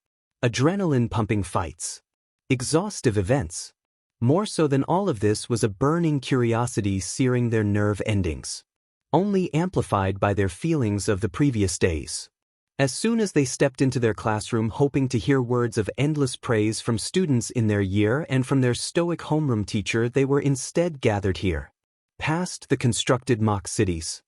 adrenaline-pumping fights, exhaustive events. More so than all of this was a burning curiosity searing their nerve endings, only amplified by their feelings of the previous days. As soon as they stepped into their classroom hoping to hear words of endless praise from students in their year and from their stoic homeroom teacher, they were instead gathered here, past the constructed mock cities,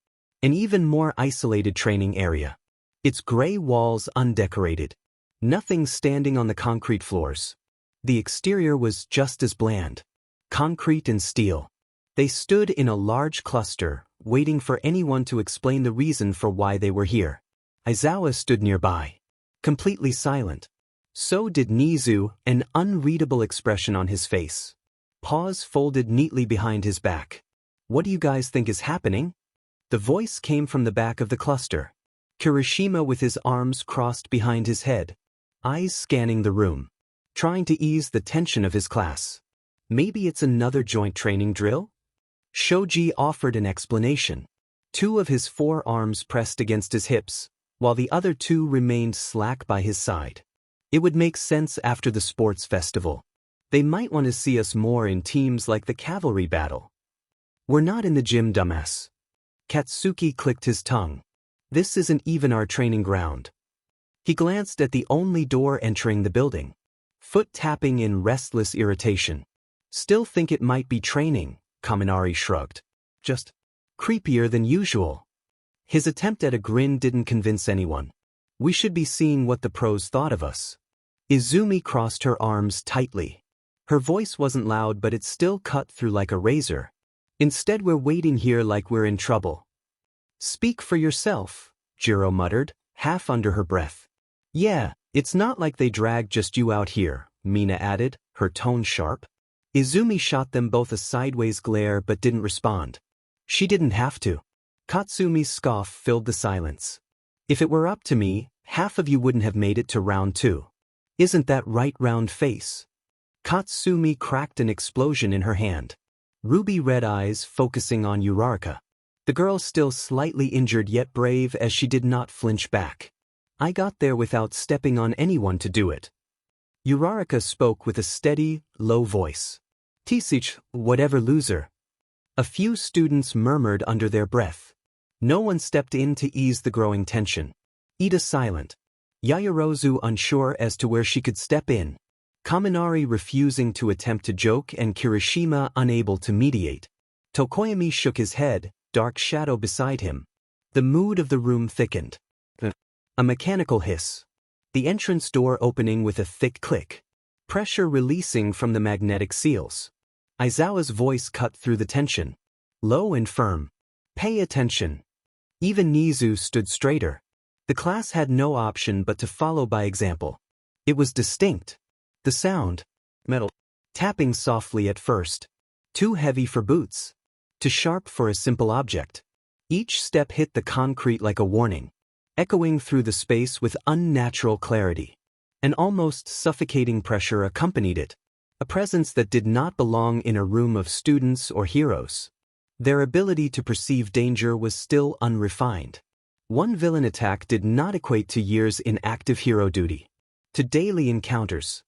an even more isolated training area. Its gray walls undecorated, nothing standing on the concrete floors. The exterior was just as bland, concrete and steel. They stood in a large cluster, waiting for anyone to explain the reason for why they were here. Aizawa stood nearby, completely silent. So did Nizu, an unreadable expression on his face. Paws folded neatly behind his back. "What do you guys think is happening?" The voice came from the back of the cluster. Kirishima with his arms crossed behind his head, eyes scanning the room, trying to ease the tension of his class. "Maybe it's another joint training drill?" Shoji offered an explanation. Two of his forearms pressed against his hips, while the other two remained slack by his side. "It would make sense after the sports festival. They might want to see us more in teams like the cavalry battle." "We're not in the gym, dumbass." Katsuki clicked his tongue. "This isn't even our training ground." He glanced at the only door entering the building, foot tapping in restless irritation. "Still think it might be training," Kaminari shrugged. "Just creepier than usual." His attempt at a grin didn't convince anyone. "We should be seeing what the pros thought of us." Izumi crossed her arms tightly. Her voice wasn't loud, but it still cut through like a razor. "Instead, we're waiting here like we're in trouble." "Speak for yourself," Jiro muttered, half under her breath. "Yeah, it's not like they dragged just you out here," Mina added, her tone sharp. Izumi shot them both a sideways glare but didn't respond. She didn't have to. Katsumi's scoff filled the silence. "If it were up to me, half of you wouldn't have made it to round 2. Isn't that right, round face?" Katsumi cracked an explosion in her hand. Ruby red eyes focusing on Uraraka. The girl still slightly injured yet brave as she did not flinch back. "I got there without stepping on anyone to do it." Uraraka spoke with a steady, low voice. "Tisich, whatever, loser." A few students murmured under their breath. No one stepped in to ease the growing tension. Ida silent. Yayarozu unsure as to where she could step in. Kaminari refusing to attempt to joke and Kirishima unable to mediate. Tokoyami shook his head, dark shadow beside him. The mood of the room thickened. A mechanical hiss. The entrance door opening with a thick click. Pressure releasing from the magnetic seals. Aizawa's voice cut through the tension. Low and firm. "Pay attention." Even Nizu stood straighter. The class had no option but to follow by example. It was distinct. The sound. Metal. Tapping softly at first. Too heavy for boots. Too sharp for a simple object. Each step hit the concrete like a warning, echoing through the space with unnatural clarity. An almost suffocating pressure accompanied it. A presence that did not belong in a room of students or heroes. Their ability to perceive danger was still unrefined. One villain attack did not equate to years in active hero duty. To daily encounters.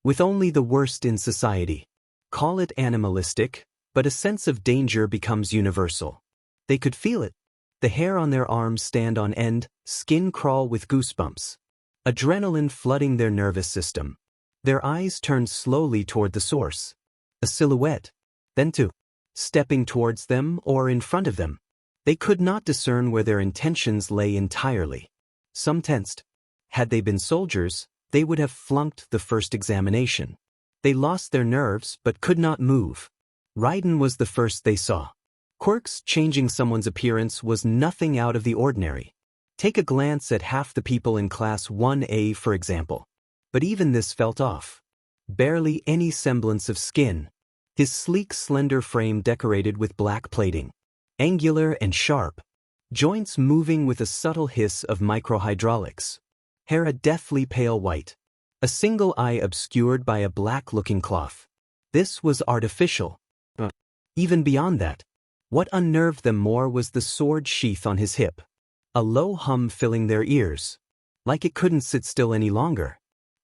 With only the worst in society. Call it animalistic, but a sense of danger becomes universal. They could feel it. The hair on their arms stand on end, skin crawl with goosebumps. Adrenaline flooding their nervous system. Their eyes turned slowly toward the source. A silhouette. Then two. Stepping towards them or in front of them. They could not discern where their intentions lay entirely. Some tensed. Had they been soldiers, they would have flunked the first examination. They lost their nerves but could not move. Raiden was the first they saw. Quirks changing someone's appearance was nothing out of the ordinary. Take a glance at half the people in Class 1A, for example. But even this felt off. Barely any semblance of skin. His sleek, slender frame decorated with black plating. Angular and sharp. Joints moving with a subtle hiss of microhydraulics. Hair a deathly pale white. A single eye obscured by a black-looking cloth. This was artificial. Even beyond that, what unnerved them more was the sword sheath on his hip. A low hum filling their ears. Like it couldn't sit still any longer.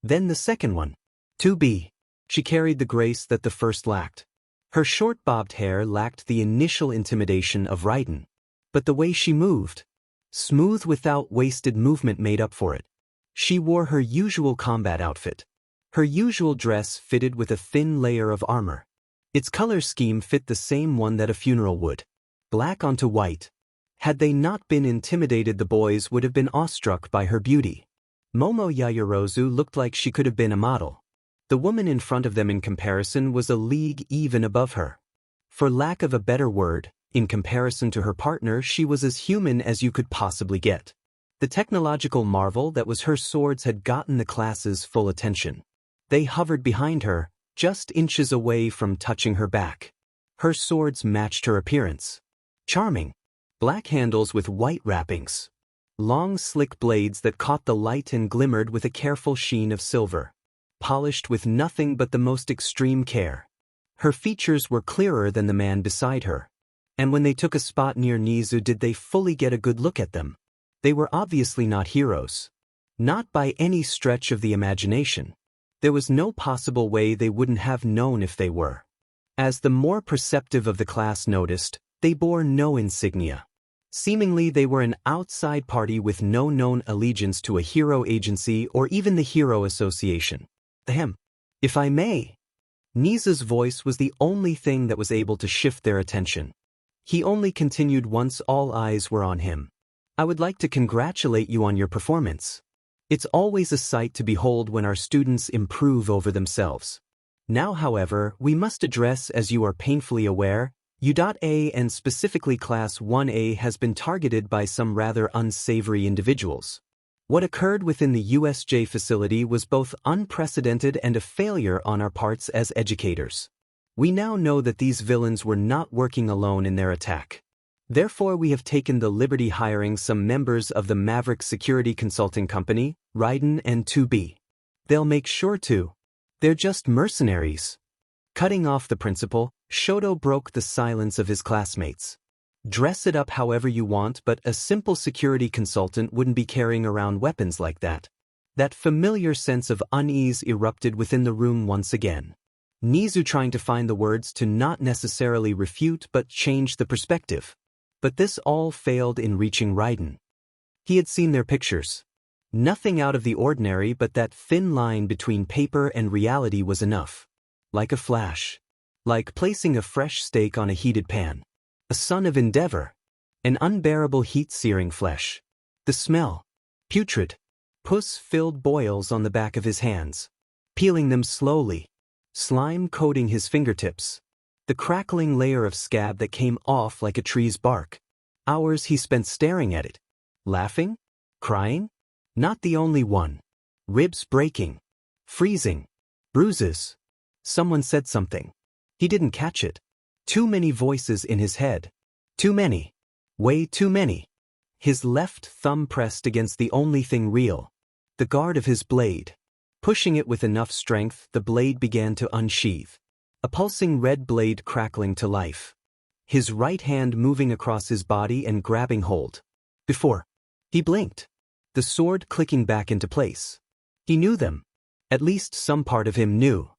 Then the second one. 2B. She carried the grace that the first lacked. Her short bobbed hair lacked the initial intimidation of Raiden. But the way she moved, smooth without wasted movement, made up for it. She wore her usual combat outfit. Her usual dress fitted with a thin layer of armor. Its color scheme fit the same one that a funeral would. Black onto white. Had they not been intimidated, the boys would have been awestruck by her beauty. Momo Yaoyorozu looked like she could have been a model. The woman in front of them in comparison was a league even above her. For lack of a better word, in comparison to her partner, she was as human as you could possibly get. The technological marvel that was her swords had gotten the class's full attention. They hovered behind her, just inches away from touching her back. Her swords matched her appearance. Charming. Black handles with white wrappings. Long slick blades that caught the light and glimmered with a careful sheen of silver. Polished with nothing but the most extreme care. Her features were clearer than the man beside her. And when they took a spot near Nizu, did they fully get a good look at them? They were obviously not heroes. Not by any stretch of the imagination. There was no possible way they wouldn't have known if they were. As the more perceptive of the class noticed, they bore no insignia. Seemingly they were an outside party with no known allegiance to a hero agency or even the Hero Association. Ahem. If I may. Nizu's voice was the only thing that was able to shift their attention. He only continued once all eyes were on him. I would like to congratulate you on your performance. It's always a sight to behold when our students improve over themselves. Now, however, we must address, as you are painfully aware, U.A and specifically Class 1A has been targeted by some rather unsavory individuals. What occurred within the USJ facility was both unprecedented and a failure on our parts as educators. We now know that these villains were not working alone in their attack. Therefore, we have taken the liberty hiring some members of the Maverick Security Consulting Company, Raiden and 2B. They'll make sure to. They're just mercenaries. Cutting off the principal, Shoto broke the silence of his classmates. Dress it up however you want, but a simple security consultant wouldn't be carrying around weapons like that. That familiar sense of unease erupted within the room once again. Nizu trying to find the words to not necessarily refute but change the perspective. But this all failed in reaching Raiden. He had seen their pictures. Nothing out of the ordinary, but that thin line between paper and reality was enough. Like a flash. Like placing a fresh steak on a heated pan. A son of endeavor. An unbearable heat-searing flesh. The smell. Putrid. Pus-filled boils on the back of his hands. Peeling them slowly. Slime coating his fingertips. The crackling layer of scab that came off like a tree's bark. Hours he spent staring at it. Laughing? Crying? Not the only one. Ribs breaking. Freezing. Bruises. Someone said something. He didn't catch it. Too many voices in his head. Too many. Way too many. His left thumb pressed against the only thing real. The guard of his blade. Pushing it with enough strength, the blade began to unsheath. A pulsing red blade crackling to life. His right hand moving across his body and grabbing hold. Before he blinked, the sword clicking back into place. He knew them. At least some part of him knew.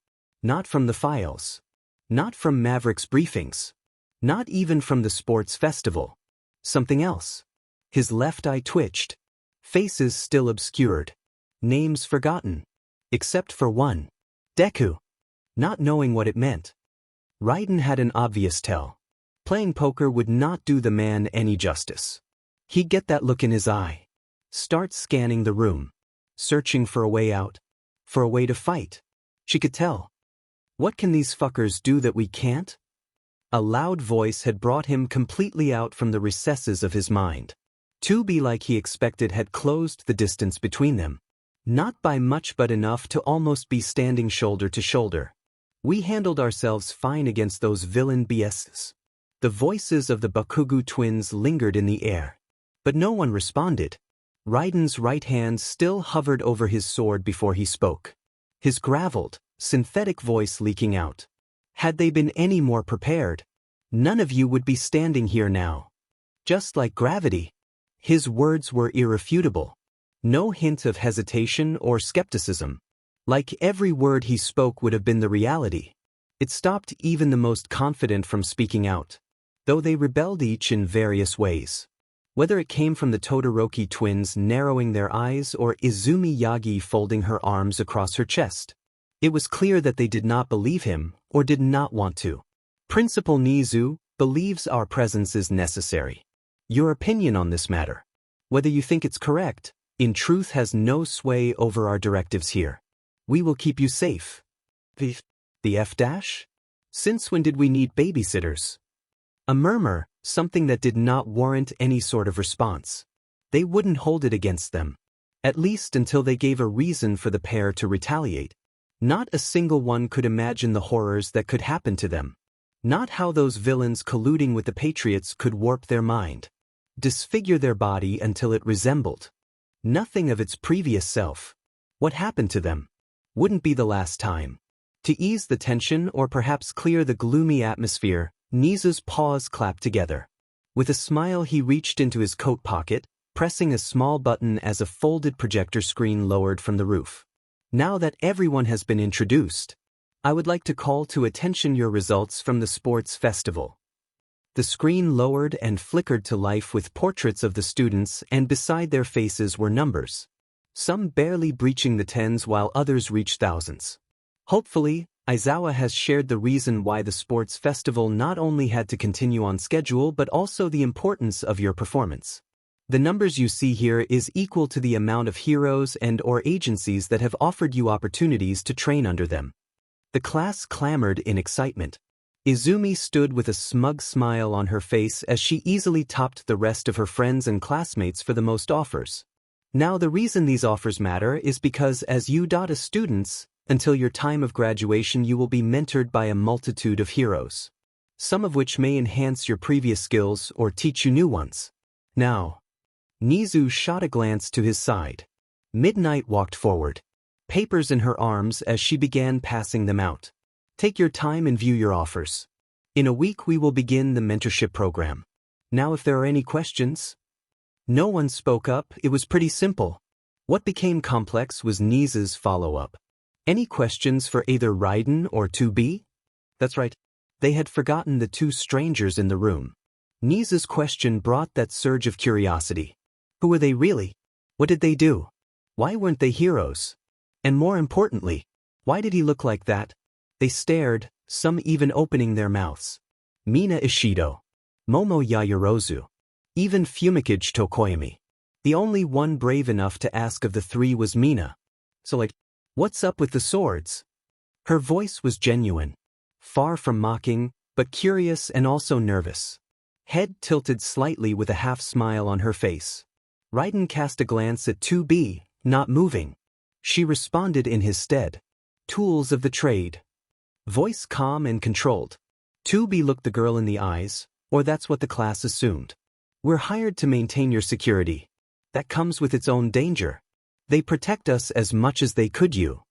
Not from the files. Not from Maverick's briefings. Not even from the sports festival. Something else. His left eye twitched. Faces still obscured. Names forgotten. Except for one. Deku. Not knowing what it meant. Raiden had an obvious tell. Playing poker would not do the man any justice. He'd get that look in his eye. Start scanning the room. Searching for a way out. For a way to fight. She could tell. What can these fuckers do that we can't? A loud voice had brought him completely out from the recesses of his mind. To be like he expected had closed the distance between them. Not by much but enough to almost be standing shoulder to shoulder. We handled ourselves fine against those villain BSs. The voices of the Bakugu twins lingered in the air. But no one responded. Raiden's right hand still hovered over his sword before he spoke. His graveled, synthetic voice leaking out. Had they been any more prepared, none of you would be standing here now. Just like gravity. His words were irrefutable. No hint of hesitation or skepticism. Like every word he spoke would have been the reality. It stopped even the most confident from speaking out, though they rebelled each in various ways. Whether it came from the Todoroki twins narrowing their eyes or Izumi Yagi folding her arms across her chest, it was clear that they did not believe him or did not want to. Principal Nizu believes our presence is necessary. Your opinion on this matter, whether you think it's correct, in truth has no sway over our directives here. We will keep you safe. The F dash? Since when did we need babysitters? A murmur, something that did not warrant any sort of response. They wouldn't hold it against them. At least until they gave a reason for the pair to retaliate. Not a single one could imagine the horrors that could happen to them. Not how those villains colluding with the Patriots could warp their mind, disfigure their body until it resembled nothing of its previous self. What happened to them wouldn't be the last time. To ease the tension or perhaps clear the gloomy atmosphere, Nizu's paws clapped together. With a smile he reached into his coat pocket, pressing a small button as a folded projector screen lowered from the roof. Now that everyone has been introduced, I would like to call to attention your results from the sports festival. The screen lowered and flickered to life with portraits of the students, and beside their faces were numbers. Some barely breaching the tens while others reached thousands. Hopefully, Aizawa has shared the reason why the sports festival not only had to continue on schedule but also the importance of your performance. The numbers you see here is equal to the amount of heroes and/or agencies that have offered you opportunities to train under them. The class clamored in excitement. Izumi stood with a smug smile on her face as she easily topped the rest of her friends and classmates for the most offers. Now the reason these offers matter is because as U.A students, until your time of graduation you will be mentored by a multitude of heroes, some of which may enhance your previous skills or teach you new ones. Now, Nizu shot a glance to his side. Midnight walked forward, papers in her arms as she began passing them out. Take your time and view your offers. In a week we will begin the mentorship program. Now if there are any questions? No one spoke up. It was pretty simple. What became complex was Nizu's follow-up. Any questions for either Raiden or 2B? That's right. They had forgotten the two strangers in the room. Nizu's question brought that surge of curiosity. Who were they really? What did they do? Why weren't they heroes? And more importantly, why did he look like that? They stared, some even opening their mouths. Mina Ishido, Momo Yaoyorozu, even Fumikage Tokoyami. The only one brave enough to ask of the three was Mina. So what's up with the swords? Her voice was genuine, far from mocking, but curious and also nervous. Head tilted slightly with a half-smile on her face. Raiden cast a glance at 2B, not moving. She responded in his stead. Tools of the trade. Voice calm and controlled. 2B looked the girl in the eyes, or that's what the class assumed. We're hired to maintain your security. That comes with its own danger. They protect us as much as they could you.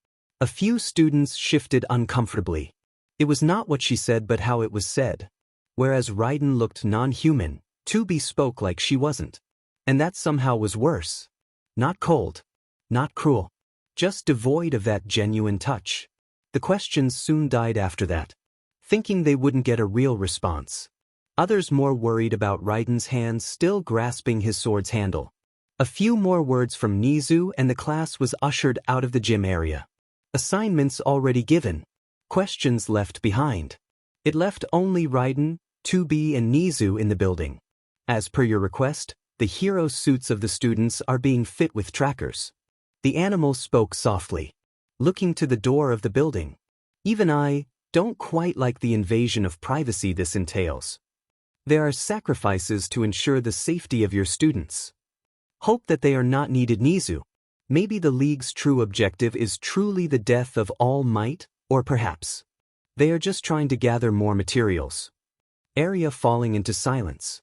A few students shifted uncomfortably. It was not what she said but how it was said. Whereas Raiden looked non-human, 2B spoke like she wasn't. And that somehow was worse. Not cold. Not cruel. Just devoid of that genuine touch. The questions soon died after that, thinking they wouldn't get a real response. Others more worried about Raiden's hands still grasping his sword's handle. A few more words from Nizu and the class was ushered out of the gym area. Assignments already given. Questions left behind. It left only Raiden, 2B and Nizu in the building. As per your request, the hero suits of the students are being fit with trackers. The animal spoke softly, looking to the door of the building. Even I don't quite like the invasion of privacy this entails. There are sacrifices to ensure the safety of your students. Hope that they are not needed. Nizu. Maybe the League's true objective is truly the death of All Might, or perhaps they are just trying to gather more materials. Area falling into silence.